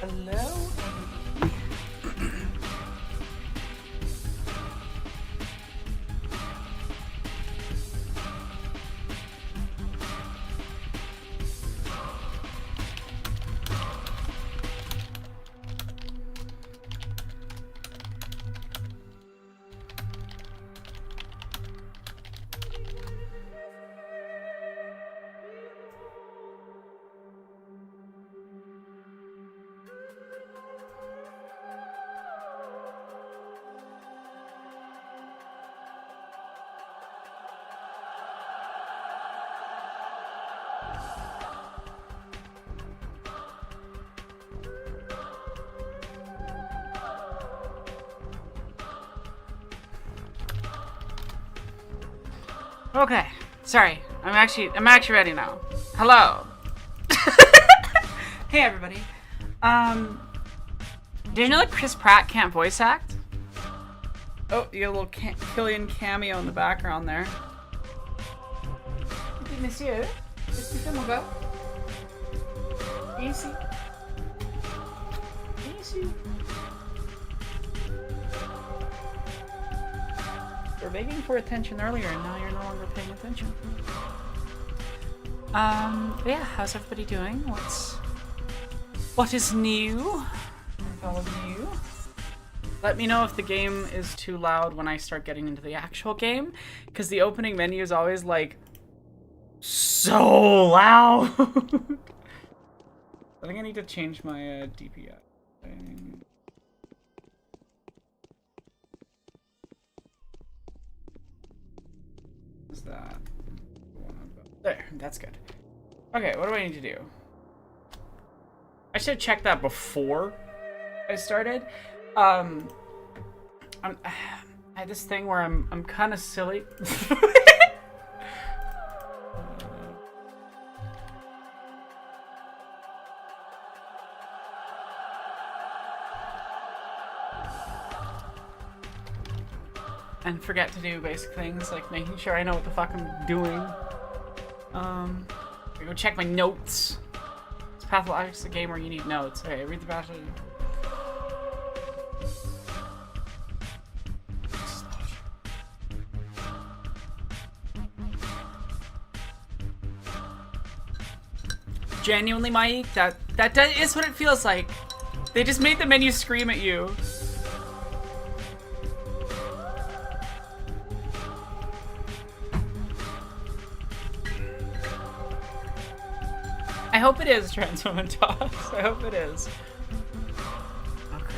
Hello? Okay, sorry. I'm actually ready now. Hello. Hey everybody. Did you know that Chris Pratt can't voice act? Oh, you got a little Killian cameo in the background there. Monsieur, est-ce que mon gars? Ici. Ici. We're begging for attention earlier, and now you're no longer paying attention. Yeah, how's everybody doing? What is new? With all of you. Let me know if the game is too loud when I start getting into the actual game, because the opening menu is always like so loud. I think I need to change my DPI thing. What's that? There, that's good. Okay, what do I need to do? I should have checked that before I started. I had this thing where I'm kind of silly. And forget to do basic things like making sure I know what the fuck I'm doing. I'm gonna go check my notes. It's Pathologic's a game where you need notes. Okay, read the passage. Genuinely, Mike, that is what it feels like. They just made the menu scream at you. I hope it is Trans Woman Talks. I hope it is. Okay.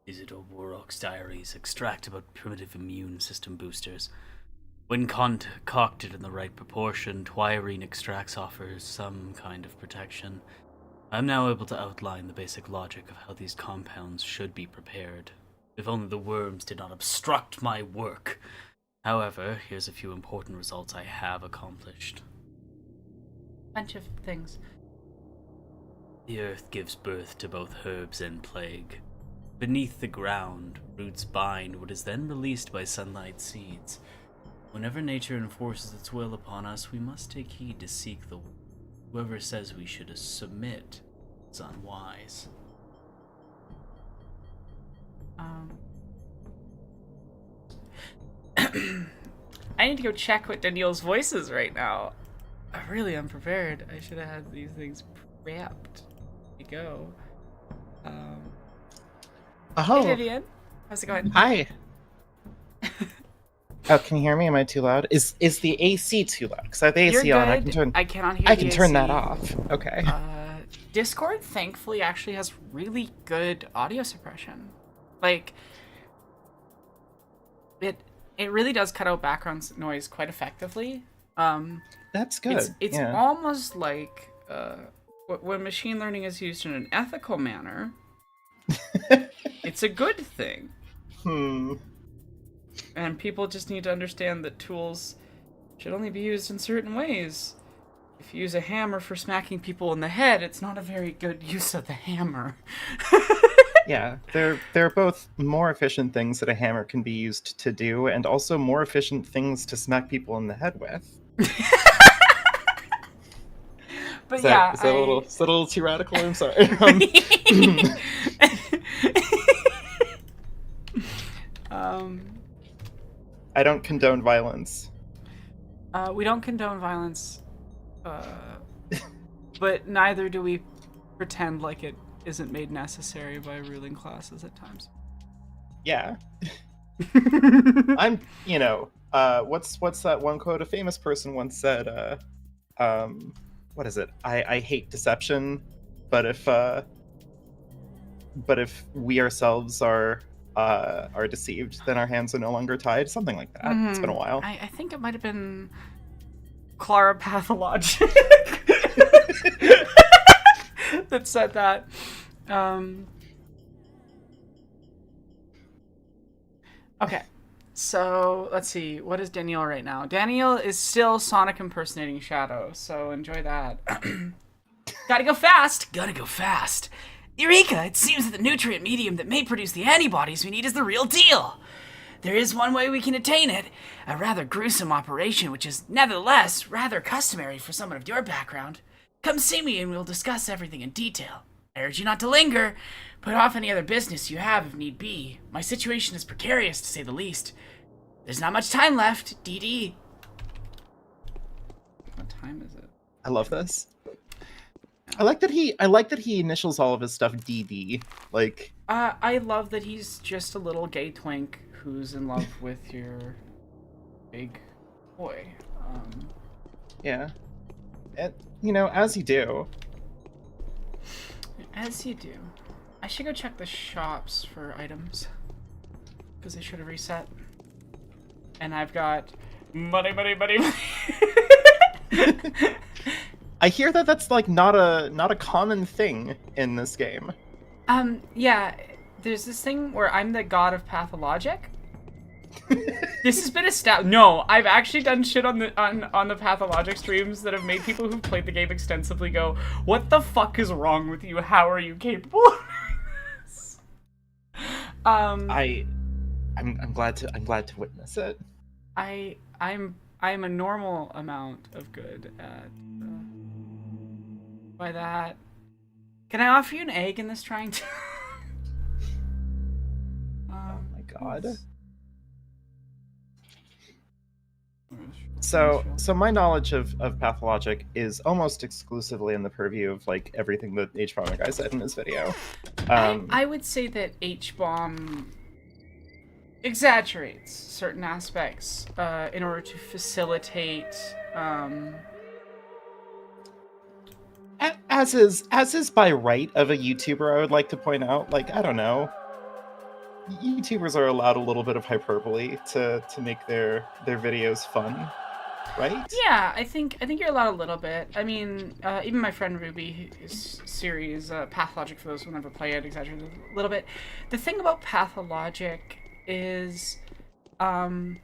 Isidore Warrock's diaries extract about primitive immune system boosters. When concocted in the right proportion, Twirine extracts offers some kind of protection. I'm now able to outline the basic logic of how these compounds should be prepared. If only the worms did not obstruct my work. However, here's a few important results I have accomplished. Bunch of things. The earth gives birth to both herbs and plague. Beneath the ground, roots bind what is then released by sunlight seeds. Whenever nature enforces its will upon us, we must take heed to seek the will. Whoever says we should submit is unwise. I need to go check what Daniel's voice is right now. I'm really unprepared. I should have had these things prepped. Here we go. Oh. Hey Vivian, how's it going? Hi. Oh, can you hear me? Am I too loud? Is the AC too loud? Because I have the AC You're on. good. I cannot hear. I can the turn AC. that off. Okay. Discord, thankfully, actually has really good audio suppression. Like, it really does cut out background noise quite effectively. That's good. It's almost like when machine learning is used in an ethical manner. It's a good thing. Hmm. And people just need to understand that tools should only be used in certain ways. If you use a hammer for smacking people in the head, it's not a very good use of the hammer. Yeah, they're both more efficient things that a hammer can be used to do, and also more efficient things to smack people in the head with. But Is yeah, that a little too radical? I'm sorry. I don't condone violence. We don't condone violence, but neither do we pretend like it isn't made necessary by ruling classes at times. Yeah. I'm, what's that one quote? A famous person once said, what is it? I hate deception, but if we ourselves are deceived, then our hands are no longer tied. Something like that. It's been a while. I think it might have been Clara Pathologic that said that. Okay, so let's see. What is Danielle right now? Danielle is still Sonic impersonating Shadow, so enjoy that. Gotta go fast! Gotta go fast! Eureka! It seems that the nutrient medium that may produce the antibodies we need is the real deal! There is one way we can attain it, a rather gruesome operation which is nevertheless rather customary for someone of your background. Come see me and we'll discuss everything in detail. I urge you not to linger. Put off any other business you have if need be. My situation is precarious to say the least. There's not much time left, DD. What time is it? I love this. I like that he initials all of his stuff DD. Like, I love that he's just a little gay twink who's in love with your big boy. Yeah. And, as you do. As you do. I should go check the shops for items. Because they should have reset. And I've got money. I hear that that's like not a common thing in this game. Yeah, there's this thing where I'm the god of Pathologic. This has been established. No, I've actually done shit on the Pathologic streams that have made people who've played the game extensively go, "What the fuck is wrong with you? How are you capable of this?" I'm glad to witness it. I'm a normal amount of good at. By that, can I offer you an egg in this trying to? Oh my god. So my knowledge of Pathologic is almost exclusively in the purview of like everything that H-Bomber guy said in his video. I would say that H-Bomb exaggerates certain aspects in order to facilitate. As is by right of a YouTuber, I would like to point out. Like, I don't know. YouTubers are allowed a little bit of hyperbole to make their videos fun, right? Yeah, I think you're allowed a little bit. I mean, even my friend Ruby, his series Pathologic, for those who never play it, exaggerated a little bit. The thing about Pathologic is that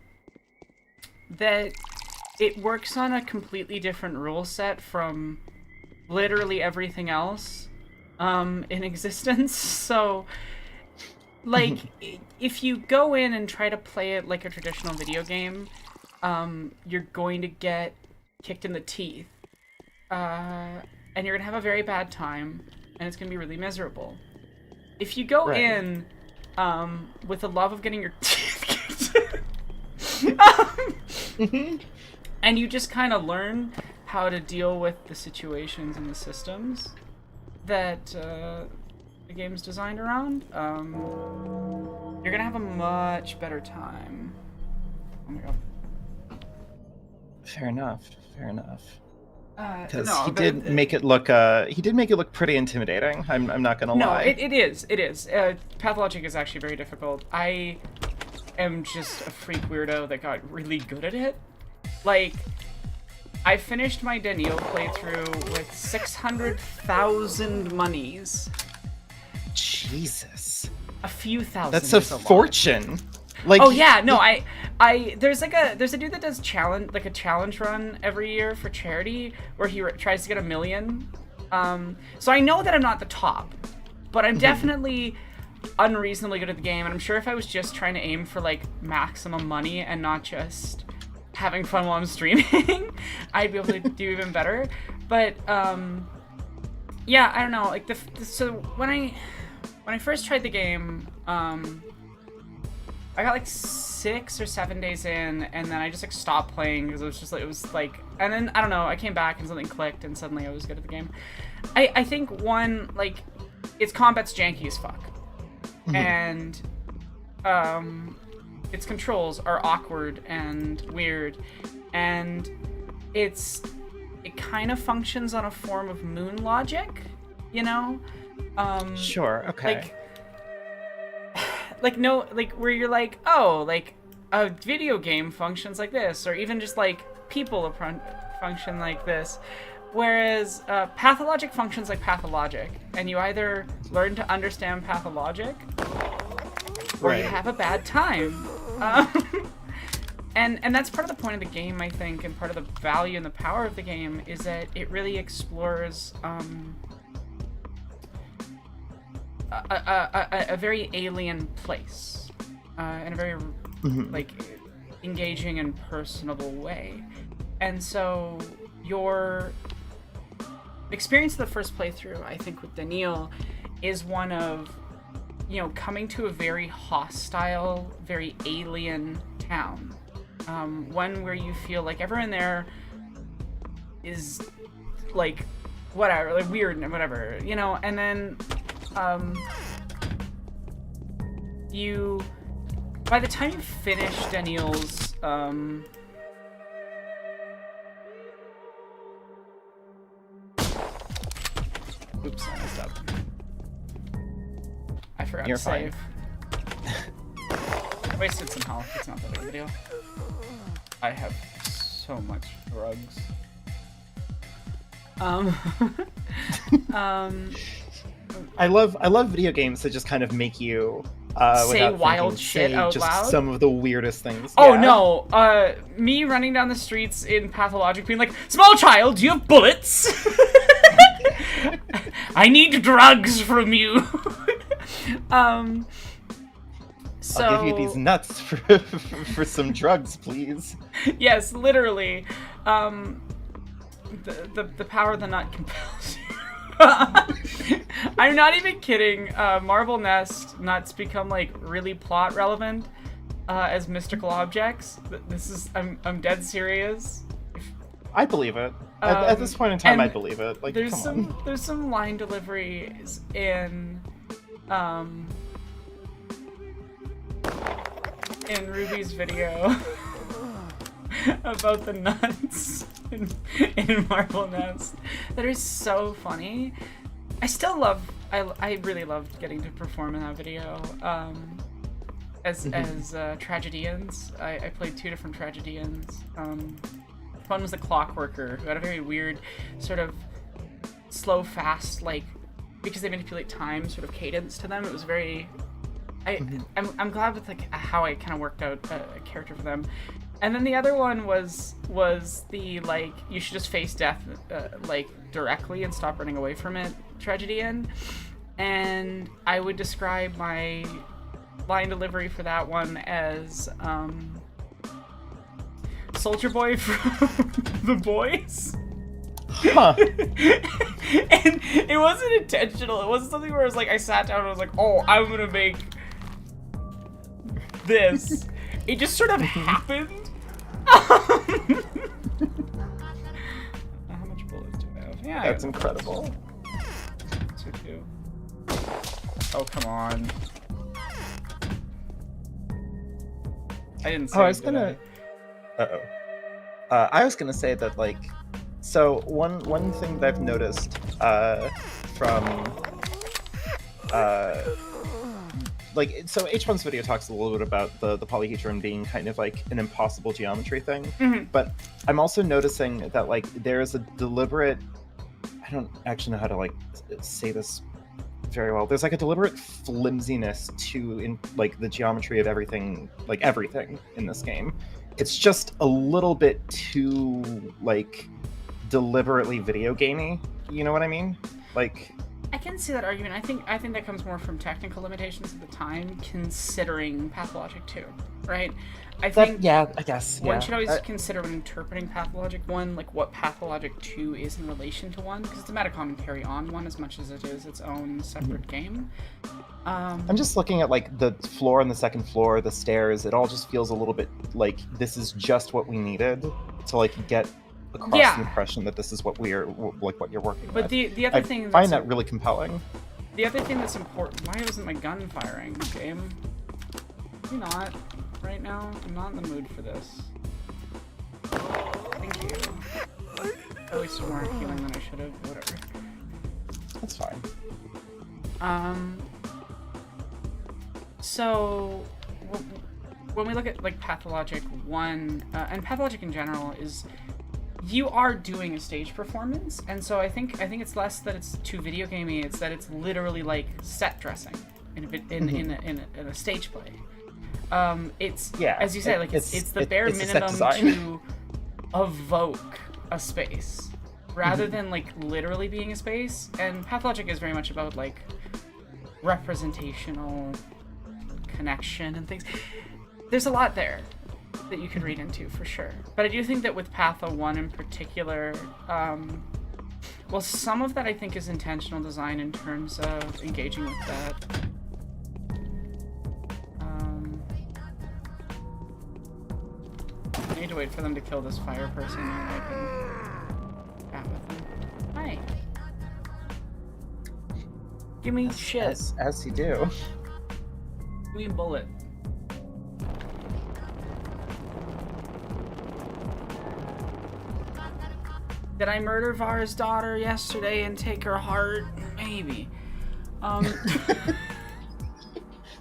it works on a completely different rule set from literally everything else in existence. So, like, if you go in and try to play it like a traditional video game, you're going to get kicked in the teeth. And you're going to have a very bad time, and it's going to be really miserable. If you go in with the love of getting your teeth kicked, and you just kind of learn how to deal with the situations and the systems that the game's designed around, you're gonna have a much better time. Oh my god. Fair enough. Because no, he did make it look pretty intimidating. I'm not gonna lie. No, it is. Pathologic is actually very difficult. I am just a freak weirdo that got really good at it. Like, I finished my Danielle playthrough with 600,000 monies. Jesus. A few thousand. That's a fortune. Like, oh yeah, no, there's a dude that does a challenge run every year for charity where he tries to get 1 million. So I know that I'm not the top, but I'm definitely unreasonably good at the game, and I'm sure if I was just trying to aim for like maximum money and not just having fun while I'm streaming, I'd be able to do even better. But yeah, I don't know. Like so when I first tried the game, I got like 6 or 7 days in, and then I just like stopped playing because it was like, and then I don't know, I came back and something clicked, and suddenly I was good at the game. I think one, like, its combat's janky as fuck, and its controls are awkward and weird, and it kind of functions on a form of moon logic, you know? Sure. Okay. Like where you're like, oh, like a video game functions like this, or even just like people function like this, whereas Pathologic functions like Pathologic, and you either learn to understand Pathologic or you have a bad time. And that's part of the point of the game, I think, and part of the value and the power of the game is that it really explores a very alien place in a very like engaging and personable way. And so your experience of the first playthrough, I think, with Daniil is one of, you know, coming to a very hostile, very alien town. One where you feel like everyone there is like whatever, like weird and whatever, you know, and then by the time you finish Daniil's oops, I messed up. I forgot You're to fine. save. I wasted some health. It's not that big of a deal. I have so much drugs. I love video games that just kind of make you say without wild thinking, shit say out just loud. some of the weirdest things. Oh Yeah. no! Me running down the streets in Pathologic being like, "Small child, do you have bullets? I need drugs from you." So I'll give you these nuts for some drugs, please. yes, literally. The power of the nut compels you. I'm not even kidding. Marble Nest nuts become like really plot relevant as mystical objects. This is I'm dead serious. I believe it. At this point in time, I believe it. Like, there's come on. there's some line deliveries in Ruby's video about the nuts in Marble Nest that are so funny. I really loved getting to perform in that video as tragedians. I played 2 different tragedians. One was the Clockworker, who had a very weird sort of slow, fast, like, because they manipulate time, sort of cadence to them. It was very I'm glad with like how I kind of worked out a character for them. And then the other one was the, like, you should just face death like directly and stop running away from it tragedian. And I would describe my line delivery for that one as Soldier Boy from The Boys. Huh. And it wasn't intentional. It wasn't something where I was like, I sat down and I was like, oh, I'm gonna make this. It just sort of happened. How much bullets do I have? Yeah, That's incredible. 2. Oh, come on. I didn't say I was gonna. I was gonna say that, like, so one thing that I've noticed from like, so H1's video talks a little bit about the polyhedron being kind of like an impossible geometry thing, but I'm also noticing that, like, there's a deliberate, I don't actually know how to, like, say this very well. There's like a deliberate flimsiness to in like the geometry of everything, like everything in this game. It's just a little bit too like deliberately video gamey. You know what I mean? Like, I can see that argument. I think that comes more from technical limitations at the time, considering Pathologic 2, right? I think yeah, I guess one should always consider when interpreting Pathologic 1, like what Pathologic 2 is in relation to 1, because it's a meta commentary on 1 as much as it is its own separate game. I'm just looking at like the floor on the second floor, the stairs. It all just feels a little bit like this is just what we needed to like get across the impression that this is what we're like what you're working with. But the other thing I find that really compelling. The other thing that's important. Why isn't my gun firing, game? Maybe not. Right now, I'm not in the mood for this. Thank you. I wasted more healing than I should have. Whatever. That's fine. So when we look at like Pathologic 1 and Pathologic in general is you are doing a stage performance, and so I think it's less that it's too video gamey. It's that it's literally like set dressing in a stage play. It's as you say, like it's the bare minimum to evoke a space rather than like literally being a space. And Pathologic is very much about like representational connection and things. There's a lot there that you could read into for sure, but I do think that with Patho 1 in particular, well, some of that I think is intentional design in terms of engaging with that. I need to wait for them to kill this fire person and I can chat with them. Hi. Give me shit. As you do. Give me a bullet. Did I murder Var's daughter yesterday and take her heart? Maybe.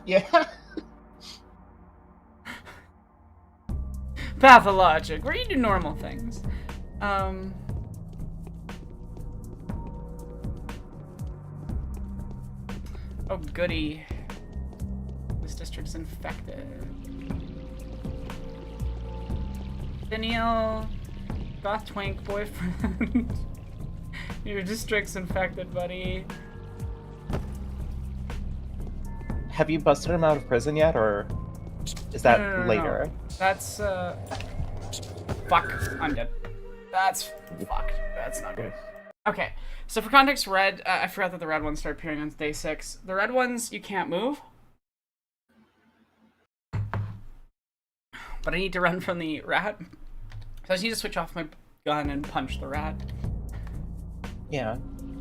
Yeah. Pathologic, where you do normal things. Oh goody. This district's infected. Daniel, goth twink boyfriend. Your district's infected, buddy. Have you busted him out of prison yet, or is that later? No. That's fuck. I'm dead. That's fucked. That's not good. Okay, so for context, red. I forgot that the red ones start appearing on day 6. The red ones you can't move, but I need to run from the rat. So I just need to switch off my gun and punch the rat. Yeah.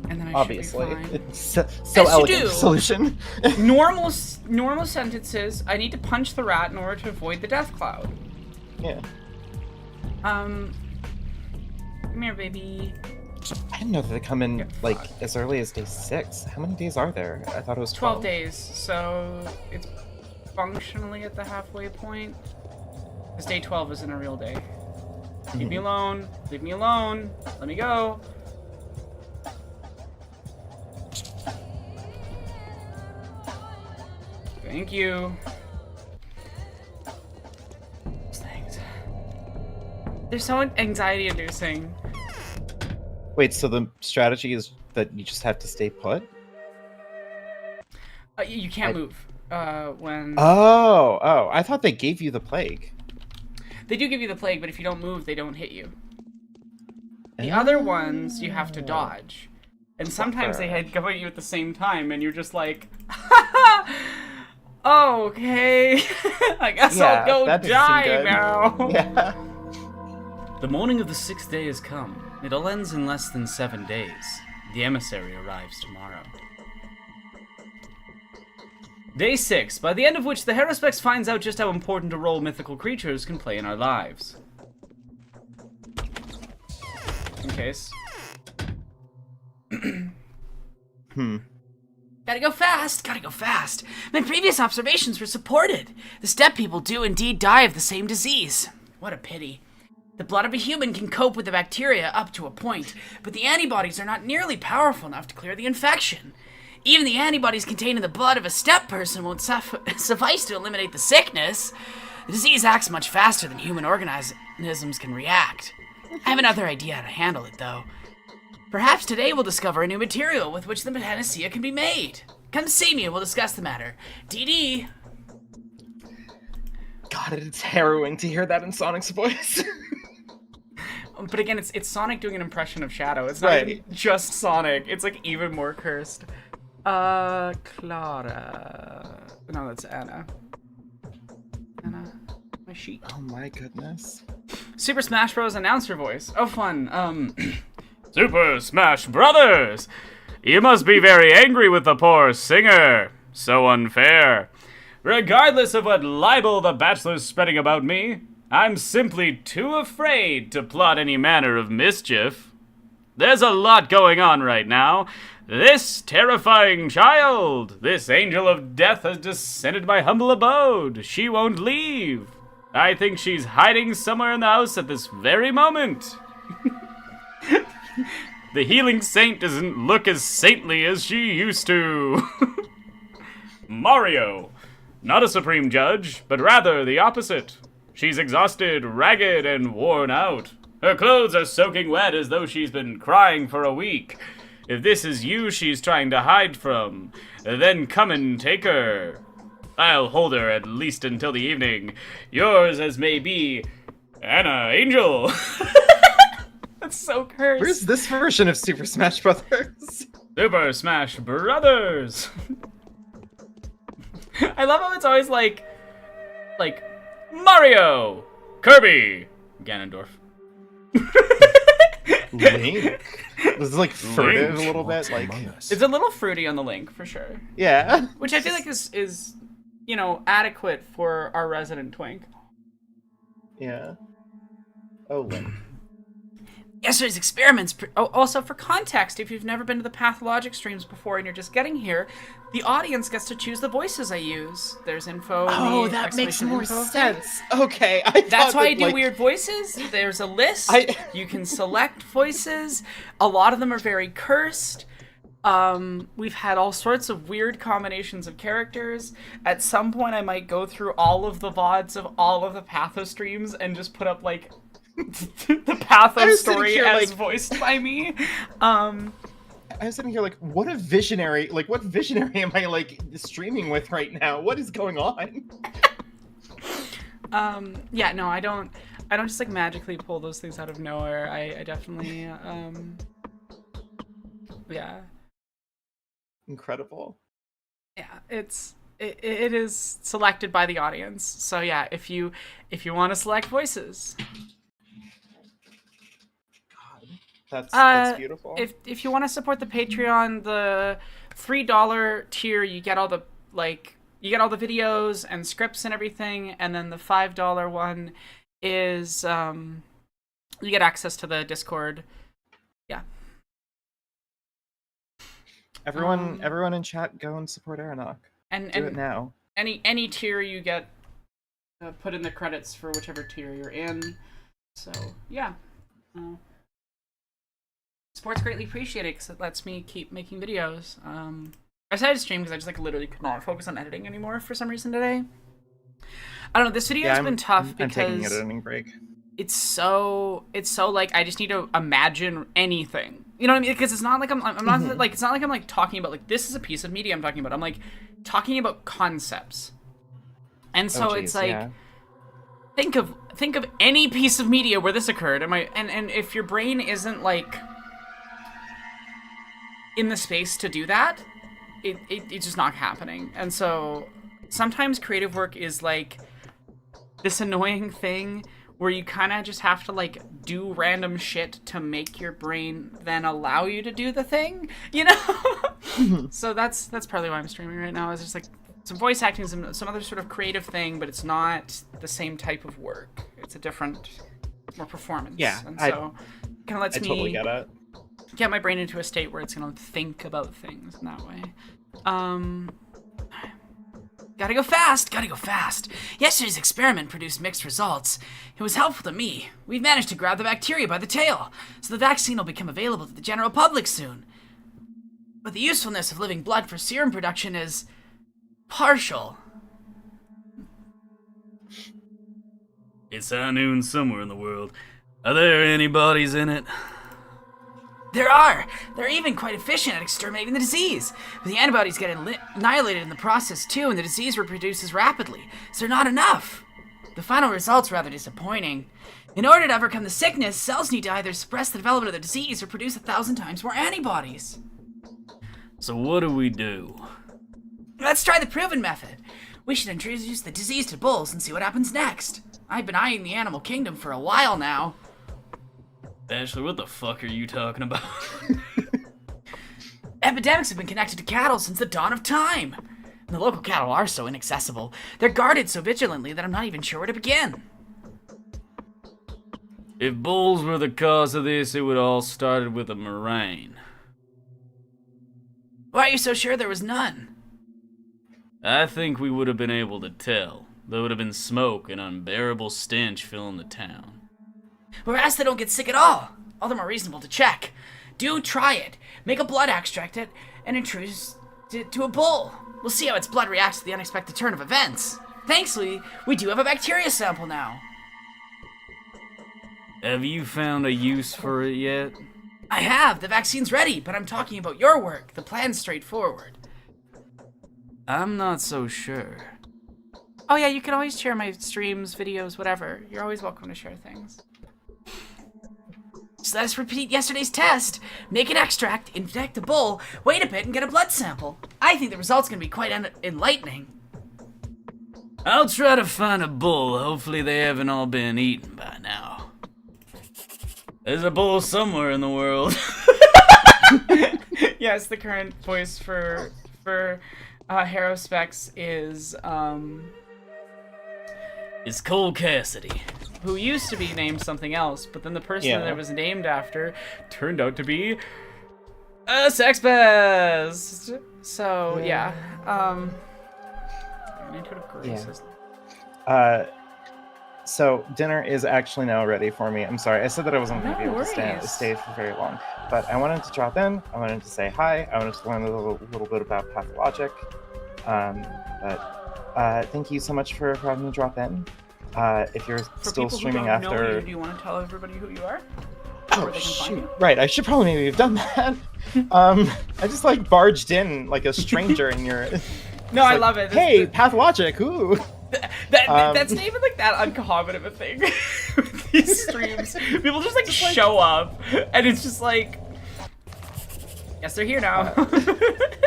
And then I obviously should be fine. it's so elegant solution. normal sentences. I need to punch the rat in order to avoid the death cloud. Yeah. Come here, baby. I didn't know that they come in like as early as day 6. How many days are there? I thought it was 12. 12 days, so it's functionally at the halfway point. Because day 12 isn't a real day. Leave me alone. Leave me alone. Let me go. Thank you. Those things. They're so anxiety-inducing. Wait, so the strategy is that you just have to stay put? You can't move when... Oh, I thought they gave you the plague. They do give you the plague, but if you don't move, they don't hit you. The other ones, you have to dodge. And sometimes they go at you at the same time, and you're just like... Okay, I guess I'll go die now. Yeah. The morning of the 6th day has come. It all ends in less than 7 days. The emissary arrives tomorrow. Day 6, by the end of which the Haruspex finds out just how important a role mythical creatures can play in our lives. In case. Gotta go fast, gotta go fast. My previous observations were supported. The steppe people do indeed die of the same disease. What a pity. The blood of a human can cope with the bacteria up to a point, but the antibodies are not nearly powerful enough to clear the infection. Even the antibodies contained in the blood of a step person won't suffice to eliminate the sickness. The disease acts much faster than human organisms can react. I have another idea how to handle it, though. Perhaps today we'll discover a new material with which the panacea can be made. Come see me and we'll discuss the matter. DD. God, it's harrowing to hear that in Sonic's voice. But again, it's Sonic doing an impression of Shadow. It's not even just Sonic. It's like even more cursed. Clara. No, that's Anna. Anna, my sheet. Oh my goodness. Super Smash Bros. Announcer voice. Oh, fun. Super Smash Brothers! You must be very angry with the poor singer. So unfair. Regardless of what libel the bachelor's spreading about me, I'm simply too afraid to plot any manner of mischief. There's a lot going on right now. This terrifying child, this angel of death has descended my humble abode. She won't leave. I think she's hiding somewhere in the house at this very moment. The healing saint doesn't look as saintly as she used to. Mario, not a supreme judge, but rather the opposite. She's exhausted, ragged, and worn out. Her clothes are soaking wet as though she's been crying for a week. If this is you she's trying to hide from, then come and take her. I'll hold her at least until the evening. Yours as may be, Anna Angel. That's so cursed. Where's this version of Super Smash Brothers? Super Smash Brothers. I love how it's always like Mario, Kirby, Ganondorf. Link? This is like furtive Link. a little bit. Like, it's a little fruity on the Link for sure. yeah. Which I feel like is adequate for our resident twink. Yeah. Oh, Link. Yesterday's experiments. Also, for context, if you've never been to the Pathologic streams before and you're just getting here, the audience gets to choose the voices I use. There's info. Oh, that makes more sense. Okay, That's why I do weird voices. There's a list. You can select voices. A lot of them are very cursed. We've had all sorts of weird combinations of characters. At some point, I might go through all of the VODs of all of the Patho streams and just put up, like, the Patho story here, as like, voiced by me. I was sitting here like, what visionary am I, like, streaming with right now? What is going on? Yeah, no, I don't just, like, magically pull those things out of nowhere. I definitely, yeah. Incredible. Yeah, it is selected by the audience. So yeah, if you want to select voices, God, that's beautiful. If you want to support the Patreon, the $3 tier, you get all the videos and scripts and everything, and then the $5 one is you get access to the Discord. Yeah. Everyone in chat, go and support Aranok. And do it now. Any tier you get put in the credits for whichever tier you're in. So yeah, support's greatly appreciated because it lets me keep making videos. I decided to stream because I just like literally could not focus on editing anymore for some reason today. I don't know. This video has been tough because I'm taking an editing break. It's so like I just need to imagine anything. You know what I mean? Because it's not like I'm not like it's not like I'm like talking about like this is a piece of media I'm talking about. I'm like talking about concepts. And so it's like think of any piece of media where this occurred. And if your brain isn't like in the space to do that, it's just not happening. And so sometimes creative work is like this annoying thing where you kind of just have to, like, do random shit to make your brain then allow you to do the thing, you know? So that's probably why I'm streaming right now, is just, like, some voice acting, some other sort of creative thing, but it's not the same type of work. It's a different, more performance. Yeah, and so it kind of lets me totally get it. Get my brain into a state where it's going to think about things in that way. Gotta go fast! Yesterday's experiment produced mixed results. It was helpful to me. We've managed to grab the bacteria by the tail, so the vaccine will become available to the general public soon. But the usefulness of living blood for serum production is partial. It's high noon somewhere in the world. Are there any bodies in it? There are! They're even quite efficient at exterminating the disease. But the antibodies get annihilated in the process too, and the disease reproduces rapidly. So they're not enough. The final result's rather disappointing. In order to overcome the sickness, cells need to either suppress the development of the disease or produce 1,000 times more antibodies. So what do we do? Let's try the proven method. We should introduce the disease to bulls and see what happens next. I've been eyeing the animal kingdom for a while now. Ashley, what the fuck are you talking about? Epidemics have been connected to cattle since the dawn of time. And the local cattle are so inaccessible. They're guarded so vigilantly that I'm not even sure where to begin. If bulls were the cause of this, it would all started with a murrain. Why are you so sure there was none? I think we would have been able to tell. There would have been smoke and unbearable stench filling the town. Whereas they don't get sick at all the more reasonable to check. Do try it. Make a blood extract it and introduce it to a bull. We'll see how its blood reacts to the unexpected turn of events. Thankfully, we do have a bacteria sample now. Have you found a use for it yet? I have. The vaccine's ready, but I'm talking about your work. The plan's straightforward. I'm not so sure. Oh yeah, you can always share my streams, videos, whatever. You're always welcome to share things. So let us repeat yesterday's test. Make an extract, infect a bull, wait a bit, and get a blood sample. I think the result's gonna be quite enlightening. I'll try to find a bull. Hopefully they haven't all been eaten by now. There's a bull somewhere in the world. Yes, the current voice for Haruspex is Cole Cassidy. who used to be named something else, but then the person that it was named after turned out to be a sex pest. So yeah. I need to go to Grace's. So dinner is actually now ready for me. I'm sorry. I said that I wasn't going to be able to stay for very long, but I wanted to drop in. I wanted to say hi. I wanted to learn a little bit about Pathologic. Thank you so much for having me drop in. If you're still streaming after, do you want to tell everybody who you are? Oh shoot! Right, I should probably maybe have done that. I just like barged in like a stranger in your. No, I love it. Hey, Pathologic! Ooh. That's not even like that uncommon of a thing with these streams. People just like show up, and it's just like, yes, they're here now.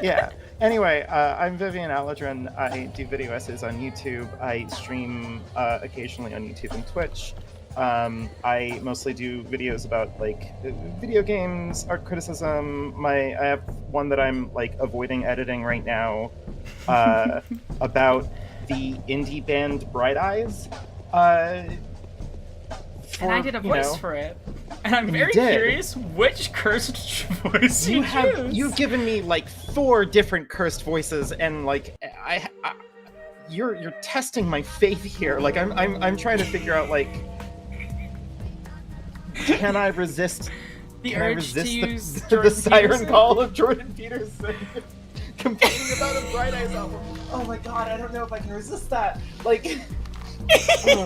Yeah. Anyway, I'm Vivian Aladrin. I do video essays on YouTube. I stream occasionally on YouTube and Twitch. I mostly do videos about like video games, art criticism. I have one that I'm like avoiding editing right now about the indie band Bright Eyes. And I did a voice for it. And I'm very curious which cursed voice you choose. You've given me like 4 different cursed voices, and like you're testing my faith here. Like I'm trying to figure out like, can I resist the siren call of Jordan Peterson complaining about a Bright Eyes album? Oh my god, I don't know if I can resist that. Like, oh,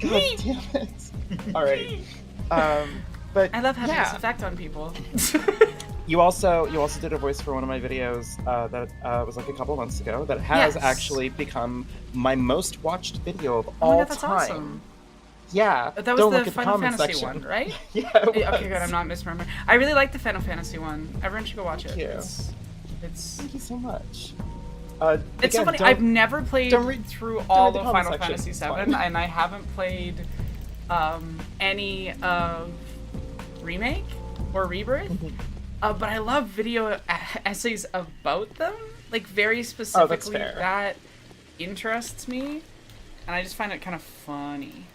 god damn it. All right. But I love having this effect on people. You also did a voice for one of my videos that was like a couple months ago that has actually become my most watched video of all that's time. Awesome. Yeah. That was the Final Fantasy one, right? Yeah. Okay, good. I'm not misremembering. I really like the Final Fantasy one. Everyone should go watch it. Thank you. It's Thank you so much. It's so funny. I've never played through all of Final Fantasy VII, and I haven't played any of Remake or Rebirth. But I love video essays about them, like very specifically. That interests me, and I just find it kind of funny.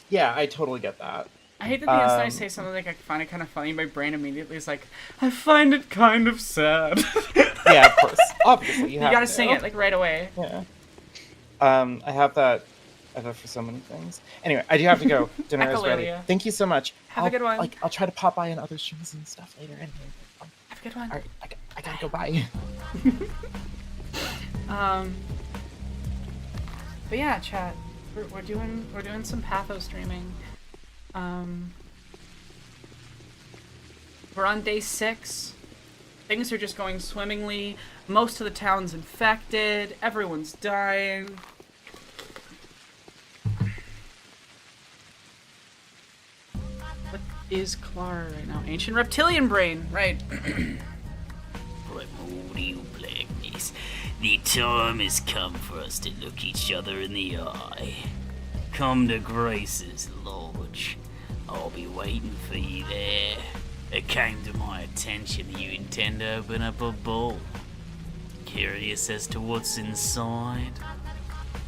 Yeah, I totally get that. I hate that the instant I say something like I find it kind of funny, my brain immediately is like, I find it kind of sad. Yeah, of course. Obviously, you gotta sing it like right away. Yeah. I have that for so many things. Anyway, I do have to go. Dinner is ready. Thank you so much. Have a good one. I'll try to pop by in other streams and stuff later. Anyway. good one. All right, I gotta go by. But yeah, chat. We're doing some Patho streaming. We're on day 6. Things are just going swimmingly. Most of the town's infected. Everyone's dying. What is Clara right now? Ancient reptilian brain, right? Primordial blackness. The time has come for us to look each other in the eye. Come to Grace's lodge. I'll be waiting for you there. It came to my attention that you intend to open up a ball. Curious as to what's inside?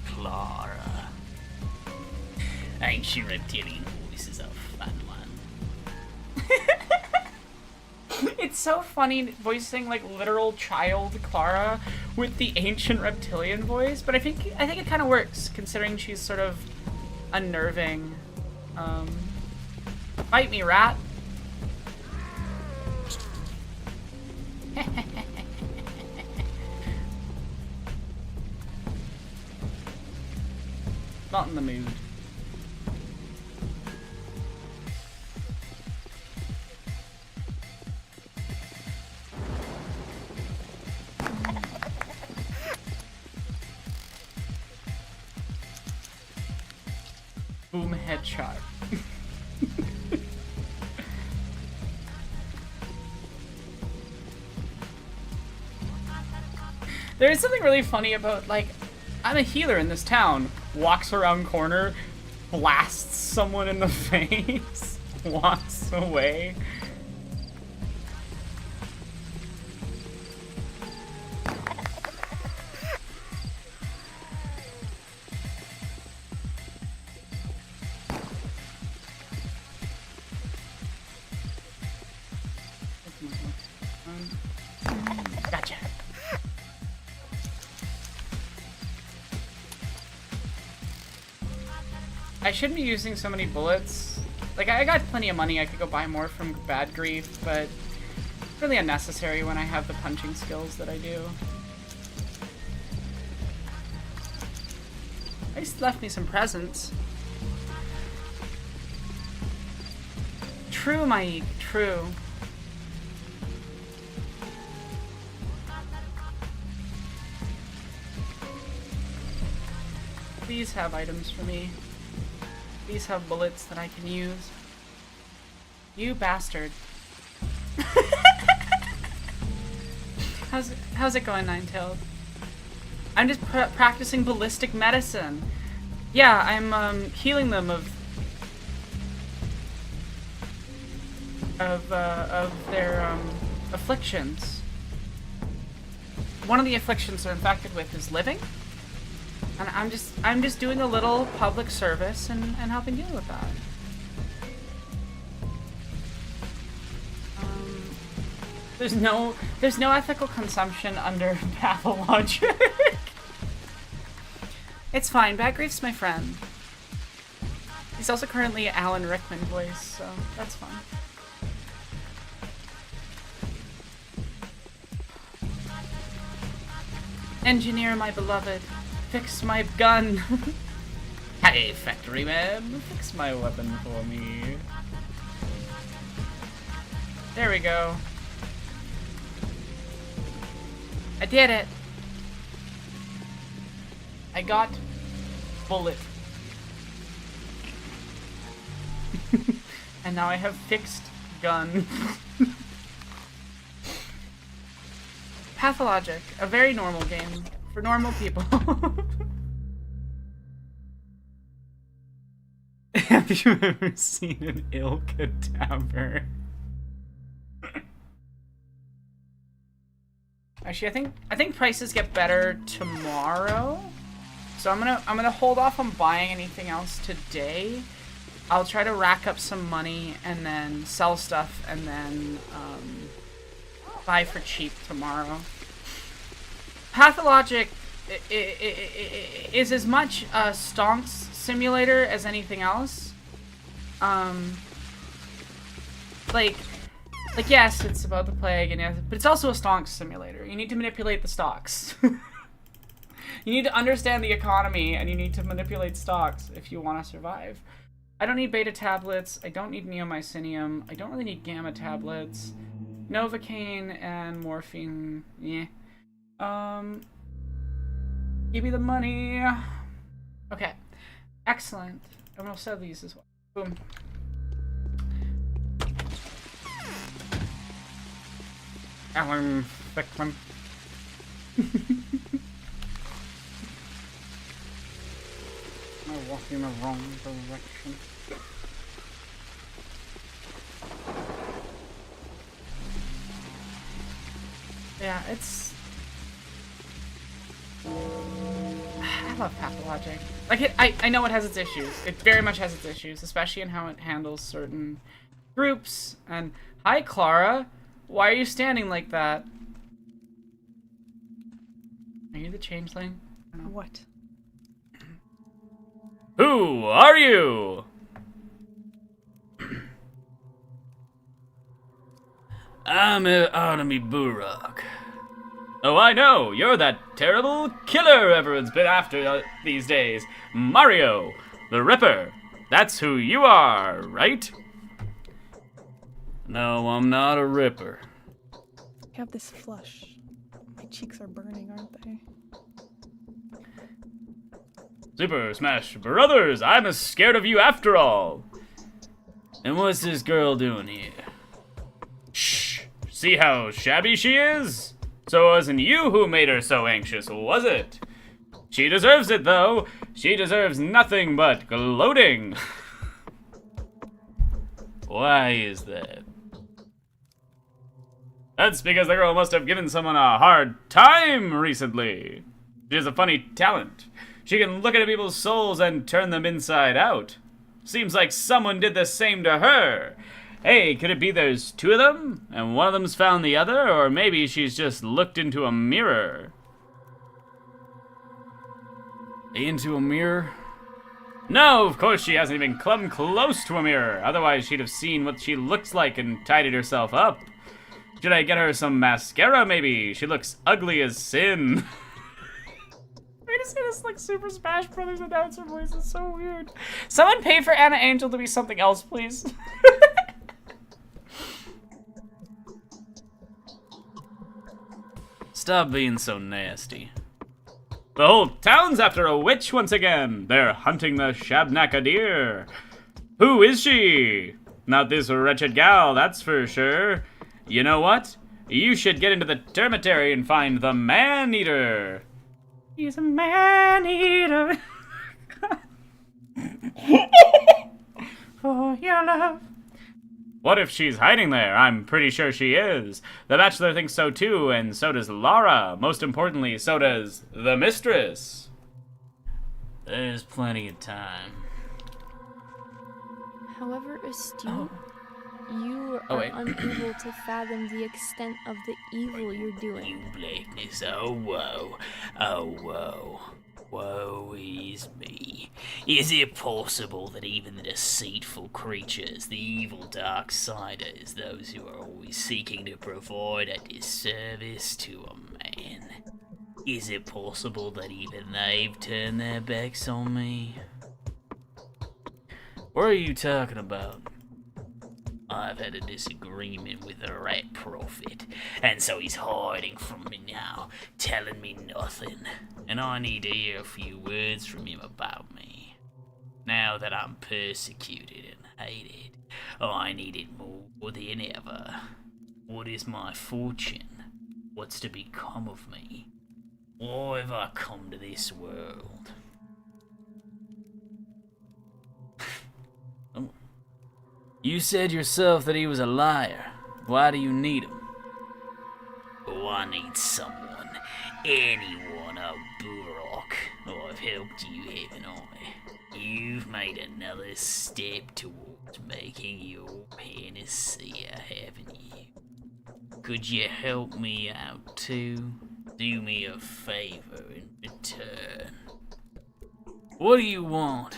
Clara. Ancient reptilian voice is a fun one. It's so funny voicing like literal child Clara with the ancient reptilian voice, but I think it kind of works considering she's sort of unnerving. Bite me, rat. Not in the mood. Boom, headshot. There is something really funny about, like, I'm a healer in this town. Walks around corner, blasts someone in the face, walks away. Gotcha. I shouldn't be using so many bullets. Like, I got plenty of money, I could go buy more from Bad Grief, but it's really unnecessary when I have the punching skills that I do. I just left me some presents. True, Maik, true. Please have items for me. Please have bullets that I can use. You bastard. How's it going, Ninetailed? I'm just practicing ballistic medicine. Yeah, I'm healing them of their afflictions. One of the afflictions they're infected with is living. And I'm just doing a little public service and helping deal with that. There's no ethical consumption under Pathologic. It's fine. Bad Grief's my friend. He's also currently Alan Rickman voice, so that's fine. Engineer, my beloved. Fix my gun. Hey, factory man, fix my weapon for me. There we go. I did it. I got bullet. And now I have fixed gun. Pathologic, a very normal game for normal people. Have you ever seen an ill cadaver? Actually, I think prices get better tomorrow, so I'm gonna hold off on buying anything else today. I'll try to rack up some money and then sell stuff and then buy for cheap tomorrow. Pathologic is as much a stonks simulator as anything else. Like, Like, yes, it's about the plague, and yes, but it's also a stocks simulator. You need to manipulate the stocks. You need to understand the economy, and you need to manipulate stocks if you want to survive. I don't need beta tablets. I don't need neomycinium. I don't really need gamma tablets. Novocaine and morphine. Yeah. Give me the money. Okay. Excellent. And we'll sell these as well. Boom. Alan Fickman. I'm walking in the wrong direction. Yeah, it's... I love Pathologic. Like, I know it has its issues. It very much has its issues, especially in how it handles certain groups. And, hi, Clara. Why are you standing like that? Are you the changeling? What? Who are you? I'm Artemis Burok. Oh, I know. You're that terrible killer everyone's been after these days. Mario, the Ripper. That's who you are, right? No, I'm not a Ripper. I have this flush. My cheeks are burning, aren't they? Super Smash Brothers, I'm as scared of you after all. And what's this girl doing here? Shh. See how shabby she is? So it wasn't you who made her so anxious, was it? She deserves it, though. She deserves nothing but gloating. Why is that? That's because the girl must have given someone a hard time recently. She has a funny talent. She can look into people's souls and turn them inside out. Seems like someone did the same to her. Hey, could it be there's two of them, and one of them's found the other, or maybe she's just looked into a mirror? Into a mirror? No, of course she hasn't even come close to a mirror. Otherwise, she'd have seen what she looks like and tidied herself up. Should I get her some mascara, maybe? She looks ugly as sin. Way to say this like Super Smash Brothers announcer voice is so weird. Someone pay for Anna Angel to be something else, please. Stop being so nasty. The whole town's after a witch once again. They're hunting the Shabnakadir. Who is she? Not this wretched gal, that's for sure. You know what? You should get into the termitary and find the man-eater. He's a man-eater. For your love. What if she's hiding there? I'm pretty sure she is. The Bachelor thinks so too, and so does Lara. Most importantly, so does the Mistress. There's plenty of time. However astute, you are unable to fathom the extent of the evil you're doing. You blackness, oh whoa, oh whoa. Woe is me. Is it possible that even the deceitful creatures, the evil darksiders, those who are always seeking to provide a disservice to a man, is it possible that even they've turned their backs on me? What are you talking about? I've had a disagreement with the Rat Prophet, and so he's hiding from me now, telling me nothing, and I need to hear a few words from him about me. Now that I'm persecuted and hated, I need it more than ever. What is my fortune? What's to become of me? Why have I come to this world? You said yourself that he was a liar. Why do you need him? Oh, I need someone. Anyone, oh Burok. I've helped you, haven't I? You've made another step towards making your panacea, haven't you? Could you help me out too? Do me a favor in return. What do you want?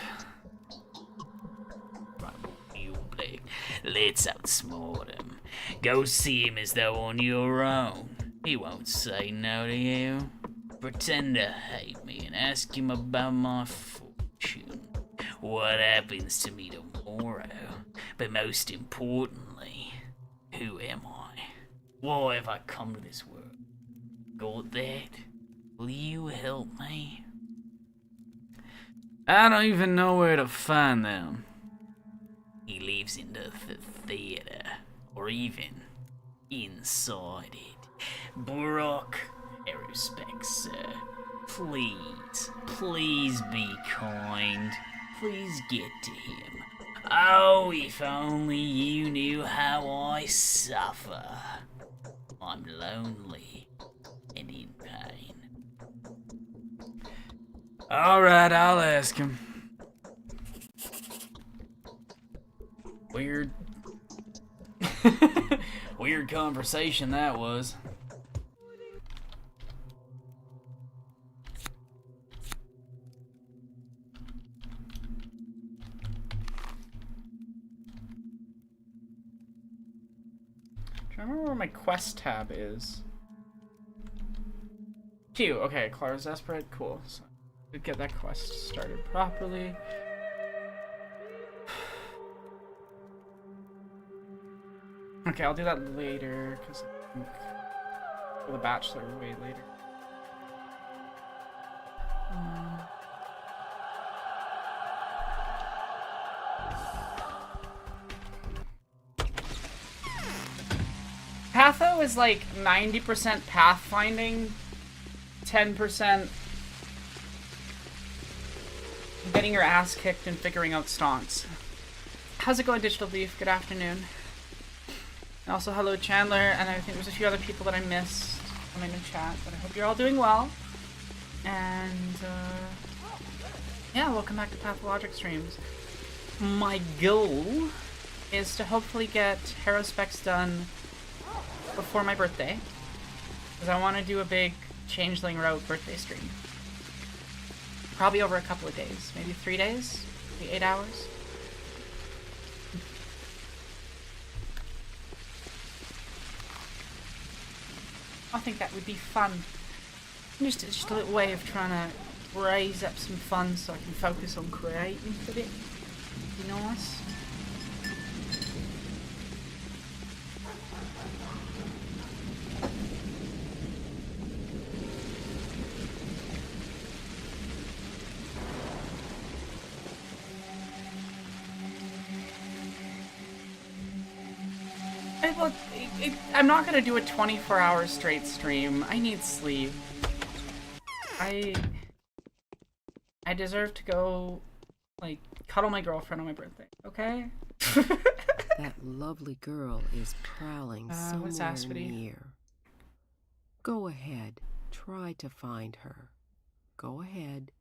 Let's outsmart him. Go see him as though on your own. He won't say no to you. Pretend to hate me and ask him about my fortune. What happens to me tomorrow? But most importantly, who am I? Why have I come to this world? Got that? Will you help me? I don't even know where to find them. He lives in the theater, or even inside it. Brock, Haruspex, sir. Please be kind. Please get to him. Oh, if only you knew how I suffer. I'm lonely and in pain. Alright, I'll ask him. Weird. Weird conversation that was. I remember where my quest tab is. Q, okay, Clara's desperate, cool. So we get that quest started properly. Okay, I'll do that later, because I think for the Bachelor way later. Patho is like 90% pathfinding, 10% getting your ass kicked and figuring out stonks. How's it going, Digital Leaf? Good afternoon. And also, hello, Chandler, and I think there's a few other people that I missed coming in chat, but I hope you're all doing well. And, yeah, welcome back to Pathologic streams. My goal is to hopefully get Haruspex done before my birthday, because I want to do a big Changeling Route birthday stream. Probably over a couple of days, maybe 3 days, maybe 8 hours. I think that would be fun. Just a little way of trying to raise up some funds so I can focus on creating a bit. Be nice. Look, I'm not gonna do a 24-hour straight stream. I need sleep. I deserve to go, like, cuddle my girlfriend on my birthday, okay? That lovely girl is prowling somewhere near. Go ahead, try to find her. Go ahead.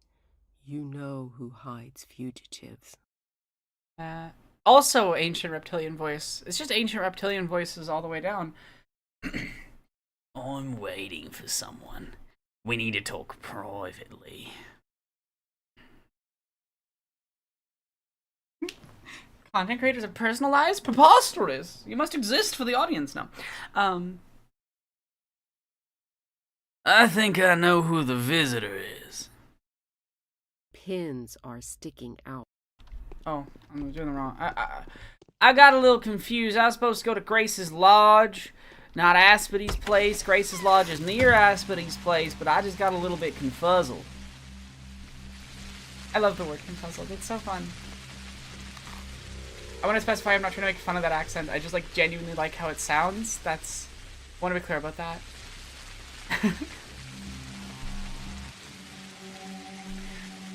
You know who hides fugitives. Also, Ancient Reptilian Voice. It's just Ancient Reptilian Voices all the way down. I'm waiting for someone. We need to talk privately. Content creators are personalized? Preposterous! You must exist for the audience now. I think I know who the visitor is. Pins are sticking out. Oh, I'm doing the wrong. I got a little confused. I was supposed to go to Grace's Lodge, not Aspidy's place. Grace's Lodge is near Aspidy's place, but I just got a little bit confuzzled. I love the word confuzzled. It's so fun. I want to specify I'm not trying to make fun of that accent. I just like genuinely like how it sounds. I want to be clear about that.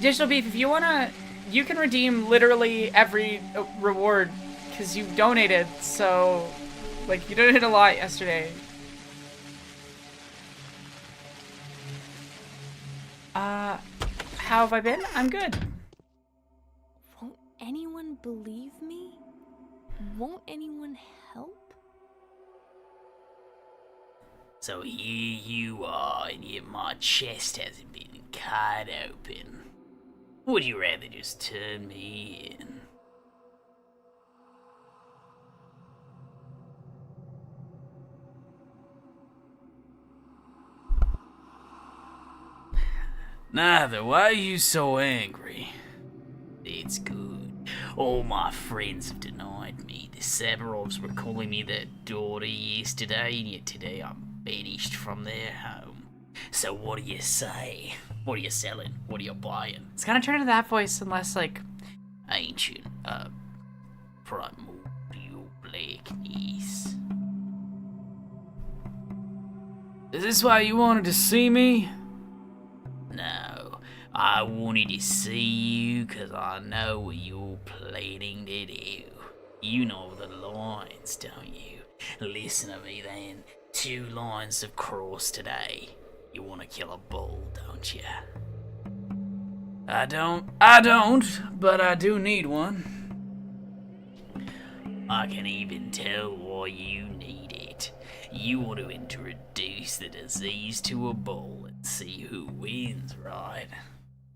Digital Beef, if you wanna, you can redeem literally every reward because you donated. So, like, you donated a lot yesterday. How have I been? I'm good. Won't anyone believe me? Won't anyone help? So here you are, and yet my chest hasn't been cut open. Would you rather just turn me in? Neither. Why are you so angry? It's good. All my friends have denied me. The Severovs were calling me their daughter yesterday, and yet today I'm banished from their home. So what do you say? What are you selling? What are you buying? It's kind of turned into that voice unless, like... Ancient, primordial blackness. Is this why you wanted to see me? No, I wanted to see you because I know what you're planning to do. You know the lines, don't you? Listen to me then. 2 lines have crossed today. You want to kill a bull, don't you? I don't, but I do need one. I can even tell why you need it. You want to introduce the disease to a bull and see who wins, right?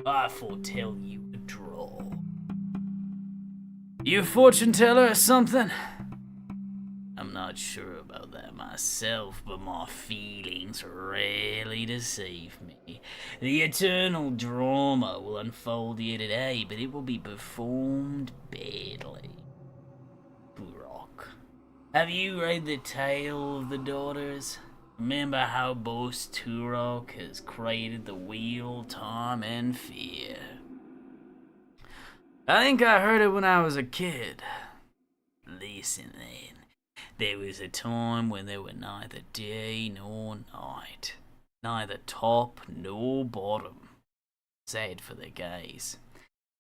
I foretell you a draw. You a fortune teller or something? I'm not sure about that myself, but my feelings rarely deceive me. The eternal drama will unfold here today, but it will be performed badly. Rock. Have you read the tale of the daughters? Remember how Boss Turok has created the wheel, time, and fear? I think I heard it when I was a kid. Listen then. There was a time when there were neither day nor night, neither top nor bottom, sad for the gays,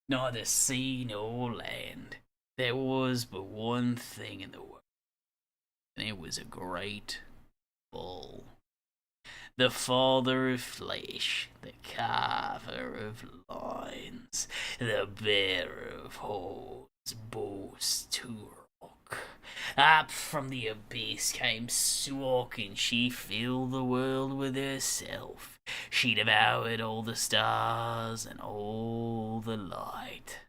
neither sea nor land. There was but one thing in the world, and it was a great bull. The father of flesh, the carver of lines, the bearer of hordes, Boss Turok. Up from the abyss came Suok, and she filled the world with herself. She devoured all the stars and all the light.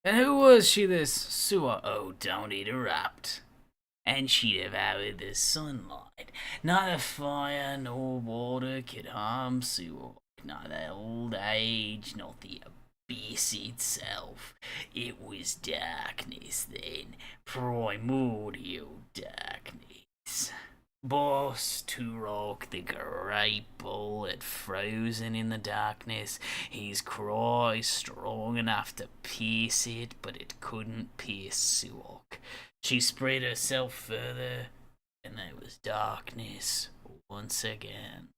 And who was she, this Suok? Oh, don't interrupt. And she devoured the sunlight. Neither fire nor water could harm Suok. Neither old age, nor the abyss itself. It was darkness then, primordial darkness. Boss Turok, the great bull, had frozen in the darkness, his cry strong enough to pierce it, but it couldn't pierce Suok. She spread herself further, and there was darkness once again.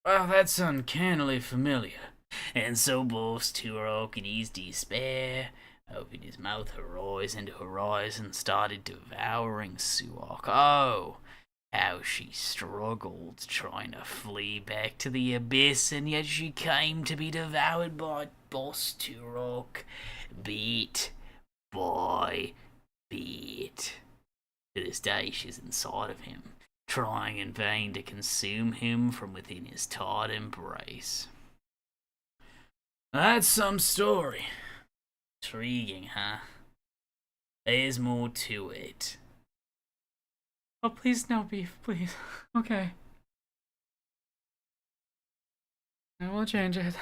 Well, that's uncannily familiar. And so Boss Turok, in his despair, opened his mouth horizon to horizon, started devouring Suok. Oh, how she struggled trying to flee back to the abyss, and yet she came to be devoured by Boss Turok, bit by bit. To this day, she's inside of him, trying in vain to consume him from within his tight embrace. That's some story. Intriguing, huh? There's more to it. Oh, please, no beef, please. Okay. I will change it.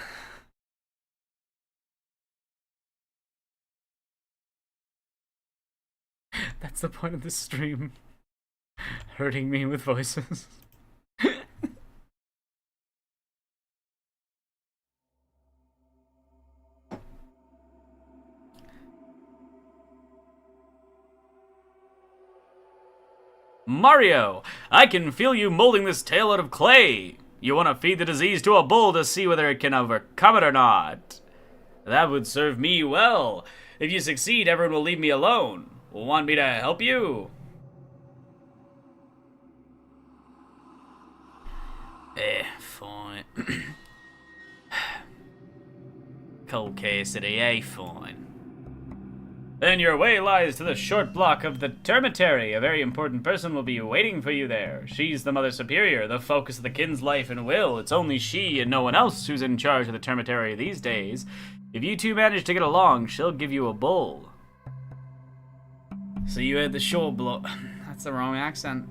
That's the point of this stream. Hurting me with voices. Mario, I can feel you molding this tail out of clay. You want to feed the disease to a bull to see whether it can overcome it or not. That would serve me well. If you succeed, everyone will leave me alone. Want me to help you? Fine. Cold case today, fine. Then your way lies to the short block of the termitary. A very important person will be waiting for you there. She's the Mother Superior, the focus of the kin's life and will. It's only she and no one else who's in charge of the termitary these days. If you two manage to get along, she'll give you a bull. So you had the shore block. That's the wrong accent.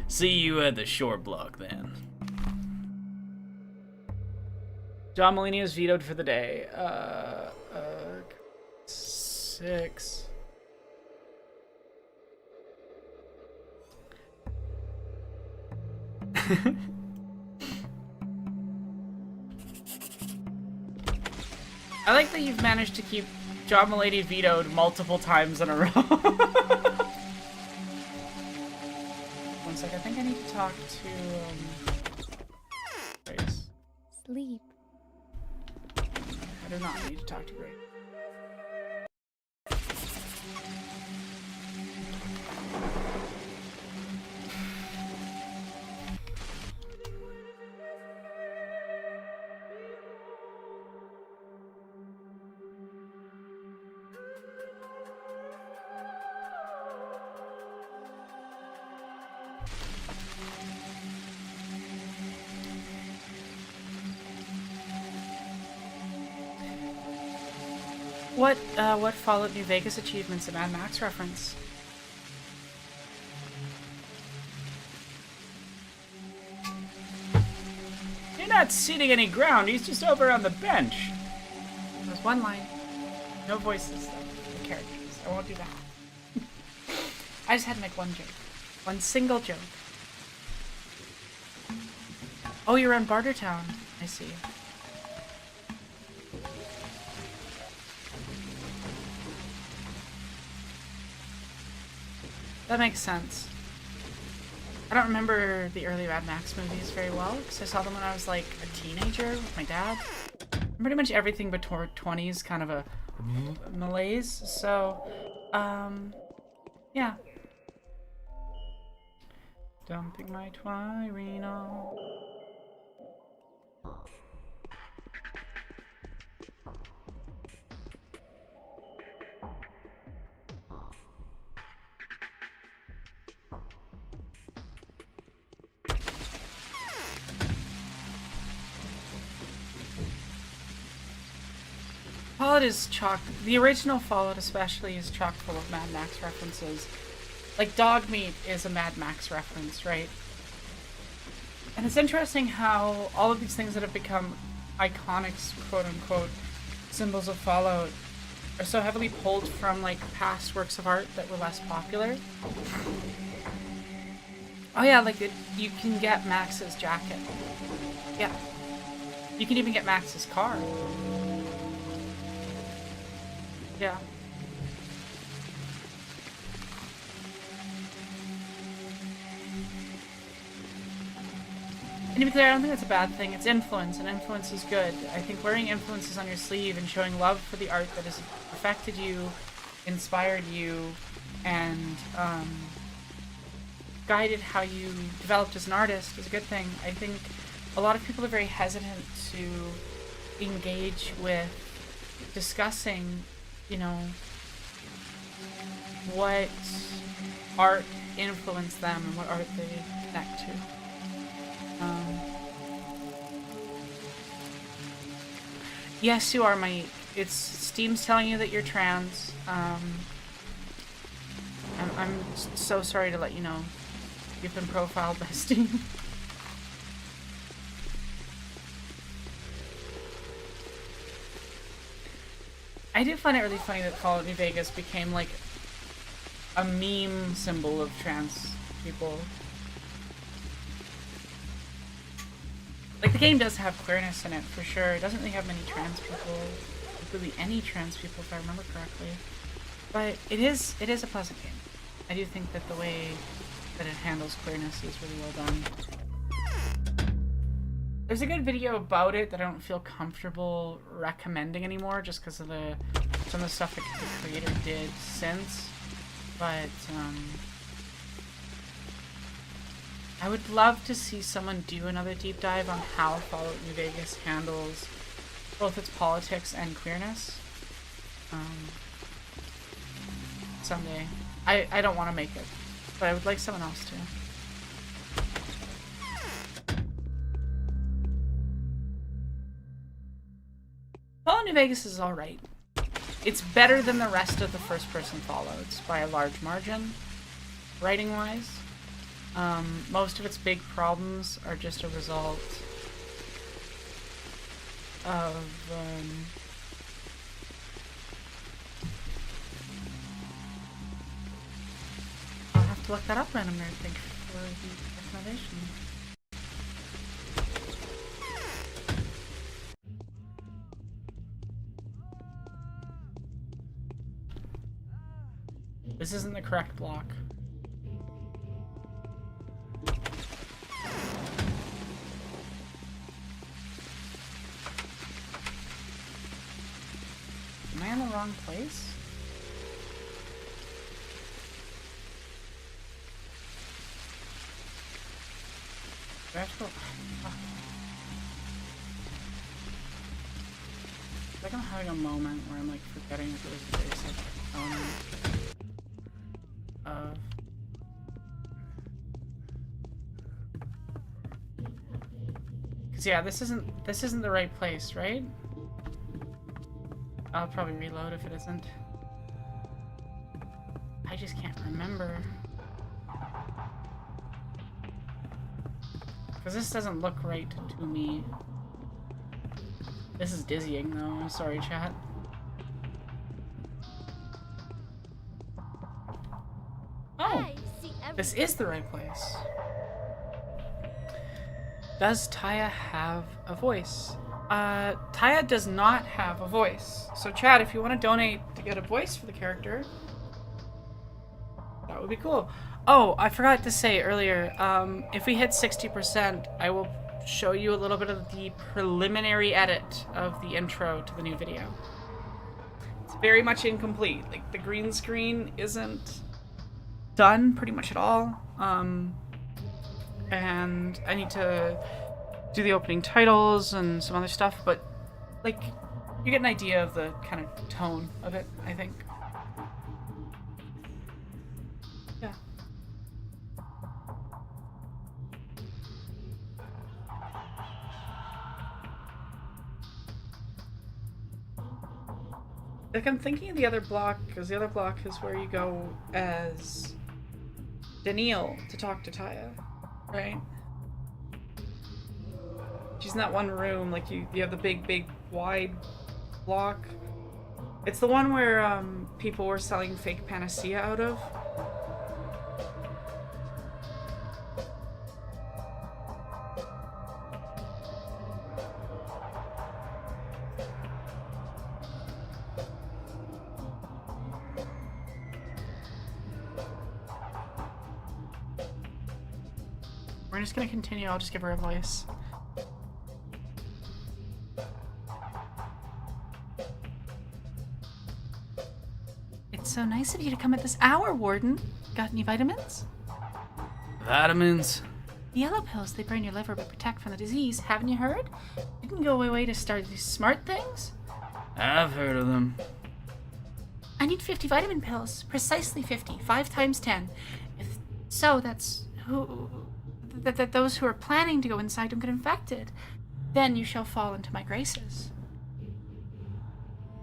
See you at the shore block then. John Mulaney is vetoed for the day. 6. I like that you've managed to keep John Mulaney vetoed multiple times in a row. One sec, I think I need to talk to Grace. Sleep. I do not need to talk to Grace. What Fallout New Vegas achievements a Mad Max reference? You're not ceding any ground, he's just over on the bench. There's one line. No voices, though. No characters. I won't do that. I just had to make one joke. One single joke. Oh, you're on Bartertown. I see. That makes sense. I don't remember the early Mad Max movies very well, because I saw them when I was like a teenager with my dad. Pretty much everything before 20s kind of a malaise, so, yeah. Dumping my Twirino. Fallout is chock. The original Fallout especially is chock full of Mad Max references. Like dog meat is a Mad Max reference, right? And it's interesting how all of these things that have become iconic, quote unquote, symbols of Fallout are so heavily pulled from like past works of art that were less popular. Oh yeah, like you can get Max's jacket. Yeah. You can even get Max's car. Yeah. And to be clear, I don't think that's a bad thing. It's influence, and influence is good. I think wearing influences on your sleeve and showing love for the art that has affected you, inspired you, and guided how you developed as an artist is a good thing. I think a lot of people are very hesitant to engage with discussing, you know, what art influenced them and what art they connect to. Yes, you are, Mike. It's Steam's telling you that you're trans. I'm so sorry to let you know. You've been profiled by Steam. I do find it really funny that Fallout New Vegas became like a meme symbol of trans people. Like, the game does have queerness in it, for sure. It doesn't really have many trans people. Really any trans people, if I remember correctly. But it is a pleasant game. I do think that the way that it handles queerness is really well done. There's a good video about it that I don't feel comfortable recommending anymore, just because of some of the stuff that the creator did since. But, I would love to see someone do another deep dive on how Fallout New Vegas handles both its politics and queerness. Someday. I don't want to make it, but I would like someone else to. Fallout New Vegas is alright. it's better than the rest of the first-person Fallouts by a large margin, writing-wise. Most of its big problems are just a result of I'll have to look that up randomly, I think, for the recommendation. This isn't the correct block. Am I in the wrong place? Do I have to go? Oh. It's like I'm having a moment where I'm like forgetting if it was a basic element of. Cause yeah, this isn't the right place, right? I'll probably reload if it isn't. I just can't remember. Because this doesn't look right to me. This is dizzying though, I'm sorry chat. Oh! This is the right place. Does Taya have a voice? Taya does not have a voice. So chat, if you want to donate to get a voice for the character, that would be cool. Oh, I forgot to say earlier, if we hit 60%, I will show you a little bit of the preliminary edit of the intro to the new video. It's very much incomplete. Like, the green screen isn't done pretty much at all. And I need to do the opening titles and some other stuff, but like you get an idea of the kind of tone of it, I think. Yeah. Like I'm thinking of the other block, because the other block is where you go as Daniil to talk to Taya, right? She's in that one room, like you have the big wide block. It's the one where people were selling fake panacea out of. We're just gonna continue, I'll just give her a voice. It's so nice of you to come at this hour, Warden. Got any vitamins? Vitamins? The yellow pills, they burn your liver but protect from the disease. Haven't you heard? You can go away to start these smart things. I've heard of them. I need 50 vitamin pills. Precisely 50. 5 times 10. If so, that's that those who are planning to go inside don't get infected. Then you shall fall into my graces.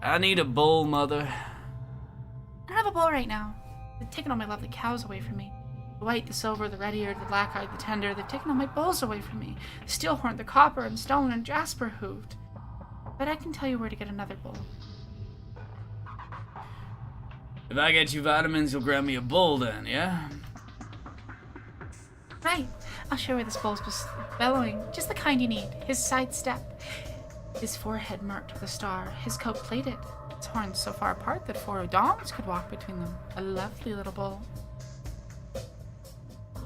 I need a bowl, Mother. I don't have a bowl right now. They've taken all my lovely cows away from me. The white, the silver, the red-eared, the black-eyed, the tender. They've taken all my bowls away from me. The steel-horn, the copper, and stone, and jasper hooved. But I can tell you where to get another bowl. If I get you vitamins, you'll grant me a bowl then, yeah? Right. I'll show you where this bowl's bellowing. Just the kind you need. His side step. His forehead marked with a star. His coat plated. Its horns so far apart that 4 O'Donnells could walk between them. A lovely little bowl.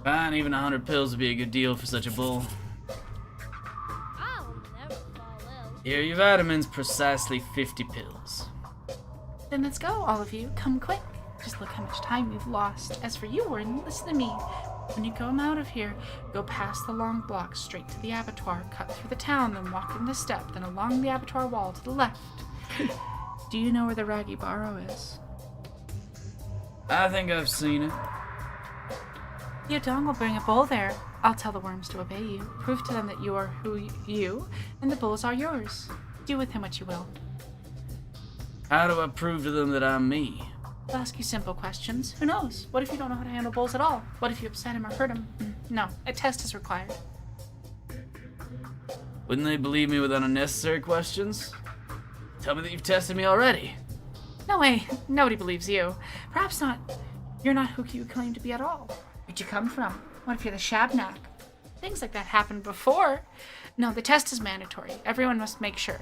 Fine, even 100 pills would be a good deal for such a bowl. I'll never fall ill. Here are your vitamins, precisely 50 pills. Then let's go, all of you. Come quick. Just look how much time we've lost. As for you, Warden, listen to me. When you come out of here, go past the long block straight to the abattoir, cut through the town, then walk in the step, then along the abattoir wall to the left. Do you know where the Raggy Barrow is? I think I've seen it. The O'Donnell will bring a bull there. I'll tell the worms to obey you. Prove to them that you are who you, and the bulls are yours. Do with him what you will. How do I prove to them that I'm me? I'll ask you simple questions. Who knows? What if you don't know how to handle bulls at all? What if you upset him or hurt him? No, a test is required. Wouldn't they believe me with unnecessary questions? Tell me that you've tested me already. No way. Nobody believes you. Perhaps not. You're not who you claim to be at all. Where'd you come from? What if you're the Shabnak? Things like that happened before. No, the test is mandatory. Everyone must make sure.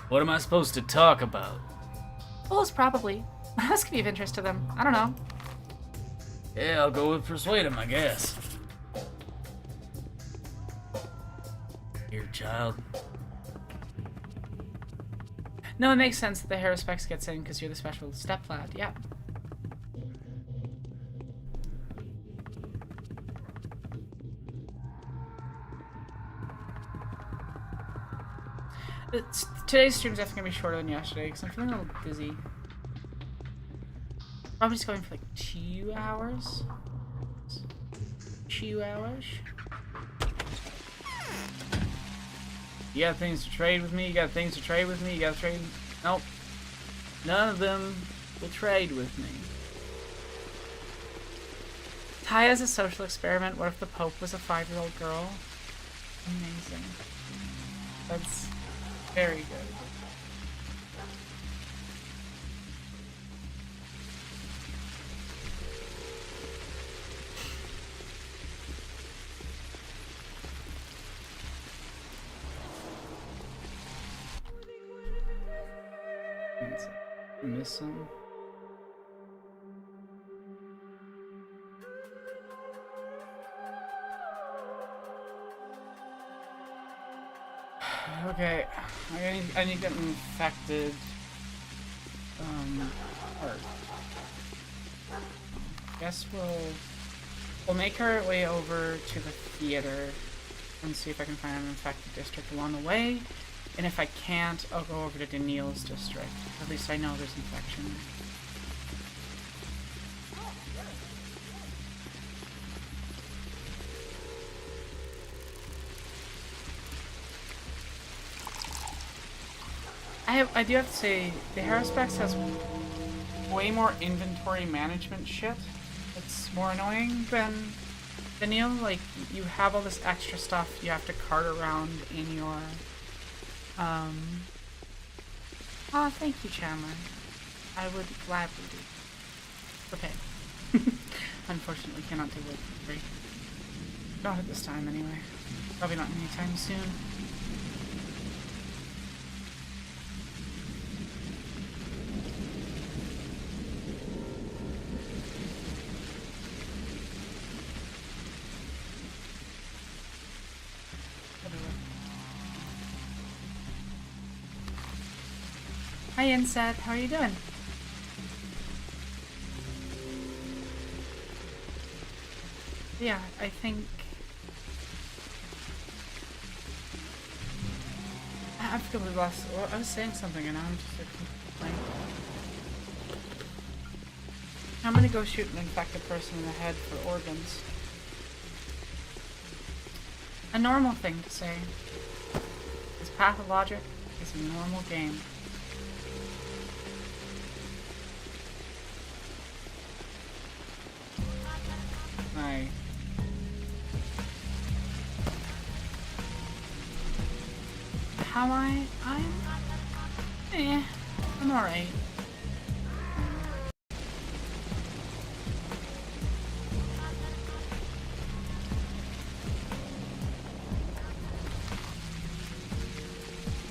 What am I supposed to talk about? Bulls, probably. What else could be of interest to them? I don't know. Yeah, I'll go with persuade him, I guess. Here, child. No, it makes sense that the Haruspex gets in because you're the special stepflad. Yeah. Today's stream's definitely gonna be shorter than yesterday because I'm feeling a little busy. Probably just going for like 2 hours. 2 hours. You got things to trade with me? You got things to trade with me? You got to trade? Nope. None of them will trade with me. Taya's a social experiment. What if the Pope was a 5-year-old girl? Amazing. That's very good. Miss some. Okay, I need to get infected. Heart. Guess we'll make our way over to the theater and see if I can find an infected district along the way. And if I can't, I'll go over to Daniil's district. At least I know there's infection. I do have to say, the Haruspex has way more inventory management shit. It's more annoying than Daniil. Like, you have all this extra stuff you have to cart around in your... Oh, thank you, Chandler. I would gladly do. For pay. Unfortunately, cannot do it for free. Not at this time, anyway. Probably not anytime soon. Hi, Insat. How are you doing? Yeah, I think... I've completely lost... Well, I was saying something and now I'm just like... blank. I'm gonna go shoot an infected person in the head for organs. A normal thing to say. It's Pathologic. It's a normal game. Hi. How am I? I'm alright.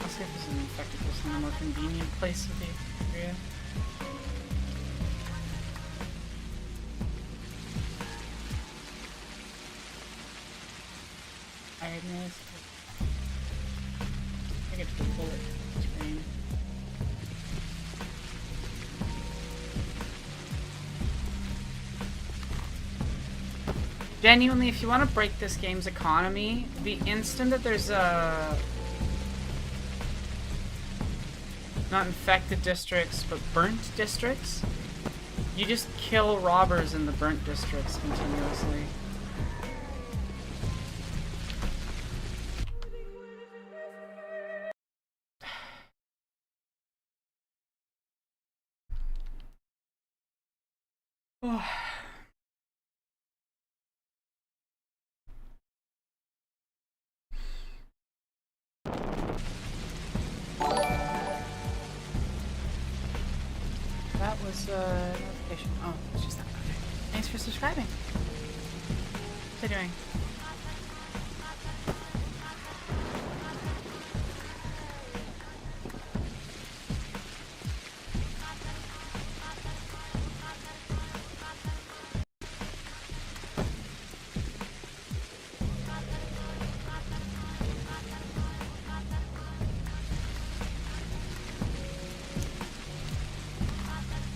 I'll see if there's an infected person in a more convenient place of the area. I missed it. I get to the bullet screen. Genuinely, if you want to break this game's economy, the instant that there's not infected districts, but burnt districts, you just kill robbers in the burnt districts continuously. That was a notification. Oh, it's just that. Okay. Thanks for subscribing. What's it doing?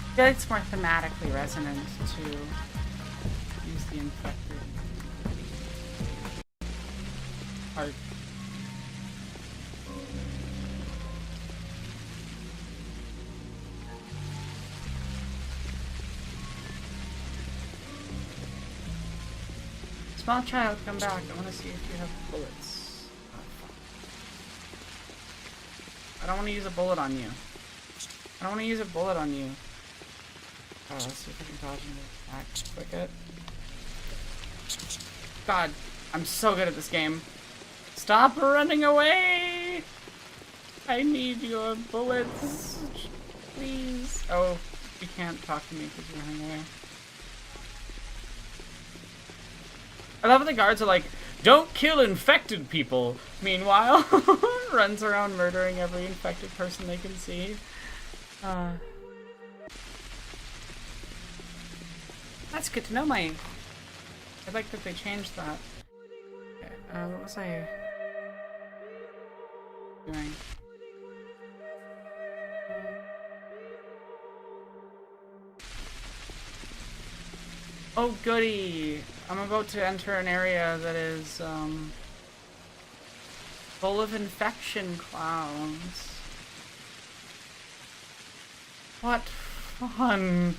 I feel like it's more thematically resonant to use the infected art. Small child, come back. I want to see if you have bullets. I don't want to use a bullet on you. I don't want to use a bullet on you. Oh, let's see if I can dodge into attack. Click it. God, I'm so good at this game. Stop running away! I need your bullets. Please. Oh, you can't talk to me because you're running away. I love how the guards are like, don't kill infected people. Meanwhile, runs around murdering every infected person they can see. That's good to know, Mike. I like that they changed that. Okay, what was I doing? Oh, goody! I'm about to enter an area that is, full of infection clowns. What fun!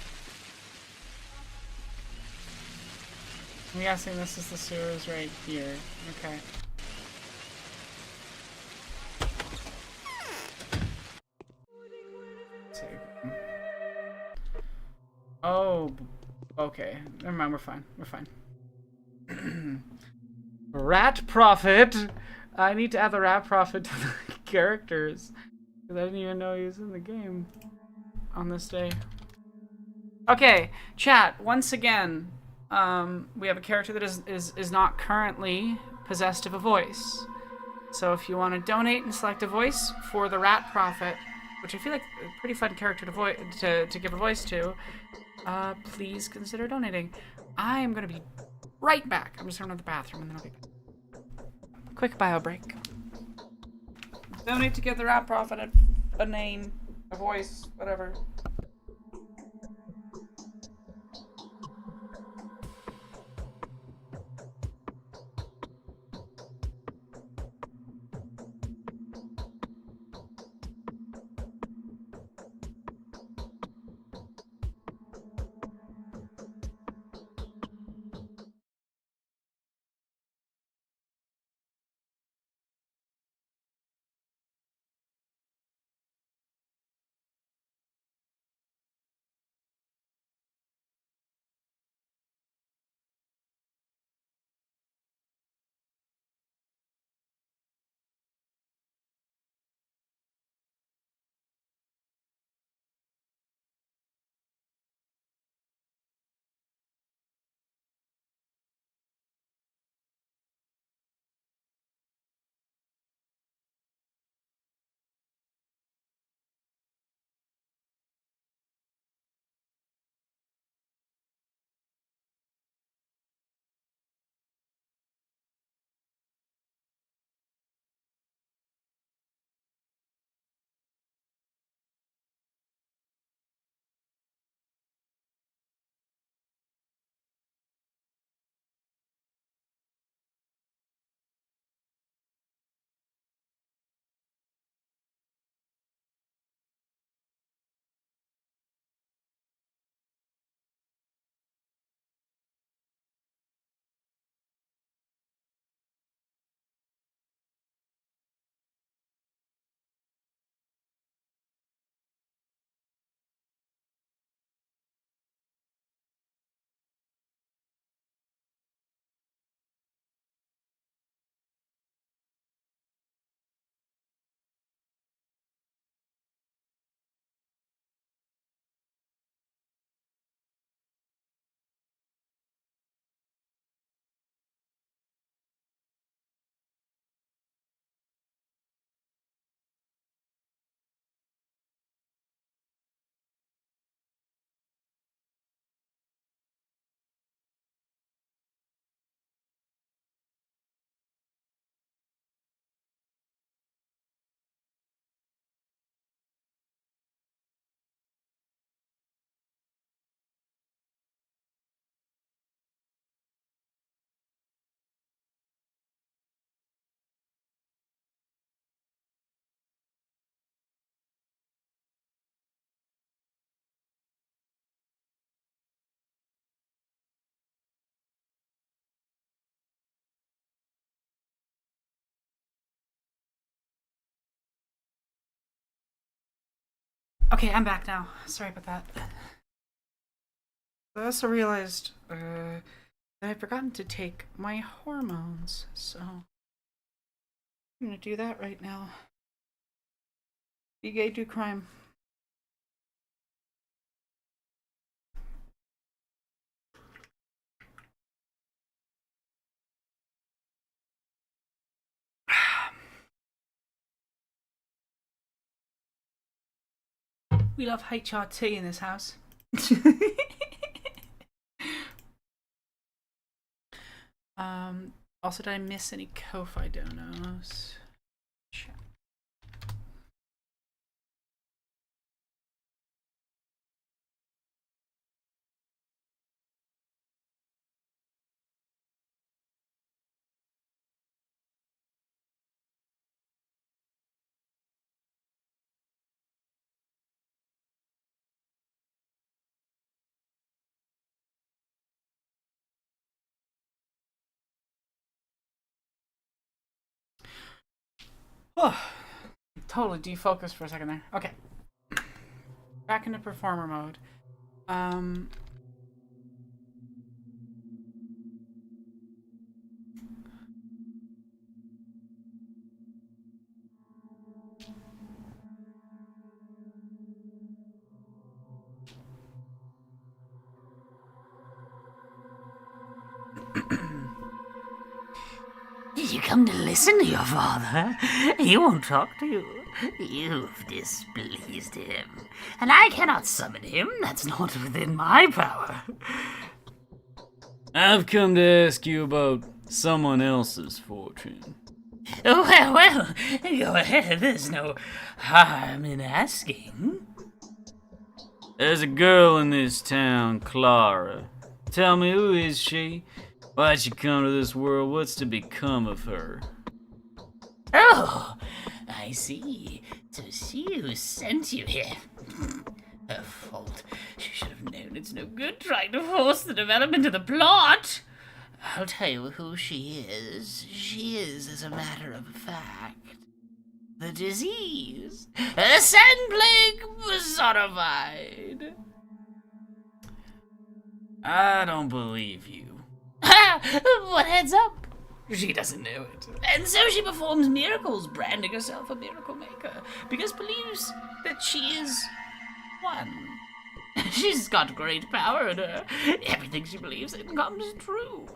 I'm guessing this is the sewers right here. Okay. Oh, okay. Never mind, we're fine. We're fine. Rat Prophet! I need to add the Rat Prophet to the characters. Because I didn't even know he was in the game on this day. Okay, chat, once again, we have a character that is not currently possessed of a voice. So if you want to donate and select a voice for the Rat Prophet, which I feel like a pretty fun character to give a voice to, please consider donating. I'm going to be right back. I'm just going to the bathroom and then I'll be back. Quick bio break. Donate to give the Rat Prophet a name, a voice, whatever. Okay, I'm back now. Sorry about that. I also realized that I'd forgotten to take my hormones, so I'm gonna do that right now. Be gay, do crime. We love HRT in this house. Also, did I miss any Ko-Fi donos? Check. Oh, totally defocused for a second there. Okay. Back into performer mode. Did you come to listen to your father? He won't talk to you. You've displeased him. And I cannot summon him. That's not within my power. I've come to ask you about someone else's fortune. Well, go ahead. There's no harm in asking. There's a girl in this town, Clara. Tell me, who is she? Why'd she come to this world? What's to become of her? Oh, I see. So she who sent you here. Her fault. She should have known it's no good trying to force the development of the plot. I'll tell you who she is. She is, as a matter of fact, the disease. A sand plague personified. I don't believe you. Ha! What heads up? She doesn't know it. And so she performs miracles, branding herself a miracle maker, because believes that she is one. She's got great power in her. Everything she believes in comes true.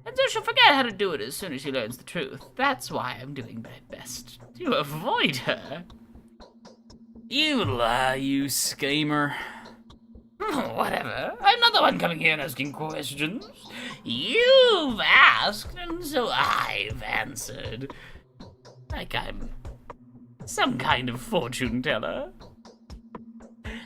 And so she'll forget how to do it as soon as she learns the truth. That's why I'm doing my best to avoid her. You lie, you schemer. Whatever. I'm not the one coming here and asking questions. You've asked, and so I've answered. Like I'm some kind of fortune teller.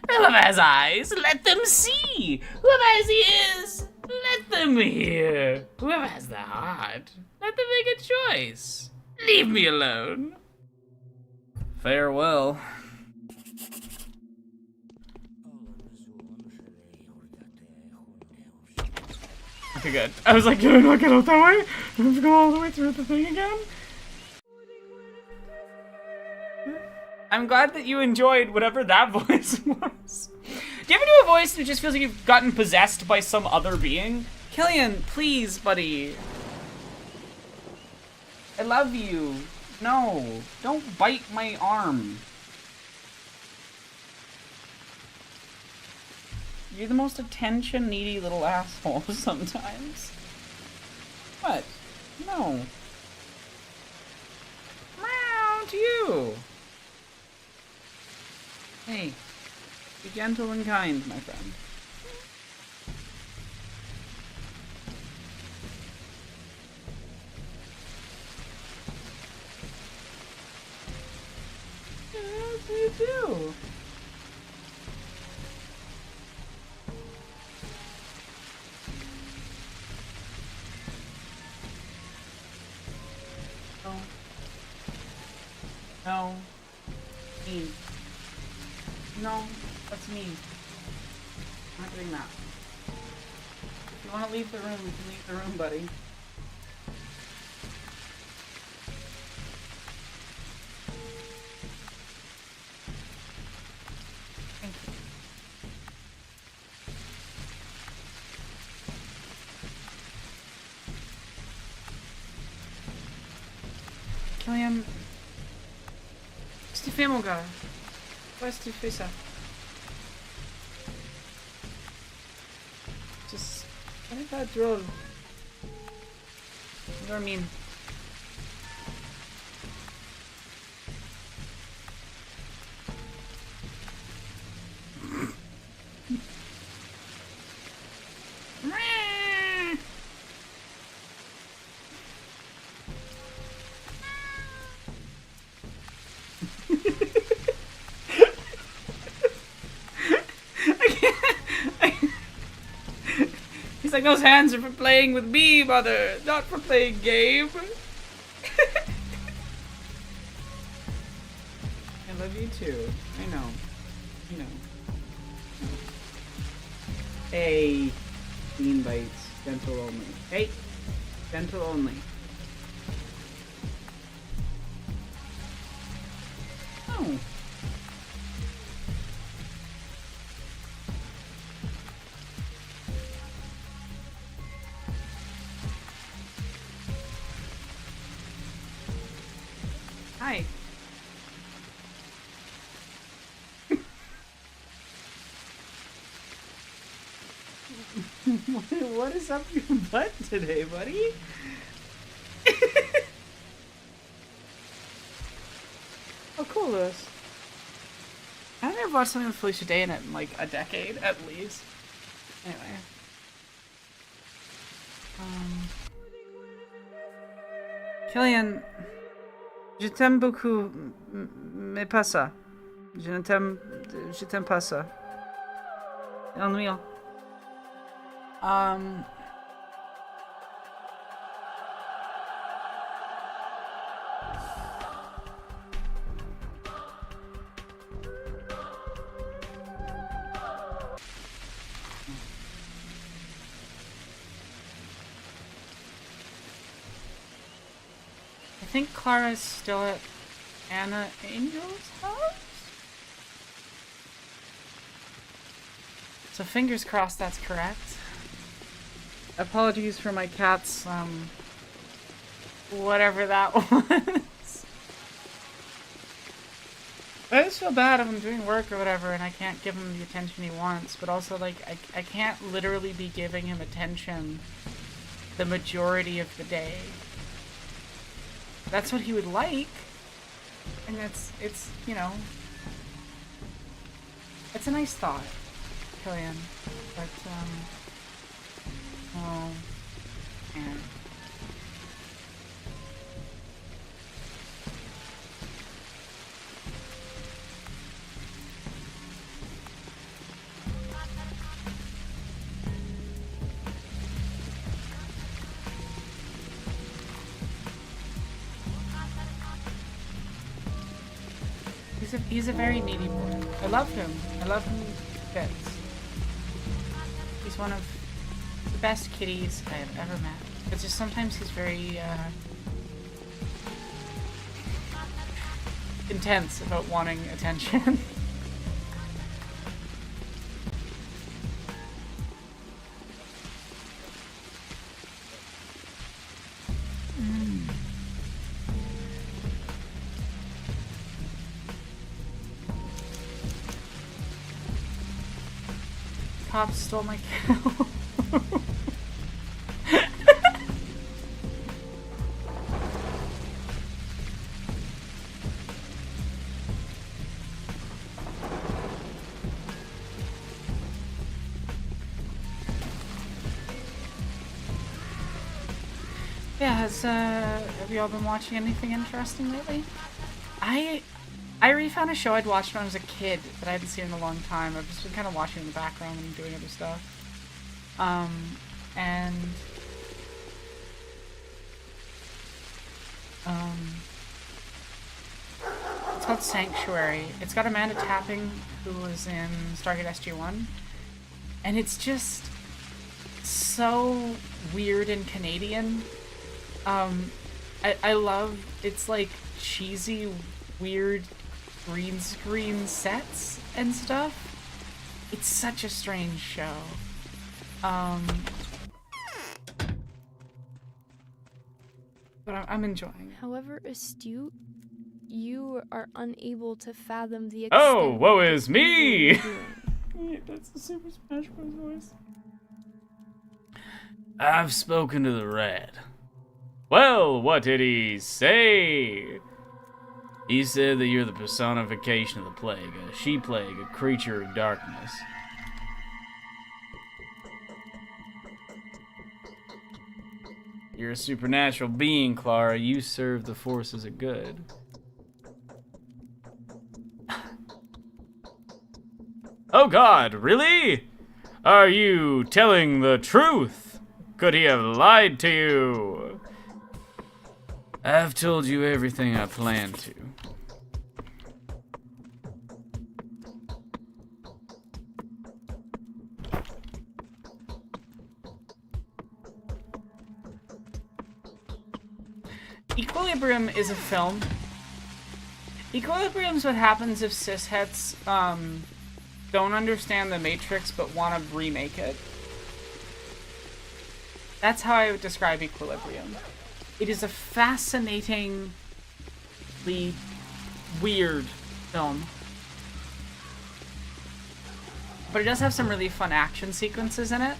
Whoever has eyes, let them see. Whoever has ears, let them hear. Whoever has the heart, let them make a choice. Leave me alone. Farewell. Okay, good. I was like, did I not get out that way? Do I have to go all the way through the thing again? I'm glad that you enjoyed whatever that voice was. Do you ever do a voice that just feels like you've gotten possessed by some other being? Killian, please, buddy. I love you. No, don't bite my arm. You're the most attention-needy little asshole sometimes. What? No. Meow to you. Hey, be gentle and kind, my friend. Yes, you do. No. Mean. No, that's mean. I'm not doing that. If you want to leave the room, you can leave the room, buddy. Killian. Qu'est-ce que tu fais, mon gars? Pourquoi est-ce que tu fais ça? Just... What is that drôle? What do I mean? He's like, those hands are for playing with me, mother, not for playing game. I love you too. I know. You know. Hey, bean bites, dental only. Hey, dental only. Oh. Hi. What is up your butt today, buddy? Oh, cool, Lewis. I haven't ever watched something with Felicia Day in it in like a decade, at least. Anyway. Killian, je t'aime beaucoup, mais pas ça. Je t'aime pas ça. Ennuyant. I think Clara's still at Anna Angel's house? So fingers crossed that's correct. Apologies for my cat's, whatever that was. I just feel bad if I'm doing work or whatever and I can't give him the attention he wants, but also, like, I can't literally be giving him attention the majority of the day. That's what he would like, and it's, you know, it's a nice thought, Killian, but, oh, man. He's a very needy boy. I love him. I love him to bits. He's one of the best kitties I have ever met. It's just sometimes he's very intense about wanting attention. Cops stole my cow. Yeah, have you all been watching anything interesting lately? I refound a show I'd watched when I was a kid that I hadn't seen in a long time. I've just been kind of watching in the background and doing other stuff. It's called Sanctuary. It's got Amanda Tapping, who was in Stargate SG-1. And it's just so weird and Canadian. I love, it's like cheesy, weird green screen sets and stuff. It's such a strange show. But I'm enjoying it. However astute, you are unable to fathom the extent. Oh, woe is me! That's the Super Smash Bros. Voice. I've spoken to the rat. Well, what did he say? He said that you're the personification of the plague, a she-plague, a creature of darkness. You're a supernatural being, Clara. You serve the forces of good. Oh God, really? Are you telling the truth? Could he have lied to you? I've told you everything I plan to. Equilibrium is a film. Equilibrium's what happens if cisheads don't understand the Matrix but want to remake it. That's how I would describe Equilibrium. It is a fascinatingly weird film. But it does have some really fun action sequences in it.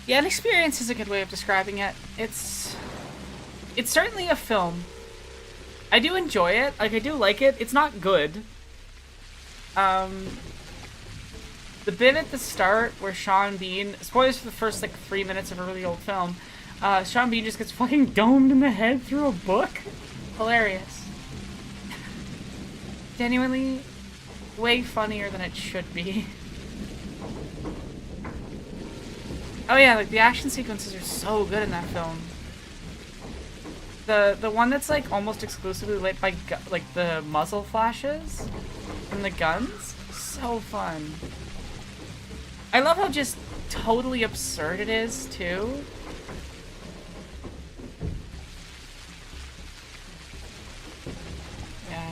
Yeah, an experience is a good way of describing it. It's certainly a film. I do enjoy it. Like, I do like it. It's not good. The bit at the start where Sean Bean, spoilers for the first, like, 3 minutes of a really old film, Sean Bean just gets fucking domed in the head through a book. Hilarious. Genuinely way funnier than it should be. Oh yeah, like, the action sequences are so good in that film. The one that's, like, almost exclusively lit by, like, the muzzle flashes and the guns, so fun. I love how just totally absurd it is, too. Yeah.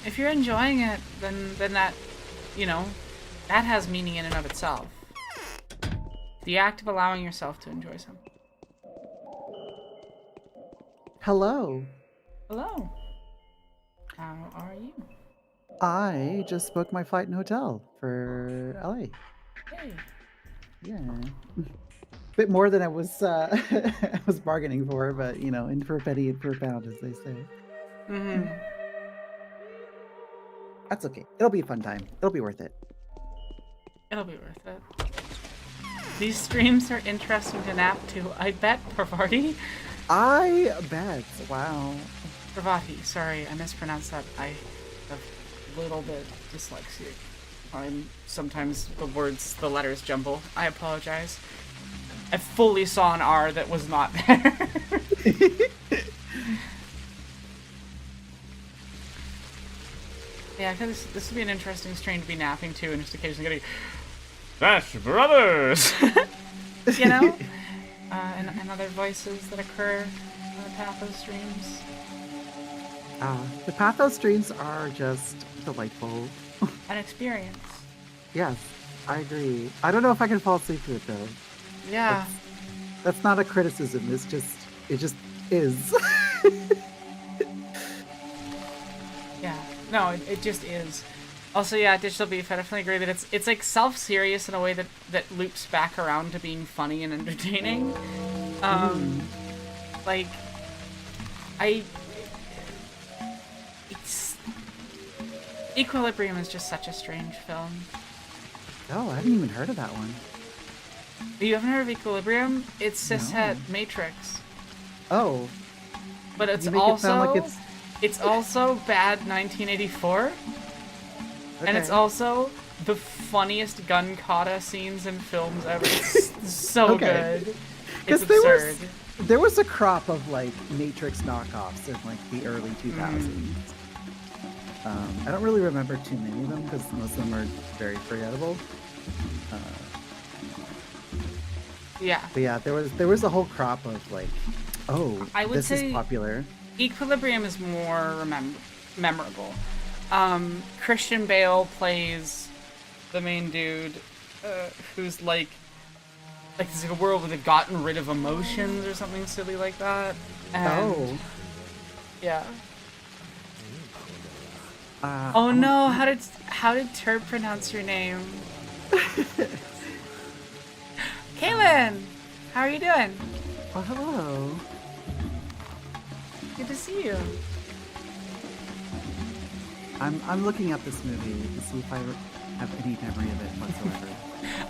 If you're enjoying it, then that, you know, that has meaning in and of itself. The act of allowing yourself to enjoy something. Hello. Hello. How are you? I just booked my flight and hotel for LA. Hey. Yeah. Bit more than I was I was bargaining for, but you know, in for a penny, in for a pound, as they say. Mm-hmm. That's okay. It'll be a fun time. It'll be worth it. It'll be worth it. These streams are interesting to nap to, I bet, Parvati. I bet. Wow. Parvati, sorry, I mispronounced that. I have a little bit dyslexic. Sometimes the letters jumble. I apologize. I fully saw an R that was not there. Yeah, I feel this would be an interesting stream to be napping to and just occasionally getting Smash Brothers! You know? And other voices that occur on the Pathos streams. The Pathos streams are just delightful. An experience. Yes, I agree. I don't know if I can fall asleep to it though. Yeah. That's not a criticism. It just is. Yeah. No, it just is. Also, yeah, Digital Beef, I definitely agree that it's like self-serious in a way that loops back around to being funny and entertaining. Like, Equilibrium is just such a strange film. Oh, I haven't even heard of that one. You haven't heard of Equilibrium? It's cishet Matrix. Oh. But it's also it's also bad 1984. Okay. And it's also the funniest gun kata scenes in films ever. It's so good. It's absurd. There was a crop of like Matrix knockoffs in like the early 2000s. I don't really remember too many of them because most of them are very forgettable. Yeah. But yeah, there was a whole crop of like, oh, I would this say is popular. Equilibrium is more memorable. Christian Bale plays the main dude, who's like it's like a world where they've gotten rid of emotions or something silly like that. And, yeah. Oh no! How did Turb pronounce your name? Kaylin, how are you doing? Oh, hello. Good to see you. I'm looking up this movie to see if I have any memory of it whatsoever.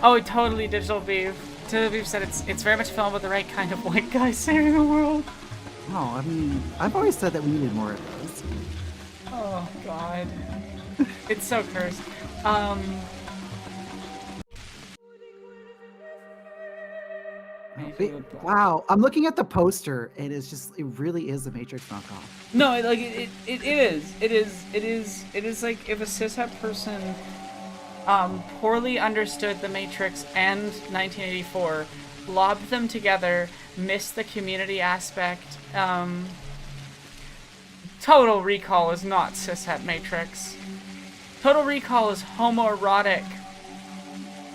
Oh, totally Digital Beef. Digital Beef said it's very much a film about the right kind of white guy saving the world. Oh, I mean, I've always said that we needed more of those. Oh God, it's so cursed. Wow, I'm looking at the poster, and it's just, it really is a Matrix knockoff. No, like it is like if a cishet person poorly understood the Matrix and 1984, lobbed them together, missed the community aspect. Total Recall is not cishet Matrix. Total Recall is homoerotic.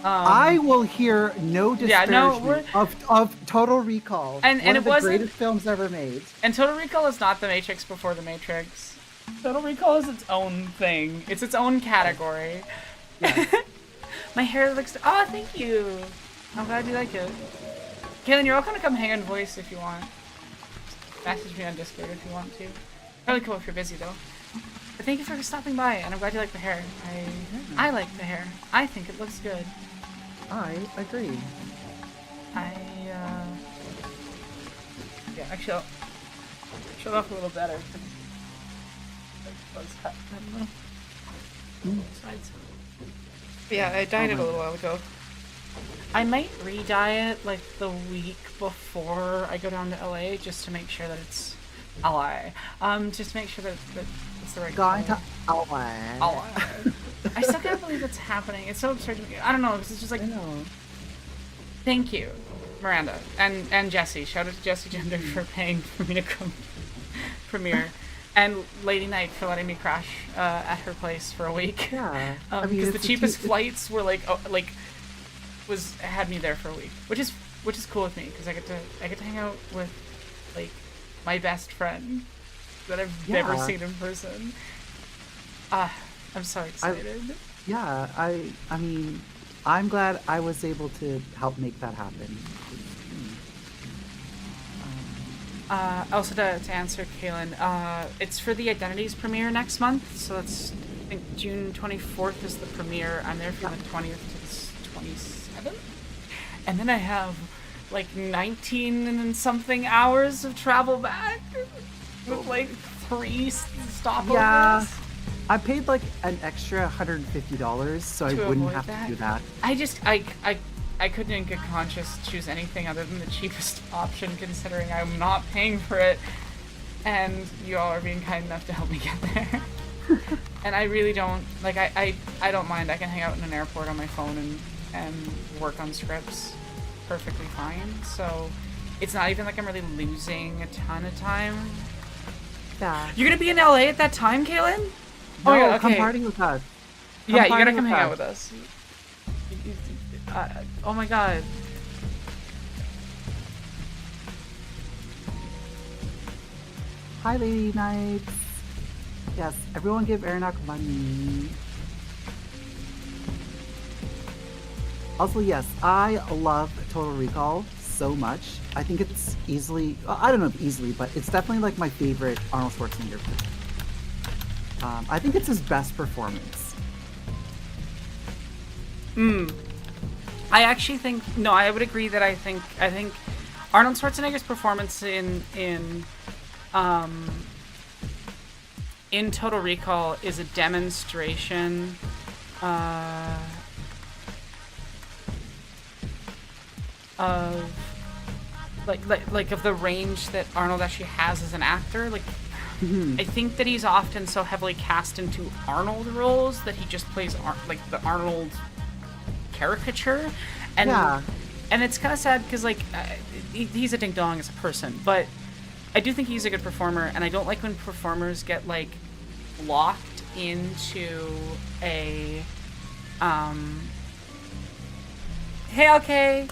I will hear no disparagement of Total Recall. And one it of the wasn't greatest films ever made. And Total Recall is not the Matrix before the Matrix. Total Recall is its own thing. It's its own category. Yes. My hair looks. Oh, thank you. I'm glad you like it. Kaylin, you're welcome to come hang on Voice if you want. Message me on Discord if you want to. Really cool if you're busy though. But thank you for stopping by, and I'm glad you like the hair. I like the hair. I think it looks good. I agree. Yeah, actually, I'll show it off a little better. Yeah, I dyed it a little while ago. I might re-dye it like the week before I go down to LA just to make sure that it's LA. Just to make sure that it's the right color. Going to LA. I still can't believe it's happening. It's so absurd to me. I don't know, because it's just like, thank you, Miranda, and Jesse. Shout out to Jesse Gender for paying for me to come premiere. And Lady Knight for letting me crash at her place for a week. Yeah, because the cheapest flights were had me there for a week, which is cool with me because I get to hang out with like my best friend that I've never seen in person. I'm so excited. I mean, I'm glad I was able to help make that happen. Also to answer Kaylin, it's for the Identities premiere next month, so that's, I think, June 24th is the premiere. I'm there from the 20th to the 27th. And then I have, like, 19 and something hours of travel back with, like, 3 stopovers. Yeah, I paid, like, an extra $150, so I wouldn't have to do that. I couldn't in good conscience choose anything other than the cheapest option, considering I'm not paying for it, and you all are being kind enough to help me get there. And I really don't, like, I don't mind. I can hang out in an airport on my phone and work on scripts perfectly fine, so it's not even like I'm really losing a ton of time. Yeah. You're gonna be in LA at that time, Kaylin? No, oh my God, okay. Come party with us. You gotta come hang out with us. Oh my God. Hi, Lady Knights. Yes, everyone give Aranok money. Also, yes, I love Total Recall so much. I think it's easily, I don't know if easily, but it's definitely like my favorite Arnold Schwarzenegger film. I think it's his best performance. I actually think I would agree that I think Arnold Schwarzenegger's performance in Total Recall is a demonstration of like of the range that Arnold actually has as an actor. Like I think that he's often so heavily cast into Arnold roles that he just plays like the Arnold caricature, and And it's kind of sad because, like, he's a ding-dong as a person, but I do think he's a good performer, and I don't like when performers get, like, locked into a, hey, okay,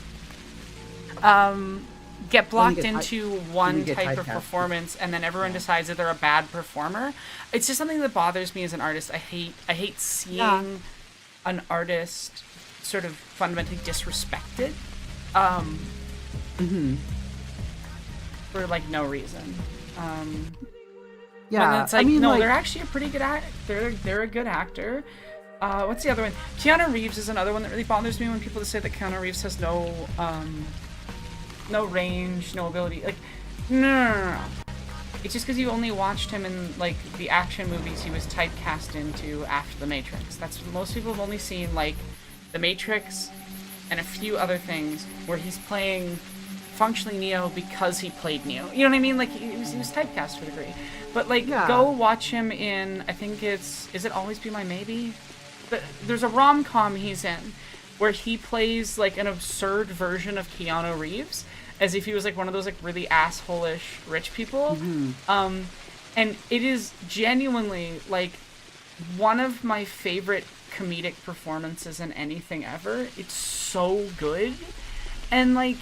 get blocked into one type of performance, and then everyone decides that they're a bad performer. It's just something that bothers me as an artist. I hate seeing an artist sort of fundamentally disrespected, for like no reason. Yeah, it's like, I mean, no, like, they're actually a pretty good they're a good actor. What's the other one? Keanu Reeves is another one that really bothers me when people say that Keanu Reeves has no range, no ability. Like, no. It's just because you only watched him in, like, the action movies he was typecast into after The Matrix. That's most people have only seen, like, The Matrix and a few other things where he's playing functionally Neo because he played Neo. You know what I mean? Like, he was typecast to a degree. But, like, go watch him in, I think is it Always Be My Maybe? There's a rom-com he's in where he plays, like, an absurd version of Keanu Reeves, as if he was, like, one of those, like, really asshole-ish rich people. And it is genuinely, like, one of my favorite comedic performances in anything ever. It's so good. And, like,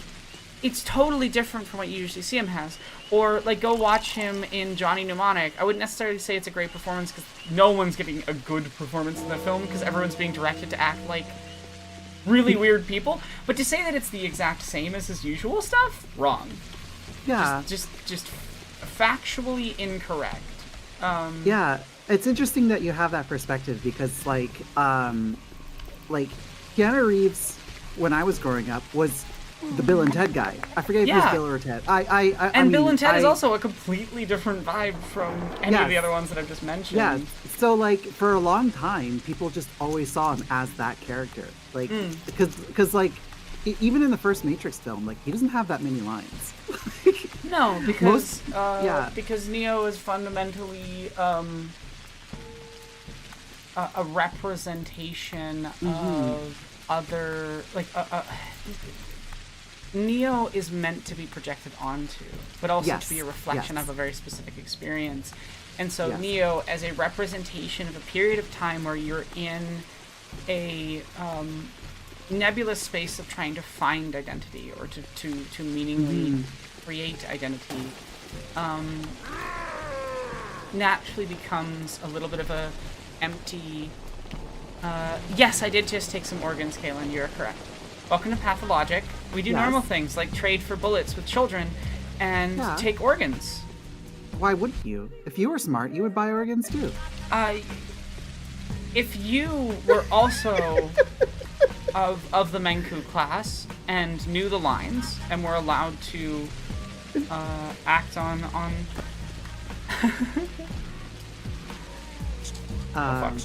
it's totally different from what you usually see him as. Or, like, go watch him in Johnny Mnemonic. I wouldn't necessarily say it's a great performance because no one's getting a good performance in the film because everyone's being directed to act like really weird people. But to say that it's the exact same as his usual stuff, wrong. Yeah. Just factually incorrect. Yeah, it's interesting that you have that perspective because, like Keanu Reeves, when I was growing up, was the Bill and Ted guy. I forget if it was Bill or Ted. Bill and Ted is also a completely different vibe from any of the other ones that I've just mentioned. Yeah. So, like, for a long time, people just always saw him as that character. Like, because like, even in the first Matrix film, like, he doesn't have that many lines. No, because because Neo is fundamentally a representation of other, like, Neo is meant to be projected onto, but also to be a reflection of a very specific experience. And so Neo, as a representation of a period of time where you're in a nebulous space of trying to find identity or to meaningfully create identity, naturally becomes a little bit of a empty... yes, I did just take some organs, Kaylin, you're correct. Welcome to Pathologic. We do normal things like trade for bullets with children and take organs. Why wouldn't you? If you were smart, you would buy organs too. If you were also of the Menku class and knew the lines and were allowed to act on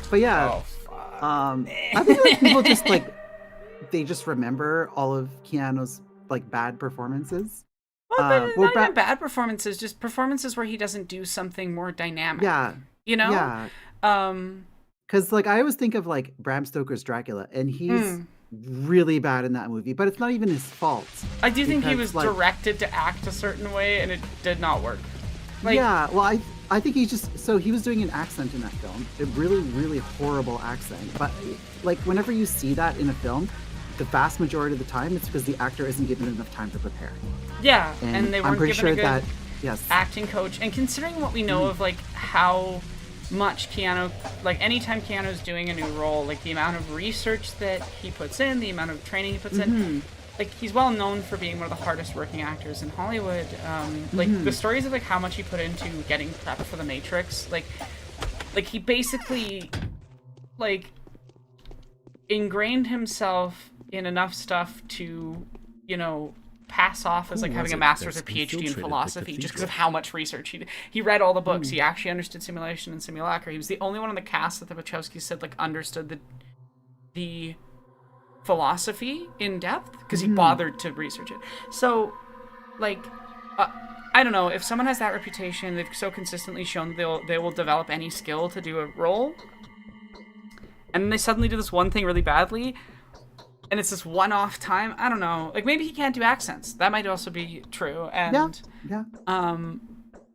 but yeah, I think like people just like they just remember all of Keanu's like bad performances. Not even bad performances, just performances where he doesn't do something more dynamic. Yeah, you know. Yeah. Because like I always think of like Bram Stoker's Dracula, and he's really bad in that movie, but it's not even his fault. I do think he was like, directed to act a certain way, and it did not work. Like, yeah, well, I think he was doing an accent in that film, a really, really horrible accent. But like whenever you see that in a film, the vast majority of the time, it's because the actor isn't given enough time to prepare. Yeah, and they weren't given a good acting coach. And considering what we know of like how much Keanu, like anytime Keanu's doing a new role, like the amount of research that he puts in, the amount of training he puts in, like he's well known for being one of the hardest working actors in Hollywood. Like the stories of like how much he put into getting prepped for The Matrix, like he basically like ingrained himself in enough stuff to, you know, pass off as like having a master's or PhD in philosophy just because of how much research he read all the books. He actually understood simulation and simulacra. He was the only one on the cast that the Wachowskis said like understood the philosophy in depth because he bothered to research it. So like I don't know, if someone has that reputation, they've so consistently shown that they will develop any skill to do a role, and then they suddenly do this one thing really badly, and it's this one-off time. I don't know. Like, maybe he can't do accents. That might also be true. And yeah.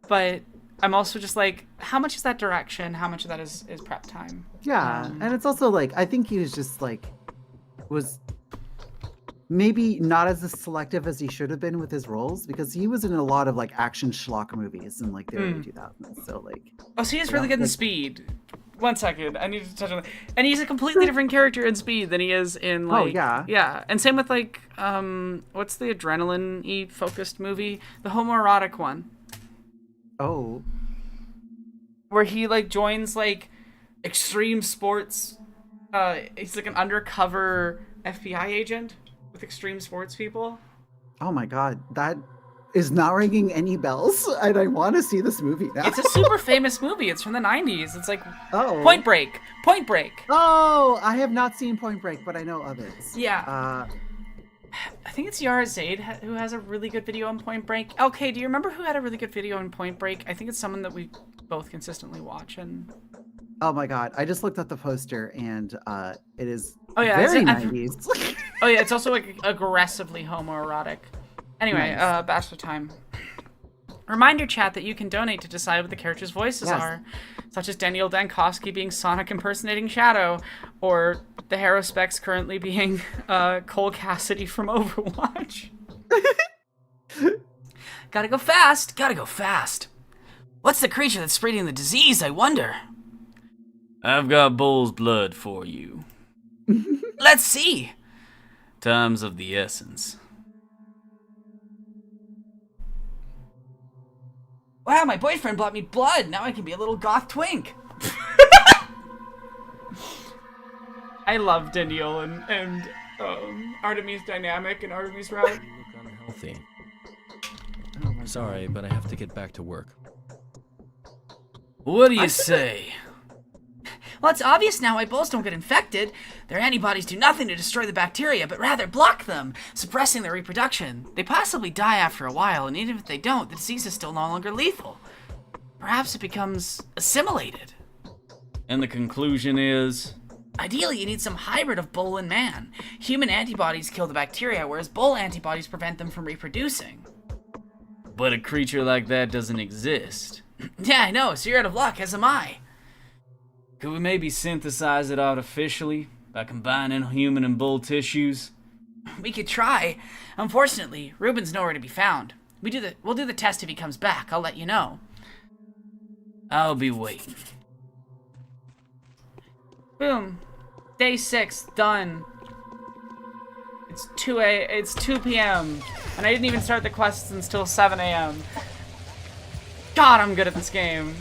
But I'm also just like, how much is that direction? How much of that is prep time? Yeah, and it's also like, I think he was just like, was maybe not as selective as he should have been with his roles, because he was in a lot of like action schlock movies in like the early 2000s. So like, oh, so he is really good in Speed. 1 second, I need to touch on that. And he's a completely different character in Speed than he is in like, yeah. And same with like, what's the adrenaline-y focused movie? The homoerotic one. Oh. Where he like joins like extreme sports. He's like an undercover FBI agent with extreme sports people. Oh my god, that is not ringing any bells, and I want to see this movie now. It's a super famous movie. It's from the 90s. It's like Point Break. Oh, I have not seen Point Break, but I know of it. Yeah. I think it's Yara Zaid who has a really good video on Point Break. Okay, do you remember who had a really good video on Point Break? I think it's someone that we both consistently watch. And oh my god, I just looked at the poster, and it is very 90s. Oh yeah, it's also like aggressively homoerotic. Anyway, Nice. Bachelor time. Reminder chat that you can donate to decide what the characters' voices are, such as Daniel Dankowski being Sonic impersonating Shadow, or the Haruspex currently being Cole Cassidy from Overwatch. Gotta go fast! What's the creature that's spreading the disease, I wonder? I've got bull's blood for you. Let's see! Time's of the essence. Wow, my boyfriend bought me blood. Now I can be a little goth twink. I love Daniel and Artemis dynamic and Artemis route. You look unhealthy. Sorry, but I have to get back to work. What do you say? Well, it's obvious now why bulls don't get infected. Their antibodies do nothing to destroy the bacteria, but rather block them, suppressing their reproduction. They possibly die after a while, and even if they don't, the disease is still no longer lethal. Perhaps it becomes assimilated. And the conclusion is? Ideally, you need some hybrid of bull and man. Human antibodies kill the bacteria, whereas bull antibodies prevent them from reproducing. But a creature like that doesn't exist. Yeah, I know, so you're out of luck, as am I. Could we maybe synthesize it artificially by combining human and bull tissues? We could try. Unfortunately, Ruben's nowhere to be found. We'll do the test if he comes back. I'll let you know. I'll be waiting. Boom. Day 6, done. It's 2 p.m. and I didn't even start the quests until 7 a.m. God, I'm good at this game.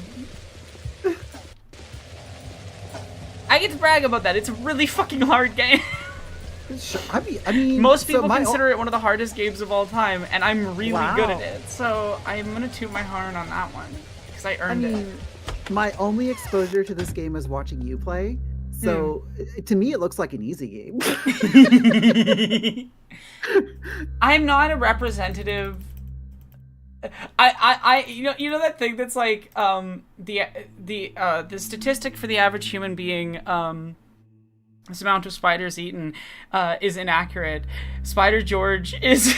I get to brag about that. It's a really fucking hard game. I mean, most people consider it one of the hardest games of all time, and I'm really good at Wow. it. So I'm gonna toot my horn on that one because I earned it. My only exposure to this game is watching you play. So to me, it looks like an easy game. I'm not a representative. You know that thing that's like the statistic for the average human being, this amount of spiders eaten is inaccurate. Spider George is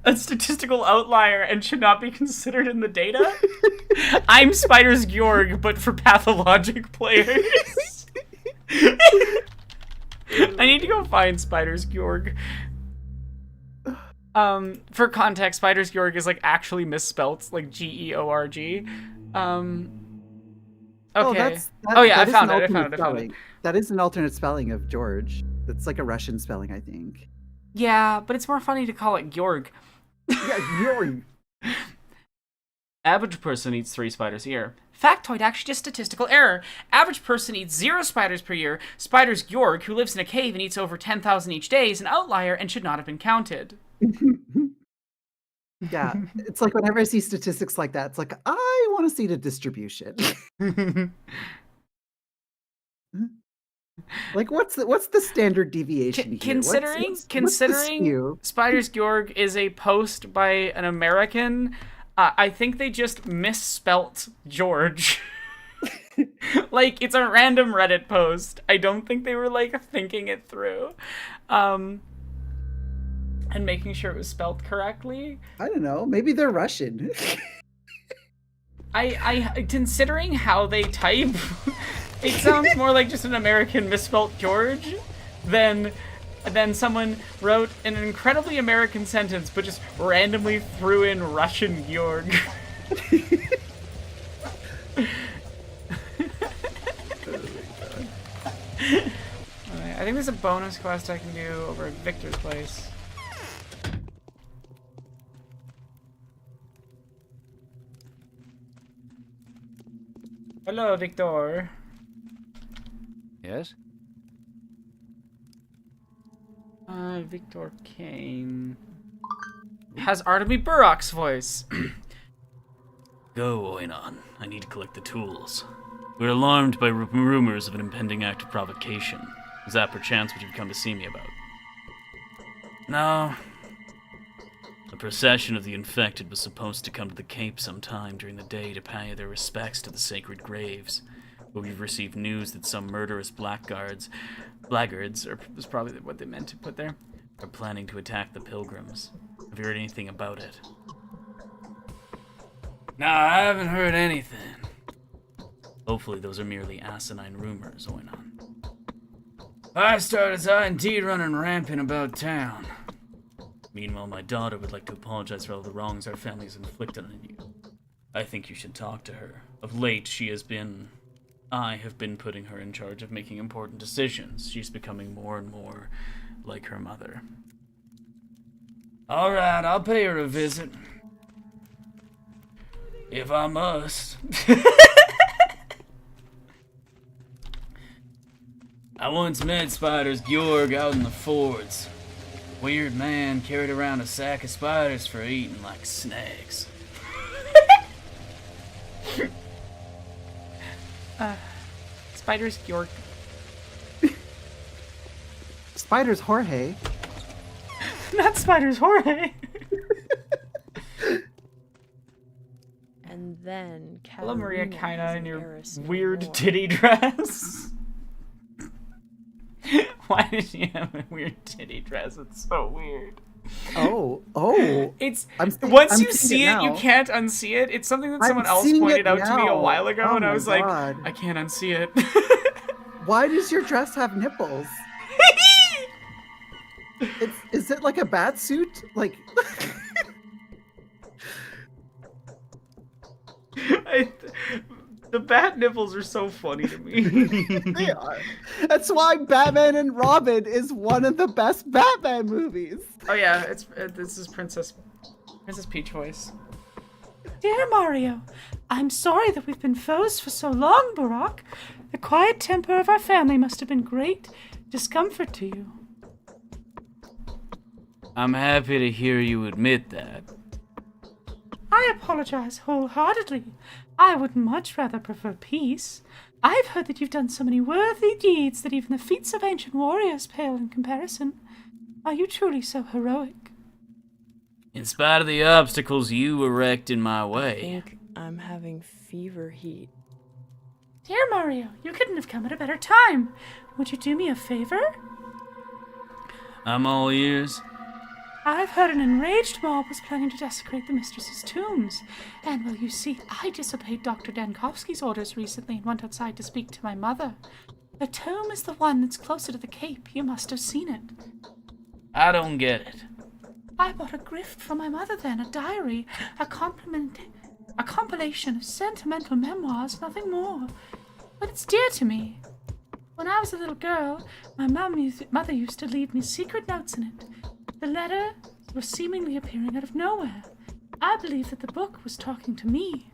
a statistical outlier and should not be considered in the data. I'm Spider's Georg, but for pathologic players. I need to go find Spider's Georg. For context, Spider's Georg is like actually misspelt, like Georg. Okay. I found it. That is an alternate spelling of George. That's like a Russian spelling, I think. Yeah, but it's more funny to call it Georg. Yeah, Georg. Average person eats 3 spiders a year. Factoid, actually just statistical error. Average person eats 0 spiders per year. Spider's Georg, who lives in a cave and eats over 10,000 each day, is an outlier and should not have been counted. Yeah, it's like whenever I see statistics like that, it's like, I want to see the distribution. Like, what's the standard deviation here? Considering skew? Spider's Georg is a post by an American, I think they just misspelt George. Like, it's a random Reddit post. I don't think they were, like, thinking it through. and making sure it was spelled correctly. I don't know. Maybe they're Russian. I considering how they type, it sounds more like just an American misspelt George than someone wrote an incredibly American sentence but just randomly threw in Russian Georg. I think there's a bonus quest I can do over at Victor's place. Hello, Victor. Yes? Victor Kane. Has Artemy Burrock's voice. Go, Oinon. I need to collect the tools. We're alarmed by rumors of an impending act of provocation. Is that perchance what you've come to see me about? No. A procession of the infected was supposed to come to the Cape sometime during the day to pay their respects to the sacred graves. But we've received news that some murderous blackguards, or was probably what they meant to put there, are planning to attack the pilgrims. Have you heard anything about it? No, I haven't heard anything. Hopefully those are merely asinine rumors, Oinon. 5 stars are indeed running rampant about town. Meanwhile, my daughter would like to apologize for all the wrongs our family has inflicted on you. I think you should talk to her. Of late, I have been putting her in charge of making important decisions. She's becoming more and more like her mother. Alright, I'll pay her a visit. If I must. I once met Spider's Georg out in the fords. Weird man carried around a sack of spiders for eating like snacks. Spider's Georg. Spider's Jorge. Not Spider's Jorge. And then Hello, Maria Catalina Kaina has in your embarrassed me weird more. titty dress. Why did she have a weird titty dress? It's so weird. Oh. It's once you see it, you can't unsee it. It's something that someone else seeing pointed it out to me a now. while ago, Oh and I my was like, God. I can't unsee it. Why does your dress have nipples? Is it like a bat suit? Like The bat nipples are so funny to me. they are. That's why Batman and Robin is one of the best Batman movies. Oh yeah, this is Princess Peach voice. Dear Mario, I'm sorry that we've been foes for so long, Barack. The quiet temper of our family must have been great discomfort to you. I'm happy to hear you admit that. I apologize wholeheartedly. I would much rather prefer peace. I've heard that you've done so many worthy deeds that even the feats of ancient warriors pale in comparison. Are you truly so heroic? In spite of the obstacles you erect in my way. I think I'm having fever heat. Dear Mario, you couldn't have come at a better time. Would you do me a favor? I'm all ears. I've heard an enraged mob was planning to desecrate the mistress's tombs. And, well, you see, I disobeyed Dr. Dankovsky's orders recently and went outside to speak to my mother. The tomb is the one that's closer to the Cape. You must have seen it. I don't get it. I bought a gift from my mother then, a diary, a compilation of sentimental memoirs, nothing more. But it's dear to me. When I was a little girl, my mother used to leave me secret notes in it. The letters were seemingly appearing out of nowhere. I believe that the book was talking to me.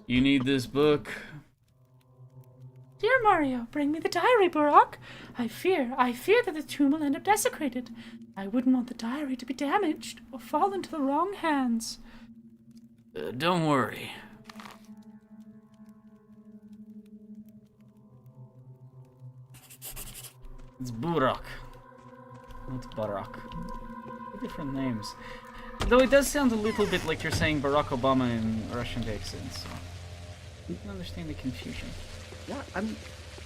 You need this book? Dear Mario, bring me the diary, Barack. I fear that the tomb will end up desecrated. I wouldn't want the diary to be damaged or fall into the wrong hands. Don't worry. It's Burak. Not Barack. Different names. Though it does sound a little bit like you're saying Barack Obama in Russian accent, so you can understand the confusion. Yeah,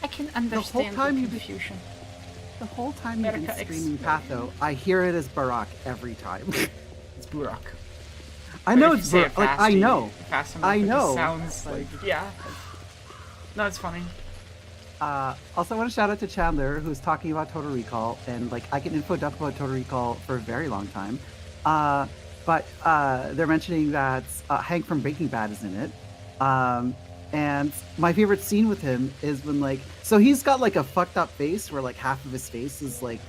I can understand the confusion. the whole time you've been screaming Patho, I hear it as Barak every time. It's Burak. I know it's Barak. Like, I know. Fast enough, I know. It sounds like, yeah. No, it's funny. Also, I want to shout out to Chandler, who's talking about Total Recall, and like I get info dump about Total Recall for a very long time. But they're mentioning that Hank from Breaking Bad is in it. And my favorite scene with him is when like, so he's got like a fucked up face where like half of his face is like,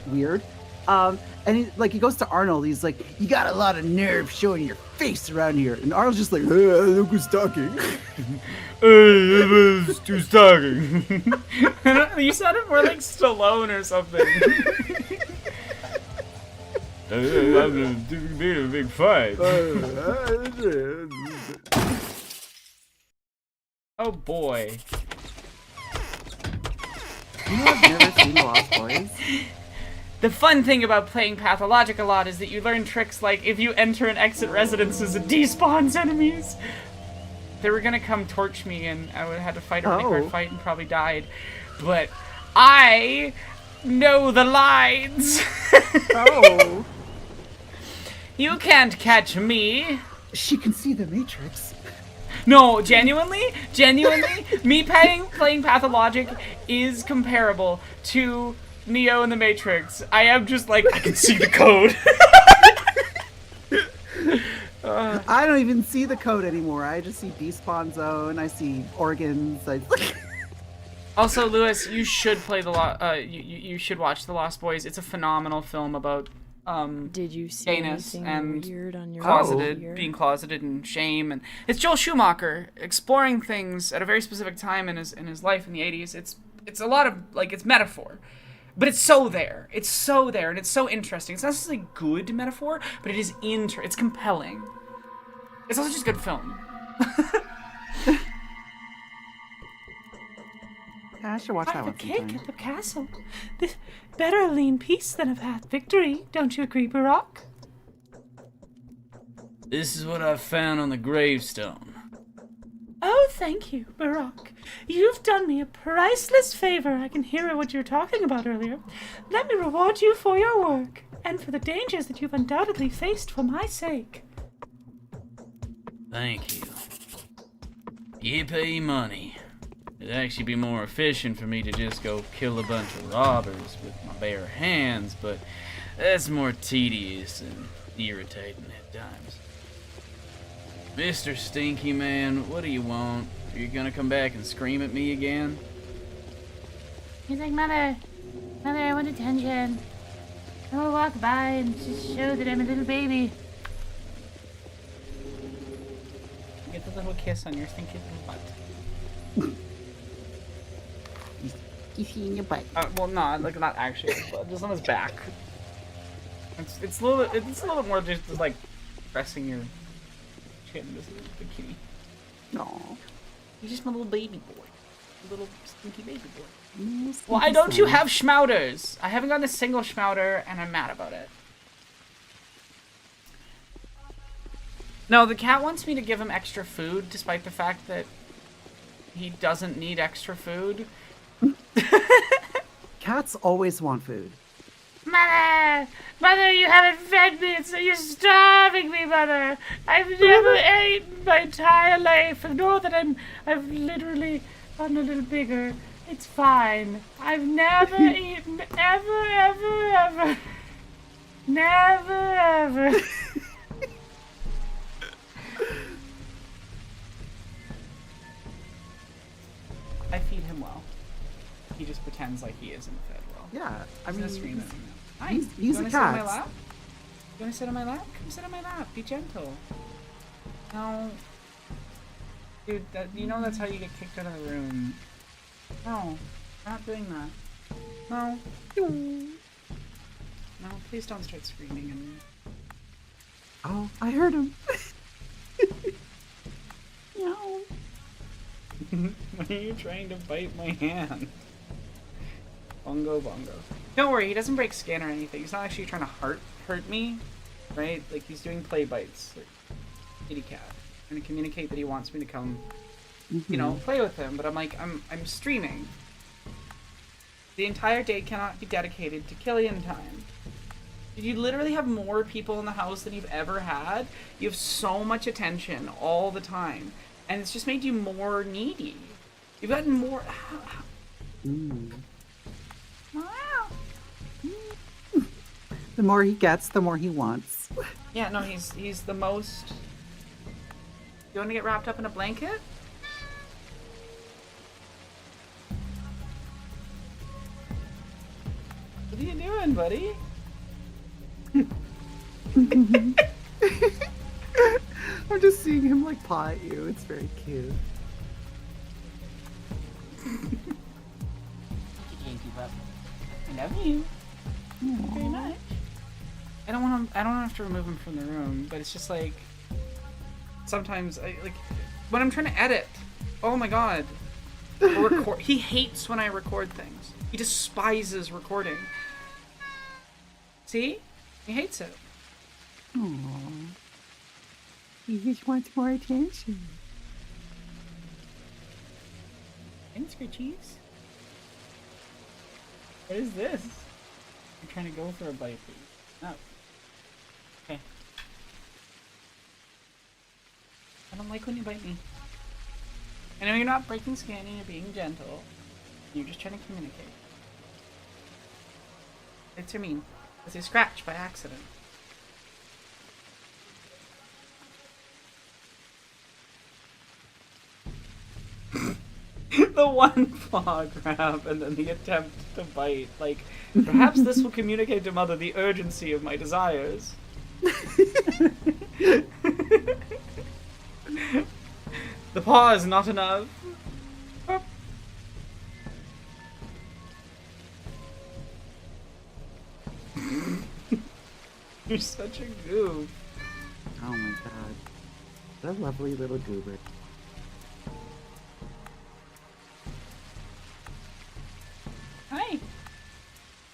weird. And he goes to Arnold. He's like, "You got a lot of nerve showing your face around here." And Arnold's just like, "Look who's talking." Hey, who's talking? You sounded more like Stallone or something. I'm doing a big fight. Oh boy. You know, I've never seen Lost Boys. The fun thing about playing Pathologic a lot is that you learn tricks like if you enter and exit residences, it despawns enemies. They were gonna come torch me and I would have had to fight a really hard fight and probably died. But I know the lines. Oh. You can't catch me. She can see the Matrix. No, genuinely, me playing Pathologic is comparable to Neo in the Matrix. I am just like, I can see the code. I don't even see the code anymore. I just see despawn zone. I see organs. Also, Lewis, you should play you should watch The Lost Boys. It's a phenomenal film about Did you see gayness anything and weird on your being closeted and shame, and it's Joel Schumacher exploring things at a very specific time in his life in the 80s. It's a lot of like it's metaphor. But it's so there. It's so there, and it's so interesting. It's not necessarily good metaphor, but it is it's compelling. It's also just good film. I should watch that one sometime. Cake at the castle. This better a lean piece than a fat victory. Don't you agree, Barak? This is what I found on the gravestone. Oh, thank you, Barak. You've done me a priceless favor. I can hear what you were talking about earlier. Let me reward you for your work, and for the dangers that you've undoubtedly faced for my sake. Thank you. You pay money. It'd actually be more efficient for me to just go kill a bunch of robbers with my bare hands, but that's more tedious and irritating at times. Mr. Stinky Man, what do you want? Are you gonna come back and scream at me again? He's like, Mother, I want attention. I want to walk by and just show that I'm a little baby. Get the little kiss on your stinky little butt. Kissy in your butt. Well, no, like not actually, but just on his back. It's a little more just like pressing your chin, just a little kitty. No. He's just my little baby boy, a little stinky baby boy. Mm, Why don't you have schmouters? I haven't gotten a single schmouter, and I'm mad about it. No, the cat wants me to give him extra food, despite the fact that he doesn't need extra food. Cats always want food. Mother, you haven't fed me, so you're starving me, Mother. I've never eaten my entire life. Ignore that I've literally gotten a little bigger. It's fine. I've never eaten, ever. Never. I feed him well. He just pretends like he isn't fed well. Yeah, I He's mean, gonna Hi. he's you a wanna sit on my cat. lap? You wanna sit on my lap? Come sit on my lap. Be gentle. No. Dude, you know that's how you get kicked out of the room. No. I'm not doing that. No. No, please don't start screaming at me. Oh, I heard him. No. Why are you trying to bite my hand? Bongo. Don't worry, he doesn't break skin or anything. He's not actually trying to hurt me, right? Like, he's doing play bites. Like, kitty cat. Trying to communicate that he wants me to come, you know, play with him. But I'm like, I'm streaming. The entire day cannot be dedicated to Killian time. You literally have more people in the house than you've ever had. You have so much attention all the time. And it's just made you more needy. You've gotten more... Wow. The more he gets, the more he wants. Yeah, no, he's the most... You want to get wrapped up in a blanket? What are you doing, buddy? I'm just seeing him like paw at you. It's very cute. I love you. Very much. I don't want to have to remove him from the room, but it's just like sometimes when I'm trying to edit. Oh my god. Or he hates when I record things. He despises recording. See? He hates it. Aww. He just wants more attention. Thanks, cheese. What is this? I'm trying to go for a bite, please. No. Okay. I don't like when you bite me. I know you're not breaking skin and you're being gentle. You're just trying to communicate. It's your mean. It's a scratch by accident. The one paw grab and then the attempt to bite. Like, perhaps this will communicate to Mother the urgency of my desires. The paw is not enough. You're such a goof. Oh my god. What a lovely little goober. Hi.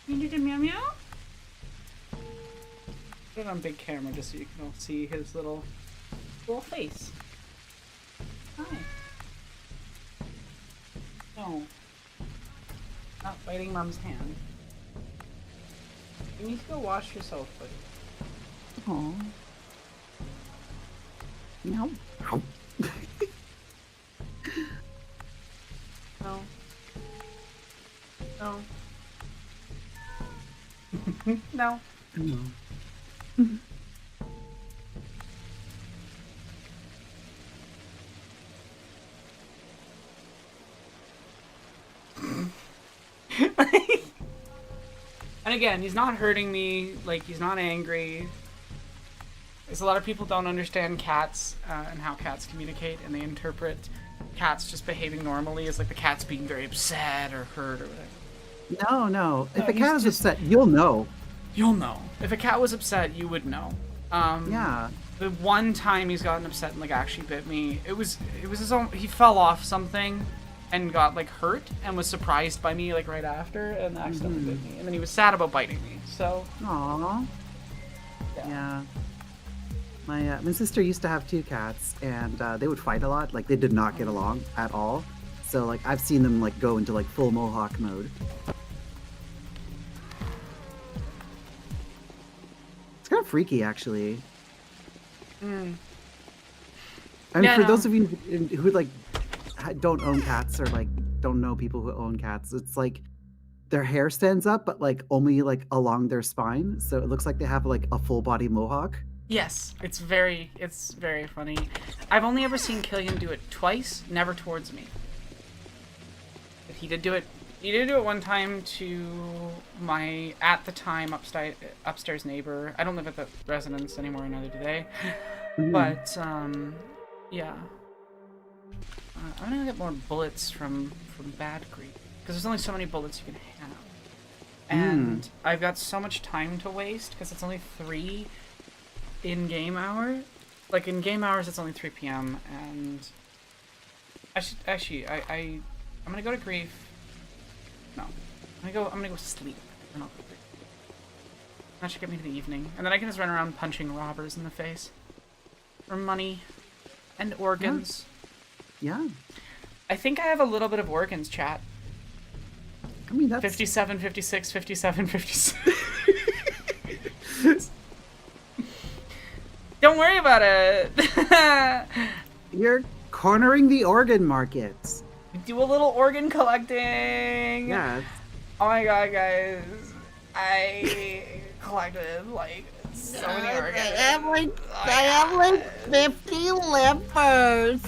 You need a meow meow? Put it on big camera just so you can all see his little face. Hi. No. Not biting Mom's hand. You need to go wash yourself, buddy. Aww. No. No. No. No. No. And again, he's not hurting me, like, he's not angry. Because a lot of people don't understand cats and how cats communicate, and they interpret cats just behaving normally as, like, the cat's being very upset or hurt or whatever. No. If a cat is upset, you'll know. You'll know. If a cat was upset, you would know. Yeah. The one time he's gotten upset and, like, actually bit me, it was his own, he fell off something and got, like, hurt and was surprised by me, like, right after and accidentally bit me. And then he was sad about biting me, so. Aww. Yeah. My sister used to have 2 cats, and they would fight a lot. Like, they did not get along at all. So, like, I've seen them, like, go into, like, full mohawk mode. It's kind of freaky, actually. I mean, for those of you who, like, don't own cats or, like, don't know people who own cats, it's, like, their hair stands up, but, like, only, like, along their spine. So it looks like they have, like, a full-body mohawk. Yes, it's very funny. I've only ever seen Killian do it twice, never towards me. But he did do it one time to my, at the time, upstairs neighbor. I don't live at the residence anymore, neither do they. But, yeah. I'm gonna get more bullets from Bad Creek. Because there's only so many bullets you can have. And I've got so much time to waste, because it's only 3 in-game hour. Like, in game hours, it's only 3 p.m. And I should, actually, I'm gonna go to grief. No. I'm gonna go sleep. And I'll go to grief. That should get me to the evening. And then I can just run around punching robbers in the face. For money. And organs. Yeah. I think I have a little bit of organs, chat. I mean, that's 57, 56, 57, 56. Don't worry about it. You're cornering the organ markets. Do a little organ collecting. Yeah. Oh my god, guys. I collected like so many organs. I have like 50 livers.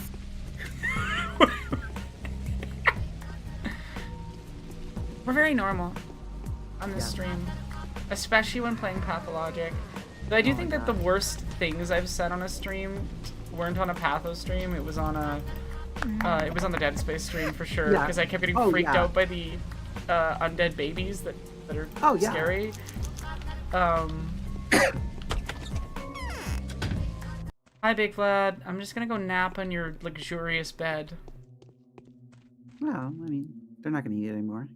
We're very normal on this stream, especially when playing Pathologic. But I do think that the worst things I've said on a stream weren't on a Patho stream. It was on a, it was on the Dead Space stream for sure. Because I kept getting freaked out by the undead babies that are scary. Hi, Big Vlad. I'm just gonna go nap on your luxurious bed. Well, I mean, they're not gonna eat it anymore.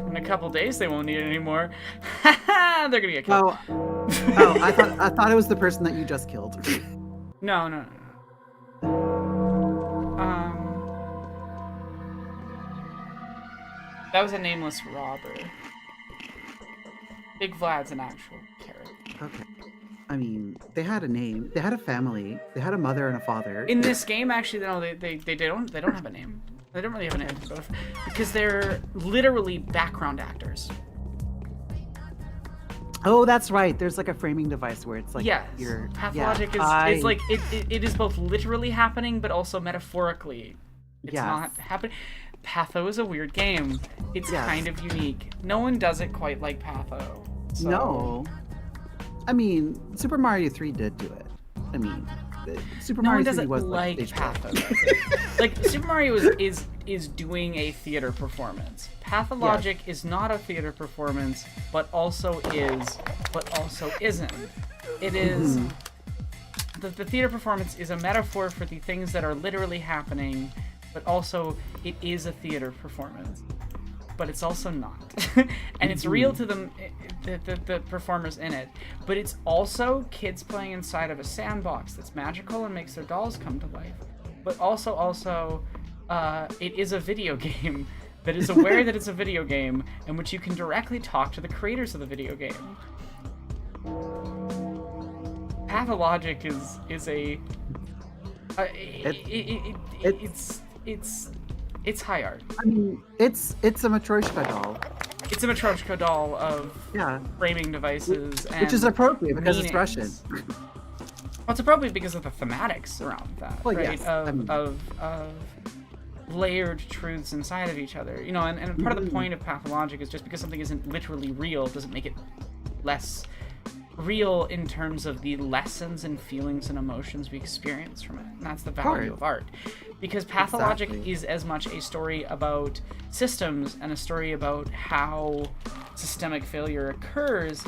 In a couple days, they won't need it anymore. They're gonna get killed. Oh, I thought it was the person that you just killed. No. That was a nameless robber. Big Vlad's an actual character. Okay. I mean, they had a name. They had a family. They had a mother and a father. In this game, actually, no, they don't have a name. They don't really have a name because they're literally background actors. Oh, that's right. There's like a framing device where it's like your Pathologic is like it is both literally happening but also metaphorically. It's not happening. Patho is a weird game. It's kind of unique. No one does it quite like Patho. So. No. I mean, Super Mario 3 did do it. I mean, Super no Mario one does 3 it was like Patho. Like Super Mario is doing a theater performance. Pathologic is not a theater performance, but also isn't. It is the theater performance is a metaphor for the things that are literally happening, but also it is a theater performance. But it's also not. And it's real to them, the performers in it. But it's also kids playing inside of a sandbox that's magical and makes their dolls come to life. But also, it is a video game that is aware that it's a video game in which you can directly talk to the creators of the video game. Pathologic is a... It's high art. I mean, it's a Matryoshka doll. It's a Matryoshka doll of framing devices, which is appropriate because it's Russian. Well, it's appropriate because of the thematics around that, right? Of layered truths inside of each other, you know. And part of the point of Pathologic is just because something isn't literally real doesn't make it less real in terms of the lessons and feelings and emotions we experience from it. And that's the value of art. Because Pathologic is as much a story about systems and a story about how systemic failure occurs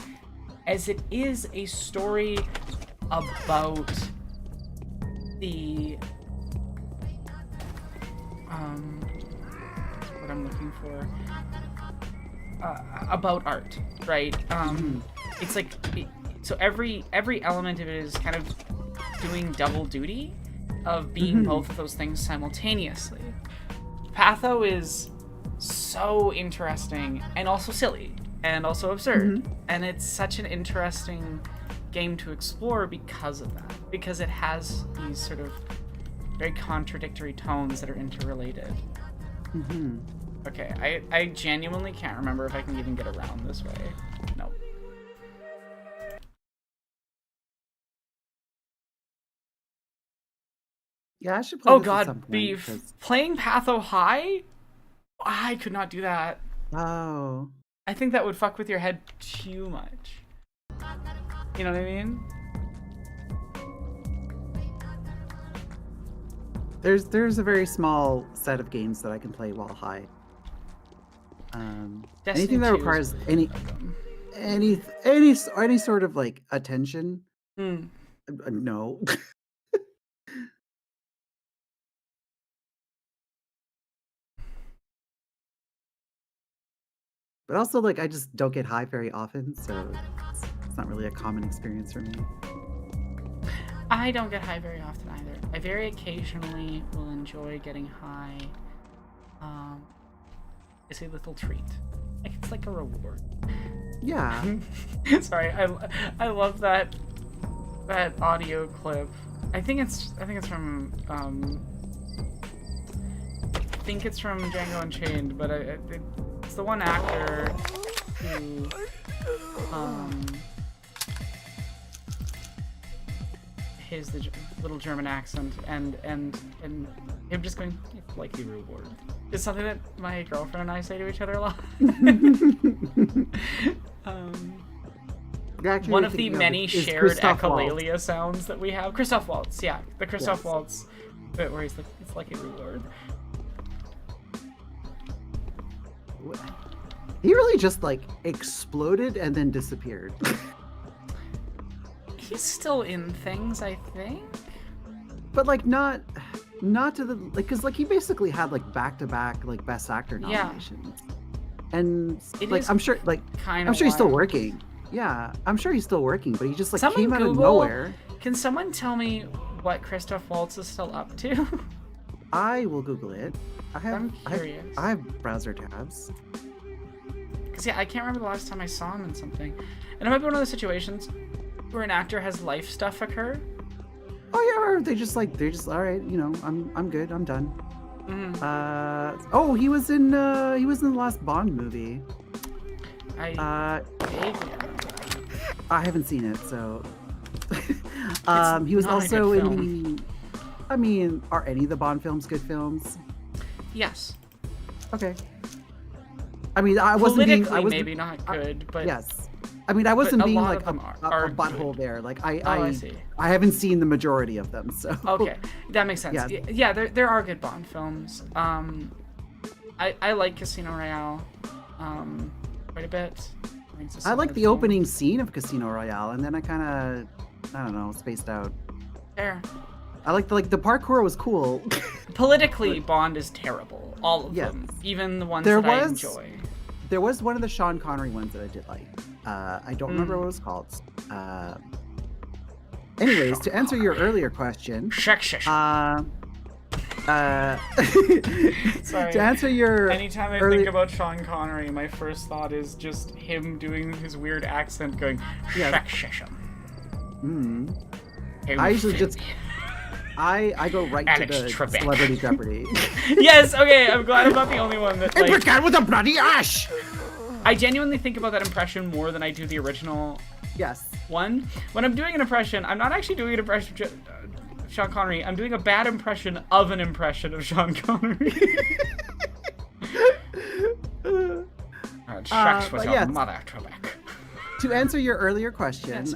as it is a story about the what I'm looking for about art, right? It's like so every element of it is kind of doing double duty of being both of those things simultaneously. Patho is so interesting and also silly and also absurd, and it's such an interesting game to explore because of that, because it has these sort of very contradictory tones that are interrelated. Okay, I genuinely can't remember if I can even get around this way. Nope. Yeah, I should play this at some point, Beef. Playing Patho High? I could not do that. Oh. I think that would fuck with your head too much. You know what I mean? There's a very small set of games that I can play while high. Anything that requires any sort of like attention. No. But also, like, I just don't get high very often, so it's not really a common experience for me. I don't get high very often either. I very occasionally will enjoy getting high. It's a little treat. Like it's like a reward. Yeah. Sorry, I love that audio clip. I think it's from Django Unchained, but it's the one actor who has the little German accent and him just going, it's like the reward. It's something that my girlfriend and I say to each other a lot. One of the many shared echolalia sounds that we have. Christoph Waltz, yeah. The Christoph Waltz bit where he's like, it's like a reward. He really just like exploded and then disappeared. He's still in things, I think. But like not to the like, cause like he basically had like back-to-back like Best Actor nominations. Yeah. And like I'm sure he's still working. Yeah, I'm sure he's still working, but he just like came out of nowhere. Can someone tell me what Christoph Waltz is still up to? I will Google it. I'm curious. I have browser tabs. Cause yeah, I can't remember the last time I saw him in something. And it might be one of those situations where an actor has life stuff occur. Oh yeah, or they're just all right, you know, I'm good, I'm done. He was in the last Bond movie. I haven't seen it, so he was also in the. I mean, are any of the Bond films good films? Yes. Okay. I mean, I wasn't being. Maybe not good, but yes. I mean, I wasn't being like a butthole there. Like I haven't seen the majority of them, so. Okay, that makes sense. Yeah, there are good Bond films. I like Casino Royale, quite a bit. I like the opening scene of Casino Royale, and then I kind of, I don't know, spaced out. Fair. I like the parkour was cool. Politically, Bond is terrible. All of them, even the ones I enjoy. There was one of the Sean Connery ones that I did like. I don't remember what it was called. Anyways, to answer your earlier question, Sorry. to answer your anytime I think about Sean Connery, my first thought is just him doing his weird accent, going. I usually just. I go right Alex to the Trebek. Celebrity Jeopardy. Yes, okay, I'm glad I'm not the only one that like... began with a bloody ash! I genuinely think about that impression more than I do the original one. When I'm doing an impression, I'm not actually doing an impression of Sean Connery. I'm doing a bad impression of an impression of Sean Connery. Shucks was your mother, Trebek. To answer your earlier question,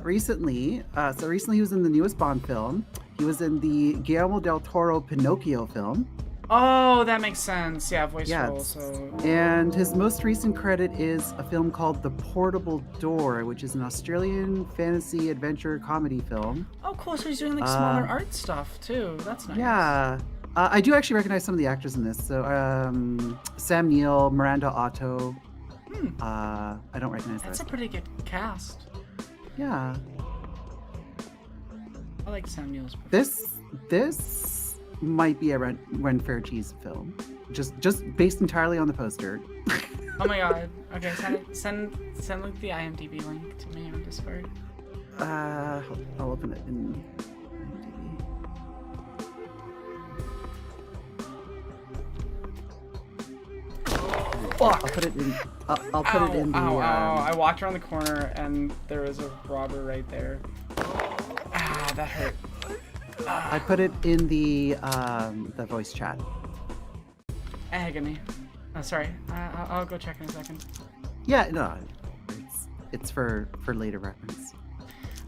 recently he was in the newest Bond film. He was in the Guillermo del Toro Pinocchio film. Oh, that makes sense. Yeah, voice role. So. And his most recent credit is a film called The Portable Door, which is an Australian fantasy adventure comedy film. Oh, cool. So he's doing like smaller art stuff too. That's nice. Yeah. I do actually recognize some of the actors in this. So Sam Neill, Miranda Otto. I don't recognize that. That's a pretty good cast. Yeah. I like Sam Neill's. This might be a Ren Fair Cheese film, just based entirely on the poster. Oh my god! Okay, send like the IMDb link to me on Discord. I'll open it in IMDb. Fuck. I'll put it in. I'll put it in the. I walked around the corner and there was a robber right there. That hurt. I put it in the voice chat. Agony. Oh, sorry. I'll go check in a second. Yeah, no, it's for later reference.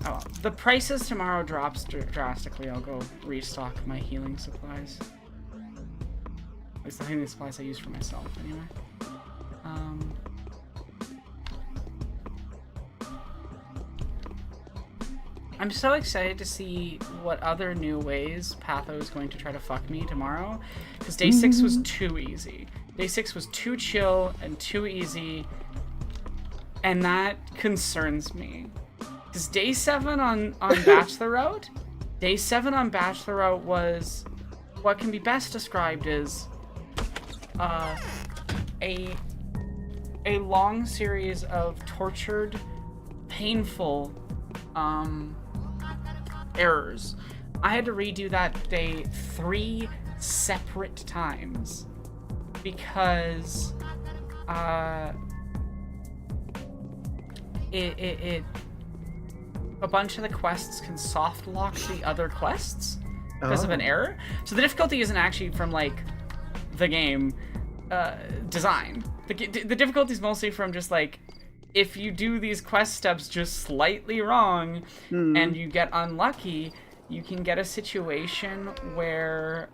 Oh, well. The prices tomorrow drops drastically. I'll go restock my healing supplies. At least the healing supplies I use for myself, anyway. I'm so excited to see what other new ways Patho is going to try to fuck me tomorrow. Because day 6 was too easy. Day 6 was too chill and too easy. And that concerns me. Because day 7 on Bachelor Road, Day 7 on Bachelorette was what can be best described as a long series of tortured, painful errors. I had to redo that day 3 separate times because a bunch of the quests can soft lock the other quests because of an error. So the difficulty isn't actually from like the game design. The difficulty is mostly from just like if you do these quest steps just slightly wrong and you get unlucky, you can get a situation where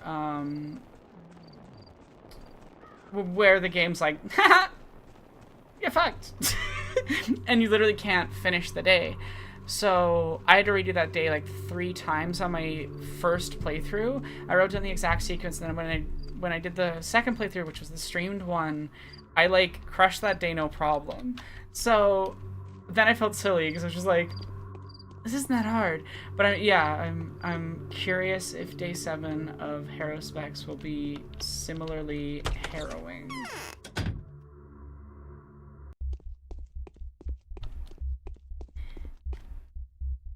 the game's like, haha, you're fucked. And you literally can't finish the day. So I had to redo that day like 3 times on my first playthrough. I wrote down the exact sequence, and then when I did the second playthrough, which was the streamed one, I like crushed that day no problem. So then I felt silly because I was just like, this isn't that hard. But I'm curious if day 7 of Haruspex will be similarly harrowing.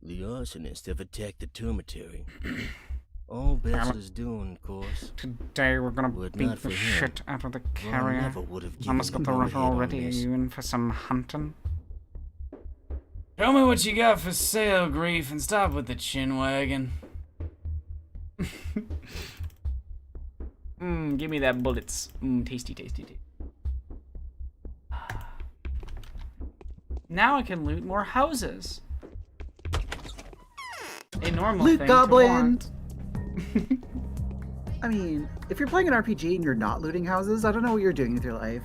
The arsonists have attacked the dormitory. All Basil's doing, of course. Today we're gonna beat the shit out of the carrier. Mama's got the river ready. Are you in for some hunting? Tell me what you got for sale, Grief, and stop with the chin wagging. Give me that bullets. Tasty, tasty, tasty. Now I can loot more houses. A normal Loot thing goblin! to want. I mean, if you're playing an RPG and you're not looting houses, I don't know what you're doing with your life.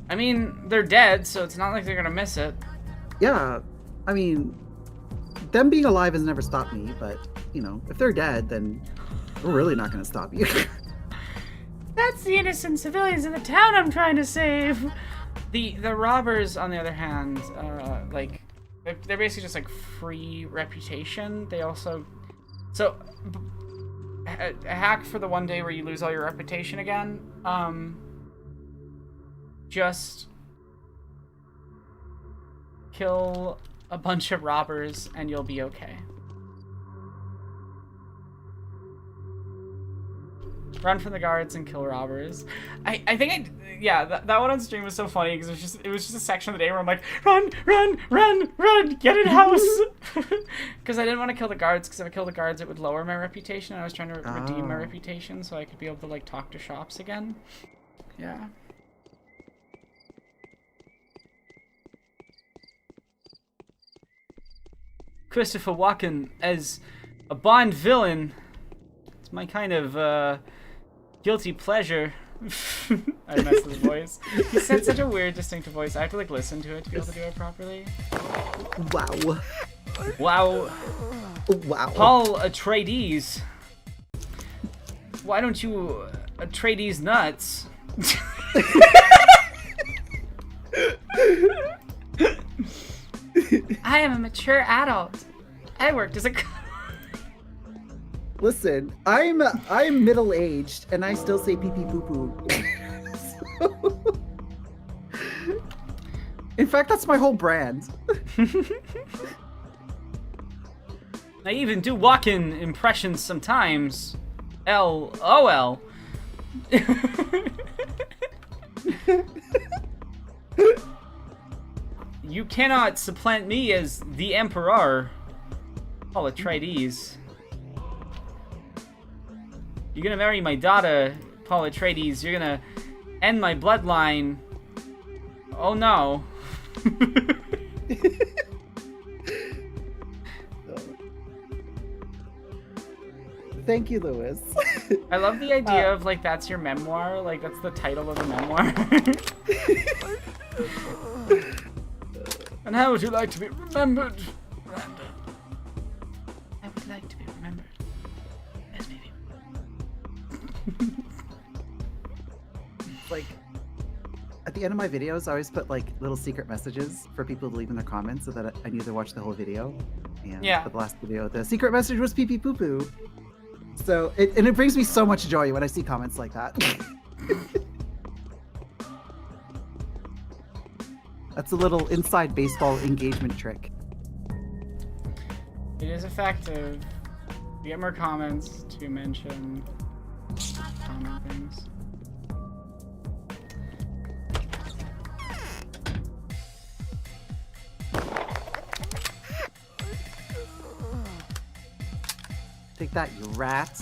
I mean, they're dead, so it's not like they're gonna miss it. Yeah, I mean, them being alive has never stopped me, but, you know, if they're dead, then we're really not gonna stop you. That's the innocent civilians in the town I'm trying to save. The robbers, on the other hand, like, they're basically just like free reputation. They also, so a hack for the one day where you lose all your reputation again. Just kill a bunch of robbers and you'll be okay. Run from the guards and kill robbers. I think that one on stream was so funny because it was just a section of the day where I'm like, run, get in house. Because I didn't want to kill the guards, because if I killed the guards it would lower my reputation, and I was trying to redeem my reputation so I could be able to like talk to shops again. Yeah. Christopher Walken as a Bond villain. It's my kind of guilty pleasure. I messed with his voice. He said such a weird, distinctive voice. I have to like listen to it to be able to do it properly. Wow. Wow. Wow. Paul Atreides. Why don't you Atreides nuts? I am a mature adult. I worked as a... Listen, I'm middle-aged, and I still say pee pee poo poo. In fact, that's my whole brand. I even do walk-in impressions sometimes. LOL. You cannot supplant me as the Emperor. Paul Atreides. You're gonna marry my daughter, Paul Atreides. You're gonna end my bloodline. Oh no. Thank you, Lewis. I love the idea of like that's your memoir. Like that's the title of the memoir. And how would you like to be remembered, Miranda? I would like to be remembered as maybe. Like, the end of my videos, I always put like little secret messages for people to leave in their comments so that I knew they watched the whole video. And for the last video, the secret message was pee pee poo poo. So it brings me so much joy when I see comments like that. That's a little inside baseball engagement trick. It is effective. You get more comments to mention common things. Take that, you rat.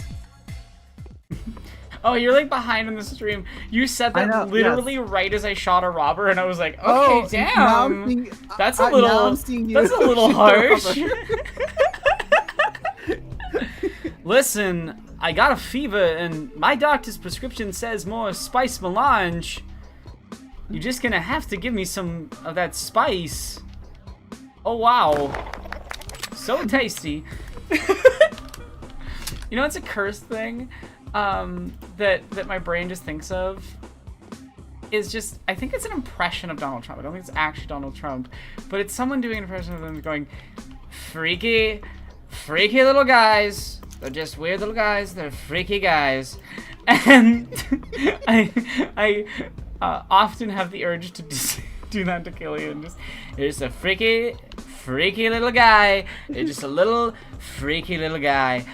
Oh, you're like behind in the stream. You said that literally right as I shot a robber, and I was like, okay, damn. That's a little. That's a little harsh. Listen, I got a fever, and my doctor's prescription says more spice melange. You're just gonna have to give me some of that spice. Oh wow, so tasty. You know, it's a cursed thing. That my brain just thinks of is just, I think it's an impression of Donald Trump. I don't think it's actually Donald Trump, but it's someone doing an impression of them going, freaky little guys. They're just weird little guys. They're freaky guys. And I often have the urge to do that to Killian. Just a freaky little guy. They're just a little freaky little guy.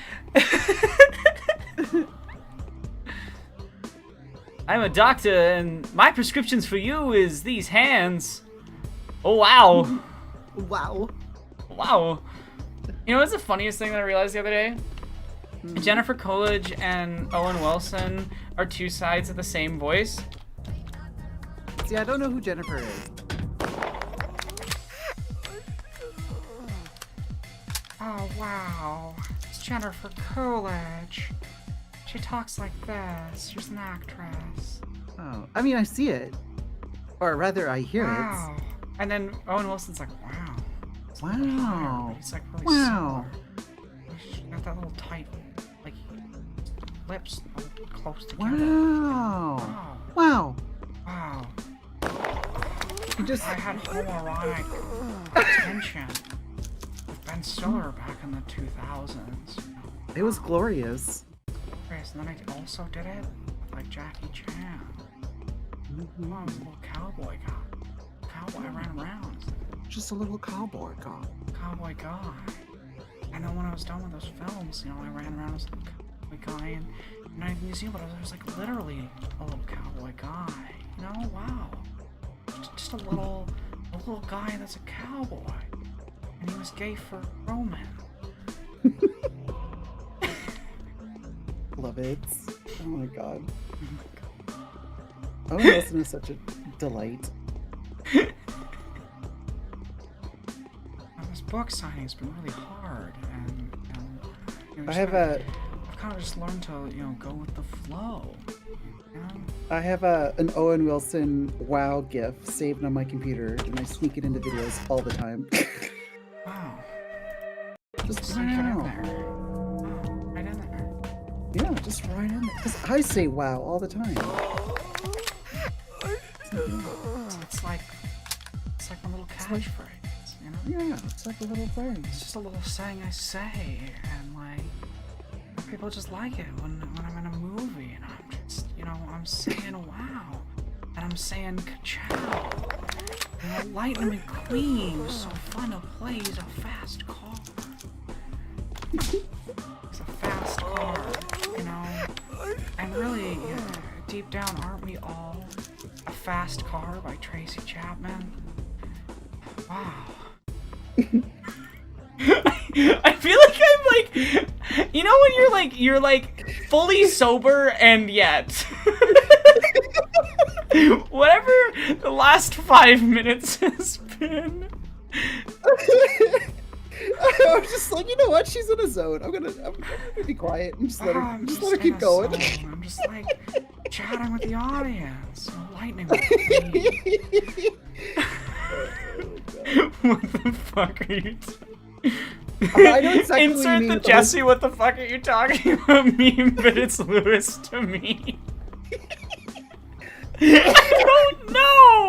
I'm a doctor, and my prescriptions for you is these hands. Oh, wow. Wow. You know what's the funniest thing that I realized the other day? Jennifer Coolidge and Owen Wilson are two sides of the same voice. See, I don't know who Jennifer is. Oh, wow. It's Jennifer Coolidge. She talks like this. She's an actress. Oh, I mean, I see it. Or rather, I hear it. And then Owen Wilson's like, wow. Wow. He's like really wow. similar. She's got that little tight, like, lips close together. Wow. Wow. Wow. You just... I had homoerotic tension with Ben Stiller back in the 2000s. It was glorious. And then I also did it with, like, Jackie Chan. Oh, I was a little cowboy guy. Cowboy, I ran around. Just a little cowboy guy. Cowboy guy. And then when I was done with those films, you know, I ran around as a little cowboy guy, and in New Zealand, I was like literally a little cowboy guy. You know, wow. Just a little guy that's a cowboy. And he was gay for Roman. Love it. Oh my god. Owen Wilson is such a delight. This book signing's been really hard, and you know, I've kind of just learned to, you know, go with the flow. You know? I have an Owen Wilson WoW GIF saved on my computer, and I sneak it into videos all the time. Wow. Just sneak it in there. Right in there. Yeah, just right in there. Because I say wow all the time. It's like a little catchphrase, you know? Yeah, it's like a little thing. It's just a little saying I say, and like people just like it when I'm in a movie, and I'm just, you know, I'm saying wow, and I'm saying ka-chow. And Lightning McQueen was so fun to play. He's a fast car. He's a fast car, you know. And really, deep down, aren't we all a fast car by Tracy Chapman? Wow. I feel like I'm like, you know when you're like fully sober and yet whatever the last 5 minutes has been. I was just like, you know what? She's in a zone. I'm gonna be quiet and just let her keep going. I'm just like chatting with the audience. Lightning. What the fuck are you I know exactly Insert the Jesse what the fuck are you talking about meme, but it's Lewis to me. I don't know!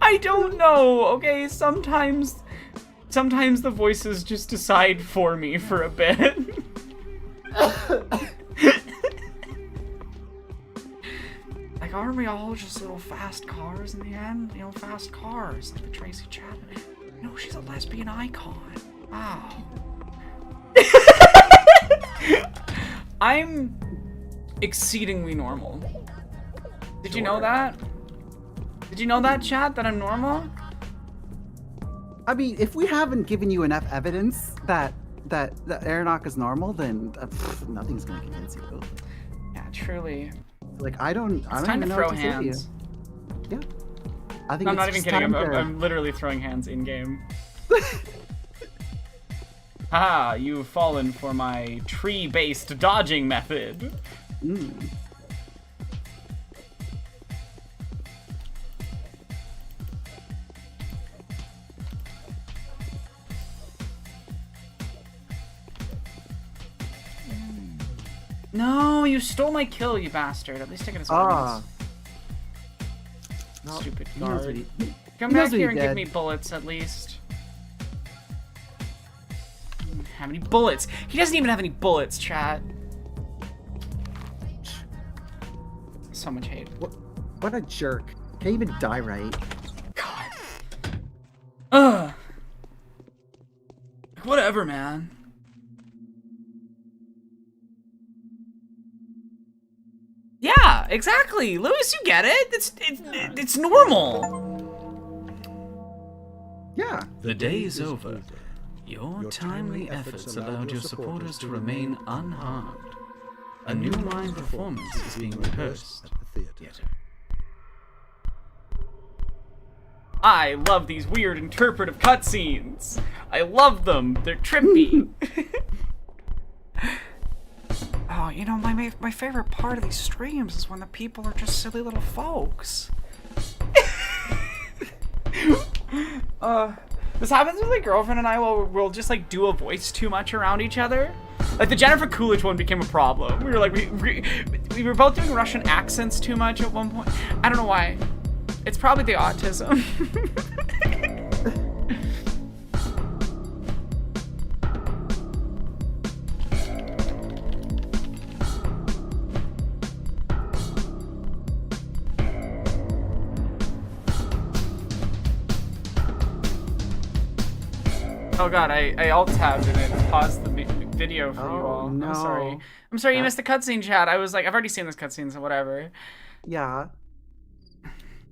I don't know, okay? Sometimes the voices just decide for me for a bit. Like, aren't we all just little fast cars in the end? You know, fast cars, like the Tracy Chapman. You know, she's a lesbian icon. Wow. I'm exceedingly normal. Did you know that? Did you know that, chat, that I'm normal? I mean, if we haven't given you enough evidence that Aronach is normal, then nothing's gonna convince you. Yeah, truly. Like, I don't time even to know throw what to say to you. hands. Yeah. I think I'm not even kidding. time I'm literally throwing hands in game. Haha, you've fallen for my tree-based dodging method. No, you stole my kill, you bastard. At least I get his weapons. Stupid guard. Come back here and give me bullets, at least. Have any bullets? He doesn't even have any bullets, chat. So much hate. What a jerk. Can't even die right. God. Ugh. Whatever, man. Yeah, exactly. Lewis, you get it. It's normal. Yeah. The day is over. Your timely efforts allowed your supporters to remain unharmed. A new mime performance is being rehearsed at the theater. I love these weird interpretive cutscenes. I love them. They're trippy. Oh, you know, my favorite part of these streams is when the people are just silly little folks. This happens with my girlfriend and I. We'll just like do a voice too much around each other. Like the Jennifer Coolidge one became a problem. We were like we were both doing Russian accents too much at one point. I don't know why. It's probably the autism. Oh god, I alt-tabbed and it paused the video for you all. No. I'm sorry you missed the cutscene, chat. I was like, I've already seen this cutscene, so whatever. Yeah.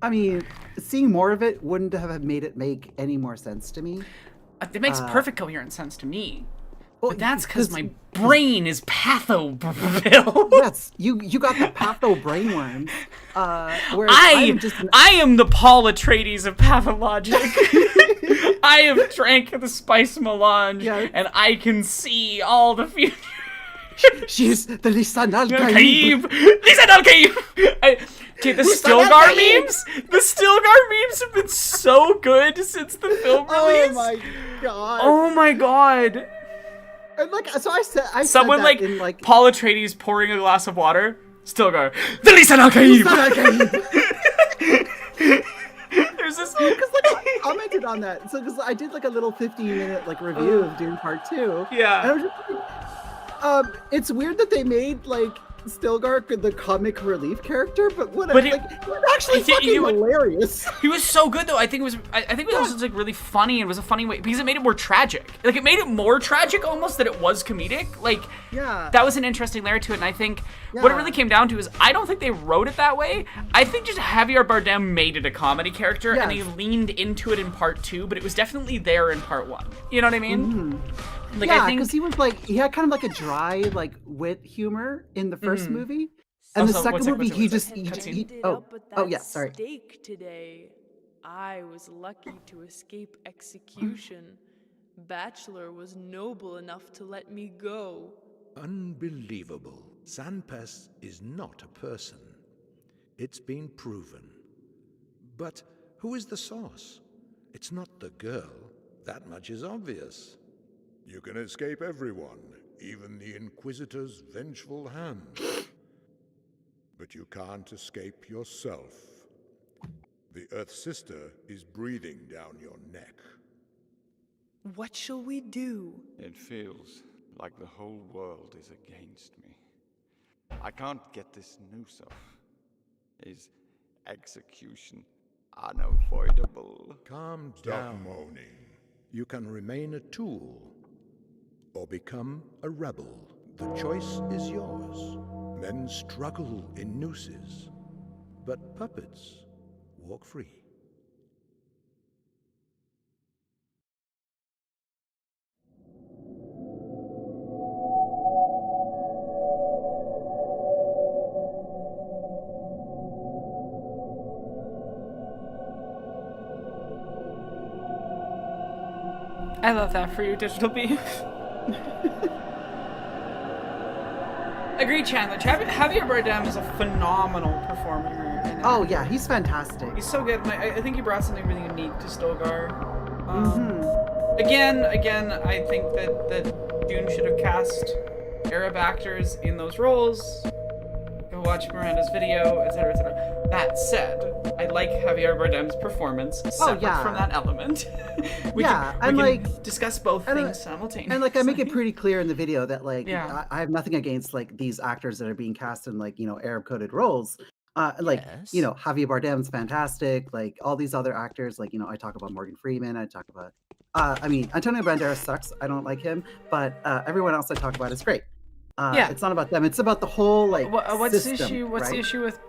I mean, seeing more of it wouldn't have made it make any more sense to me. It makes perfect coherent sense to me. Well, but that's because my brain is patho-built. Yes, you got the patho brainworms. I am the Paul Atreides of Pathologic. I have drank the spice melange, and I can see all the future. She's the Lisan al-Gaib. Lisan al-Gaib! Okay, the Stilgar memes? The Stilgar memes have been so good since the film release. Oh my god. Oh my god. And like, so I said someone that like, in like Paul Atreides pouring a glass of water. Stilgar. The Lisan al-Gaib! There's this because like I commented on that. So because I did like a little 15-minute like review of Dune Part 2. Yeah. And I was just like, it's weird that they made like Stilgar the comic relief character, but whatever. He was actually fucking hilarious. He was so good though. I think it was also like really funny, and it was a funny way because it made it more tragic. Like it made it more tragic almost than it was comedic. Like that was an interesting layer to it. And I think what it really came down to is I don't think they wrote it that way. I think just Javier Bardem made it a comedy character, and he leaned into it in Part 2, but it was definitely there in Part 1. You know what I mean? Mm-hmm. Like, yeah, I think because he had kind of like a dry like wit humor in the first movie, and also, the second movie Sorry. Steak today. I was lucky to escape execution. Bachelor was noble enough to let me go. Unbelievable. Sanpes is not a person. It's been proven. But who is the source? It's not the girl. That much is obvious. You can escape everyone, even the Inquisitor's vengeful hand. But you can't escape yourself. The Earth Sister is breathing down your neck. What shall we do? It feels like the whole world is against me. I can't get this noose off. Is execution unavoidable? Calm Stop down. moaning. You can remain a tool or become a rebel. The choice is yours. Men struggle in nooses, but puppets walk free. I love that for you, Digital Beef. Agreed, Chandler. Javier Bardem is a phenomenal performer. Oh yeah, he's fantastic. He's so good. I think he brought something really unique to Stilgar. Again, I think that Dune should have cast Arab actors in those roles. Go watch Miranda's video, etc., etc. That said, I like Javier Bardem's performance separate from that element. we can discuss both things simultaneously. And I make it pretty clear in the video that I have nothing against these actors that are being cast in Arab coded roles. Javier Bardem's fantastic. All these other actors, I talk about Morgan Freeman. I talk about, Antonio Banderas sucks. I don't like him, but everyone else I talk about is great. It's not about them. It's about the whole what's system, the issue? What's right? the issue with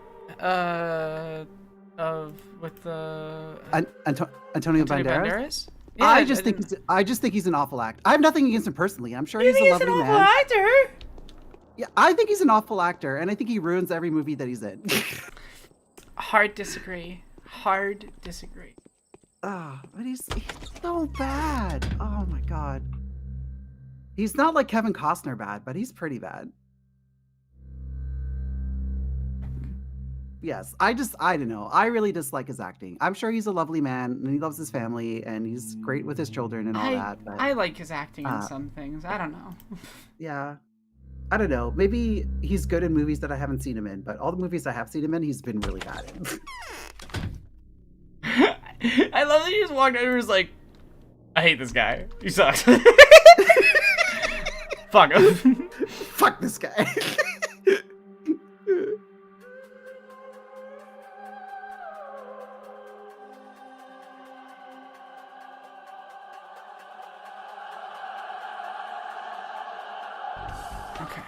Antonio Banderas? Yeah, I just think he's an awful actor. I have nothing against him personally. I'm sure he's a lovely man. Actor? Yeah, I think he's an awful actor, and I think he ruins every movie that he's in. Hard disagree. But he's so bad. Oh my god. He's not like Kevin Costner bad, but he's pretty bad. Yes, I don't know. I really dislike his acting. I'm sure he's a lovely man, and he loves his family, and he's great with his children and all that. But, I like his acting in some things. I don't know. Yeah. I don't know. Maybe he's good in movies that I haven't seen him in, but all the movies I have seen him in, he's been really bad in. I love that you just walked out and was like, I hate this guy. He sucks. Fuck him. Fuck this guy. Okay.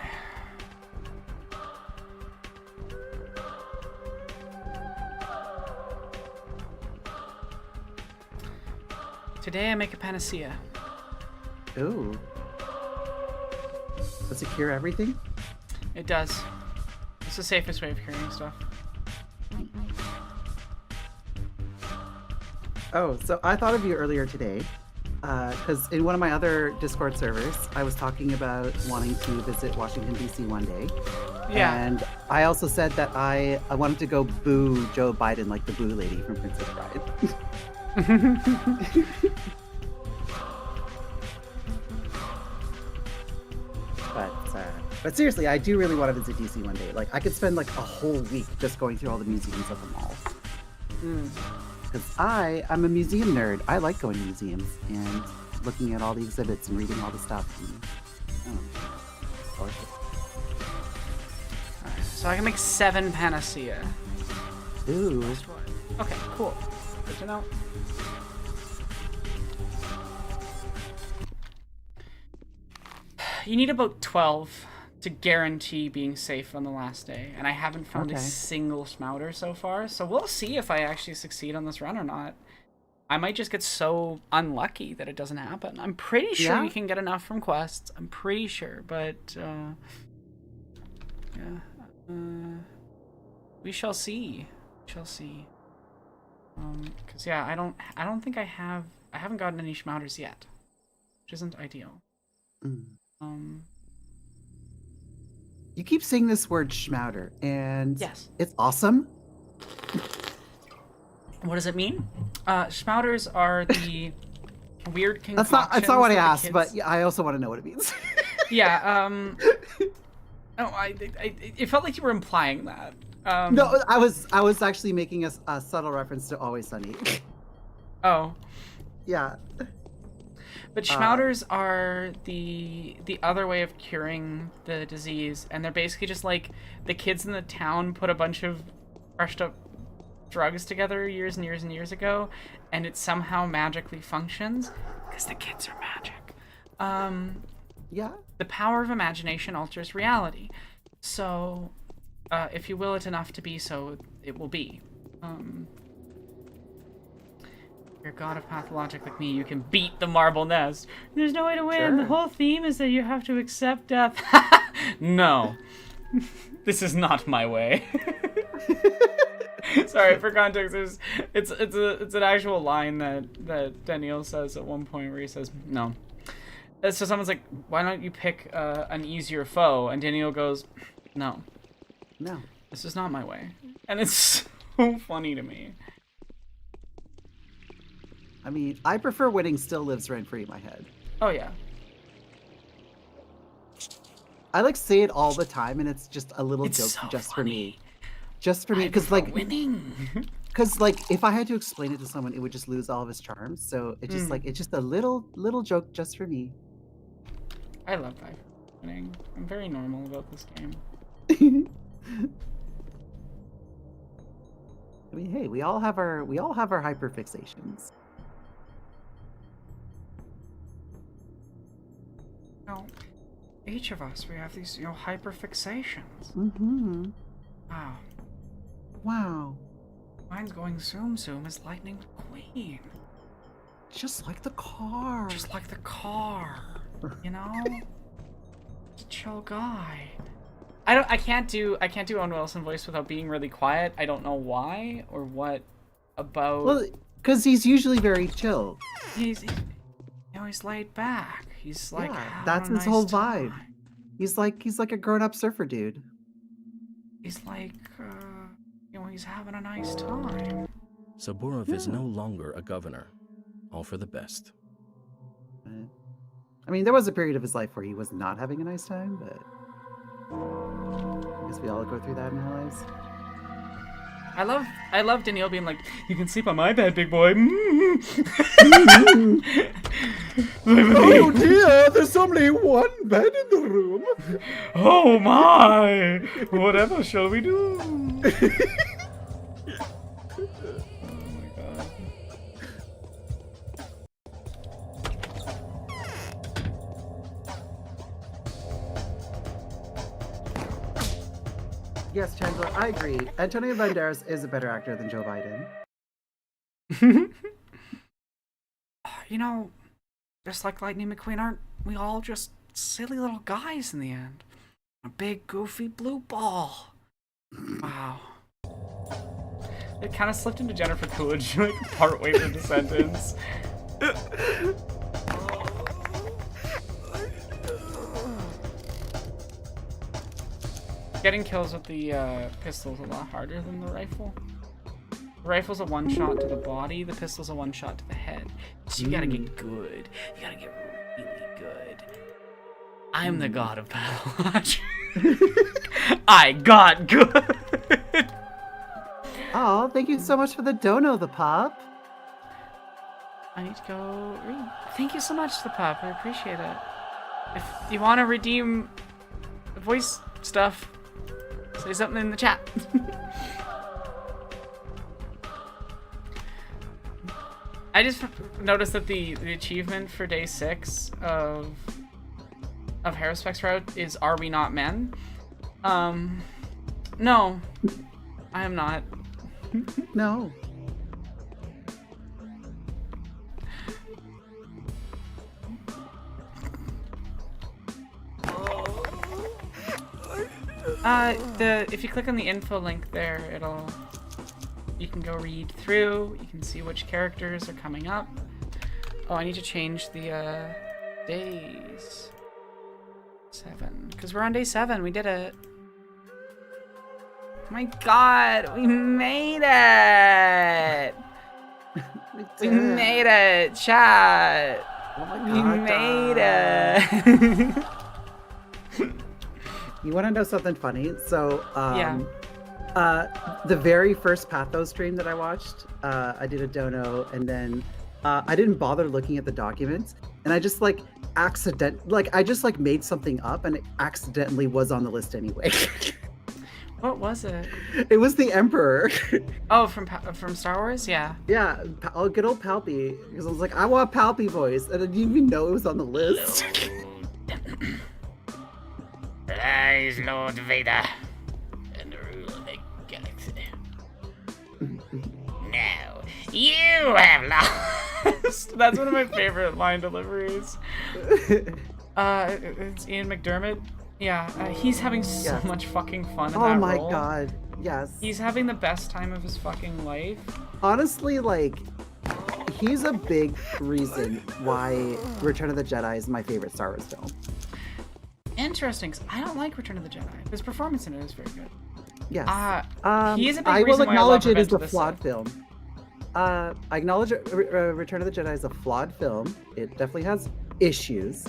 Today I make a panacea. Ooh. Does it cure everything? It does. It's the safest way of curing stuff. Oh, so I thought of you earlier today, because in one of my other Discord servers, I was talking about wanting to visit Washington, D.C. one day. Yeah. And I also said that I wanted to go boo Joe Biden like the boo lady from Princess Bride. But seriously, I do really want to visit DC one day. I could spend a whole week just going through all the museums at the mall. Because I'm a museum nerd. I like going to museums and looking at all the exhibits and reading all the stuff. Alright, so I can make 7 panacea. Ooh. Okay, cool. Good to know. You need about 12 to guarantee being safe on the last day, and I haven't found a single Smouter so far, so we'll see if I actually succeed on this run or not. I might just get so unlucky that it doesn't happen. I'm pretty sure you can get enough from quests. I'm pretty sure, but we shall see. Because I don't think I haven't gotten any Schmouters yet, which isn't ideal. You keep saying this word Schmouter, and yes, it's awesome. What does it mean? Schmouters are the weird concoctions. That's not what I asked, but I also want to know what it means. Yeah. No, it felt like you were implying that. No, I was actually making a subtle reference to Always Sunny. Oh. Yeah. But schmouters are the other way of curing the disease, and they're basically just like the kids in the town put a bunch of crushed up drugs together years and years and years ago, and it somehow magically functions because the kids are magic. Yeah. The power of imagination alters reality. So, if you will it enough to be so, it will be. You're a god of pathologic like me, you can beat the marble nest. There's no way to win. Sure. The whole theme is that you have to accept death. No. This is not my way. Sorry, for context, it's an actual line that Daniel says at one point where he says, no. So someone's like, why don't you pick an easier foe? And Daniel goes, no. No. This is not my way. And it's so funny to me. I mean, I prefer winning still lives rent-free in my head. Oh, yeah. I like say it all the time, and it's just a little It's joke so just funny. for me. Just for me, because like winning. Because like if I had to explain it to someone, it would just lose all of its charms. So it's just like it's just a little joke just for me. I love winning. I'm very normal about this game. I mean, hey, we all have our hyperfixations. No. Each of us, we have these, hyperfixations. Mm-hmm. Wow. Wow. Mine's going zoom zoom as Lightning McQueen. Just like the car. Just like the car. You know? Just a chill guy. I can't do Owen Wilson voice without being really quiet. I don't know why or what about. Well, because he's usually very chill. He's laid back. He's like that's his whole vibe. He's like a grown-up surfer dude. He's like he's having a nice time. Saburov is no longer a governor. All for the best. I mean, there was a period of his life where he was not having a nice time, but I guess we all go through that in our lives. I love Danielle being like, you can sleep on my bed, big boy. Oh dear, there's only one bed in the room. Oh my! Whatever shall we do? Yes, Chandler, I agree. Antonio Banderas is a better actor than Joe Biden. Just like Lightning McQueen, aren't we all just silly little guys in the end? A big, goofy blue ball. Wow. It kind of slipped into Jennifer Coolidge, like, partway through the sentence. Getting kills with the pistol is a lot harder than the rifle. The rifle's a one-shot to the body, the pistol's a one-shot to the head. So you gotta get good. You gotta get really good. I'm the god of Pathologic. I got good! Oh, thank you so much for the dono, the pup. I need to go read. Thank you so much, the pup. I appreciate it. If you want to redeem the voice stuff, say something in the chat. I just noticed that the achievement for day 6 of Haruspex route is Are We Not Men? No. I am not. No. If you click on the info link there, you can go read through, you can see which characters are coming up. Oh, I need to change the days. 7, because we're on day 7, we did it. Oh my god, we made it! We made it, chat! Oh my god, we made it! You want to know something funny? So, yeah. The very first Patho stream that I watched, I did a dono, and then I didn't bother looking at the documents, and I just like I just like made something up, and it accidentally was on the list anyway. What was it? It was the Emperor. Oh, from Star Wars? Yeah. Yeah, good old Palpy. Because I was like, I want Palpy voice, and I didn't even know it was on the list. Lies Lord Vader and rule the galaxy. Now you have lost. That's one of my favorite line deliveries. It's Ian McDermott. Yeah, he's having so much fucking fun in that role. Oh my god, yes. He's having the best time of his fucking life. Honestly, like, he's a big reason why Return of the Jedi is my favorite Star Wars film. Interesting, 'cause I don't like Return of the Jedi. His performance in it is very good. Yes. He is a big I will reason why acknowledge I love it as a Revenge of the flawed Sith. film. I acknowledge Return of the Jedi is a flawed film. It definitely has issues.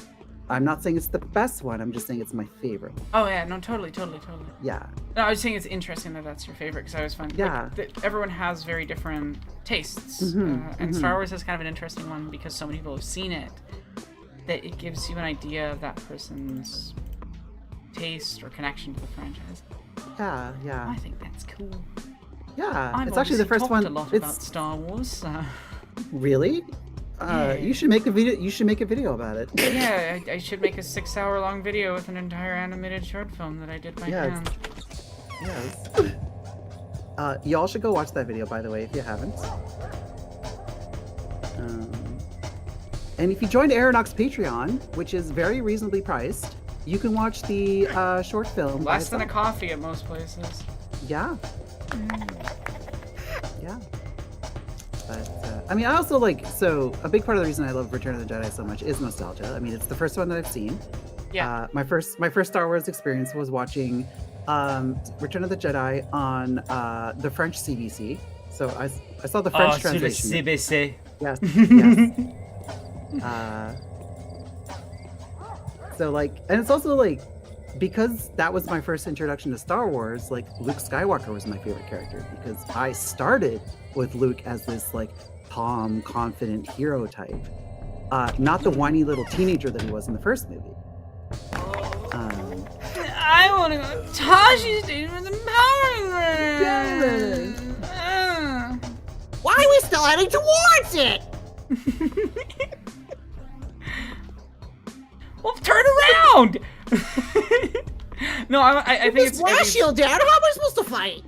I'm not saying it's the best one. I'm just saying it's my favorite one. Oh yeah, no, totally. Yeah. No, I was saying it's interesting that that's your favorite because I always find everyone has very different tastes, and Star Wars is kind of an interesting one because so many people have seen it that it gives you an idea of that person's taste or connection to the franchise. Yeah. I think that's cool. Yeah, it's actually the first one. A lot about Star Wars. Really? You should make a video. You should make a video about it. Yeah, I should make a 6-hour-long video with an entire animated short film that I did by hand. Yes. Y'all should go watch that video, by the way, if you haven't. And if you joined Aeronox Patreon, which is very reasonably priced, you can watch the short film. Less than a coffee at most places. Yeah. Yeah. But, I mean, I also like, so a big part of the reason I love Return of the Jedi so much is nostalgia. I mean, it's the first one that I've seen. Yeah. My first Star Wars experience was watching Return of the Jedi on the French CBC. So I saw the French translation. Sur le CBC. Yes. So like, and it's also like, because that was my first introduction to Star Wars, like Luke Skywalker was my favorite character because I started with Luke as this like calm, confident hero type, not the whiny little teenager that he was in the first movie. I want to go to Tashi's station with the power. Why are we still heading towards it? Well, turn around! No, I think it's... Blast shield down, how am I supposed to fight?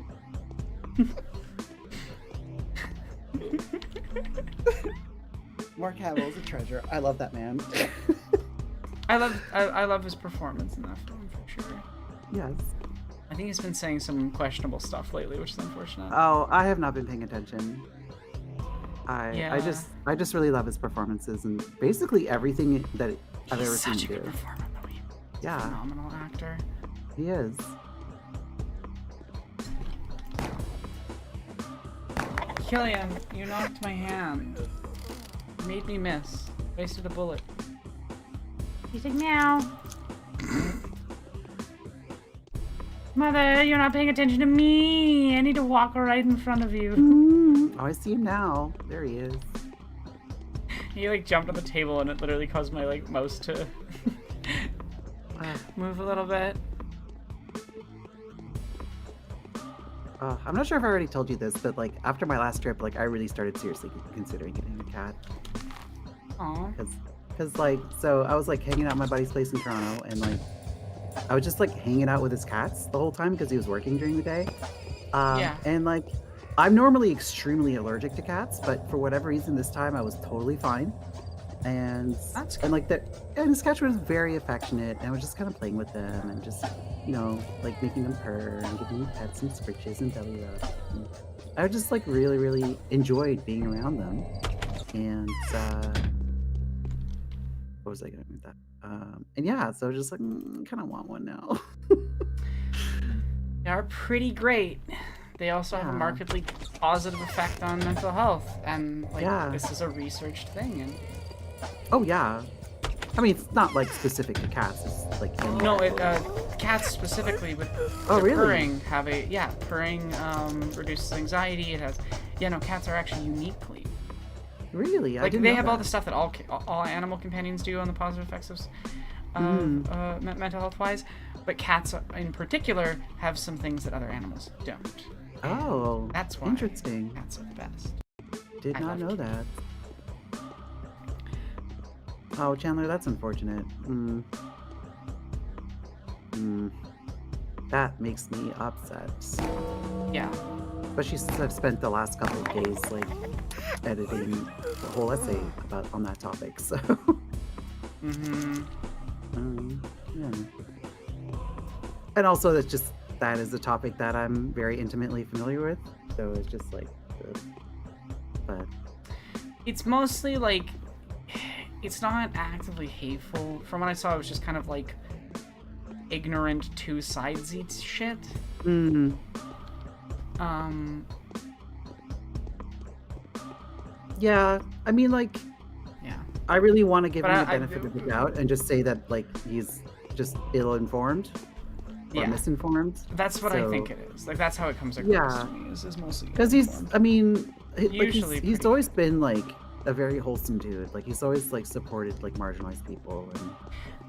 Mark Hamill's a treasure. I love that man. I love his performance in that film, for sure. Yes. I think he's been saying some questionable stuff lately, which is unfortunate. Oh, I have not been paying attention. I just really love his performances and basically everything that I've ever seen him do. He's such a good performer, though. He's a phenomenal actor. He is. Killian, you knocked my hand. You made me miss. Wasted a bullet. He said meow. Mother, you're not paying attention to me. I need to walk right in front of you. Oh, I see him now. There he is. He like jumped on the table and it literally caused my like mouse to move a little bit. I'm not sure if I already told you this, but like after my last trip, like I really started seriously considering getting a cat. Aw. Cause like, so I was like hanging out at my buddy's place in Toronto and like, I was just like hanging out with his cats the whole time because he was working during the day. And like, I'm normally extremely allergic to cats, but for whatever reason this time I was totally fine. And like and his cat was very affectionate, and I was just kind of playing with them and just, you know, like making them purr and giving them pets and scritches and belly rubs. And I just like really, really enjoyed being around them. And what was I going with that? And yeah, so just like, I kind of want one now. They are pretty great. They also have a markedly positive effect on mental health, and like this is a researched thing. And oh yeah, I mean, it's not like specific to cats. It's like no, cats specifically with really? purring have purring reduces anxiety. It has cats are actually uniquely. Really, like they have all the stuff that all animal companions do on the positive effects of mental health wise, but cats in particular have some things that other animals don't. Oh, that's why interesting. Cats are the best. Did not know that. Oh, Chandler, that's unfortunate. That makes me upset. Yeah. Especially since I've spent the last couple of days like editing the whole essay on that topic. So. Yeah. And also, that is a topic that I'm very intimately familiar with. So it's just like, but it's mostly like. It's not actively hateful. From what I saw, it was just kind of like ignorant two-sidesy shit. Yeah, I mean, like, yeah. I really want to give him the benefit of the doubt and just say that, like, he's just ill-informed or misinformed. That's what I think it is. Like, that's how it comes across to me. Is mostly because he's always been like a very wholesome dude. Like, he's always like supported like marginalized people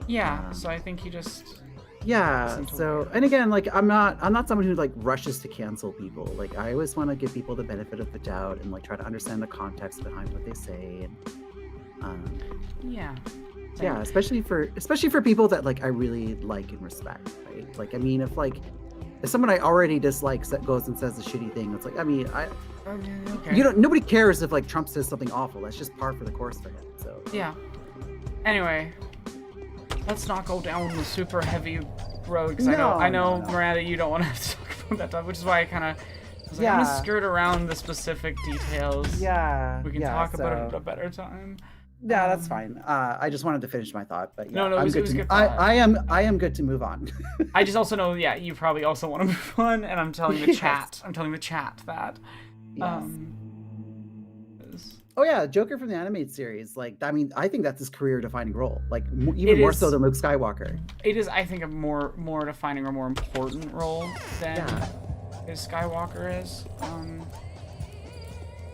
and so I think he just so and again, like I'm not someone who like rushes to cancel people. Like, I always want to give people the benefit of the doubt and like try to understand the context behind what they say and especially for people that like I really like and respect, right? Like, I mean, if someone I already dislike goes and says a shitty thing, it's like, I mean, nobody cares if like Trump says something awful. That's just par for the course for him. So anyway, let's not go down the super heavy road, because I know Miranda, you don't want to have to talk about that stuff, which is why I kind of was like, I'm gonna skirt around the specific details. We can talk about it at a better time. Yeah, that's fine. I just wanted to finish my thought, but no, it was good. I am good to move on. I just also know, you probably also want to move on, and I'm telling the chat. I'm telling the chat that. Yes. Oh yeah, Joker from the animated series. Like, I mean, I think that's his career-defining role. Like, even more so than Luke Skywalker. It is, I think, a more defining or more important role than his Skywalker is.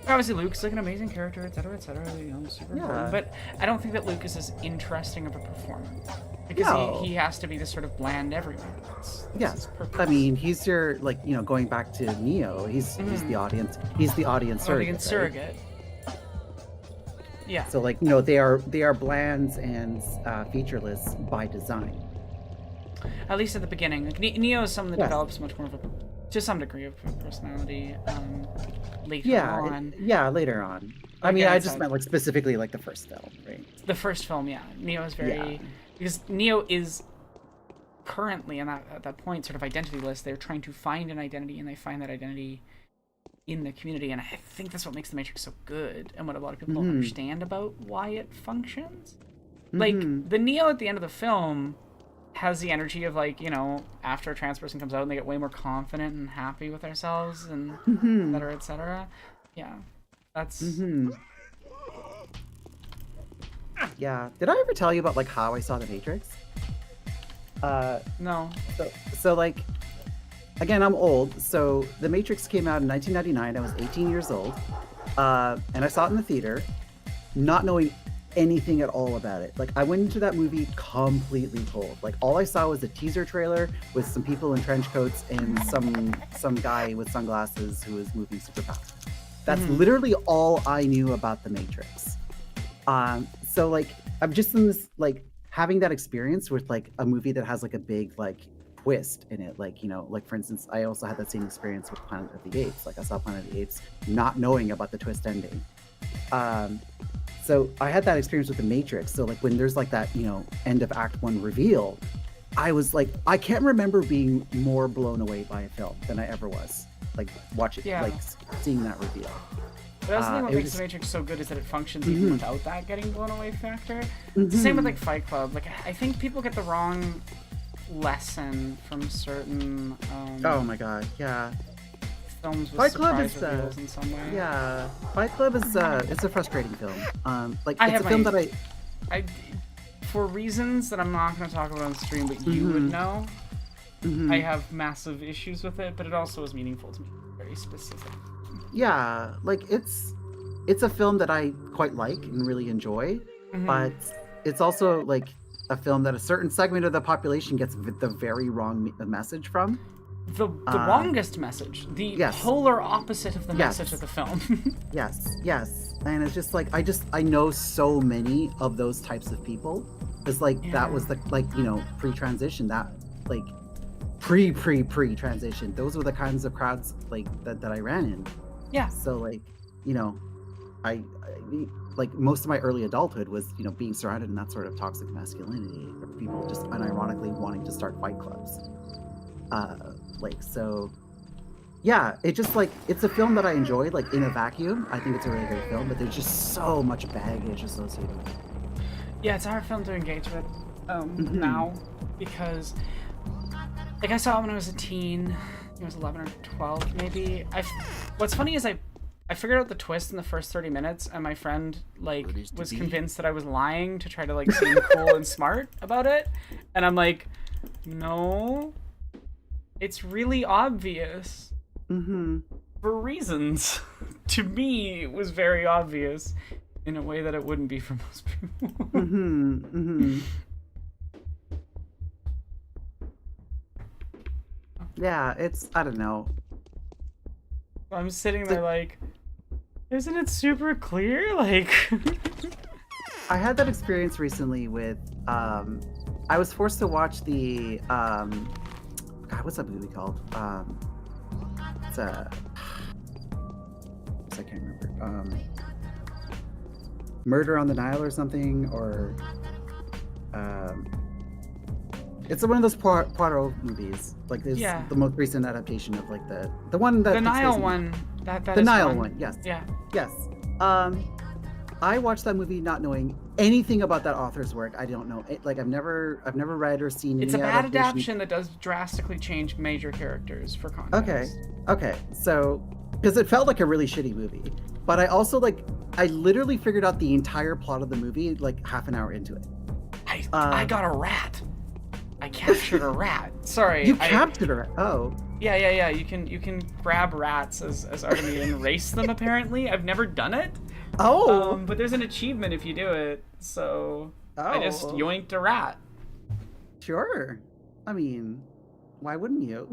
Obviously, Luke's like an amazing character, etc., super important. But I don't think that Luke is as interesting of a performer because he has to be this sort of bland everyman. Yes, I mean, he's your going back to Neo. He's the audience. He's the audience surrogate. Right? Yeah. So they are bland and featureless by design. At least at the beginning, like Neo is someone that develops much more of to some degree of personality later on. Later on. I mean, I just meant like specifically like the first film, right? The first film, Neo is very because Neo is currently at that point sort of identityless. They're trying to find an identity, and they find that identity in the community, and I think that's what makes the Matrix so good, and what a lot of people don't understand about why it functions. Like the Neo at the end of the film has the energy of after a trans person comes out and they get way more confident and happy with themselves and et cetera. Yeah, that's. Yeah. Did I ever tell you about how I saw the Matrix? No. So again, I'm old. So the Matrix came out in 1999. I was 18 years old, and I saw it in the theater, not knowing anything at all about it. I went into that movie completely cold. All I saw was a teaser trailer with some people in trench coats and some guy with sunglasses who was moving super fast. That's literally all I knew about the Matrix. So I'm just in this having that experience with a movie that has a big twist in it. For instance, I also had that same experience with Planet of the Apes. I saw Planet of the Apes not knowing about the twist ending. So I had that experience with the Matrix. So when there's that, end of Act 1 reveal, I was I can't remember being more blown away by a film than I ever was. Watching, seeing that reveal. But that's the thing what makes the Matrix so good is that it functions even without that getting blown away factor. It's the same with Fight Club. I think people get the wrong lesson from certain oh my god, yeah. Films with Fight Club is reveals in some way. Yeah, Fight Club is it's a frustrating film. It's a film that for reasons that I'm not going to talk about on stream, but you would know, I have massive issues with it, but it also is meaningful to me. Very specific. Yeah, like it's a film that I quite like and really enjoy, but it's also like a film that a certain segment of the population gets the very wrong message from. The wrongest message. The polar opposite of the message of the film. Yes. And it's just like, I know so many of those types of people. It's like, that was the, like, you know, pre-transition, that, like, pre-transition. Those were the kinds of crowds, like, that I ran in. Yeah. So, like, you know, I like, most of my early adulthood was, you know, being surrounded in that sort of toxic masculinity, or people just unironically wanting to start fight clubs. Like, so, yeah, it just, like, it's a film that I enjoyed, like, in a vacuum. I think it's a really great film, but there's just so much baggage associated with it. Yeah, it's a hard film to engage with now, because, like, I saw it when I was a teen. I was 11 or 12, maybe. What's funny is I figured out the twist in the first 30 minutes, and my friend, like, was convinced that I was lying to try to, like, seem cool and smart about it. And I'm like, no, it's really obvious. For reasons. To me, it was very obvious in a way that it wouldn't be for most people. Yeah, it's, I don't know. I'm sitting there like, isn't it super clear? Like, I had that experience recently with, I was forced to watch the, God, what's that movie called? It's I can't remember. Murder on the Nile or something, or it's one of those Poirot movies. Like, there's the most recent adaptation of, like, the one that the Nile one. The Nile one. Yes. Yeah. Yes. I watched that movie not knowing anything about that author's work. I don't know. Like, I've never read or seen. It's a bad adaptation that does drastically change major characters for context. Okay. So, because it felt like a really shitty movie, but I also, like, I literally figured out the entire plot of the movie like half an hour into it. I got a rat. I captured a rat. Sorry. You captured a rat. Oh. Yeah. You can grab rats as Artemis and race them. Apparently, I've never done it. Oh. But there's an achievement if you do it. So I just yoinked a rat. Sure. I mean, why wouldn't you?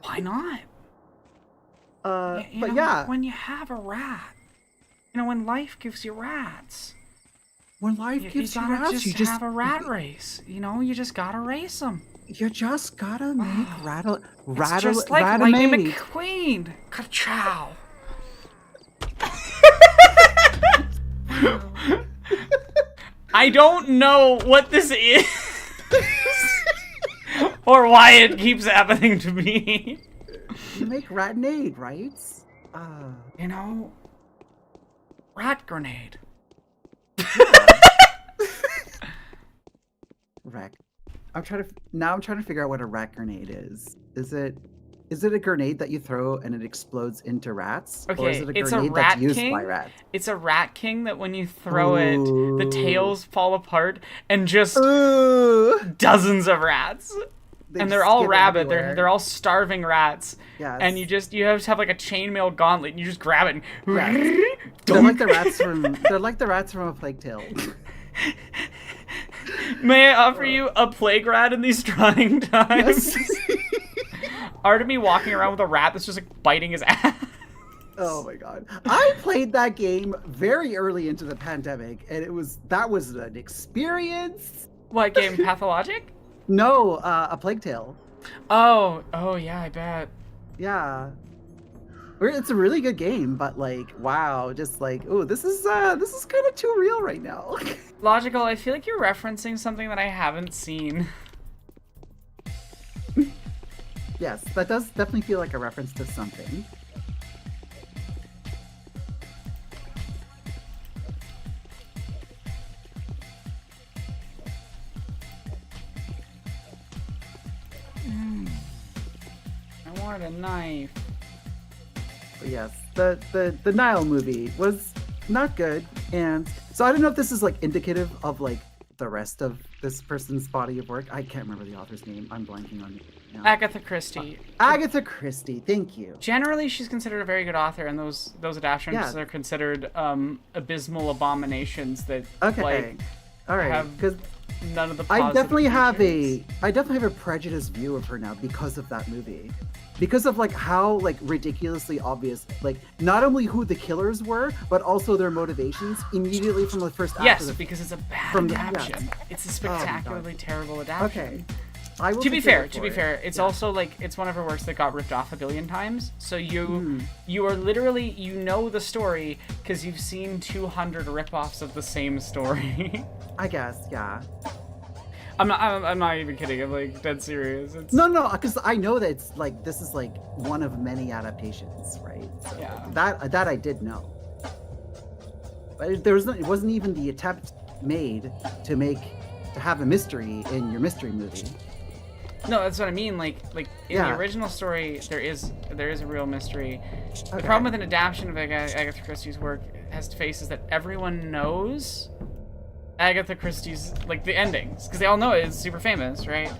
Why not? When you have a rat, you know, when life gives you rats. When life gives you rats, you just have a rat race. You know, you just gotta race them. You just gotta make It's just like Lightning McQueen. Ka-chow. I don't know what this is or why it keeps happening to me. You make ratnade, right? You know, rat grenade. Rat. I'm trying to figure out what a rat grenade is. Is it a grenade that you throw and it explodes into rats? Okay, or is it a it's grenade a rat that's used king. by rats? It's a rat king that when you throw it, the tails fall apart and just dozens of rats. And they're all rabid. They're all starving rats. Yes. And you have to have like a chainmail gauntlet and you just grab it and They're like the rats from A Plague Tale. May I offer you a plague rat in these trying times? Yes. Artemis walking around with a rat that's just like biting his ass. Oh my god. I played that game very early into the pandemic and that was an experience. What game? Pathologic? No, A Plague Tale. Oh yeah, I bet. Yeah. It's a really good game, but like, wow, just like, oh, this is kind of too real right now. Logical, I feel like you're referencing something that I haven't seen. Yes, that does definitely feel like a reference to something. I want a knife. But yes, the Nile movie was not good, and so I don't know if this is like indicative of like the rest of this person's body of work. I can't remember the author's name. I'm blanking on it now. Agatha Christie. Agatha Christie. Thank you. Generally, she's considered a very good author, and those adaptations are considered abysmal abominations that like all right, have because none of the. I definitely have features. a prejudiced view of her now because of that movie. Because of like how like ridiculously obvious, like not only who the killers were, but also their motivations immediately from the first act. Yes, because it's a bad adaptation. It's a spectacularly terrible adaptation. Okay. To be fair, it's also like it's one of her works that got ripped off a billion times. So you are literally the story because you've seen 200 rip-offs of the same story. I guess, yeah. I'm not even kidding. I'm like dead serious. No, because I know that it's like this is like one of many adaptations, right? So that I did know. But it wasn't even the attempt made to have a mystery in your mystery movie. No, that's what I mean. Like in the original story, there is a real mystery. The problem with an adaptation of Agatha Christie's work has to face is that everyone knows Agatha Christie's like the endings because they all know it's super famous, right?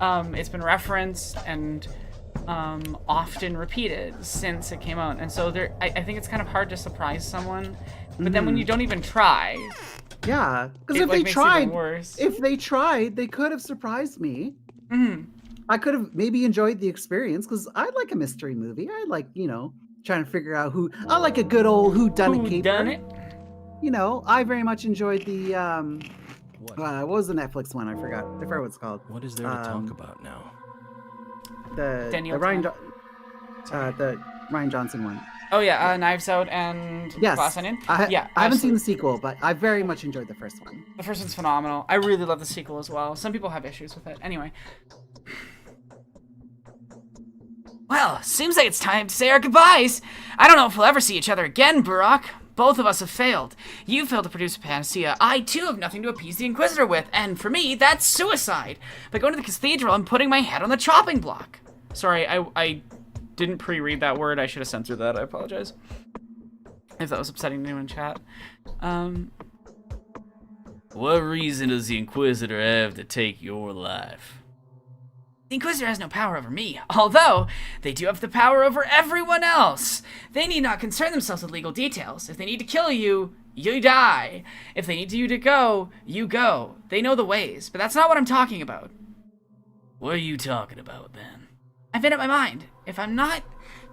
It's been referenced and often repeated since it came out, and so I think it's kind of hard to surprise someone. But then when you don't even try, because if they tried, they could have surprised me. I could have maybe enjoyed the experience because I like a mystery movie. I like trying to figure out who. I like a good old whodunit caper. I very much enjoyed the what was the Netflix one? I forgot what it's called. What is there to talk about now? The Ryan Johnson one. Oh yeah, Knives Out and Glass Onion. I haven't seen the sequel, but I very much enjoyed the first one. The first one's phenomenal. I really love the sequel as well. Some people have issues with it. Anyway. Well, seems like it's time to say our goodbyes. I don't know if we'll ever see each other again, Burok. Both of us have failed. You failed to produce a panacea. I, too, have nothing to appease the Inquisitor with, and for me, that's suicide. By going to the cathedral and putting my head on the chopping block. Sorry, I didn't pre-read that word. I should have censored that. I apologize. If that was upsetting anyone in chat. What reason does the Inquisitor have to take your life? The Inquisitor has no power over me, although they do have the power over everyone else. They need not concern themselves with legal details. If they need to kill you, you die. If they need you to go, you go. They know the ways, but that's not what I'm talking about. What are you talking about, then? I've made up my mind. If I'm not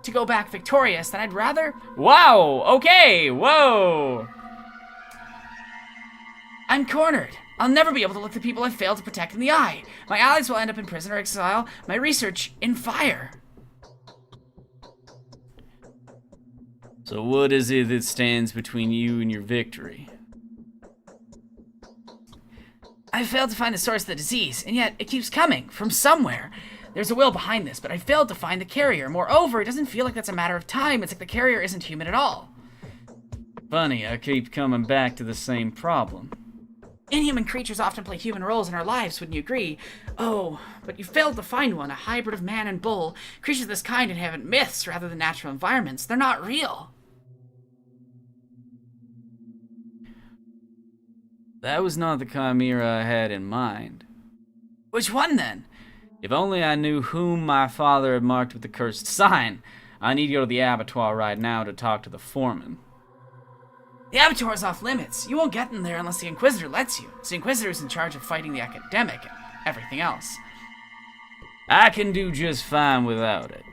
to go back victorious, then I'd rather... Wow! Okay! Whoa! I'm cornered. I'll never be able to look the people I've failed to protect in the eye. My allies will end up in prison or exile, my research in fire. So what is it that stands between you and your victory? I failed to find the source of the disease, and yet it keeps coming from somewhere. There's a will behind this, but I failed to find the carrier. Moreover, it doesn't feel like that's a matter of time. It's like the carrier isn't human at all. Funny, I keep coming back to the same problem. Inhuman creatures often play human roles in our lives, wouldn't you agree? Oh, but you failed to find one, a hybrid of man and bull. Creatures of this kind inhabit myths rather than natural environments. They're not real. That was not the chimera I had in mind. Which one, then? If only I knew whom my father had marked with the cursed sign. I need to go to the abattoir right now to talk to the foreman. The abattoir is off limits. You won't get in there unless the Inquisitor lets you. The Inquisitor is in charge of fighting the academic and everything else. I can do just fine without it.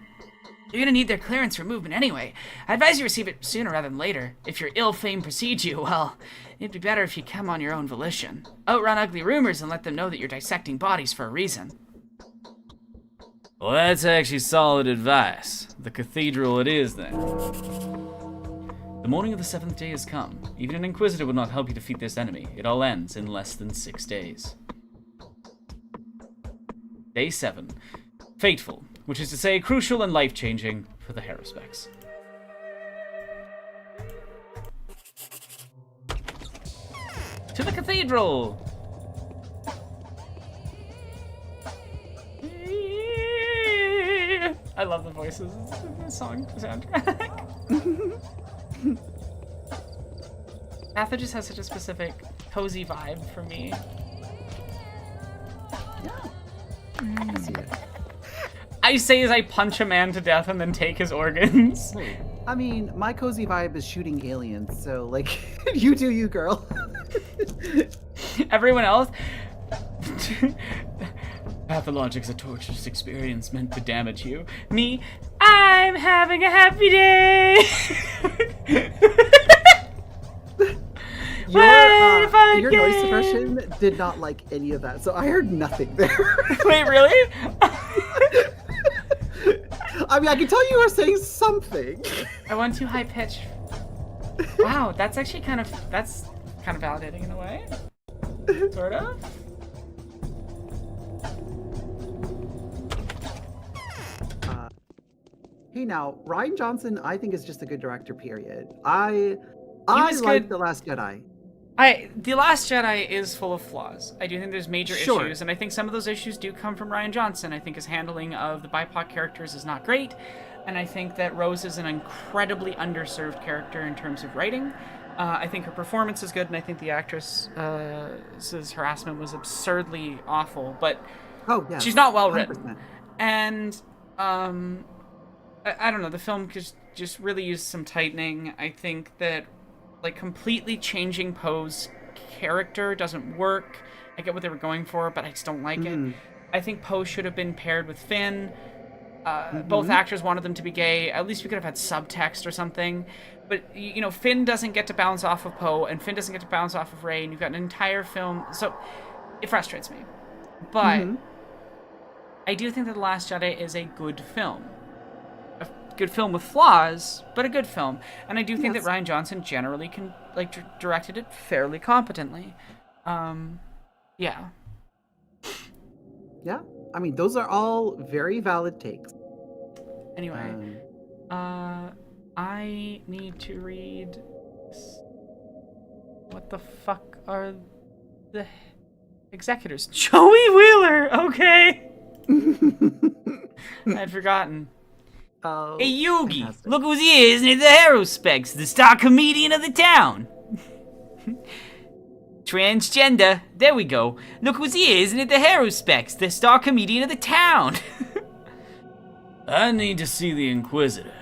You're gonna need their clearance for movement anyway. I advise you receive it sooner rather than later. If your ill fame precedes you, well, it'd be better if you come on your own volition. Outrun ugly rumors and let them know that you're dissecting bodies for a reason. Well, that's actually solid advice. The cathedral it is, then. The morning of the 7th day has come. Even an Inquisitor would not help you defeat this enemy. It all ends in less than 6 days. Day 7. Fateful, which is to say crucial and life-changing for the Haruspex. To the cathedral! I love the voices in the song soundtrack. Patha just has such a specific, cozy vibe for me. I see it. I say as I punch a man to death and then take his organs. I mean, my cozy vibe is shooting aliens, so like, you do you, girl. Everyone else. Pathologic's a torturous experience meant to damage you. Me, I'm having a happy day. Your noise suppression did not like any of that, so I heard nothing there. Wait, really? I mean, I can tell you were saying something. I went too high pitch. Wow, that's actually kind of validating in a way. Sort of. Hey, now Rian Johnson, I think is just a good director. Period. I like The Last Jedi. The Last Jedi is full of flaws. I do think there's major issues, and I think some of those issues do come from Rian Johnson. I think his handling of the BIPOC characters is not great, and I think that Rose is an incredibly underserved character in terms of writing. I think her performance is good, and I think the actress's harassment was absurdly awful, but she's not well written. 100%. And I don't know, the film just really used some tightening. I think that like completely changing Poe's character doesn't work. I get what they were going for, but I just don't like it. I think Poe should have been paired with Finn. Both actors wanted them to be gay. At least we could have had subtext or something. But, you know, Finn doesn't get to bounce off of Poe, and Finn doesn't get to bounce off of Rey, and you've got an entire film. So it frustrates me. But I do think that The Last Jedi is a good film. A good film with flaws, but a good film. And I do think that Rian Johnson generally directed it fairly competently. Yeah. Yeah, I mean, those are all very valid takes. Anyway, I need to read this. What the fuck are the executors? Joey Wheeler, okay. I'd forgotten. Oh, hey, Yogi, fantastic. Look who's here, isn't it? The Haruspex, the star comedian of the town. Transgender. There we go. Look who's here, isn't it? The Haruspex, the star comedian of the town. I need to see the Inquisitor.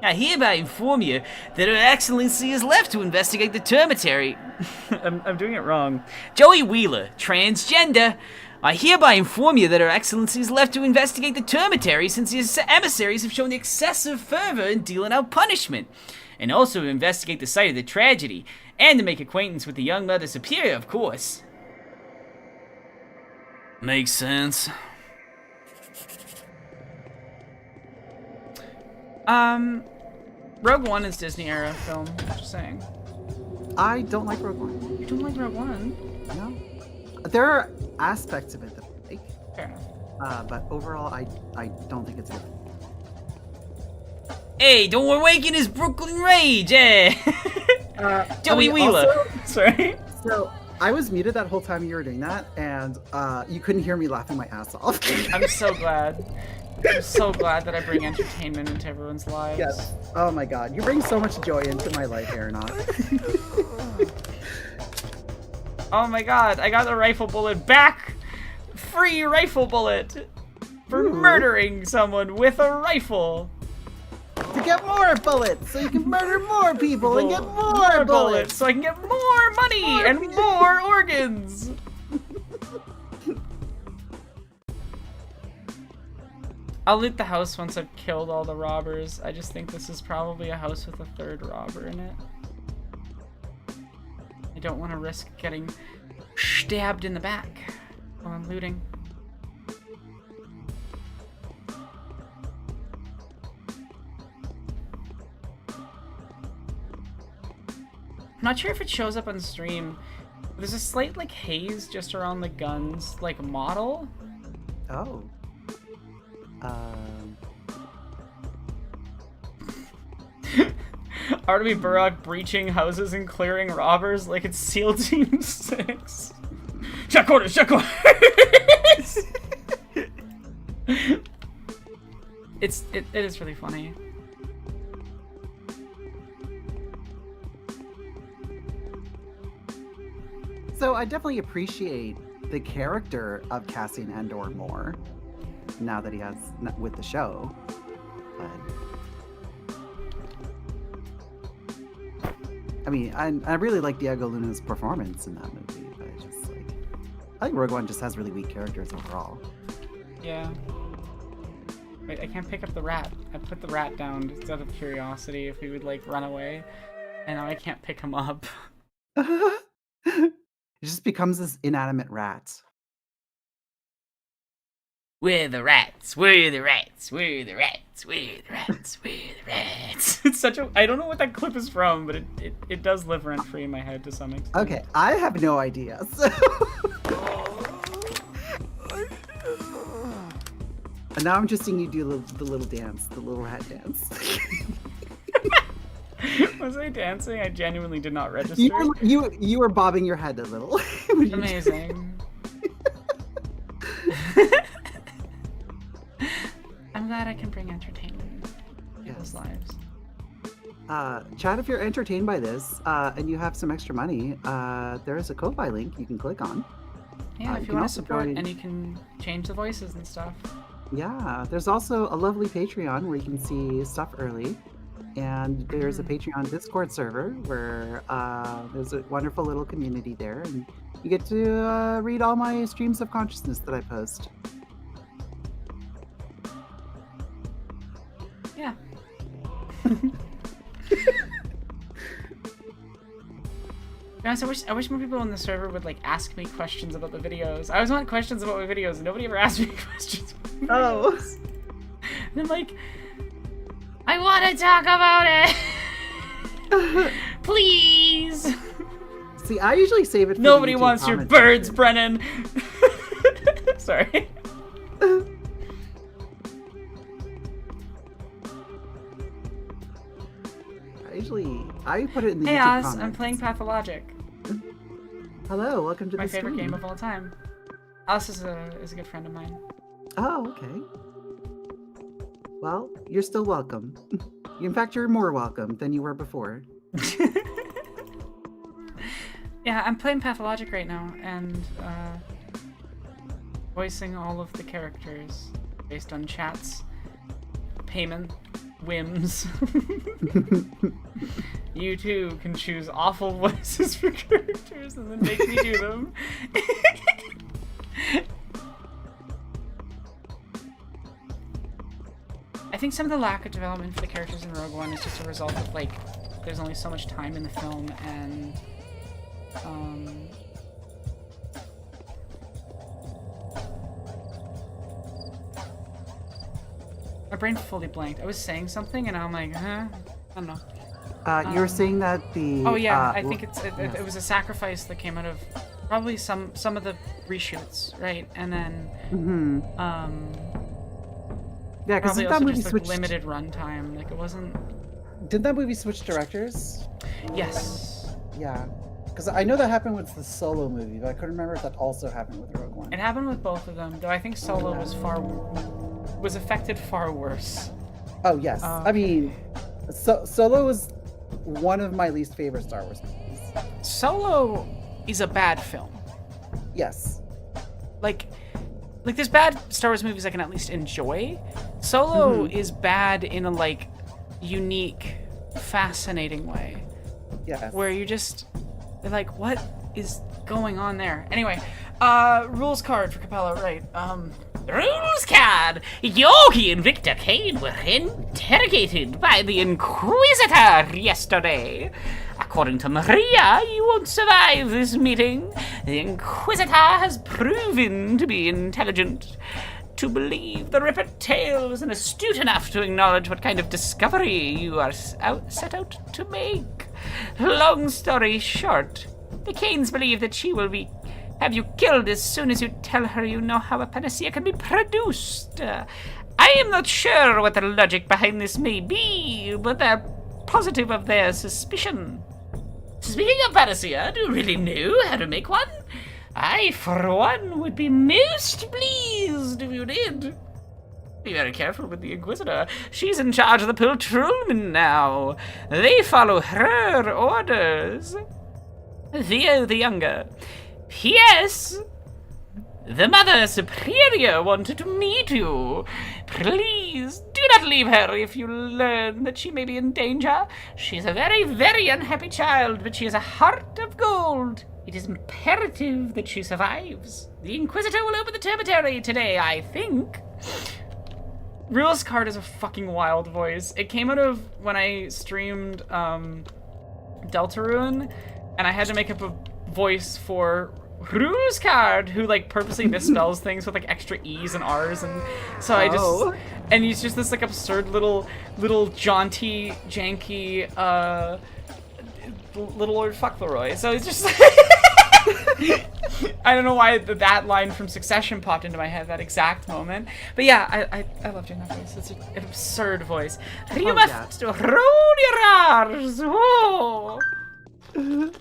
I hereby inform you that Her Excellency is left to investigate the termitary. I'm doing it wrong. Joey Wheeler, transgender. I hereby inform you that Her Excellency is left to investigate the termitary since his emissaries have shown excessive fervor in dealing out punishment, and also to investigate the site of the tragedy, and to make acquaintance with the young Mother Superior, of course. Makes sense. Rogue One is Disney era film, just saying. I don't like Rogue One. You don't like Rogue One? No. There are aspects of it that I like. Fair enough. But overall, I don't think it's good. Hey, don't awaken his Brooklyn rage, eh? Joey Wheeler. Also, sorry. So, I was muted that whole time you were doing that, and you couldn't hear me laughing my ass off. I'm so glad. I'm so glad that I bring entertainment into everyone's lives. Yes. Oh my god. You bring so much joy into my life, Aeronaut. Oh my god, I got the rifle bullet back! Free rifle bullet! For murdering someone with a rifle! To get more bullets, so you can murder more people and get more bullets! So I can get more money and more organs! I'll loot the house once I've killed all the robbers. I just think this is probably a house with a third robber in it. I don't want to risk getting stabbed in the back while I'm looting. I'm not sure if it shows up on stream. There's a slight like haze just around the gun's like model. Oh. Artemis Burrock breaching houses and clearing robbers like it's SEAL Team 6. Check orders, check orders! It is really funny. So I definitely appreciate the character of Cassian Andor more now that he has with the show. But I mean, I really like Diego Luna's performance in that movie, but it's just like, I think Rogue One just has really weak characters overall. Yeah. Wait, I can't pick up the rat. I put the rat down just out of curiosity if he would like run away, and now I can't pick him up. It just becomes this inanimate rat. We're the rats, we're the rats, we're the rats, we're the rats, we're the rats. It's such a... I don't know what that clip is from, but it does live rent-free in my head to some extent. Okay, I have no idea. So... And now I'm just seeing you do the little dance, the little rat dance. Was I dancing? I genuinely did not register. You were bobbing your head a little. Amazing. I'm glad I can bring entertainment to people's lives. Chat, if you're entertained by this and you have some extra money, there is a Ko-Fi link you can click on. Yeah, if you want to support, and you can change the voices and stuff. Yeah, there's also a lovely Patreon where you can see stuff early. And there's a Patreon Discord server where there's a wonderful little community there. And you get to read all my streams of consciousness that I post. Yeah. I wish more people on the server would like ask me questions about the videos. I always want questions about my videos, and nobody ever asks me questions about my videos. And I'm like, I want to talk about it. Please. See, I usually save it for Nobody the YouTube wants your comment birds, section. Brennan. Sorry. I put it in the Hey YouTube Oz, comments. I'm playing Pathologic. Hello, welcome to My the favorite stream. game of all time. Oz is a good friend of mine. Oh, okay. Well, you're still welcome. In fact, you're more welcome than you were before. Yeah, I'm playing Pathologic right now, and voicing all of the characters based on chat's payment whims. You too can choose awful voices for characters and then make me do them. I think some of the lack of development for the characters in Rogue One is just a result of, like, there's only so much time in the film, and my brain fully blanked. I was saying something, and I'm like, huh? I don't know. You were saying that the... Oh yeah, I think it was a sacrifice that came out of probably some of the reshoots, right? And then yeah, because probably that also movie just switched... like limited runtime. Like it wasn't. Did that movie switch directors? Yes. Yeah, because I know that happened with the Solo movie, but I couldn't remember if that also happened with Rogue One. It happened with both of them, though. I think Solo was affected far worse. Oh yes, I mean, Solo was one of my least favorite Star Wars movies. Solo is a bad film. Yes. Like there's bad Star Wars movies I can at least enjoy. Solo is bad in a like unique, fascinating way. Yes. Where you're like, what is going on there? Anyway, rules card for Capella, right? Rules card! Yogi and Victor Kane were interrogated by the Inquisitor yesterday. According to Maria, you won't survive this meeting. The Inquisitor has proven to be intelligent, to believe the Ripper tales, and astute enough to acknowledge what kind of discovery you are set out to make. Long story short, the Kanes believe that she will have you killed as soon as you tell her you know how a panacea can be produced. I am not sure what the logic behind this may be, but they're positive of their suspicion. Speaking of panacea, do you really know how to make one? I, for one, would be most pleased if you did. Be very careful with the Inquisitor. She's in charge of the patrolmen now. They follow her orders. Theo the Younger. P.S. The Mother Superior wanted to meet you. Please, do not leave her if you learn that she may be in danger. She is a very, very unhappy child, but she has a heart of gold. It is imperative that she survives. The Inquisitor will open the termitary today, I think. Rules card is a fucking wild voice. It came out of when I streamed Deltarune, and I had to make up a voice for Rules card, who like purposely misspells things with like extra E's and R's, and so I just and he's just this like absurd little jaunty, janky little Lord Fuckleroy. So it's just I don't know why that line from Succession popped into my head that exact moment. But yeah, I love doing that voice. It's an absurd voice. You must roll your R's. Whoa. I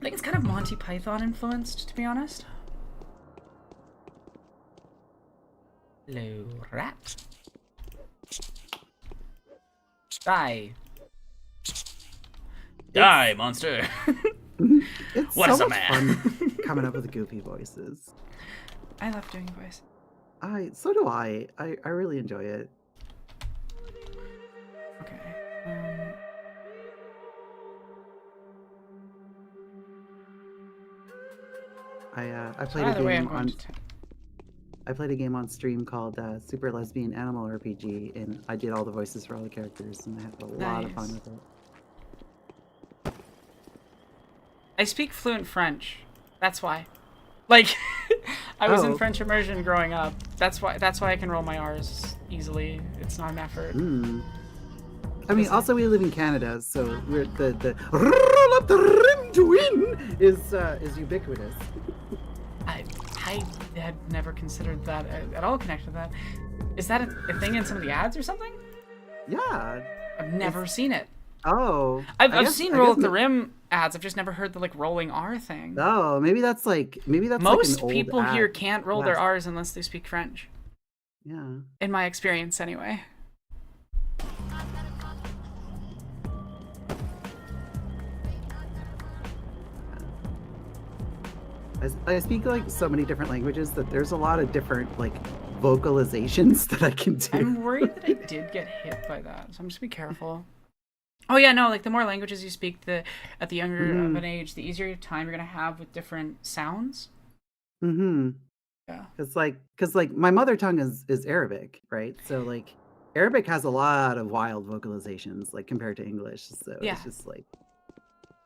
think it's kind of Monty Python influenced, to be honest. Hello, rat. Die. Die, monster. It's What so is a much man? fun coming up with goofy voices. I love doing voice. So do I. I really enjoy it. Okay. I played a game on. I played a game on stream called Super Lesbian Animal RPG, and I did all the voices for all the characters, and I had a lot of fun with it. I speak fluent French. That's why. Like, I was in French immersion growing up. That's why I can roll my R's easily. It's not an effort. I mean, also we live in Canada, so we're the roll up the rim to win is ubiquitous. I had never considered that at all connected to that. Is that a thing in some of the ads or something? Yeah. I've never seen it. Oh. I've seen roll up the rim ads. I've just never heard the like rolling R thing. Oh, maybe that's most like an old people ad. here can't roll their R's unless they speak French. Yeah. In my experience, anyway. I speak like so many different languages that there's a lot of different like vocalizations that I can do. I'm worried that I did get hit by that, so I'm just be careful. Oh yeah, no, like the more languages you speak at the younger of an age, the easier time you're gonna have with different sounds. Yeah. Because like my mother tongue is Arabic, right? So like Arabic has a lot of wild vocalizations like compared to English. So it's just like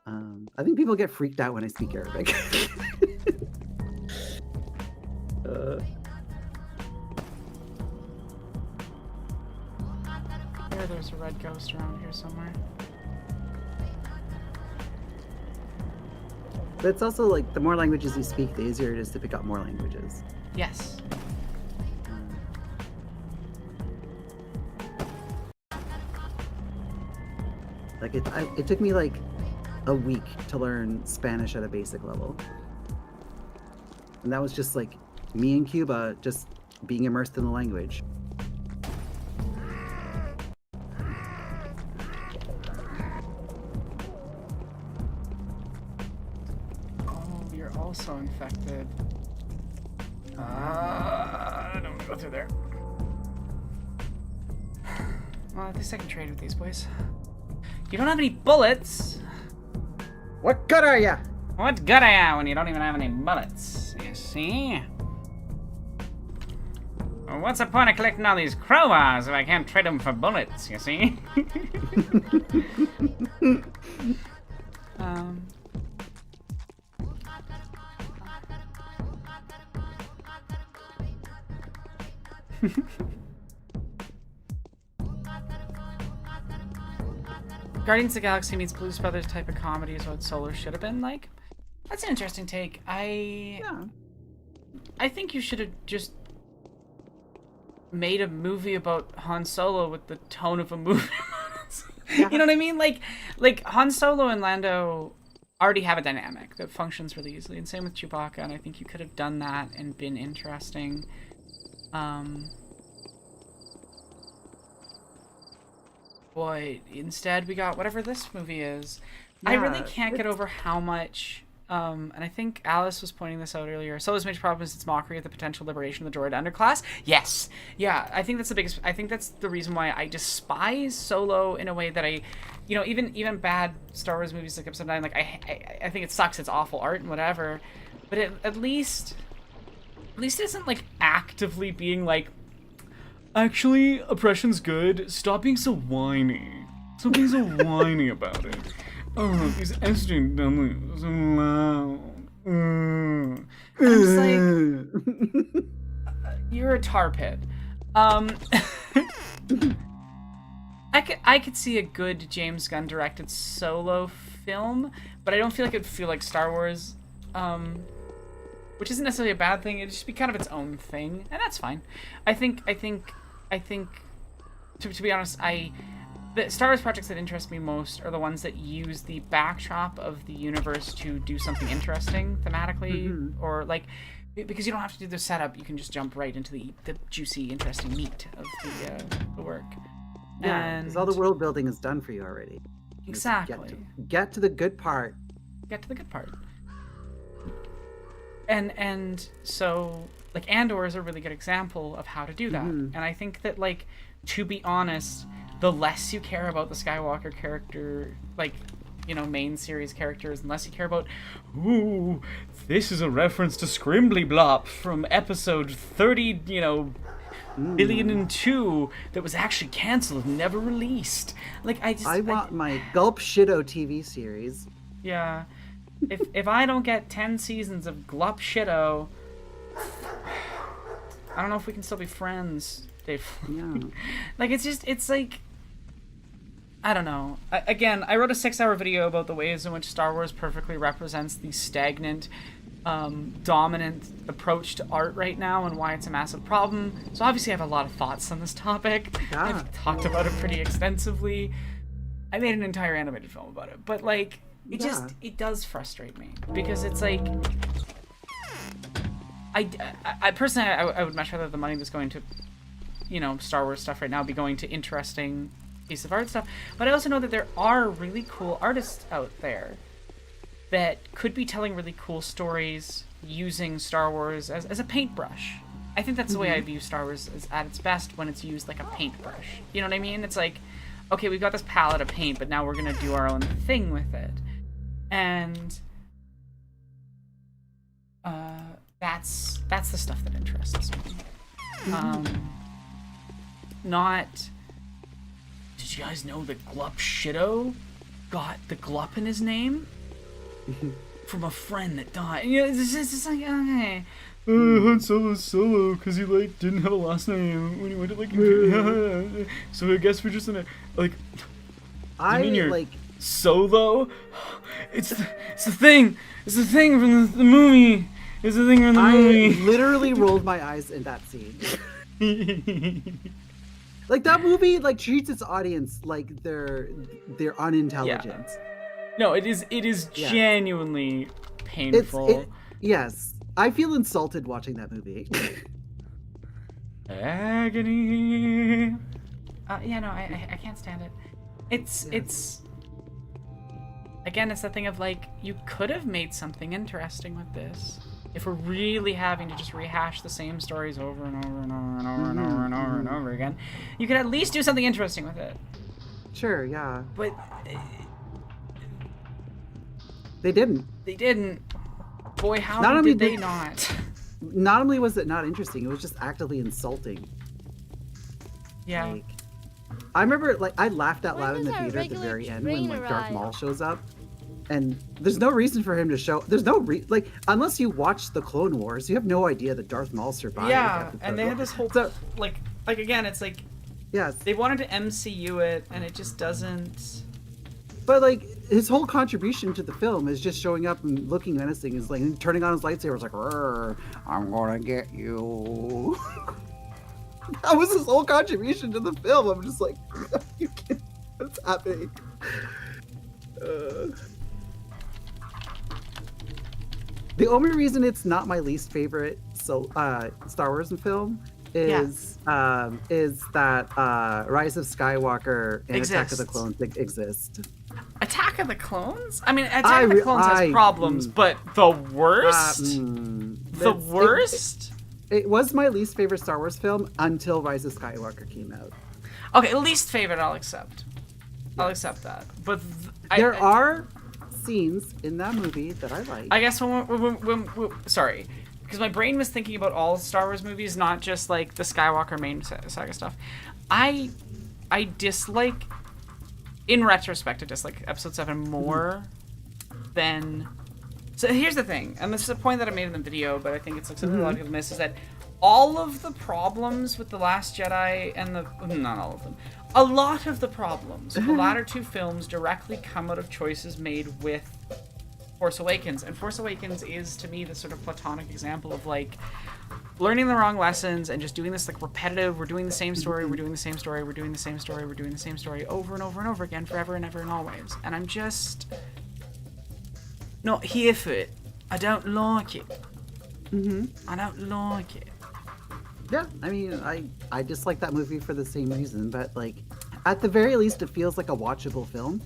I think people get freaked out when I speak Arabic. There's a red ghost around here somewhere. But it's also like the more languages you speak, the easier it is to pick up more languages. Yes. Like it took me like a week to learn Spanish at a basic level. And that was just like me in Cuba just being immersed in the language. Oh, you're also infected. I don't want to go through there. Well, at least I can trade with these boys. You don't have any bullets. What good are ya? What good are ya when you don't even have any bullets? You see? Well, what's the point of collecting all these crowbars if I can't trade them for bullets? You see? Guardians of the Galaxy meets Blues Brothers type of comedy is what Solo should have been like. That's an interesting take. I think you should have just made a movie about Han Solo with the tone of a movie. You know what I mean? Like Han Solo and Lando already have a dynamic that functions really easily, and same with Chewbacca. And I think you could have done that and been interesting. Boy, instead we got whatever this movie is. I really can't get over how much and I think Alice was pointing this out earlier. Solo's major problem is its mockery of the potential liberation of the droid underclass. Yes, yeah, I think that's the biggest. I think that's the reason why I despise Solo in a way that I, even bad Star Wars movies like Episode 9, like I think it sucks. It's awful art and whatever, but at least it isn't like actively being like, actually, oppression's good. Stop being so whiny. Stop being so whiny about it. Oh, these estrogen dumplings are so loud. I'm just like, you're a tar pit. I could see a good James Gunn directed Solo film, but I don't feel like it'd feel like Star Wars, which isn't necessarily a bad thing. It'd just be kind of its own thing, and that's fine. I think to be honest, the Star Wars projects that interest me most are the ones that use the backdrop of the universe to do something interesting thematically, or like, because you don't have to do the setup, you can just jump right into the juicy, interesting meat of the work. Yeah, because all the world building is done for you already. Exactly. Get to the good part. Get to the good part. And so, like, Andor is a really good example of how to do that. And I think that, like, to be honest, the less you care about the Skywalker character, like, main series characters, unless you care about, ooh, this is a reference to Scrimbly Blop from episode 30, billion and 2 that was actually canceled and never released. Like, I want my Gulp Shido TV series. Yeah. If I don't get 10 seasons of Glup Shido, I don't know if we can still be friends, Dave. Yeah. Like, it's like, I don't know. Again, I wrote a 6-hour video about the ways in which Star Wars perfectly represents the stagnant, dominant approach to art right now and why it's a massive problem. So obviously I have a lot of thoughts on this topic. Yeah. I've talked about it pretty extensively. I made an entire animated film about it. But, like, it does frustrate me. Because it's like, I personally, I would much rather the money that's going to, Star Wars stuff right now be going to interesting piece of art stuff, but I also know that there are really cool artists out there that could be telling really cool stories using Star Wars as a paintbrush. I think that's the way I view Star Wars is at its best when it's used like a paintbrush. You know what I mean? It's like, okay, we've got this palette of paint, but now we're gonna do our own thing with it, and that's the stuff that interests me. Not. Did you guys know that Glup Shido got the Glup in his name from a friend that died? It's just like, okay. Han Solo, because he didn't have a last name when he went to so I guess we're just gonna You mean you're Solo? It's the thing. It's the thing from the movie. It's the thing from the movie. I literally rolled my eyes in that scene. Like, that movie treats its audience like they're unintelligent. Yeah. No, it is genuinely painful. Yes. I feel insulted watching that movie. Agony. No, I can't stand it. It's again, it's the thing of you could have made something interesting with this. If we're really having to just rehash the same stories over and over and over and over and over and over and over again, you could at least do something interesting with it. Sure, yeah. But they didn't. They didn't. Boy, how did they not? Not only was it not interesting, it was just actively insulting. Yeah. I remember, I laughed out loud in the theater at the very end when, Darth Maul shows up. And there's no reason for him to show. There's no unless you watch the Clone Wars, you have no idea that Darth Maul survived. Yeah, and they had this whole again, it's like, yes, they wanted to MCU it, and it just doesn't. But his whole contribution to the film is just showing up and looking menacing, is turning on his lightsaber, I'm gonna get you. That was his whole contribution to the film. I'm just like, you can't. What's happening? The only reason it's not my least favorite Star Wars film is that Rise of Skywalker and Attack of the Clones exist. Attack Attack of the Clones? I mean, Attack of the Clones has problems, but the worst? The worst? It was my least favorite Star Wars film until Rise of Skywalker came out. Okay, least favorite I'll accept. I'll accept that. But there are scenes in that movie that I like. I guess sorry, because my brain was thinking about all Star Wars movies, not just like the Skywalker main saga stuff. I dislike, in retrospect, I dislike Episode 7 more than. So here's the thing, and this is a point that I made in the video, but I think it's like something a lot of people miss, is that all of the problems with The Last Jedi and not all of them, a lot of the problems with the latter two films directly come out of choices made with Force Awakens. And Force Awakens is, to me, the sort of platonic example of, like, learning the wrong lessons and just doing this, like, repetitive, we're doing the same story, we're doing the same story, we're doing the same story, we're doing the same story over and over and over again, forever and ever and always. And I'm just not here for it. I don't like it. I don't like it. Yeah, I mean, I dislike that movie for the same reason, but, like, at the very least, it feels like a watchable film.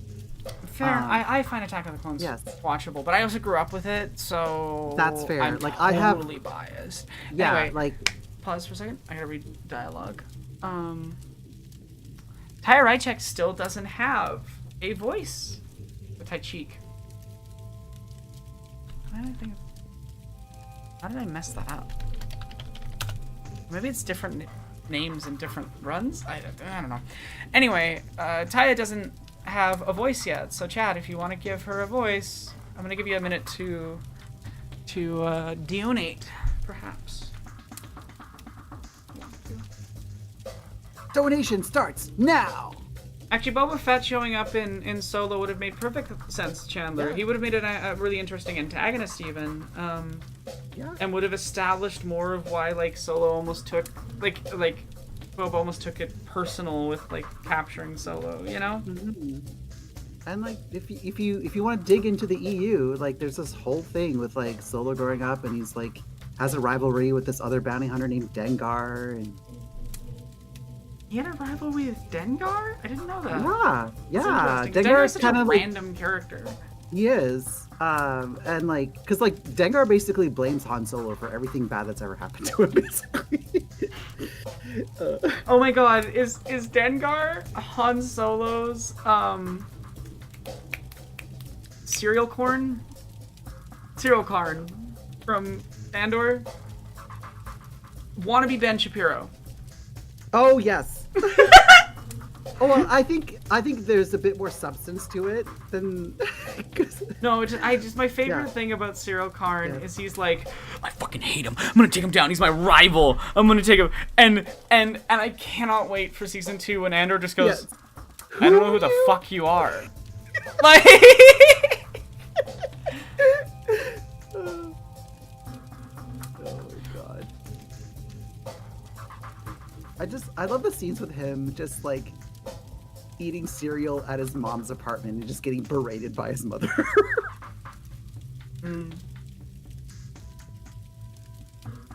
Fair. I find Attack of the Clones watchable, but I also grew up with it, so that's fair. I'm like totally I have biased. Yeah, anyway, like pause for a second. I gotta read dialogue. Taya Rychek still doesn't have a voice. The Tai Cheek. How did I mess that up? Maybe it's different names in different runs? I don't know. Anyway, Taya doesn't have a voice yet, so Chad, if you want to give her a voice, I'm gonna give you a minute to donate, perhaps. Donation starts now! Actually, Boba Fett showing up in Solo would have made perfect sense, Chandler. Yeah. He would have made a really interesting antagonist, even. And would have established more of why, like, Solo almost took, like Boba almost took it personal with, like, capturing Solo, you know? And, like, if you want to dig into the EU, like, there's this whole thing with, like, Solo growing up, and he's, like, has a rivalry with this other bounty hunter named Dengar, and he had a rivalry with Dengar? I didn't know that. Yeah. Dengar is such kind a of random character. He is. And like, because like Dengar basically blames Han Solo for everything bad that's ever happened to him, basically. Oh my god, is Dengar Han Solo's cereal corn from Andor? Wannabe Ben Shapiro. Oh yes. Oh, well, I think there's a bit more substance to it than. No, my favorite thing about Cyril Karn is he's like, I fucking hate him. I'm gonna take him down. He's my rival. I'm gonna take him. And I cannot wait for season 2 when Andor just goes, I don't know who the fuck you are. Like. Oh my god. I love the scenes with him just like eating cereal at his mom's apartment and just getting berated by his mother.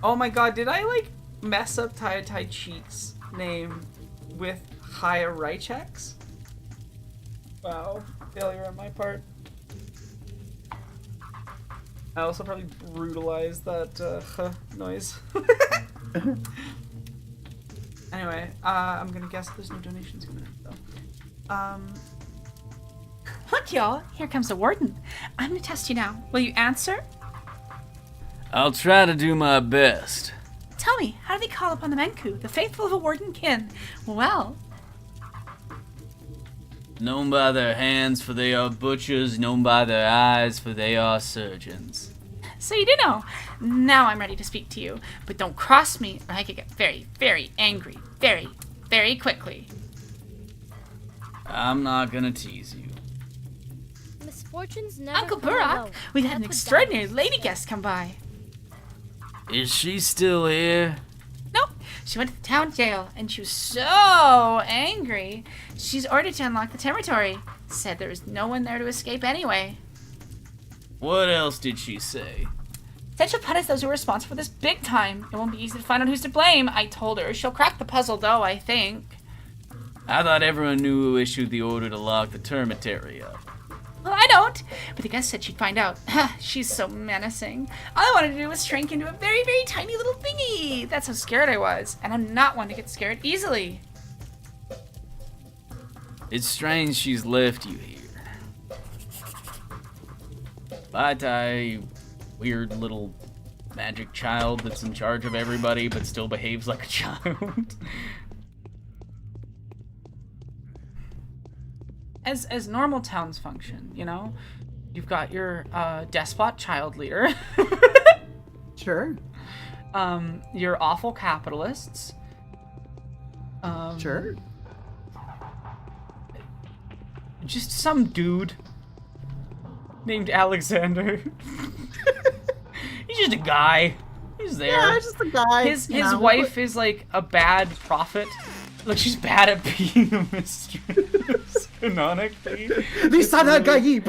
Oh my god, did I like mess up Tai Cheek's name with Haya Rychek's? Wow, failure on my part. I also probably brutalized that noise. Anyway, I'm gonna guess there's no donations coming in though. Look, y'all, here comes the warden. I'm gonna test you now. Will you answer? I'll try to do my best. Tell me, how do they call upon the Menku, the faithful of a warden kin? Well... Known by their hands, for they are butchers. Known by their eyes, for they are surgeons. So you do know. Now I'm ready to speak to you. But don't cross me, or I could get very, very angry. Very, very quickly. I'm not gonna tease you. Misfortunes never Uncle come Burak, alone. we've had an extraordinary lady guest come by. Is she still here? Nope. She went to the town jail, and she was so angry. She's ordered to unlock the territory. Said there was no one there to escape anyway. What else did she say? Said she'll punish those who are responsible for this big time. It won't be easy to find out who's to blame. I told her. She'll crack the puzzle, though, I think. I thought everyone knew who issued the order to lock the termitary up. Well, I don't. But the guest said she'd find out. She's so menacing. All I wanted to do was shrink into a very, very tiny little thingy. That's how scared I was. And I'm not one to get scared easily. It's strange she's left you here. But I, weird little magic child that's in charge of everybody but still behaves like a child. As normal towns function, you know? You've got your despot child leader. Sure. Your awful capitalists. Sure. Just some dude named Alexander. He's just a guy. He's there. Yeah, just a guy. His wife is like a bad prophet. Like she's bad at being a mistress. Canonically. Lisan al-Gaib.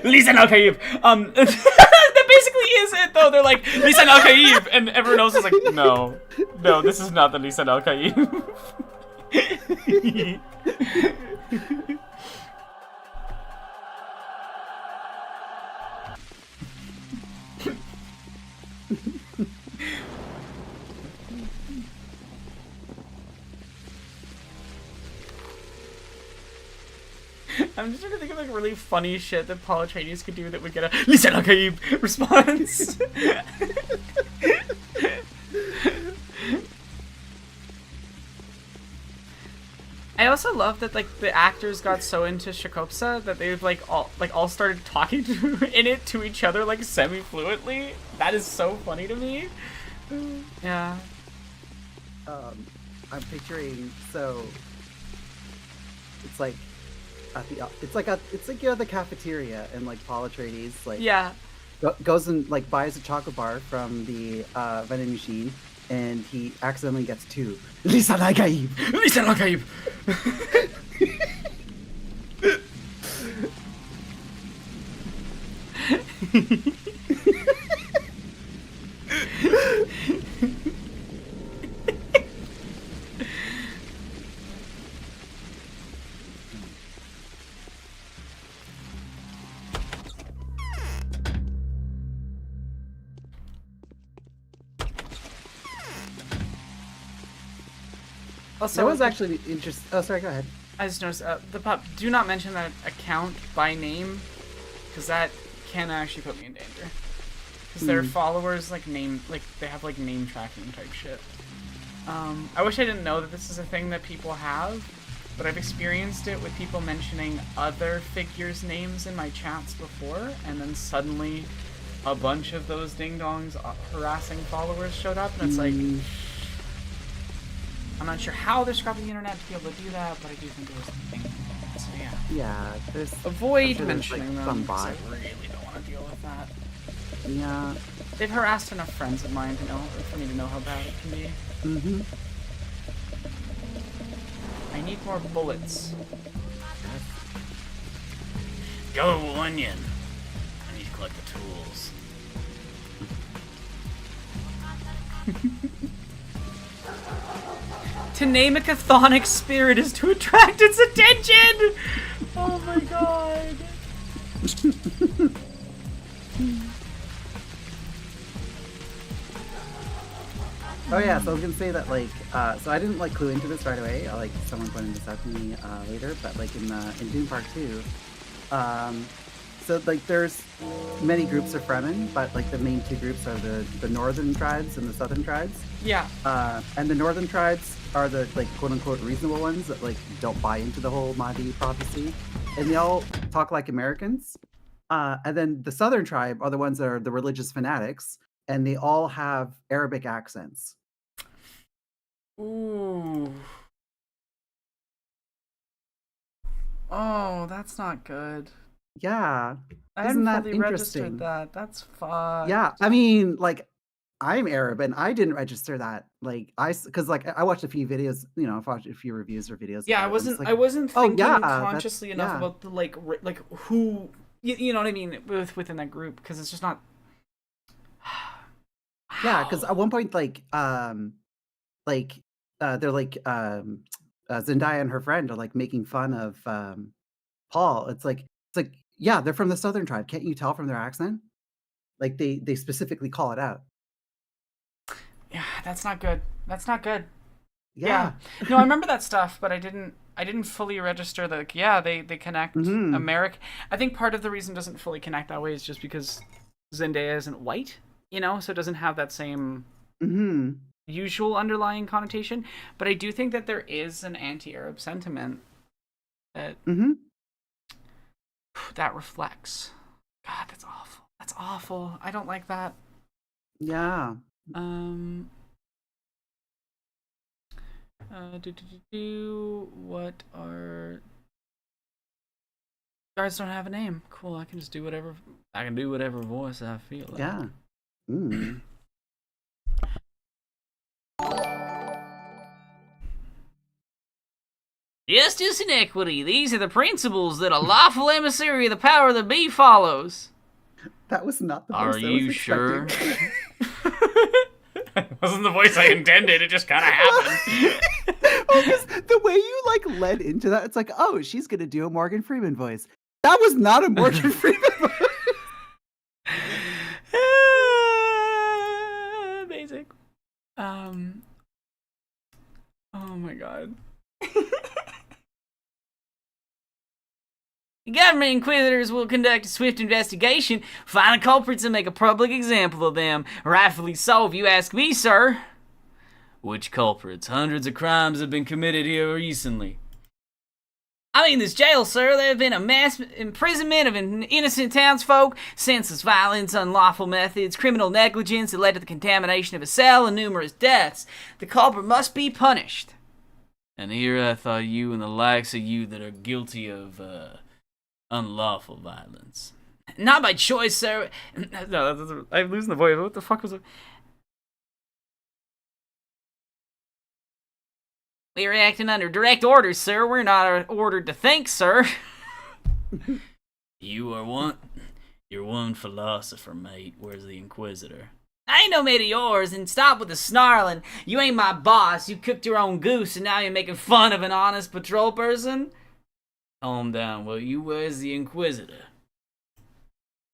Lisan al-Gaib. That basically is it though. They're like Lisan al-Gaib, and everyone else is like, no, this is not the Lisan al-Gaib. I'm just trying to think of like really funny shit that Paul Atreides could do that would get a Lisan al-Gaib response. I also love that like the actors got so into Shakopsa that they've all started talking to each other like semi-fluently. That is so funny to me. Yeah. I'm picturing, so it's like it's like you're at the cafeteria and like Paul Atreides like goes and like buys a chocolate bar from the vending machine, and he accidentally gets two. Lisan al-Gaib. Lisan al-Gaib. Also, that was actually interesting. Oh, sorry, go ahead. I just noticed the pup. Do not mention that account by name, because that can actually put me in danger. Because their followers they have like name tracking type shit. I wish I didn't know that this is a thing that people have, but I've experienced it with people mentioning other figures' names in my chats before, and then suddenly a bunch of those ding-dongs harassing followers showed up, and it's like, I'm not sure how they're scrubbing the internet to be able to do that, but I do think it was a thing. So yeah. Yeah, there's... Avoid mentioning like, them, because I really don't want to deal with that. Yeah. They've harassed enough friends of mine to know, for me to know how bad it can be. Mm-hmm. I need more bullets. Go, Onion. I need to collect the tools. To name a chthonic spirit is to attract its attention! Oh my god. Oh yeah, so I was gonna say that like, so I didn't like clue into this right away. Like someone pointed this out to me later, but like in Dune Part 2, so like there's many groups of Fremen, but like the main two groups are the northern tribes and the southern tribes. Yeah. And the northern tribes are the like quote unquote reasonable ones that like don't buy into the whole Mahdi prophecy, and they all talk like Americans. And then the southern tribe are the ones that are the religious fanatics, and they all have Arabic accents. Ooh. Oh, that's not good. Yeah. I Isn't hadn't that fully registered interesting? that. That's fucked. Yeah, I mean, like, I'm Arab and I didn't register that. Like, because like I watched a few videos, you know, I've watched a few reviews or videos. Yeah, I about it, and wasn't. it's I like, wasn't oh, thinking yeah, consciously enough yeah. about the like who. You know what I mean? Within that group, because it's just not. Yeah, because at one point, like, they're like, Zendaya and her friend are like making fun of Paul. It's like Yeah, they're from the Southern tribe. Can't you tell from their accent? Like they specifically call it out. Yeah, that's not good. That's not good. Yeah. No, I remember that stuff, but I didn't fully register that. Yeah, they connect America. I think part of the reason it doesn't fully connect that way is just because Zendaya isn't white, you know, so it doesn't have that same usual underlying connotation. But I do think that there is an anti-Arab sentiment that that reflects. God, that's awful. That's awful. I don't like that. Yeah. What are... Guards don't have a name. Cool, I can just do whatever... I can do whatever voice I feel like. Yeah. Justice and equity. These are the principles that a lawful emissary of the power that be follows. That was not the voice Are I you was sure? Wasn't the voice I intended. It just kind of happened. Because the way you like led into that, it's like, oh, she's gonna do a Morgan Freeman voice. That was not a Morgan Freeman voice. Basic. Oh my god. The government inquisitors will conduct a swift investigation, find the culprits, and make a public example of them. Rightfully so, if you ask me, sir. Which culprits? Hundreds of crimes have been committed here recently. I mean, this jail, sir, there have been a mass imprisonment of innocent townsfolk, senseless violence, unlawful methods, criminal negligence that led to the contamination of a cell, and numerous deaths. The culprit must be punished. And here I thought you and the likes of you that are guilty of, unlawful violence. Not by choice, sir. No, I'm losing the voice. What the fuck was it? We are acting under direct orders, sir. We're not ordered to think, sir. You're one philosopher, mate. Where's the Inquisitor? I ain't no mate of yours, and stop with the snarling. You ain't my boss. You cooked your own goose, and now you're making fun of an honest patrol person? Calm down, will you? Where's the Inquisitor?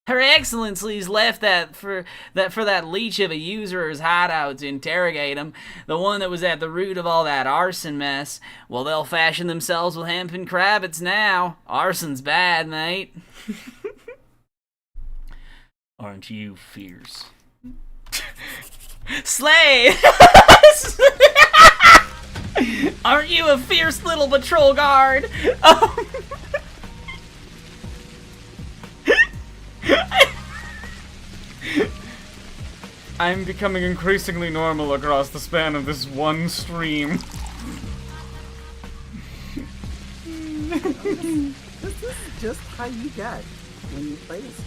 Her Excellency's left that for that leech of a user's hideout to interrogate him, the one that was at the root of all that arson mess. Well, they'll fashion themselves with hemp and crabbits now. Arson's bad, mate. Aren't you fierce? Slay! Aren't you a fierce little patrol guard? I'm becoming increasingly normal across the span of this one stream. This is just how you get when you play this.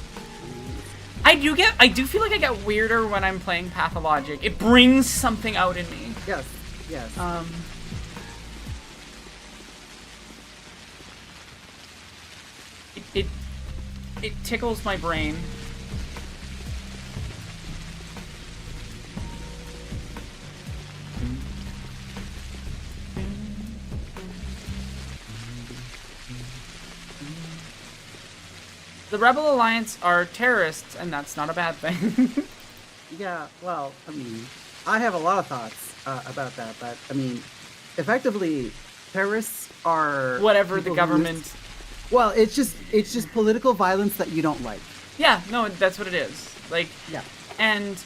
I do feel like I get weirder when I'm playing Pathologic. It brings something out in me. Yes, yes. It tickles my brain. The Rebel Alliance are terrorists, and that's not a bad thing. Yeah, well, I mean, I have a lot of thoughts about that, but I mean, effectively, terrorists are whatever the government. Well, it's just political violence that you don't like. Yeah, no, that's what it is. Like, yeah, and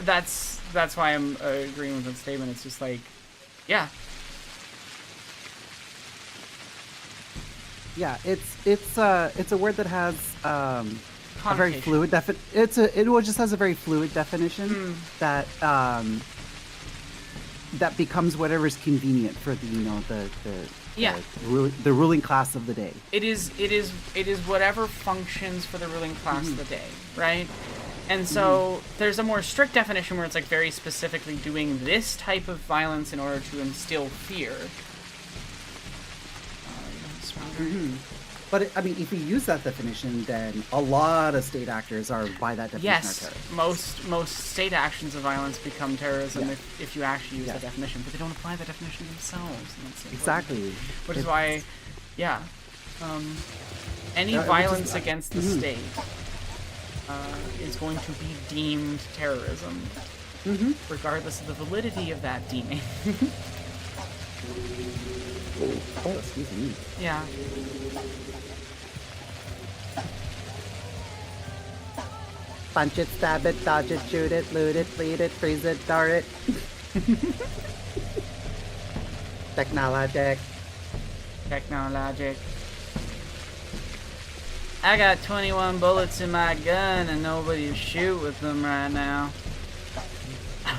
that's why I'm agreeing with that statement. It's just like, yeah. Yeah, it's a word that has a very fluid it just has a very fluid definition that that becomes whatever's convenient for the the ruling class of the day. It is whatever functions for the ruling class of the day, right? And so there's a more strict definition where it's like very specifically doing this type of violence in order to instill fear. But I mean, if you use that definition, then a lot of state actors are by that definition. Yes, most state actions of violence become terrorism if you actually use that definition, but they don't apply that definition themselves. And that's exactly. Which is why, yeah. any violence against the state is going to be deemed terrorism, regardless of the validity of that deeming. Oh, excuse me. Yeah. Punch it, stab it, dodge it, shoot it, loot it, bleed it, freeze it, dart it. Technologic. Technologic. I got 21 bullets in my gun and nobody to shoot with them right now.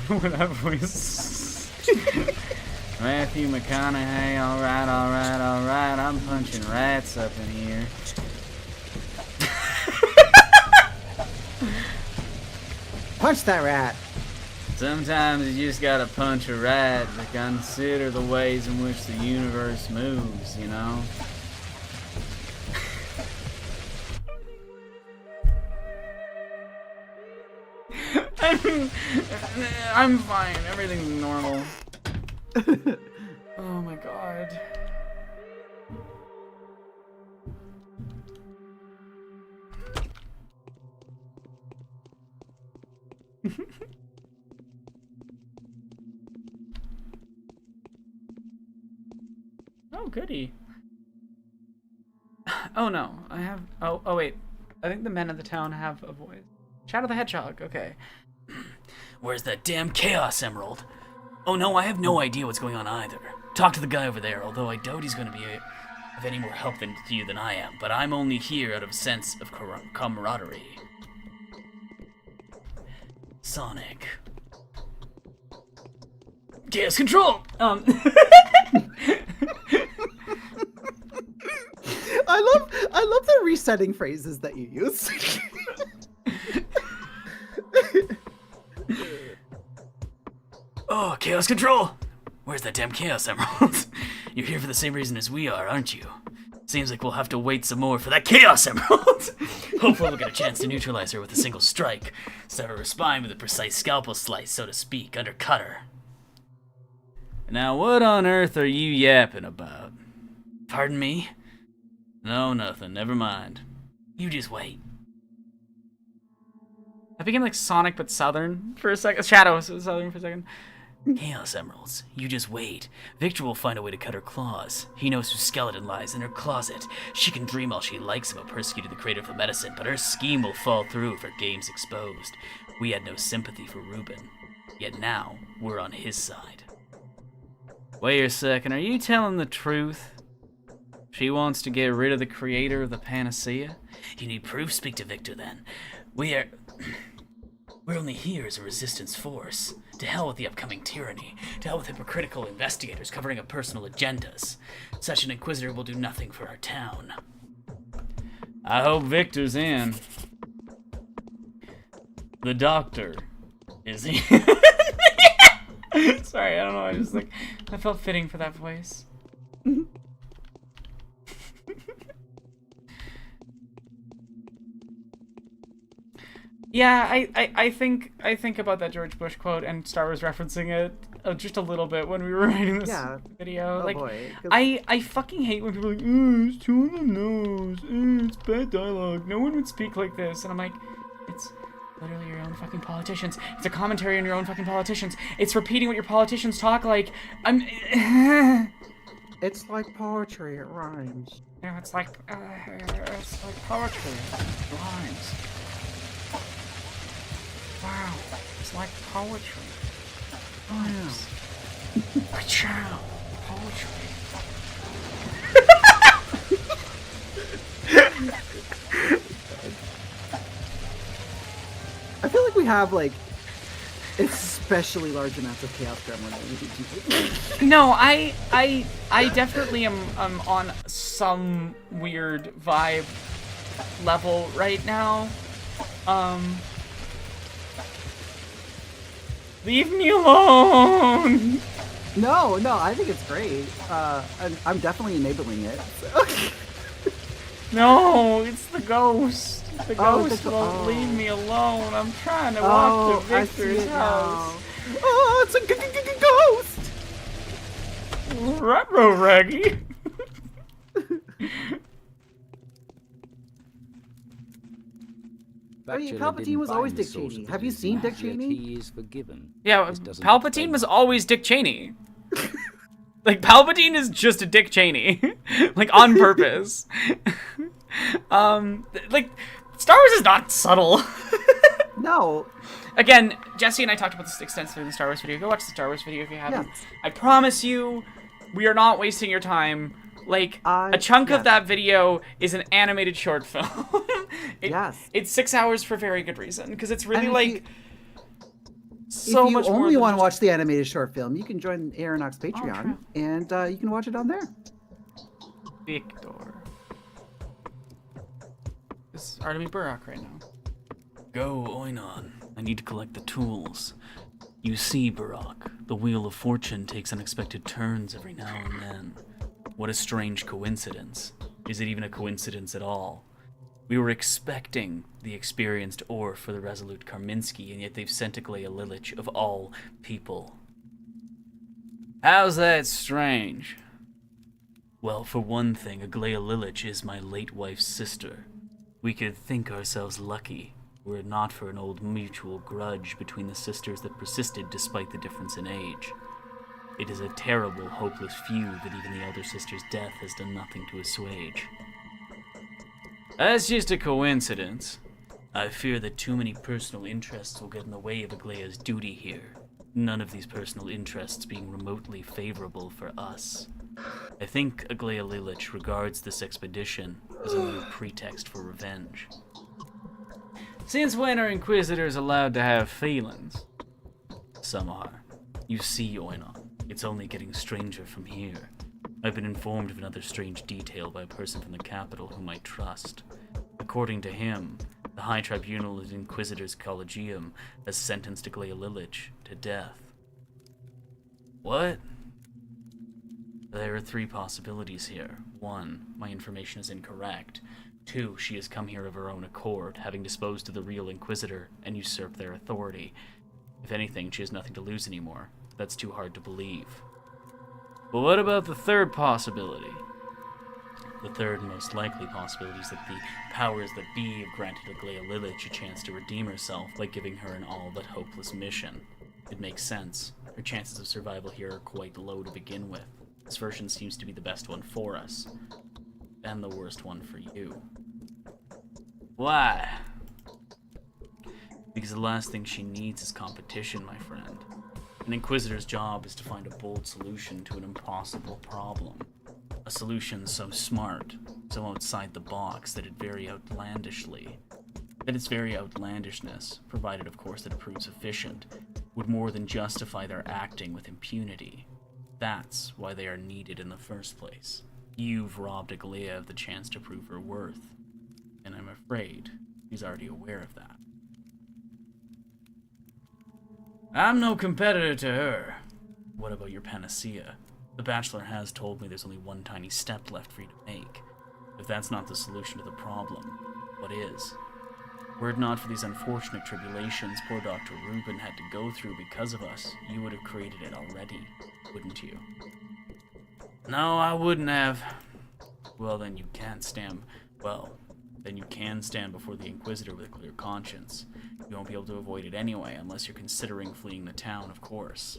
That voice. Matthew McConaughey, alright, alright, alright. I'm punching rats up in here. Punch that rat. Sometimes you just gotta punch a rat to consider the ways in which the universe moves, you know? I'm fine. Everything's normal. Oh my god. Oh, goody. Oh no, I have. Oh wait. I think the men of the town have a voice. Shadow the Hedgehog. Okay. Where's that damn Chaos Emerald? Oh no, I have no idea what's going on either. Talk to the guy over there, although I doubt he's going to be of any more help to you than I am, but I'm only here out of a sense of camaraderie. Sonic. Chaos Control! I love the resetting phrases that you use. Oh, Chaos Control! Where's that damn Chaos Emerald? You're here for the same reason as we are, aren't you? Seems like we'll have to wait some more for that Chaos Emerald! Hopefully we'll get a chance to neutralize her with a single strike. Sever her spine with a precise scalpel slice, so to speak, undercut her. Now what on earth are you yapping about? Pardon me? No, nothing. Never mind. You just wait. I became like Sonic but Southern for a second. Shadow was Southern for a second. Chaos Emeralds, you just wait. Victor will find a way to cut her claws. He knows whose skeleton lies in her closet. She can dream all she likes about persecuting the creator of the medicine, but her scheme will fall through if her game's exposed. We had no sympathy for Reuben. Yet now, we're on his side. Wait a second, are you telling the truth? She wants to get rid of the creator of the panacea? You need proof? Speak to Victor then. We're only here as a resistance force. To hell with the upcoming tyranny. To hell with hypocritical investigators covering up personal agendas. Such an inquisitor will do nothing for our town. I hope Victor's in. The doctor. Is he? Sorry, I don't know. I felt fitting for that voice. Yeah, I think about that George Bush quote and Star Wars referencing it just a little bit when we were writing this video. Oh like, boy. I fucking hate when people are like, it's too on the nose, it's bad dialogue. No one would speak like this, and I'm like, it's literally your own fucking politicians. It's a commentary on your own fucking politicians. It's repeating what your politicians talk like. It's like poetry. It rhymes. Yeah, it's like poetry. It rhymes. Wow, it's like poetry. Rhymes. Ka-chow. Poetry. I feel like we have like especially large amounts of chaos gremlin. No, I definitely am on some weird vibe level right now. Leave me alone! No, I think it's great. I'm definitely enabling it. So. No, it's the ghost. The ghost won't leave me alone. I'm trying to walk to Victor's house. Oh, it's a ghost! Retro Reggie. I mean, Palpatine was always Dick Cheney. Have you seen Dick Cheney? He is forgiven. Yeah, Palpatine was always Dick Cheney. Like, Palpatine is just a Dick Cheney. Like, on purpose. Like, Star Wars is not subtle. No. Again, Jesse and I talked about this extensively in the Star Wars video. Go watch the Star Wars video if you haven't. Yes. I promise you, we are not wasting your time. Like, a chunk of that video is an animated short film. Yes. It's 6 hours for very good reason, because it's really, And like, if you much more only than want to just- watch the animated short film, you can join Aeronox Patreon, and you can watch it on there. Victor. This is Artemis Burrock right now. Go, Oinon. I need to collect the tools. You see, Barak, the Wheel of Fortune takes unexpected turns every now and then. What a strange coincidence. Is it even a coincidence at all? We were expecting the experienced Orr for the resolute Karminski, and yet they've sent Aglaya Lilich of all people. How's that strange? Well, for one thing, Aglaya Lilich is my late wife's sister. We could think ourselves lucky, were it not for an old mutual grudge between the sisters that persisted despite the difference in age. It is a terrible, hopeless feud that even the elder sister's death has done nothing to assuage. That's just a coincidence. I fear that too many personal interests will get in the way of Aglaya's duty here. None of these personal interests being remotely favorable for us. I think Aglaya Lilich regards this expedition as a mere pretext for revenge. Since when are Inquisitors allowed to have feelings? Some are. You see, Oinon, it's only getting stranger from here. I've been informed of another strange detail by a person from the capital whom I trust. According to him, the High Tribunal of the Inquisitors Collegium has sentenced Aglaya Lilich to death. What? There are 3 possibilities here. 1, my information is incorrect. 2, she has come here of her own accord, having disposed of the real Inquisitor and usurped their authority. If anything, she has nothing to lose anymore. That's too hard to believe. But what about the third possibility? The third and most likely possibility is that the powers that be have granted Aglaya Lilich a chance to redeem herself by giving her an all but hopeless mission. It makes sense. Her chances of survival here are quite low to begin with. This version seems to be the best one for us. And the worst one for you. Why? Because the last thing she needs is competition, my friend. An Inquisitor's job is to find a bold solution to an impossible problem. A solution so smart, so outside the box that its very outlandishness, provided of course that it proves efficient, would more than justify their acting with impunity. That's why they are needed in the first place. You've robbed Aglaya of the chance to prove her worth, and I'm afraid she's already aware of that. I'm no competitor to her. What about your panacea? The Bachelor has told me there's only one tiny step left for you to make. If that's not the solution to the problem, what is? Were it not for these unfortunate tribulations poor Dr. Rubin had to go through because of us, you would have created it already, wouldn't you? No, I wouldn't have. Well, then you can stand before the Inquisitor with a clear conscience. You won't be able to avoid it anyway, unless you're considering fleeing the town, of course.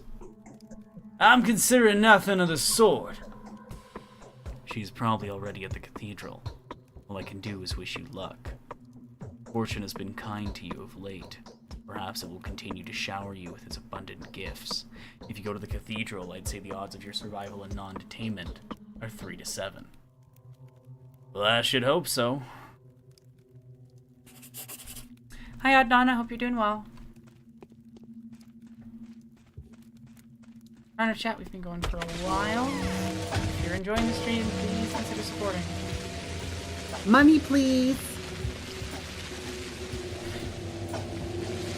I'm considering nothing of the sort. She's probably already at the cathedral. All I can do is wish you luck. Fortune has been kind to you of late. Perhaps it will continue to shower you with its abundant gifts. If you go to the cathedral, I'd say the odds of your survival and non-detainment are 3 to 7. Well, I should hope so. Hi, Adnan. I hope you're doing well. We're on a chat. We've been going for a while. If you're enjoying the stream, please consider supporting. Money, please.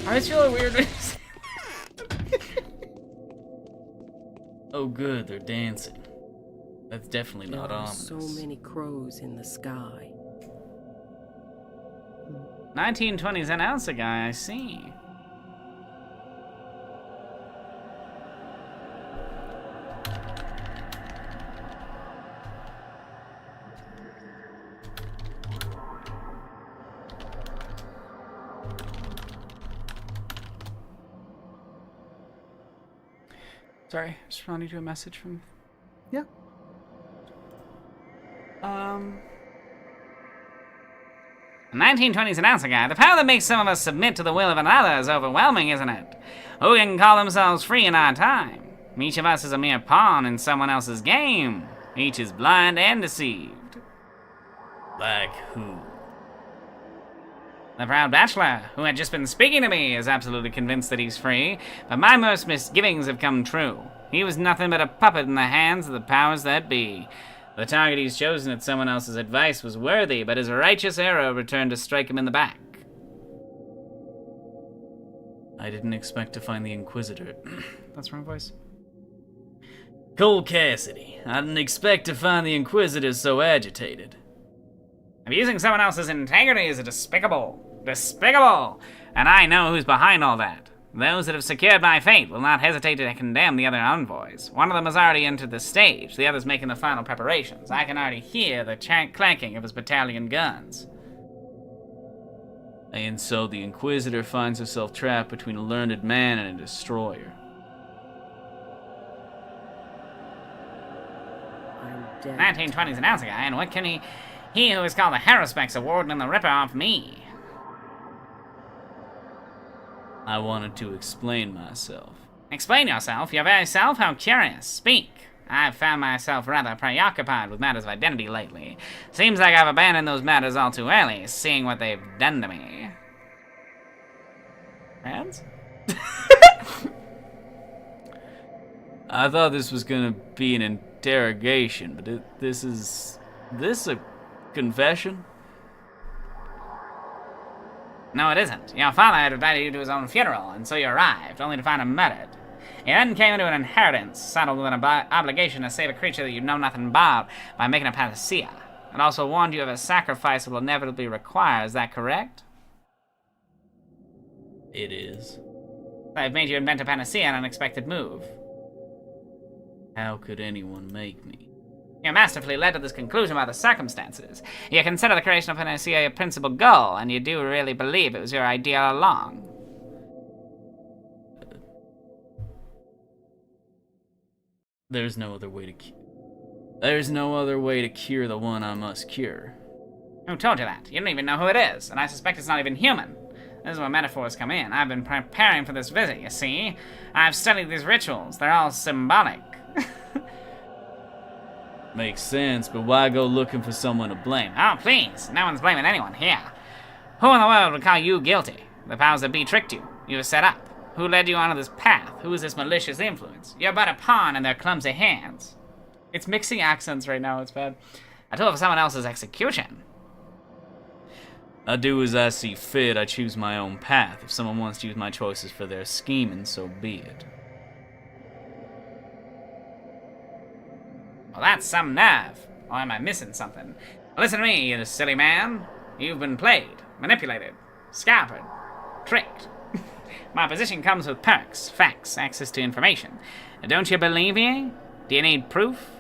I always feel weird when you say Oh good, they're dancing. That's definitely not There are ominous. so many crows in the sky. 1920s announcer guy, I see. Sorry, responding to a message from... Yeah. The 1920s announcer guy, the power that makes some of us submit to the will of another is overwhelming, isn't it? Who can call themselves free in our time? Each of us is a mere pawn in someone else's game. Each is blind and deceived. Like who? The proud bachelor, who had just been speaking to me, is absolutely convinced that he's free, but my most misgivings have come true. He was nothing but a puppet in the hands of the powers that be. The target he's chosen at someone else's advice was worthy, but his righteous arrow returned to strike him in the back. I didn't expect to find the Inquisitor. That's wrong voice. Cole Cassidy, I didn't expect to find the Inquisitor so agitated. Abusing someone else's integrity is despicable. Despicable! And I know who's behind all that. Those that have secured my fate will not hesitate to condemn the other envoys. One of them has already entered the stage, the other's making the final preparations. I can already hear the clanking of his battalion guns. And so the Inquisitor finds herself trapped between a learned man and a destroyer. 1920s announcer guy, and what can he who is called the Haruspex award and the Ripper off me? I wanted to explain myself. Explain yourself? Your very self? How curious. Speak. I've found myself rather preoccupied with matters of identity lately. Seems like I've abandoned those matters all too early, seeing what they've done to me. Friends? I thought this was gonna be an interrogation, but this a confession? No, it isn't. Your father had invited you to his own funeral, and so you arrived, only to find him murdered. He then came into an inheritance, saddled with an obligation to save a creature that you know nothing about by making a panacea. It also warned you of a sacrifice it will inevitably require, is that correct? It is. I've made you invent a panacea, an unexpected move. How could anyone make me? You're masterfully led to this conclusion by the circumstances. You consider the creation of panacea your principal goal, and you do really believe it was your idea all along. There's no other way to cure the one I must cure. Who told you that? You don't even know who it is, and I suspect it's not even human. This is where metaphors come in. I've been preparing for this visit, you see. I've studied these rituals. They're all symbolic. Makes sense, but why go looking for someone to blame? Oh, please. No one's blaming anyone here. Who in the world would call you guilty? The powers that be tricked you. You were set up. Who led you onto this path? Who is this malicious influence? You're but a pawn in their clumsy hands. It's mixing accents right now. It's bad. A tool for someone else's execution. I do as I see fit. I choose my own path. If someone wants to use my choices for their scheming, so be it. Well, that's some nerve. Or am I missing something? Listen to me, you silly man. You've been played, manipulated, scalped, tricked. My position comes with perks, facts, access to information. Don't you believe me? Do you need proof?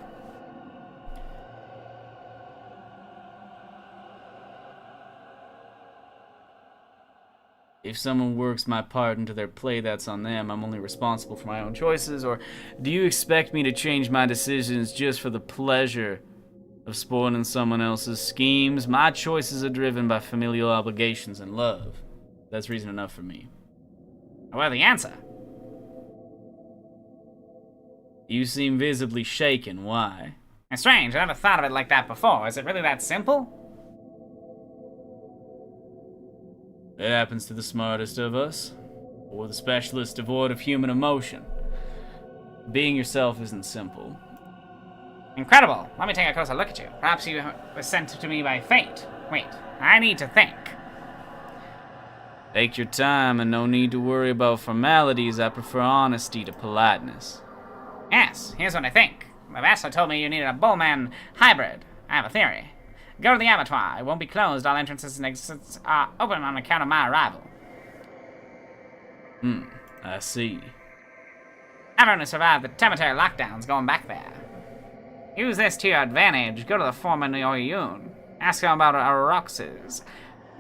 If someone works my part into their play, that's on them. I'm only responsible for my own choices. Or do you expect me to change my decisions just for the pleasure of spoiling someone else's schemes? My choices are driven by familial obligations and love. That's reason enough for me. Well, the answer. You seem visibly shaken. Why? It's strange. I never thought of it like that before. Is it really that simple? It happens to the smartest of us, or the specialist devoid of human emotion. Being yourself isn't simple. Incredible. Let me take a closer look at you. Perhaps you were sent to me by fate. Wait, I need to think. Take your time, and no need to worry about formalities. I prefer honesty to politeness. Yes, here's what I think. The Vassal told me you needed a bullman hybrid. I have a theory. Go to the abattoir. It won't be closed. All entrances and exits are open on account of my arrival. I see. Everyone who survived the cemetery lockdown's going back there. Use this to your advantage. Go to the foreman Oyun. Ask him about Aroxes.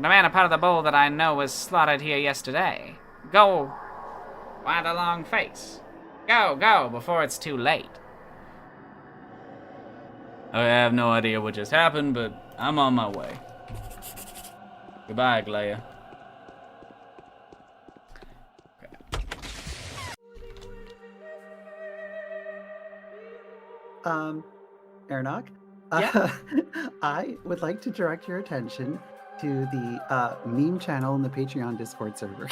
Demand a part of the bull that I know was slaughtered here yesterday. Go. Why the long face? Go, before it's too late. I have no idea what just happened, but I'm on my way. Goodbye, Glea. Aranok? Yeah? I would like to direct your attention to the meme channel in the Patreon Discord server.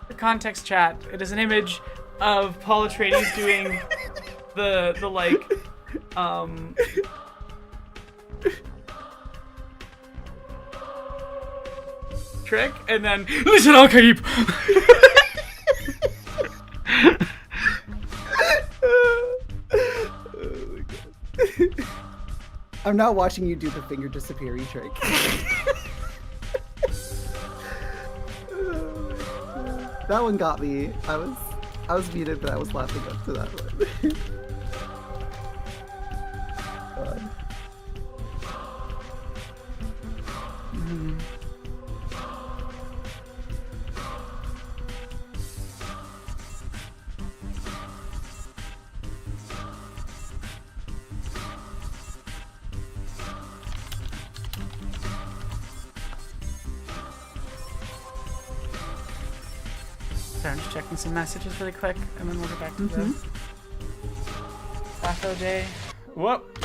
The context chat. It is an image of Paul Atreides doing the like trick, and then listen, I'll keep. I'm not watching you do the finger disappearing trick. That one got me. I was muted, but I was laughing up to that one. God. Sorry, I'm just checking some messages really quick, and then we'll get back to the Patho Day. Whoop!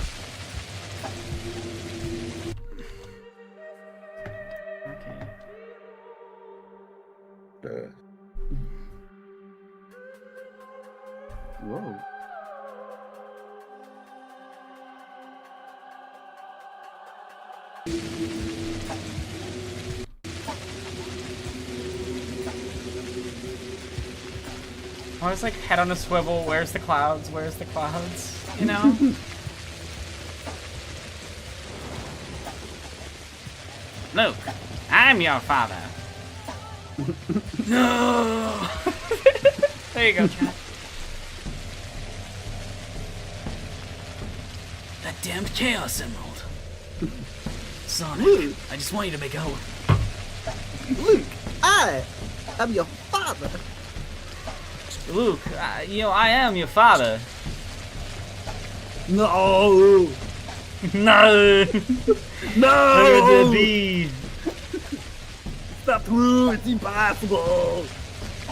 Okay. Whoa. I was like head on a swivel, where's the clouds, where's the clouds, you know? Luke, I'm your father. No! There you go, chat. That damned Chaos Emerald. Sonic, Luke. I just want you to make out. Luke, I am your father. Luke, I am your father. No! No! No! How could that be? It's not true, it's impossible!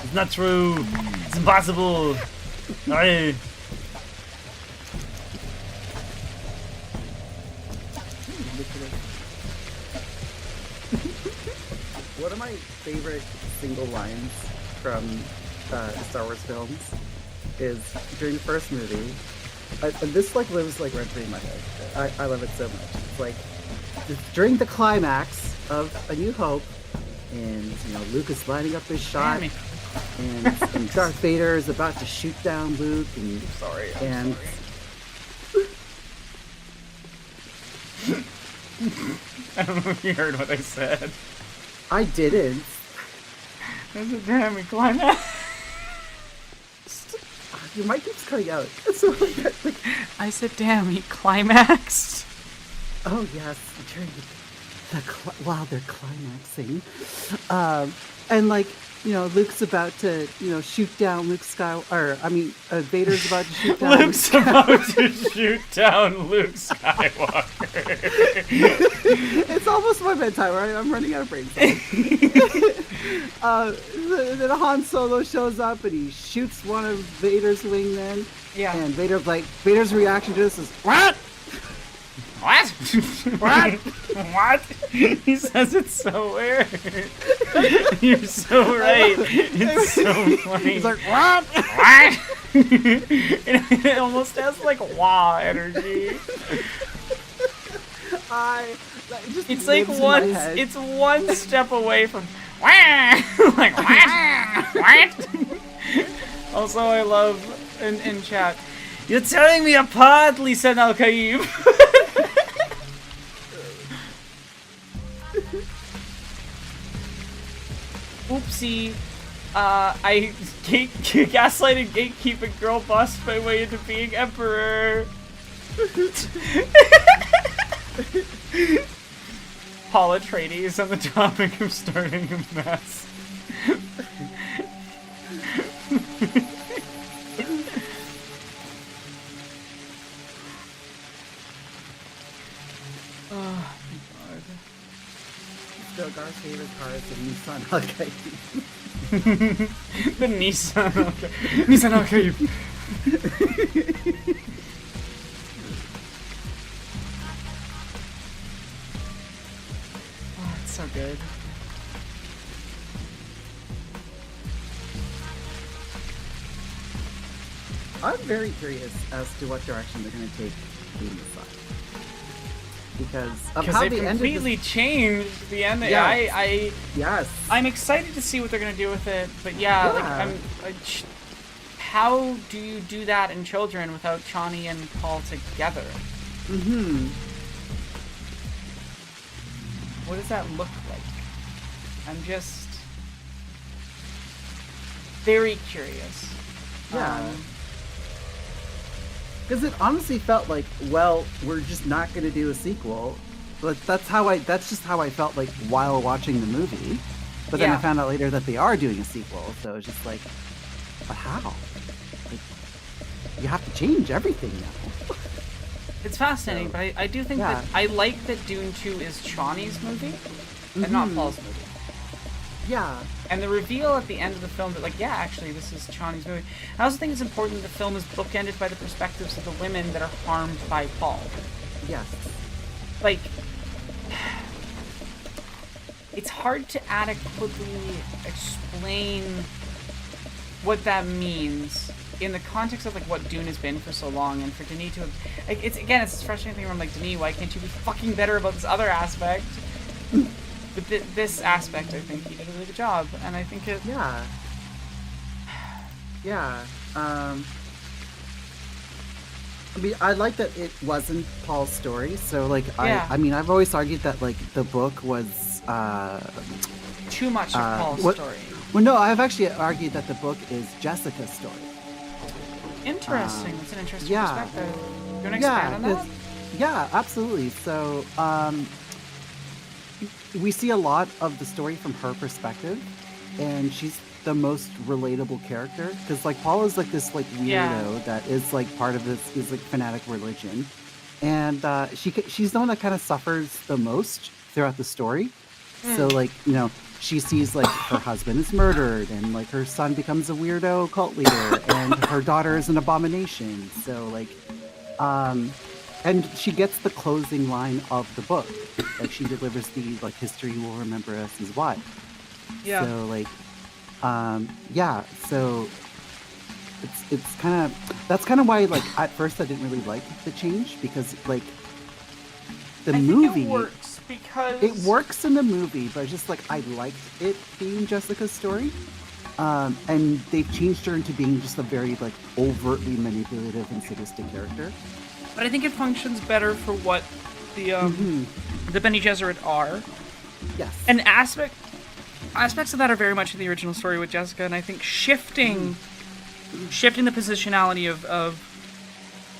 It's not true. It's impossible. Aye. One of my favorite single lines from the Star Wars films is during the first movie, and this like lives like rent free in my head. I love it so much. It's like it's during the climax of A New Hope, and you know Luke is lining up his shot, and Darth Vader is about to shoot down Luke, and I'm sorry. I don't know if you heard what I said. I didn't. There's a damn climax. Your mic keeps cutting out. So, like, I said, damn, he climaxed. Oh yes, during while they're climaxing, and like you know, Luke's about to shoot down Vader's about to shoot down. Luke's about to shoot down Luke Skywalker. It's almost my bedtime, right? I'm running out of brain cells. Then Han Solo shows up and he shoots one of Vader's wingmen. Yeah. And Vader's reaction to this is what? What? What? What? He says it's so weird. You're so right. It's so funny. He's like, what? What? It almost has like wow energy. It's like it's one step away from like what? Also, I love in chat. You're tearing me apart, Lisa Al-Kaib. Oopsie. I gaslighted gatekeeping girl boss my way into being emperor. Paul Atreides on the topic of starting a mess. Oh my god. Stilgar's favorite car is the Nissan Alcaide. The Nissan Alcaide. Nissan Alcaide. Oh, it's so good. I'm very curious as to what direction they're going to take Doom Aside. Because they've completely changed the ending. Yes. Yes. I'm excited to see what they're gonna do with it, but yeah. How do you do that in children without Chani and Paul together? Mm-hmm. What does that look like? I'm just very curious. Yeah. Because it honestly felt like, well, we're just not going to do a sequel. But that's just how I felt like while watching the movie. But then I found out later that they are doing a sequel. So it's just like, but how? Like, you have to change everything now. It's fascinating, but I do think that I like that Dune 2 is Chani's movie and not Paul's movie. Yeah. And the reveal at the end of the film that, like, yeah, actually, this is Chani's movie. I also think it's important that the film is bookended by the perspectives of the women that are harmed by Paul. Yes. Like, it's hard to adequately explain what that means in the context of, like, what Dune has been for so long, and for Denis to have, like, it's this frustrating thing where I'm like, Denis, why can't you be fucking better about this other aspect? But this aspect, I think he did a really good job, and I think it... Yeah. Yeah. I mean, I like that it wasn't Paul's story, so, like, I mean, I've always argued that, like, the book was, too much of Paul's story. Well, no, I've actually argued that the book is Jessica's story. Interesting. That's an interesting perspective. You want to expand on that? Yeah, absolutely. So, we see a lot of the story from her perspective, and she's the most relatable character because, like, Paul is like this like weirdo that is like part of this is like fanatic religion, and she's the one that kind of suffers the most throughout the story. So, like, you know, she sees like her husband is murdered, and like her son becomes a weirdo cult leader, and her daughter is an abomination. So, like, and she gets the closing line of the book. Like, she delivers the, like, history will remember us as what. Yeah. So, like, so it's kind of, that's kind of why, like, at first I didn't really like the change, because, like, the movie... it works because... It works in the movie, but just, like, I liked it being Jessica's story. And they've changed her into being just a very, like, overtly manipulative and sadistic character. But I think it functions better for what the Bene Gesserit are. Yes. And aspects of that are very much in the original story with Jessica, and I think shifting the positionality of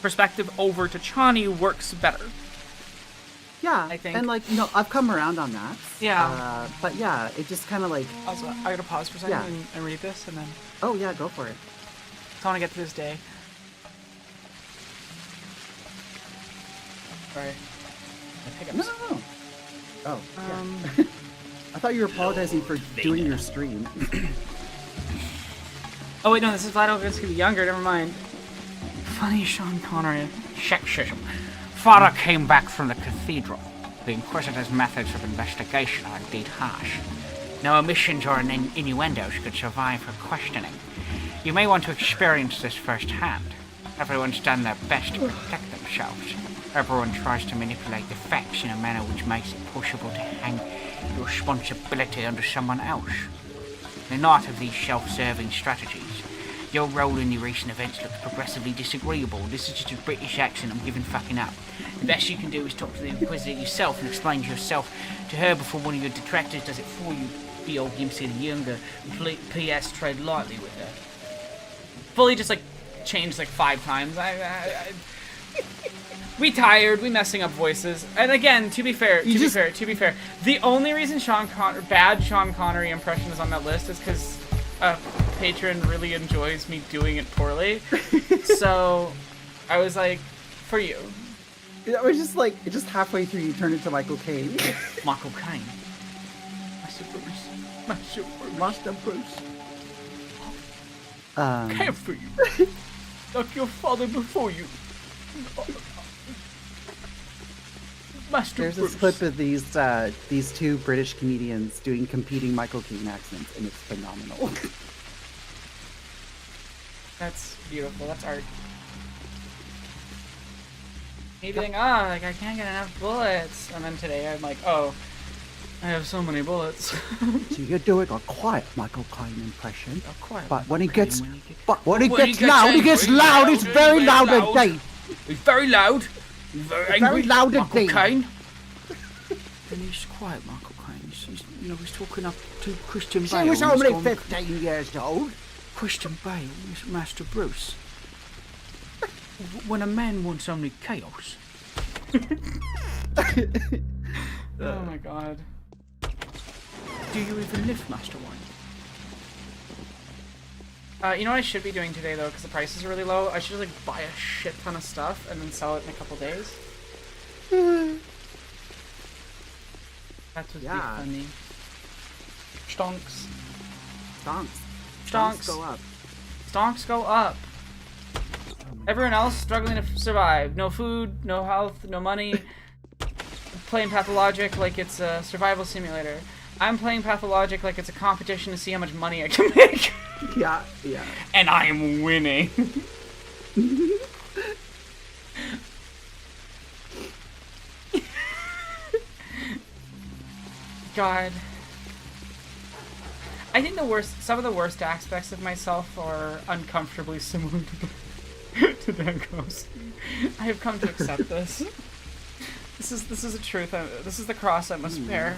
perspective over to Chani works better. Yeah, I think. And, like, you know, I've come around on that. Yeah. But yeah, it just kind of like... Also, I gotta pause for a second and read this, and then... Oh, yeah, go for it. I want to get to this day. Sorry. No. Oh, yeah. I thought you were apologizing for doing your stream. Oh, wait, no, this is Vlad Ovinsky the Younger, never mind. Funny Sean Connery. Sexism. Father came back from the cathedral. The Inquisitor's methods of investigation are indeed harsh. No omissions or innuendos could survive her questioning. You may want to experience this firsthand. Everyone's done their best to protect themselves. Everyone tries to manipulate the facts in a manner which makes it possible to hang your responsibility under someone else. In light of these self-serving strategies, your role in the recent events looks progressively disagreeable. This is just a British accent, I'm giving fucking up. The best you can do is talk to the Inquisitor yourself and explain yourself to her before one of your detractors does it for you, B.O. Gimsey the Younger. P.S. Tread lightly with her. Fully just, like, changed, like, 5 times. We tired. We messing up voices. And again, to be fair, to be fair, the only reason bad Sean Connery impression is on that list is because a patron really enjoys me doing it poorly. So I was like, for you. It was just like, just halfway through you turned into Michael Caine. Michael Caine. Master Bruce. Master Bruce. Care for you. Like your father before you. Master There's Bruce. this clip of these two British comedians doing competing Michael Caine accents, and it's phenomenal. That's beautiful. That's art. Me being, like I can't get enough bullets, and then today I'm like, oh, I have so many bullets. So you're doing a quiet Michael Caine impression, quiet but when he Michael gets, Caine, when he gets loud, it's very loud indeed. He's very loud. He's very angry. Very loud Michael indeed. Caine. And he's quiet, Michael Caine. He's talking up to Christian Bale. She was only He's gone, 15 years old. Christian Bale is Master Bruce. When a man wants only chaos. Oh my god. Do you even lift, Master Wine? You know what I should be doing today though, because the prices are really low? I should like buy a shit ton of stuff and then sell it in a couple days. That would be funny. Stonks. Stonks go up. Stonks go up. Everyone else struggling to survive. No food, no health, no money. Playing Pathologic like it's a survival simulator. I'm playing Pathologic like it's a competition to see how much money I can make. Yeah. And I am winning. God. I think some of the worst aspects of myself are uncomfortably similar to Dan Ghost. I have come to accept this. This is the truth. This is the cross I must bear.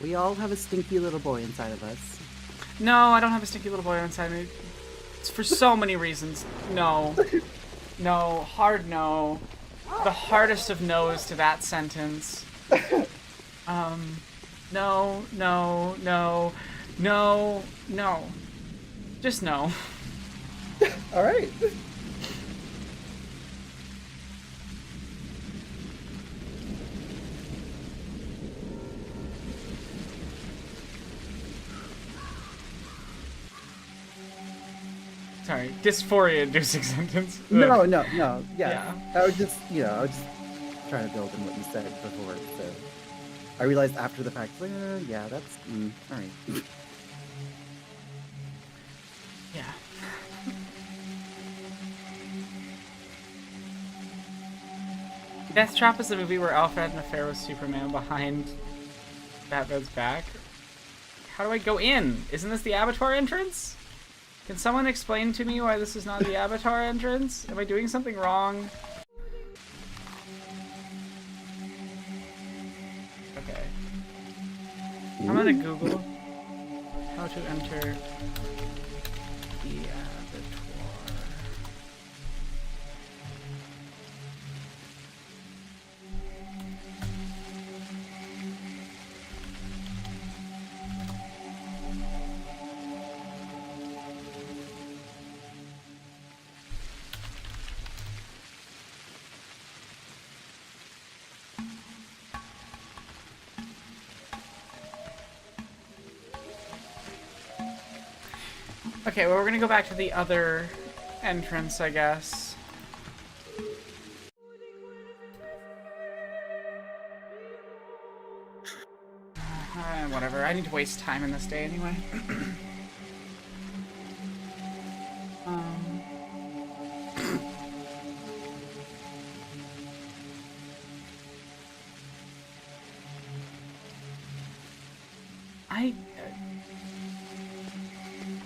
We all have a stinky little boy inside of us. No, I don't have a stinky little boy inside me. It's for so many reasons. No. No. Hard no. The hardest of no's to that sentence. No. Just no. Alright. Sorry, dysphoria-inducing sentence. No. Yeah. I was just trying to build on what you said before. So I realized after the fact, yeah, that's all right. Yeah. Death Trap is the movie where Alfred had an affair with Superman behind Batman's back. How do I go in? Isn't this the Abattoir entrance? Can someone explain to me why this is not the Abattoir entrance? Am I doing something wrong? Okay. I'm gonna Google how to enter the Abattoir. Okay, well, we're gonna go back to the other entrance, I guess. Whatever, I need to waste time in this day anyway.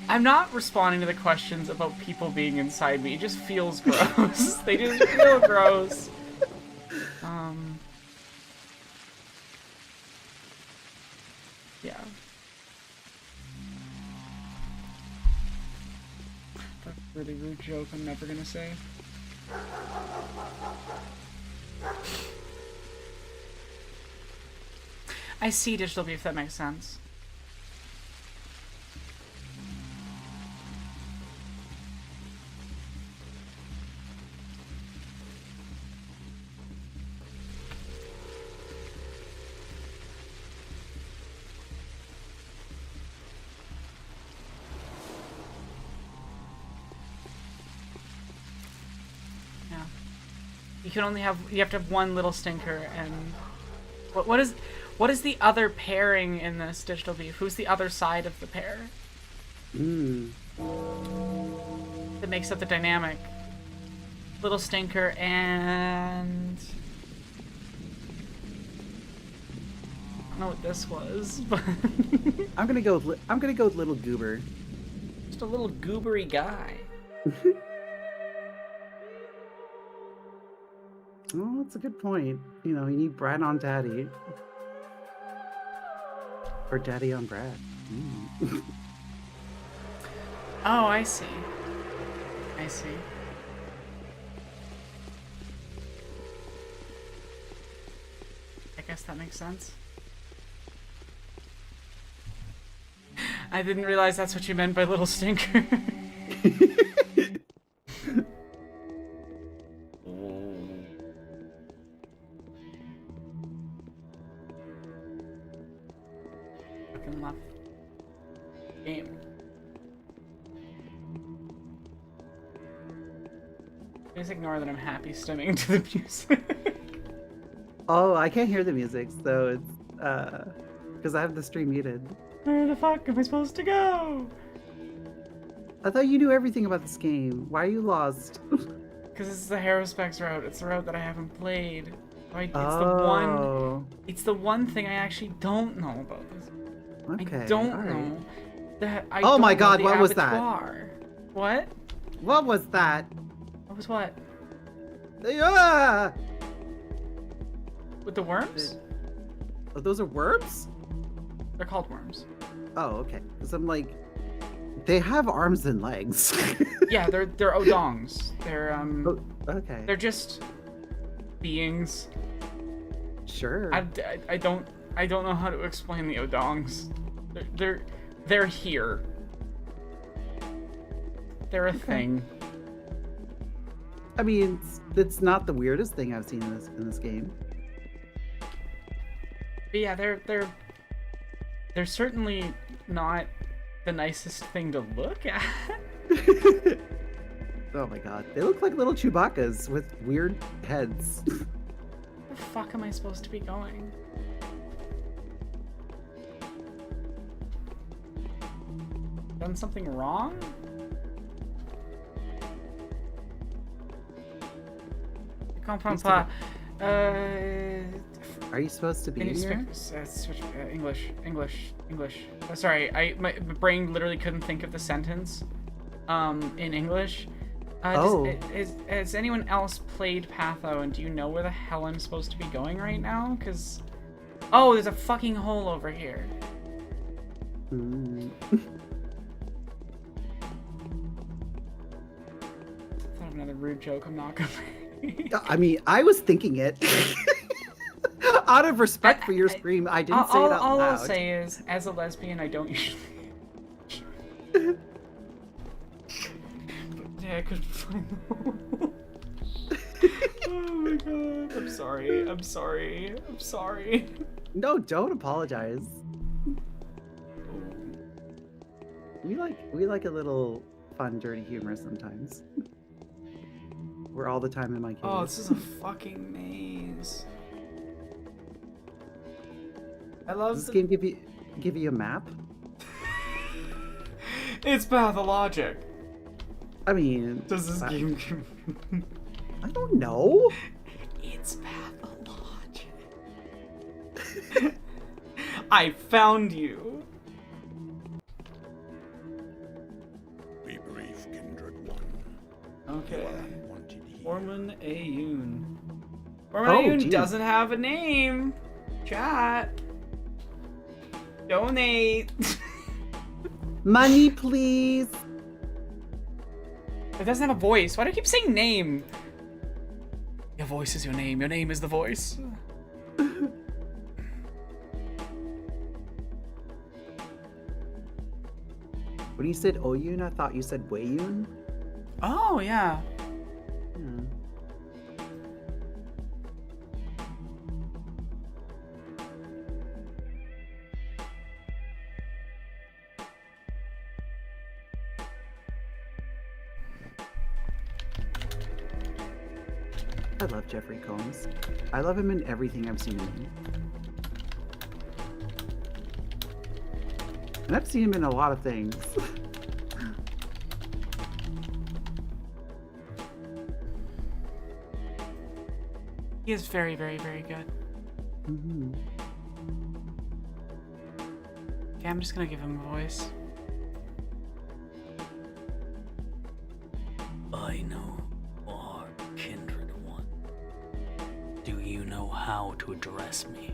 I'm not responding to the questions about people being inside me. It just feels gross. They just feel gross. Yeah. really rude joke I'm never gonna say. I see digital beef, that makes sense. You can only have, you have to have one little stinker, and what is the other pairing in this digital beef? Who's the other side of the pair? That makes up the dynamic. Little stinker and I don't know what this was, but I'm gonna go with little goober. Just a little goobery guy. Oh, that's a good point. You know, you need Brad on Daddy. Or Daddy on Brad. Oh, I see. I see. I guess that makes sense. I didn't realize that's what you meant by little stinker. Fucking love game. Just ignore that I'm happy stimming to the music. Oh, I can't hear the music, so it's because I have the stream muted. Where the fuck am I supposed to go? I thought you knew everything about this game. Why are you lost? Because this is the Haruspex route. It's the route that I haven't played. It's the one thing I actually don't know about this. Okay, I don't alright. know that. Oh my God! What was that? What? What was that? What was what? Ah! With the worms? Oh, those are worms? They're called worms. Oh, okay. Because I'm like, they have arms and legs. Yeah, they're odongs. They're okay. They're just beings. Sure. I don't know how to explain the odongs. They're here. They're a thing. I mean, it's not the weirdest thing I've seen in this game. But yeah, they're certainly not the nicest thing to look at. Oh my God, they look like little Chewbacca's with weird heads. Where the fuck am I supposed to be going? Done something wrong? I comprends pas. Are you supposed to be in here? English. Sorry, my brain literally couldn't think of the sentence in English. Has anyone else played Patho, and do you know where the hell I'm supposed to be going right now? Because... Oh, there's a fucking hole over here. I thought of another rude joke, I'm not gonna... I mean, I was thinking it. Out of respect for your stream, I didn't say it out all loud. I'll say is, as a lesbian, I don't usually... Yeah, I couldn't find the hole. Oh my God. I'm sorry. No, don't apologize. We like a little fun, dirty humor sometimes. We're all the time in my case. Oh, this is a fucking maze. I love Does this game give you a map? It's Pathologic. I mean, does this game? I don't know. It's Pathologic. I found you. Be brief, Kindred One. Okay. Orman Ayoun. Oh, Orman Ayoun geez. doesn't have a name. Chat. Donate. Money, please. It doesn't have a voice. Why do I keep saying name? Your voice is your name. Your name is the voice. When you said Oyun, I thought you said Weiyun. Oh, yeah. Hmm. I love Jeffrey Combs. I love him in everything I've seen him in. And I've seen him in a lot of things. He is very, very, very good. Mm-hmm. Okay, I'm just gonna give him a voice. I know you are kindred one. Do you know how to address me?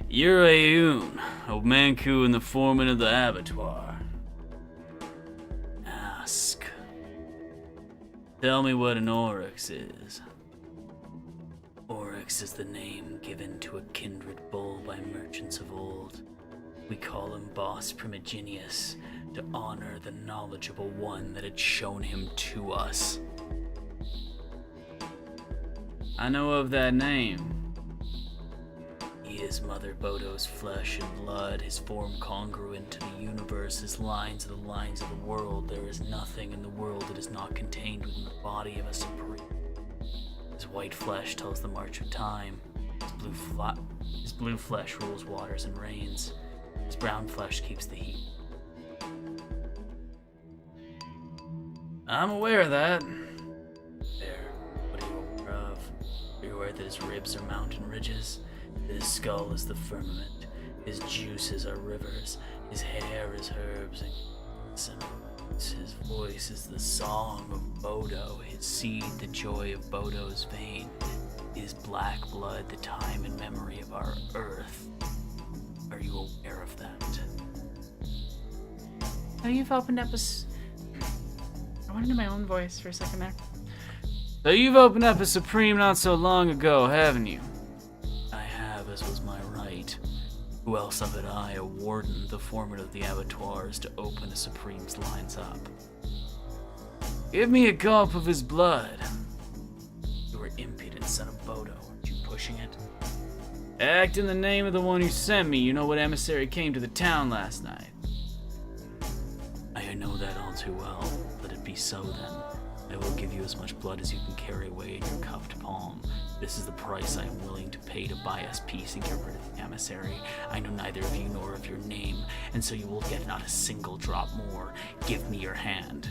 You're Aoun, Omanku and the foreman of the abattoir. Ask. Tell me what an oryx is. Oryx is the name given to a kindred bull by merchants of old. We call him Boss Primigenius to honor the knowledgeable one that had shown him to us. I know of that name. He is Mother Bodo's flesh and blood, his form congruent to the universe, his lines are the lines of the world. There is nothing in the world that is not contained within the body of a supreme. His white flesh tells the march of time. His blue flesh rules waters and rains. His brown flesh keeps the heat. I'm aware of that. There, what are you aware of? Are you aware that his ribs are mountain ridges? That his skull is the firmament? His juices are rivers? His hair is herbs and his voice is the song of Bodo, his seed the joy of Bodo's vein, his black blood the time and memory of our earth. Are you aware of that? Oh, you've opened up I went into my own voice for a second there. So you've opened up a Supreme not so long ago, haven't you? I have, as was my right. Who else but I, a warden, the foreman of the abattoirs, to open a Supreme's lines up? Give me a gulp of his blood. You were impudent, son of Bodo. Aren't you pushing it? Act in the name of the one who sent me. You know what emissary came to the town last night. I know that all too well. Let it be so then. I will give you as much blood as you can carry away in your cuffed palm. This is the price I am willing to pay to buy us peace and get rid of the emissary. I know neither of you nor of your name, and so you will get not a single drop more. Give me your hand.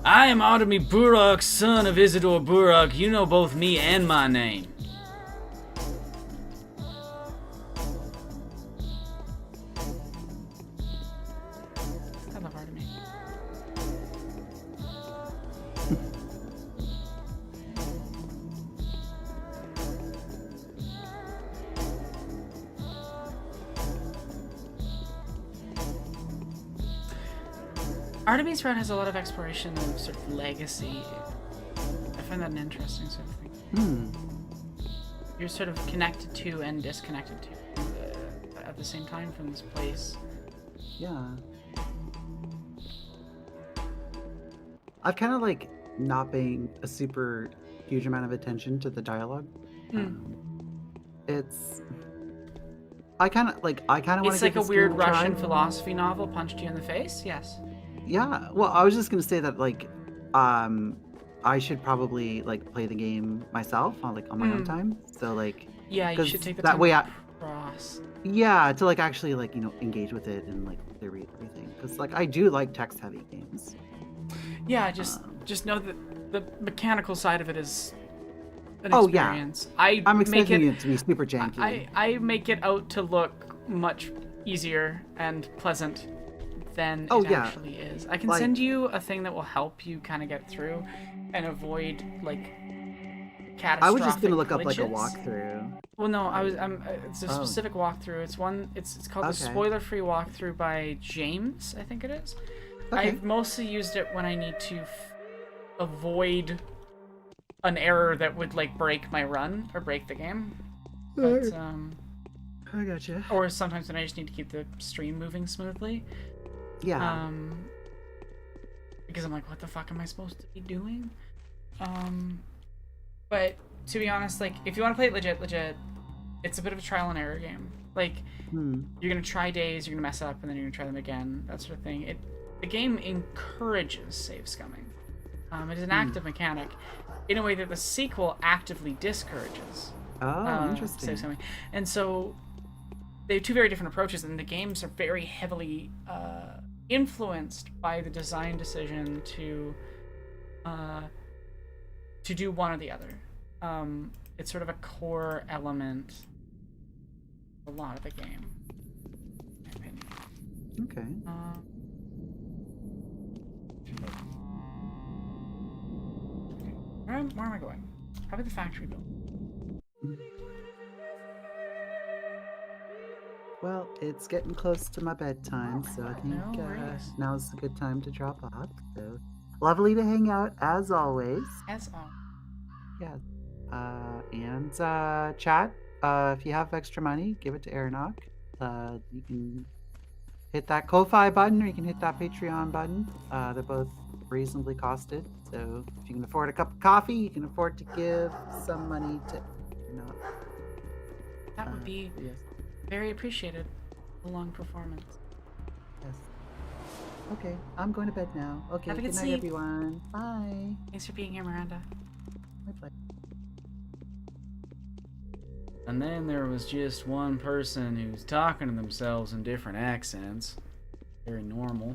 I am Artemy Burok, son of Isidore Burok. You know both me and my name. I love Artemy. Artemy's Road has a lot of exploration of sort of legacy. I find that an interesting sort of thing. You're sort of connected to and disconnected to at the same time from this place. Yeah. I've kind of like not paying a super huge amount of attention to the dialogue. It's. I kind of want to. It's like a weird Russian philosophy novel punched you in the face. Yes. Yeah. Well, I was just gonna say that I should probably play the game myself on my own time. So yeah, you should take the that time way to cross. Yeah, to actually engage with it and read everything because I do like text heavy games. Yeah, just know that the mechanical side of it is an Oh experience. yeah, I'm expecting it to be super janky. I make it out to look much easier and pleasant than it actually is. I can send you a thing that will help you kind of get through and avoid catastrophic I was just gonna look up like a glitches. walkthrough. Well, no, it's a specific walkthrough. It's called the spoiler-free walkthrough by James, I think it is. Okay. I've mostly used it when I need to avoid an error that would like break my run or break the game. But, I gotcha. or sometimes when I just need to keep the stream moving smoothly. Yeah. Because I'm like, what the fuck am I supposed to be doing? But to be honest, like, if you want to play it legit, it's a bit of a trial and error game. Like, you're gonna try days, you're gonna mess up, and then you're gonna try them again, that sort of thing. The game encourages save scumming. It is an active mechanic in a way that the sequel actively discourages. Interesting. Save scumming. And so they have two very different approaches, and the games are very heavily influenced by the design decision to do one or the other. It's sort of a core element of a lot of the game, in my opinion. Okay. Where am I going? Probably the factory building. Well, it's getting close to my bedtime, so I think now's a good time to drop off. So lovely to hang out as always. As always. Yeah. And chat, if you have extra money, give it to Aeronock. You can hit that Ko-Fi button or you can hit that Patreon button. They're both reasonably costed. So if you can afford a cup of coffee, you can afford to give some money to That would be very appreciated. A long performance. Yes. Okay, I'm going to bed now. Okay, Have a good good night, sleep. everyone. Bye. Thanks for being here, Miranda. My pleasure. And then there was just one person who's talking to themselves in different accents. Very normal.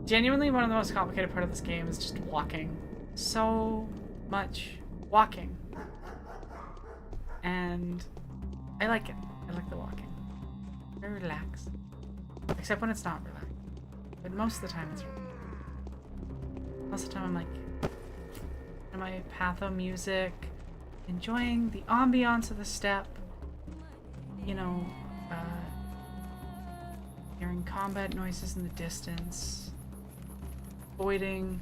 Genuinely, one of the most complicated part of this game is just walking. So much walking. And I like it. I like the walking. Very relaxed. Except when it's not relaxed. But most of the time it's relaxed. Most of the time I'm like in my patho music, enjoying the ambiance of the step. You know, hearing combat noises in the distance. Avoiding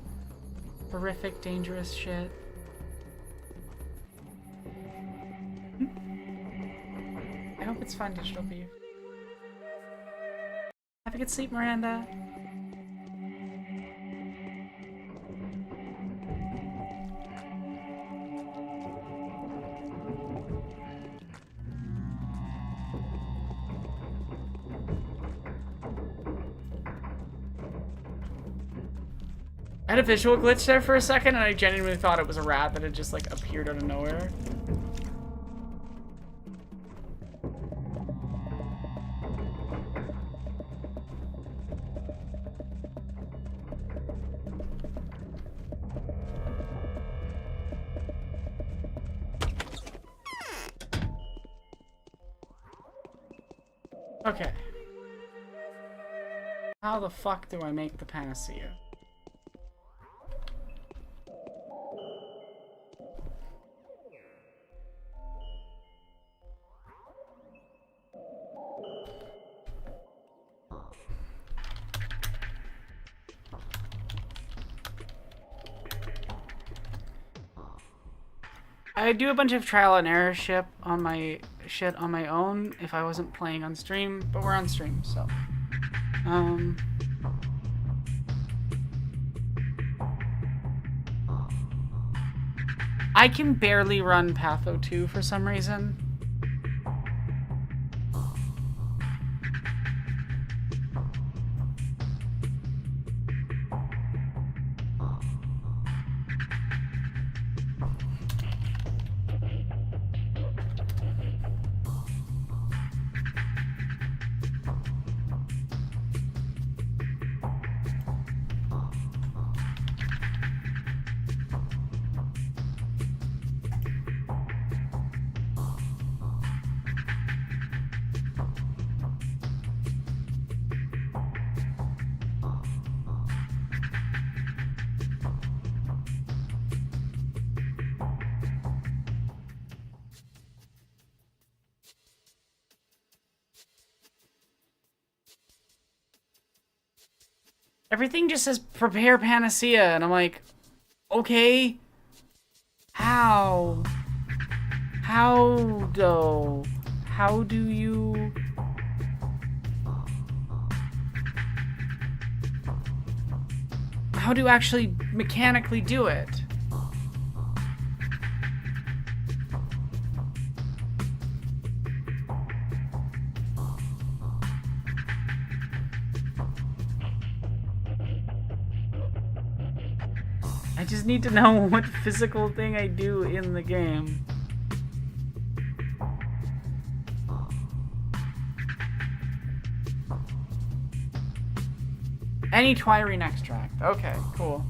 horrific, dangerous shit. I hope it's fun, Digital Beef. Have a good sleep, Miranda. I had a visual glitch there for a second, and I genuinely thought it was a rat that had just like appeared out of nowhere. Okay. How the fuck do I make the panacea? I'd do a bunch of trial and error shit on my own if I wasn't playing on stream, but we're on stream, so. I can barely run Patho 2 for some reason. Everything just says prepare panacea, and I'm like, okay. How? How, though? How do you... How do you actually mechanically do it? I just need to know what physical thing I do in the game. Any twirine extract. Okay, cool.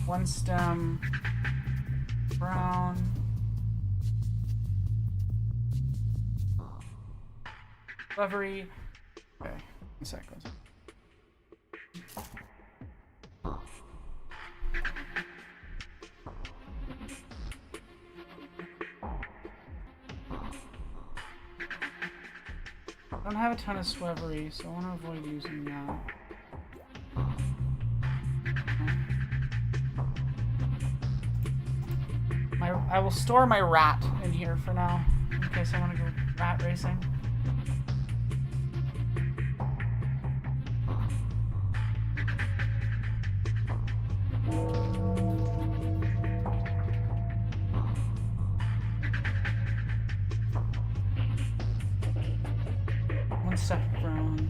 One stem. Brown. Levery. Okay, 1 second. I don't have a ton of swevery, so I want to avoid using that. I will store my rat in here for now, in case I want to go rat racing. One step brown.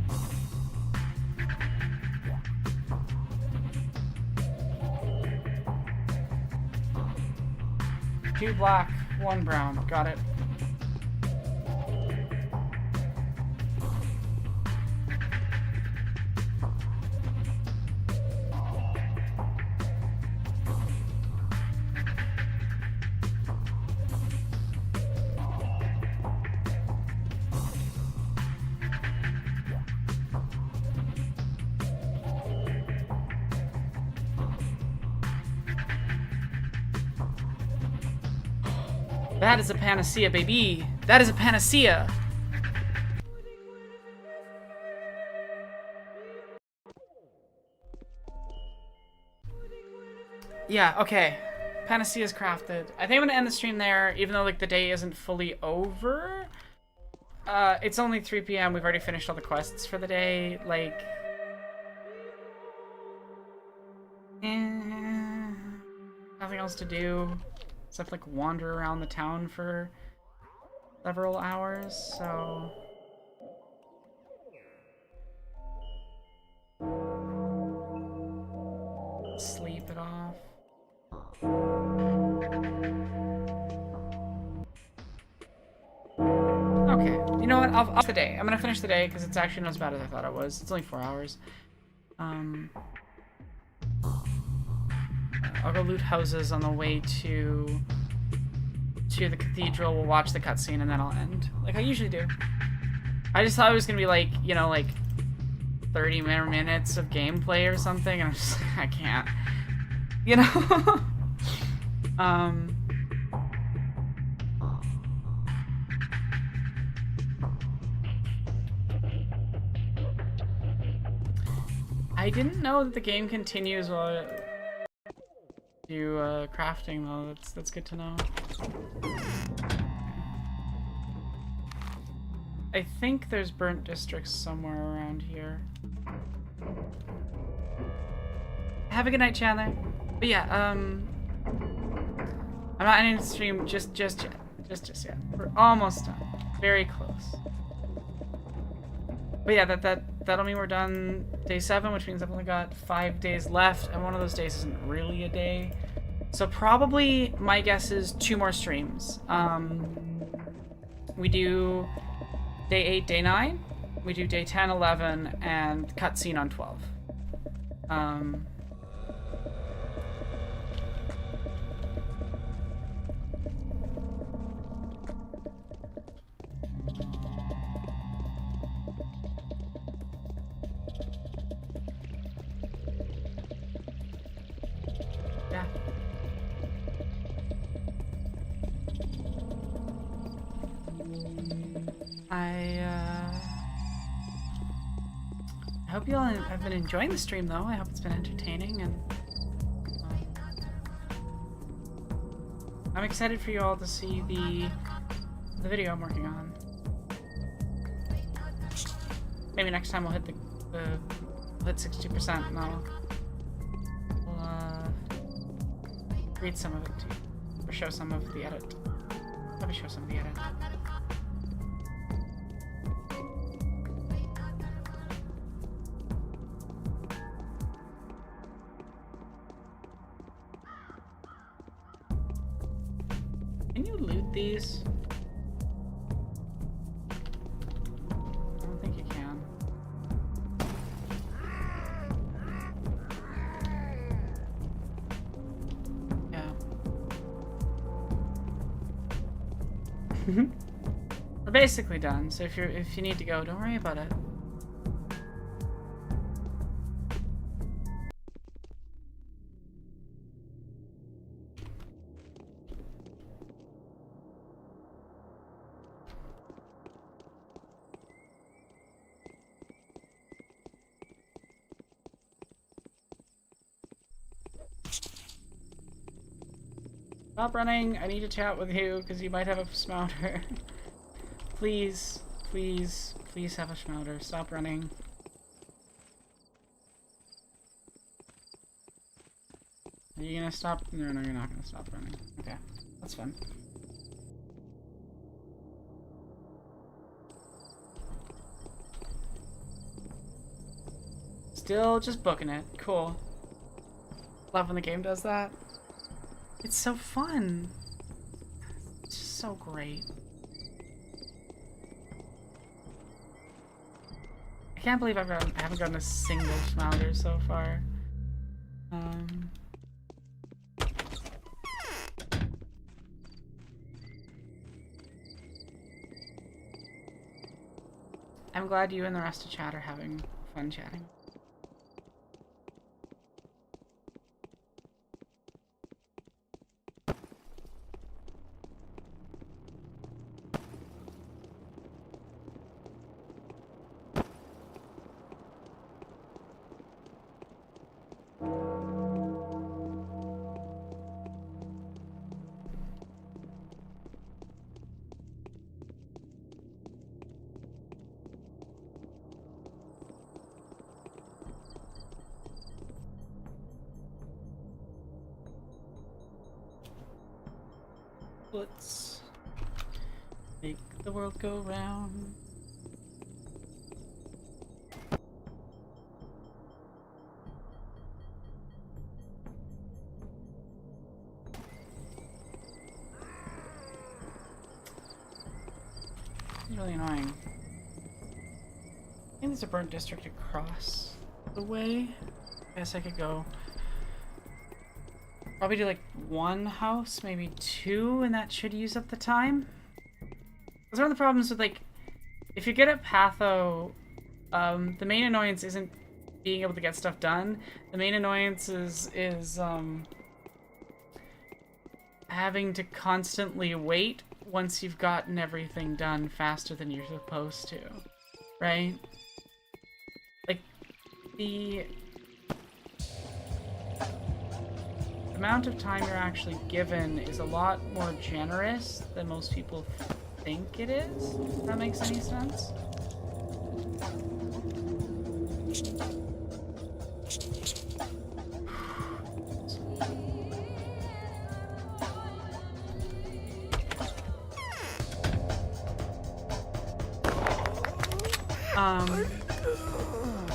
Two black, one brown. Got it. That is a panacea, baby. That is a panacea. Yeah, okay. Panacea is crafted. I think I'm gonna end the stream there, even though like the day isn't fully over. It's only 3 p.m. We've already finished all the quests for the day. Like, nothing else to do. Except like wander around the town for several hours, so... Sleep it off. Okay, you know what, I'll finish the day. I'm gonna finish the day because it's actually not as bad as I thought it was. It's only 4 hours. I'll go loot houses on the way to the cathedral. We'll watch the cutscene and then I'll end, like I usually do. I just thought it was gonna be like, you know, like 30 minutes of gameplay or something, and I'm just like, I can't, you know. I didn't know that the game continues while do crafting though. That's good to know. I think there's burnt districts somewhere around here. Have a good night, Chandler. But yeah, I'm not ending the stream just yet. Just yet. We're almost done. Very close. But yeah, that'll mean we're done day 7, which means I've only got 5 days left, and one of those days isn't really a day. So probably, my guess is 2 more streams. We do day 8, day 9, we do day 10, 11, and cutscene on 12. Yeah. I hope you all have been enjoying the stream, though. I hope it's been entertaining, and I'm excited for you all to see the video I'm working on. Maybe next time we'll hit we'll hit 60%, and I'll read some of it to you, or show some of the edit. Probably show some of the edit. Can you loot these? I don't think you can. Yeah. We're basically done, so if you need to go, don't worry about it. Stop running. I need to chat with you because you might have a smouter. Please, please, please have a smouter. Stop running. Are you gonna stop? No, no, you're not gonna stop running. Okay, that's fun. Still just booking it. Cool. Love when the game does that. It's so fun. It's just so great. I can't believe I haven't gotten a single smouter so far. I'm glad you and the rest of chat are having fun chatting. Let's make the world go round. It's really annoying. I think there's a burnt district across the way. I guess I could go. Probably do like one house, maybe two, and that should use up the time. That's one of the problems with, like, if you get at Patho, the main annoyance isn't being able to get stuff done. The main annoyance is having to constantly wait once you've gotten everything done faster than you're supposed to, right? Like, the amount of time you're actually given is a lot more generous than most people think it is, if that makes any sense.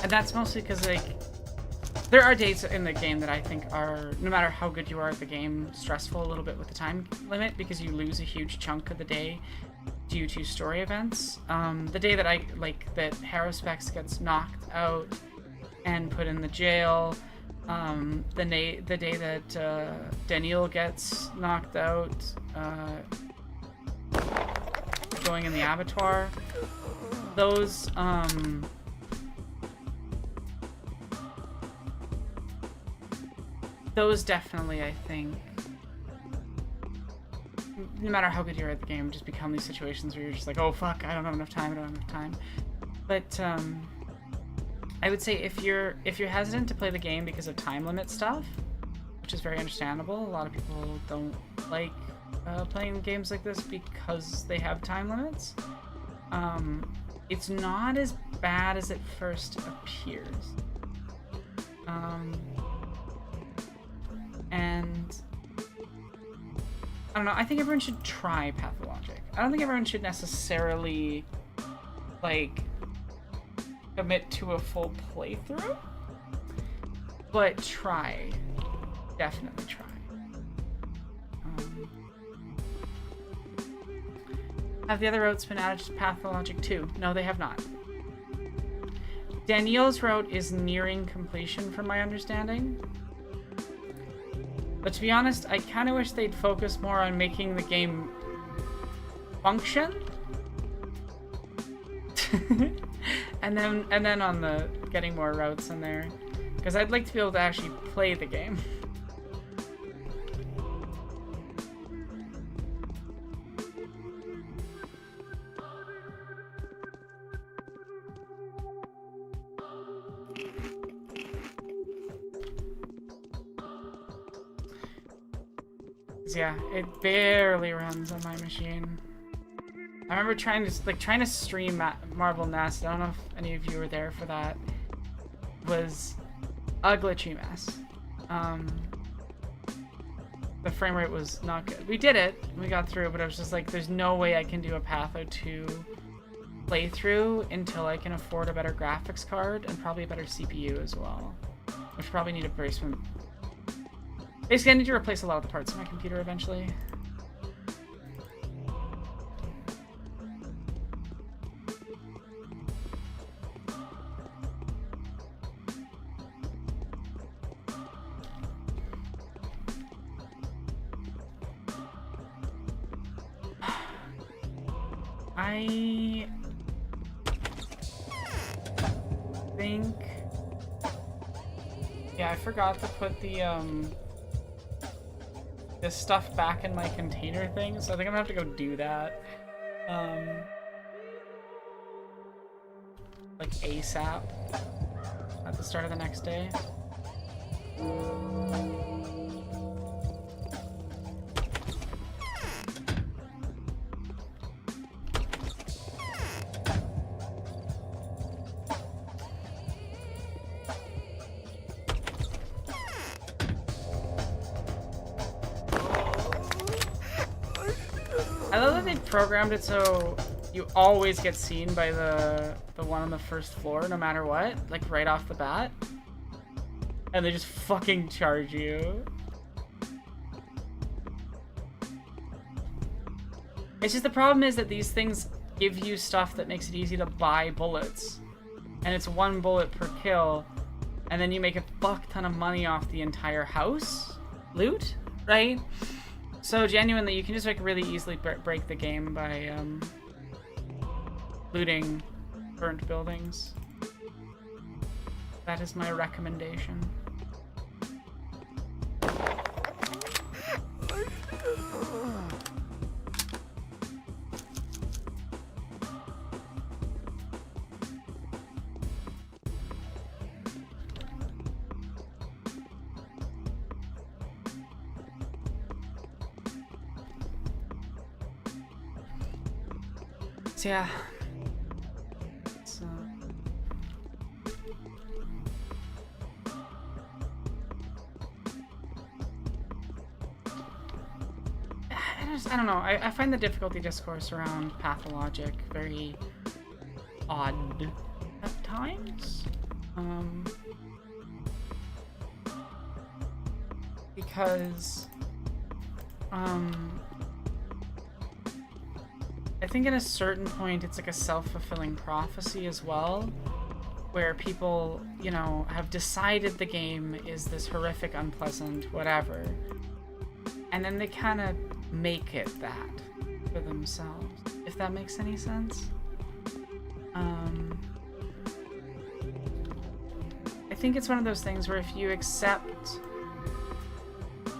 And that's mostly because, like, there are days in the game that I think are, no matter how good you are at the game, stressful a little bit with the time limit because you lose a huge chunk of the day due to story events. The day that that Haruspex gets knocked out and put in the jail, the day that Daniel gets knocked out, going in the abattoir, those definitely, I think, no matter how good you are at the game, just become these situations where you're just like, oh fuck, I don't have enough time. But I would say if you're hesitant to play the game because of time limit stuff, which is very understandable. A lot of people don't like playing games like this because they have time limits. It's not as bad as it first appears. And I don't know, I think everyone should try Pathologic. I don't think everyone should necessarily, like, commit to a full playthrough, but try. Definitely try. Have the other routes been added to Pathologic 2? No, they have not. Danielle's route is nearing completion from my understanding. But to be honest, I kind of wish they'd focus more on making the game function. and then on the getting more routes in there. Because I'd like to be able to actually play the game. Yeah, it barely runs on my machine. I remember trying to stream Marble Nest. I don't know if any of you were there for that. It was a glitchy mess. The frame rate was not good. We did it. We got through, but I was just like, there's no way I can do a Patho 2 playthrough until I can afford a better graphics card and probably a better CPU as well. Which probably need a replacement. Basically, I need to replace a lot of the parts of my computer eventually. I think... Yeah, I forgot to put the, this stuff back in my container thing, so I think I'm gonna have to go do that. Like ASAP at the start of the next day. I love that they programmed it so you always get seen by the one on the first floor, no matter what, like right off the bat. And they just fucking charge you. It's just the problem is that these things give you stuff that makes it easy to buy bullets. And it's 1 bullet per kill, and then you make a fuck ton of money off the entire house loot, right? So genuinely, you can just like really easily break the game by looting burnt buildings. That is my recommendation. So yeah. So I don't know. I find the difficulty discourse around Pathologic very odd at times. Because I think at a certain point it's like a self-fulfilling prophecy as well, where people, you know, have decided the game is this horrific, unpleasant, whatever, and then they kind of make it that for themselves, if that makes any sense. I think it's one of those things where if you accept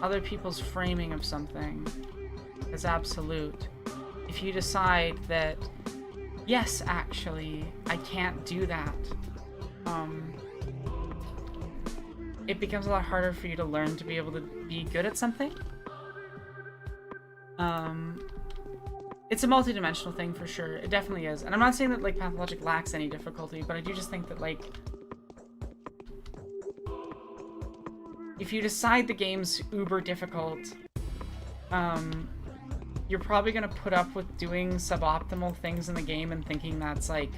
other people's framing of something, as absolute. If you decide that, yes, actually, I can't do that, it becomes a lot harder for you to learn to be able to be good at something. It's a multi-dimensional thing for sure. It definitely is. And I'm not saying that like Pathologic lacks any difficulty, but I do just think that like if you decide the game's uber difficult, you're probably gonna put up with doing suboptimal things in the game and thinking that's like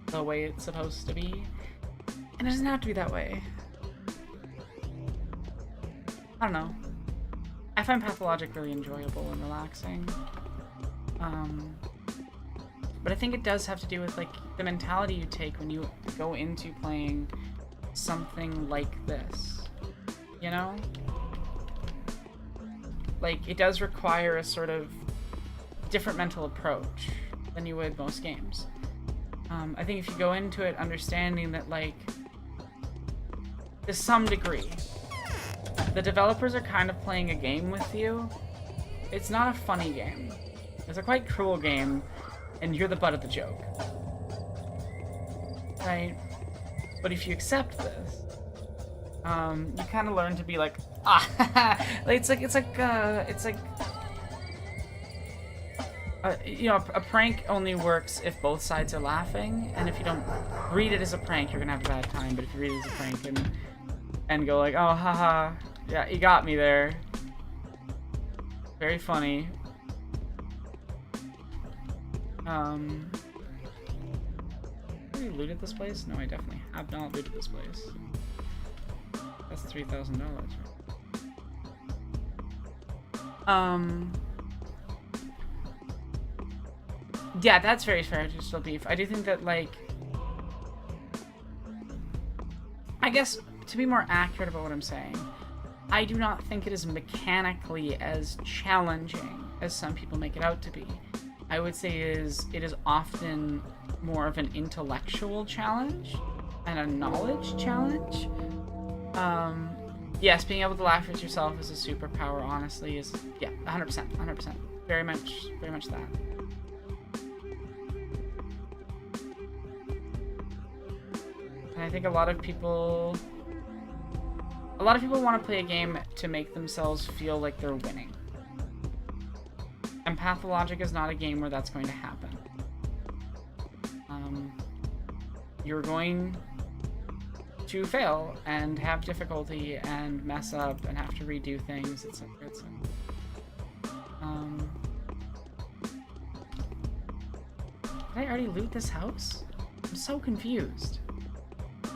the way it's supposed to be. And it doesn't have to be that way. I don't know. I find Pathologic really enjoyable and relaxing. But I think it does have to do with like the mentality you take when you go into playing something like this. You know? Like, it does require a sort of different mental approach than you would most games. I think if you go into it understanding that, like, to some degree, the developers are kind of playing a game with you, it's not a funny game. It's a quite cruel game, and you're the butt of the joke. Right? But if you accept this, you kind of learn to be like, it's like you know, a prank only works if both sides are laughing, and if you don't read it as a prank, you're gonna have a bad time. But if you read it as a prank and go like, oh, haha, yeah, you got me there. Very funny. Have we looted this place? No, I definitely have not looted this place. That's $3,000. Yeah, that's very fair to still beef. I do think that, like, I guess to be more accurate about what I'm saying, I do not think it is mechanically as challenging as some people make it out to be. I would say it is often more of an intellectual challenge and a knowledge challenge. Yes, being able to laugh at yourself is a superpower, honestly, is, yeah, 100%. Very much that. And I think a lot of people want to play a game to make themselves feel like they're winning. And Pathologic is not a game where that's going to happen. You're going to fail and have difficulty and mess up and have to redo things, etc. Did I already loot this house? I'm so confused. I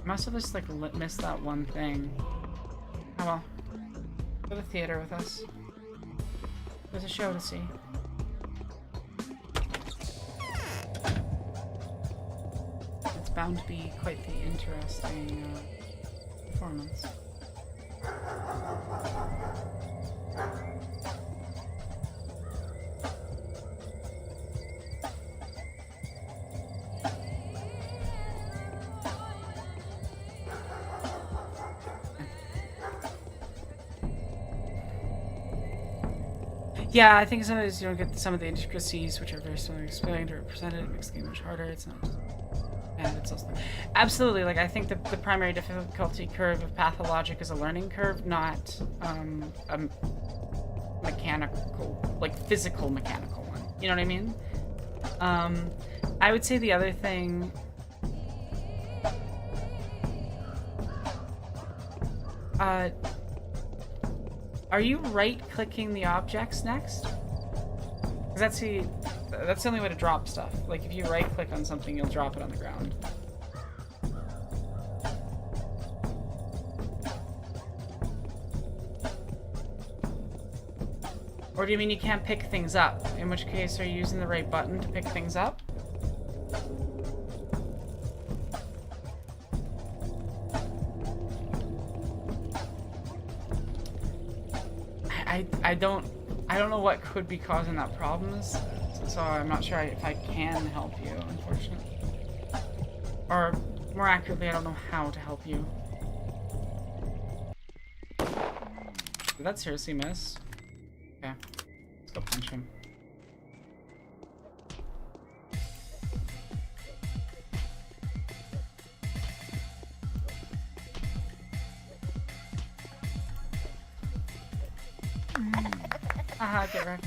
must have just like missed that one thing. Oh well. Go to the theater with us. There's a show to see. It's bound to be quite the interesting performance. Yeah, I think sometimes you don't get some of the intricacies which are very similarly explained or presented. It makes the game much harder. It's not just... And it's also... Absolutely, like, I think the primary difficulty curve of Pathologic is a learning curve, not a mechanical, like, physical mechanical one. You know what I mean? I would say the other thing... Are you right-clicking the objects next? Because that's the only way to drop stuff. Like, if you right-click on something, you'll drop it on the ground. Or do you mean you can't pick things up? In which case, are you using the right button to pick things up? I don't know what could be causing that problem, so I'm not sure if I can help you, unfortunately. Or, more accurately, I don't know how to help you. Did that seriously miss? Okay. go punch him. Haha, get wrecked.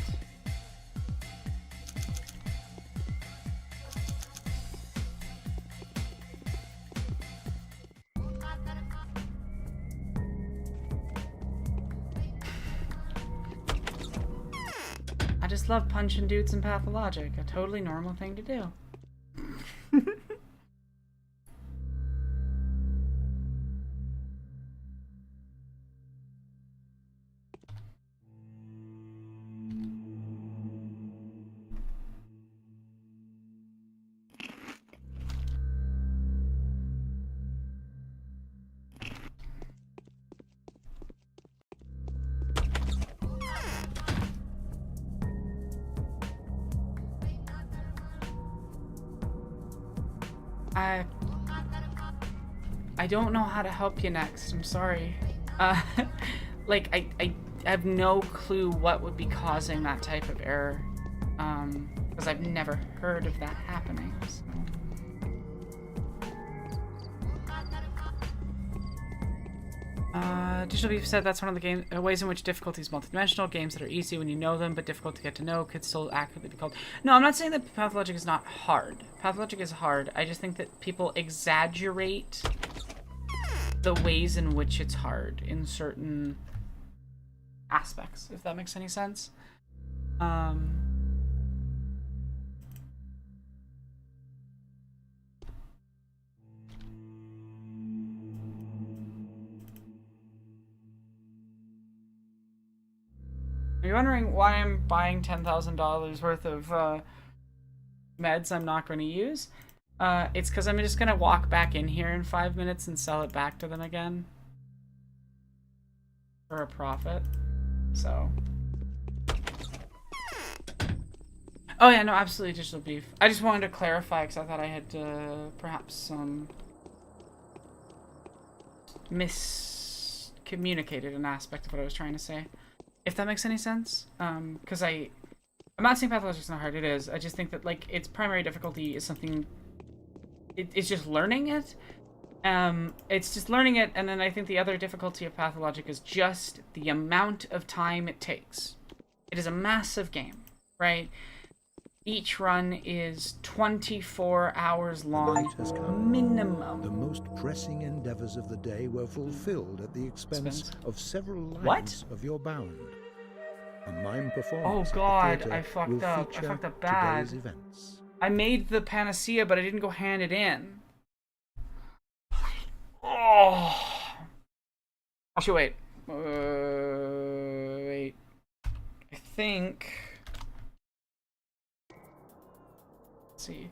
I just love punching dudes in Pathologic. A totally normal thing to do. I don't know how to help you next. I'm sorry. Like, I have no clue what would be causing that type of error. Because I've never heard of that happening, so. Digital Beef said that's one of the ways in which difficulty is multidimensional. Games that are easy when you know them, but difficult to get to know, could still accurately be called. No, I'm not saying that Pathologic is not hard. Pathologic is hard. I just think that people exaggerate the ways in which it's hard in certain aspects, if that makes any sense. Are you wondering why I'm buying $10,000 worth of meds I'm not going to use? It's because I'm just going to walk back in here in 5 minutes and sell it back to them again. For a profit. So. Oh yeah, no, absolutely Digital Beef. I just wanted to clarify because I thought I had perhaps miscommunicated an aspect of what I was trying to say. If that makes any sense. Because I'm not saying Pathologic is not hard, it is. I just think that, like, its primary difficulty is something... It's just learning it. It's just learning it, and then I think the other difficulty of Pathologic is just the amount of time it takes. It is a massive game, right? Each run is 24 hours long, minimum. The most pressing endeavors of the day were fulfilled at the expense of several lines What? of your bound. A mime performance Oh god, at the I theater fucked will up. I feature fucked up bad. today's events. I made the panacea, but I didn't go hand it in. Oh. Actually, wait. Wait. I think... Let's see.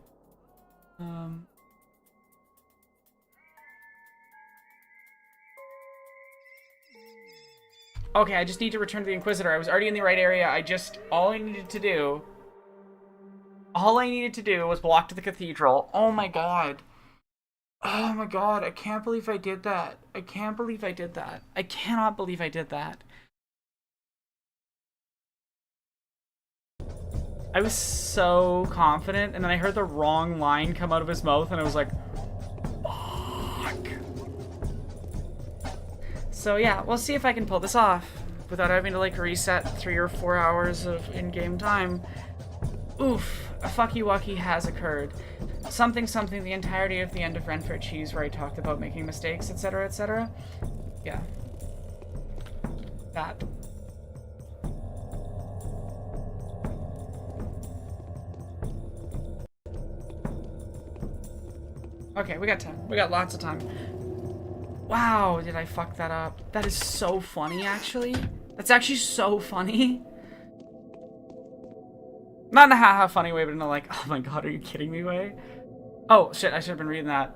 Okay, I just need to return to the Inquisitor. I was already in the right area. All I needed to do was walk to the cathedral. Oh my god. Oh my god, I can't believe I did that. I can't believe I did that. I cannot believe I did that. I was so confident, and then I heard the wrong line come out of his mouth, and I was like, fuck. So yeah, we'll see if I can pull this off without having to, like, reset 3 or 4 hours of in-game time. Oof, a fucky wucky has occurred. Something, the entirety of the end of Renford Cheese, where I talked about making mistakes, etc., etc. Yeah. That. Okay, we got time. We got lots of time. Wow, did I fuck that up? That is so funny, actually. That's actually so funny. Not in a haha funny way, but in a like, oh my god, are you kidding me way? Oh, shit, I should have been reading that.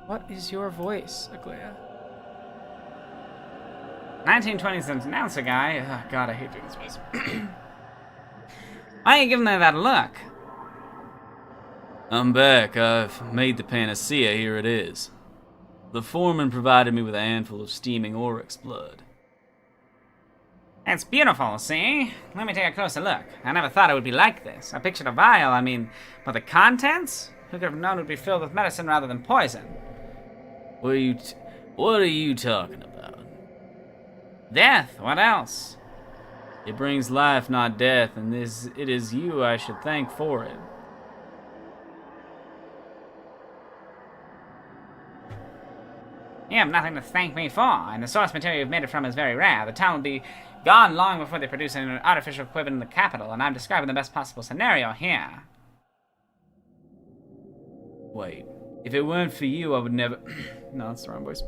What is your voice, Aglaia? 1920s announcer guy. Oh, god, I hate doing this voice. Why are you giving her that look? I'm back. I've made the panacea. Here it is. The foreman provided me with a handful of steaming oryx blood. It's beautiful, see? Let me take a closer look. I never thought it would be like this. I pictured a vial, I mean, but the contents? Who could have known it would be filled with medicine rather than poison? What are you talking about? Death, what else? It brings life, not death, and it is you I should thank for it. You have nothing to thank me for, and the source material you've made it from is very rare. The town will be gone long before they produce an artificial equivalent in the capital, and I'm describing the best possible scenario here. Wait, if it weren't for you, I would never... No, that's the wrong voice.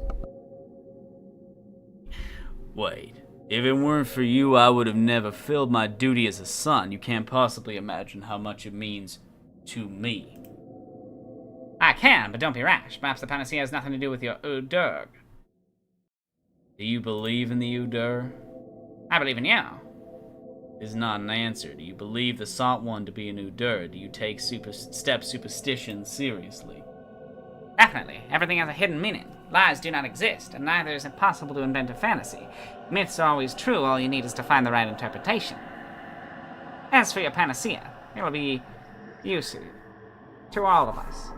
Wait, if it weren't for you, I would have never filled my duty as a son. You can't possibly imagine how much it means to me. I can, but don't be rash. Perhaps the panacea has nothing to do with your Udurg. Do you believe in the Udur? I believe in you. Is not an answer. Do you believe the Sought One to be an Udur? Do you take superstition seriously? Definitely. Everything has a hidden meaning. Lies do not exist, and neither is it possible to invent a fantasy. Myths are always true, all you need is to find the right interpretation. As for your panacea, it will be useful to all of us.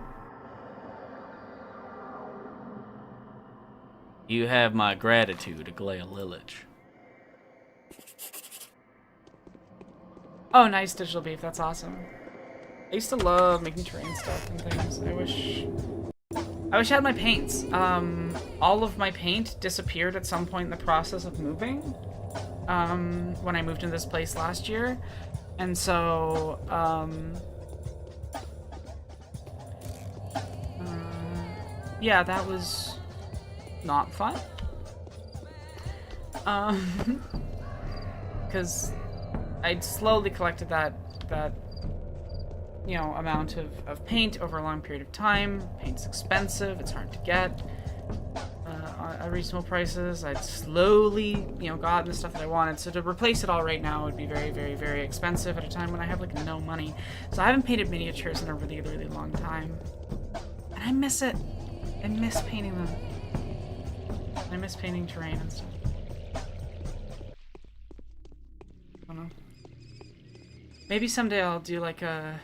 You have my gratitude, Aglaya Lilich. Oh, nice digital beef. That's awesome. I used to love making terrain stuff and things. I wish I had my paints. All of my paint disappeared at some point in the process of moving. When I moved into this place last year, and so yeah, that was not fun. Because I'd slowly collected that you know, amount of paint over a long period of time. Paint's expensive, it's hard to get at reasonable prices. I'd slowly, you know, gotten the stuff that I wanted. So to replace it all right now would be very, very, very expensive at a time when I have like no money. So I haven't painted miniatures in a really, really long time. And I miss it. I miss painting them. I miss painting terrain and stuff. I don't know. Maybe someday I'll do like a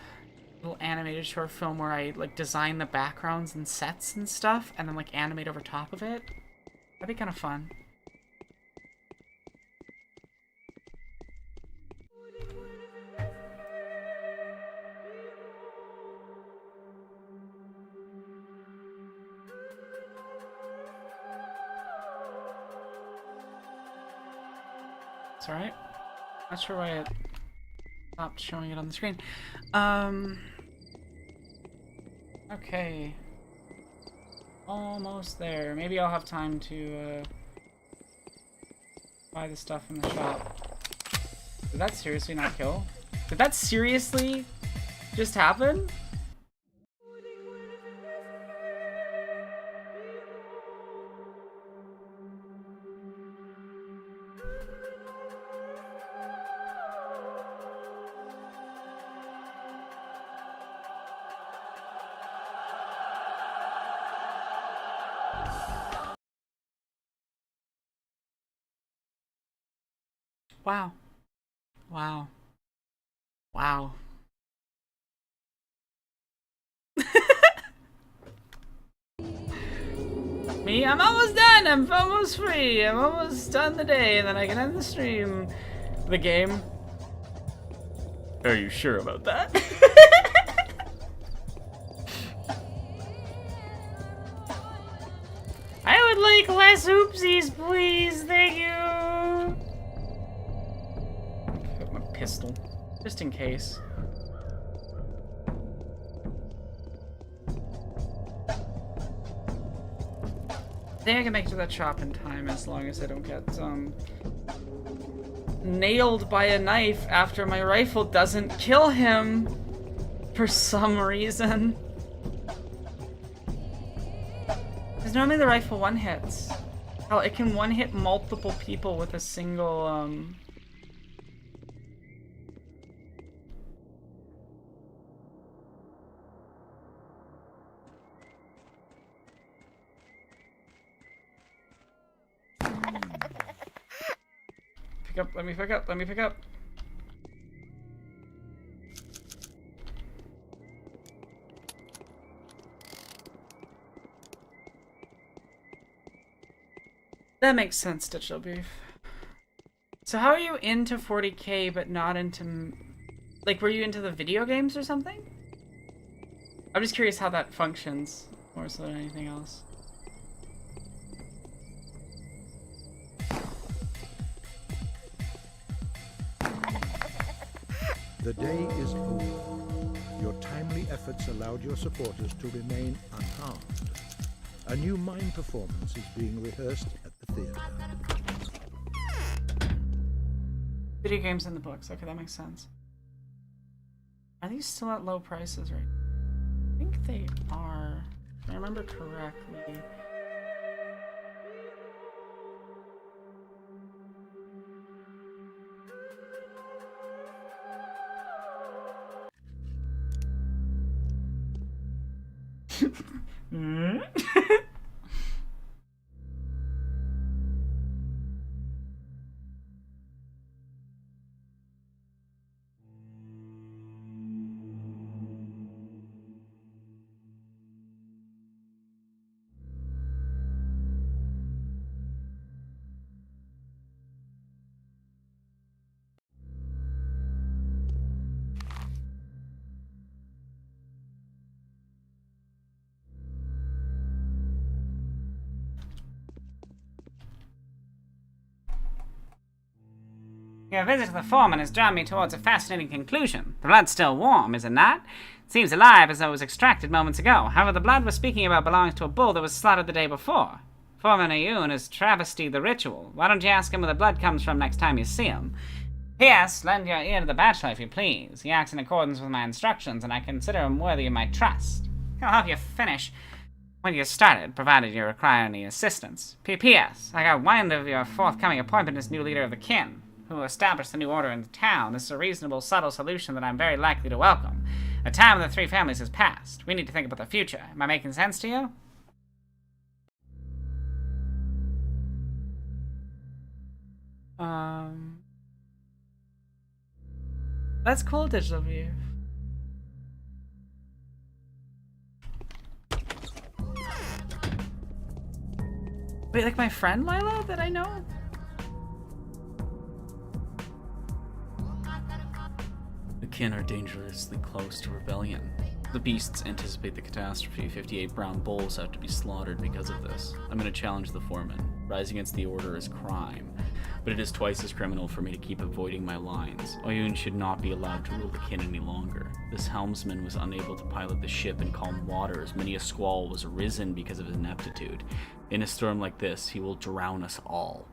little animated short film where I like design the backgrounds and sets and stuff and then like animate over top of it. That'd be kind of fun. It's alright. Not sure why it stopped showing it on the screen. Okay. Almost there. Maybe I'll have time to buy the stuff in the shop. Did that seriously not kill? Did that seriously just happen? Wow. Wow. Wow. Me, I'm almost done. I'm almost free. I'm almost done the day, and then I can end the stream. The game. Are you sure about that? I would like less oopsies, please. Thank you. Put my pistol, just in case. I think I can make it to that shop in time as long as I don't get nailed by a knife after my rifle doesn't kill him for some reason. Because normally the rifle one-hits. Hell, it can one-hit multiple people with a single, pick up, let me pick up, let me pick up. That makes sense, Digital Beef. So how are you into 40K but not into... Like, were you into the video games or something? I'm just curious how that functions, more so than anything else. The day is over. Your timely efforts allowed your supporters to remain unharmed. A new mime performance is being rehearsed at the theater. Video games in the books. Okay, that makes sense. Are these still at low prices right now? I think they are. If I remember correctly. Your visit to the foreman has drawn me towards a fascinating conclusion. The blood's still warm, is it not? It seems alive as though it was extracted moments ago. However, the blood we're speaking about belongs to a bull that was slaughtered the day before. Foreman Ayun has travestied the ritual. Why don't you ask him where the blood comes from next time you see him? P.S. Lend your ear to the bachelor if you please. He acts in accordance with my instructions, and I consider him worthy of my trust. He'll help you finish when you started, provided you require any assistance. P.P.S. I got wind of your forthcoming appointment as new leader of the kin, who established the new order in the town. This is a reasonable, subtle solution that I'm very likely to welcome. The time of the three families has passed. We need to think about the future. Am I making sense to you? That's cool, Digital View. Wait, like my friend Lila that I know? The kin are dangerously close to rebellion. The beasts anticipate the catastrophe. 58 brown bulls have to be slaughtered because of this. I'm going to challenge the foreman. Rising against the order is crime, but it is twice as criminal for me to keep avoiding my lines. Oyun should not be allowed to rule the kin any longer. This helmsman was unable to pilot the ship in calm waters. Many a squall was arisen because of his ineptitude. In a storm like this, he will drown us all.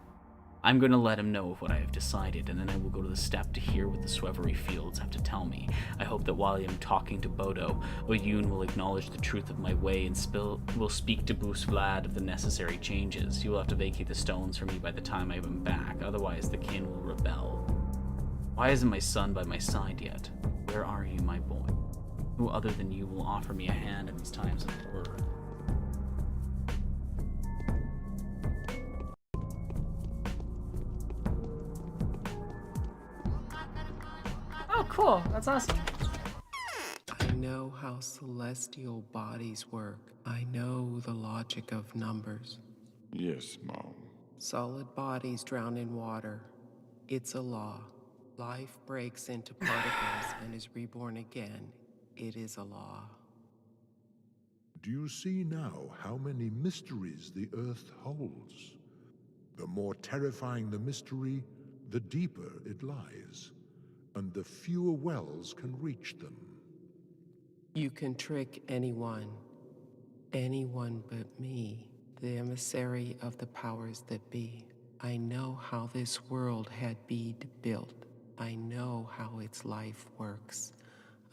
I'm going to let him know of what I have decided, and then I will go to the steppe to hear what the Swevery fields have to tell me. I hope that while I am talking to Bodo, Oyun will acknowledge the truth of my way and will speak to Boost Vlad of the necessary changes. He will have to vacate the stones for me by the time I have him back, otherwise the kin will rebel. Why isn't my son by my side yet? Where are you, my boy? Who other than you will offer me a hand in these times of horror? Oh, cool. That's awesome. I know how celestial bodies work. I know the logic of numbers. Yes, Mom. Solid bodies drown in water. It's a law. Life breaks into particles and is reborn again. It is a law. Do you see now how many mysteries the Earth holds? The more terrifying the mystery, the deeper it lies, and the fewer wells can reach them. You can trick anyone but me, the emissary of the powers that be. I know how this world had been built. I know how its life works.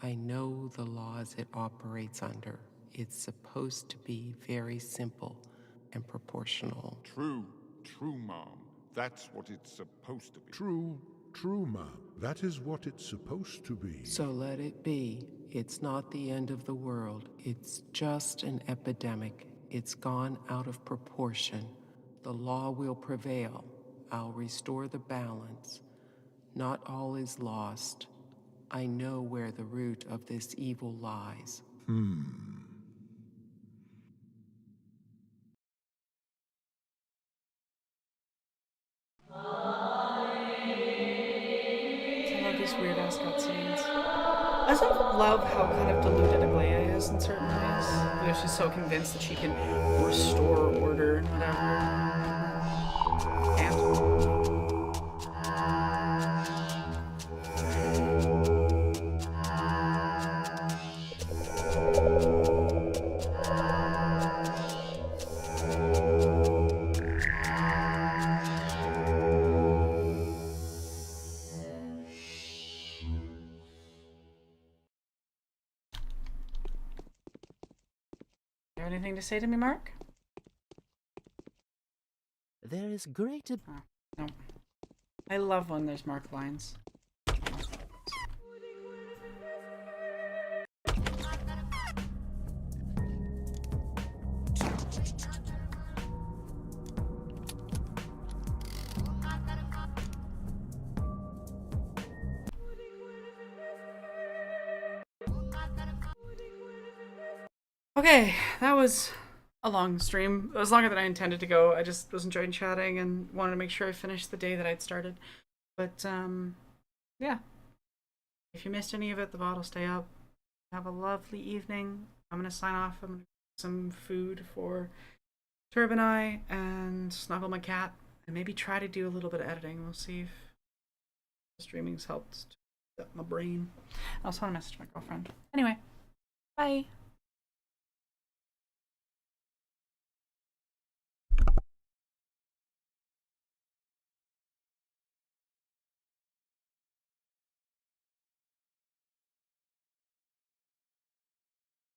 I know the laws it operates under. It's supposed to be very simple and proportional. True, Mom. That's what it's supposed to be. True, Mom. That is what it's supposed to be. So let it be. It's not the end of the world. It's just an epidemic. It's gone out of proportion. The law will prevail. I'll restore the balance. Not all is lost. I know where the root of this evil lies. I love these weird ass cutscenes. I also love how kind of deluded Aglaya is in certain ways. You know, she's so convinced that she can restore order and whatever. You have anything to say to me, Mark? There is great. Oh, no. I love when there's marked lines. Okay, that was a long stream. It was longer than I intended to go. I just was enjoying chatting and wanted to make sure I finished the day that I'd started. But, yeah. If you missed any of it, the VOD will stay up. Have a lovely evening. I'm going to sign off. I'm going to get some food for Turb and I and snuggle my cat and maybe try to do a little bit of editing. We'll see if the streaming's helped set my brain. I also want to message my girlfriend. Anyway, bye.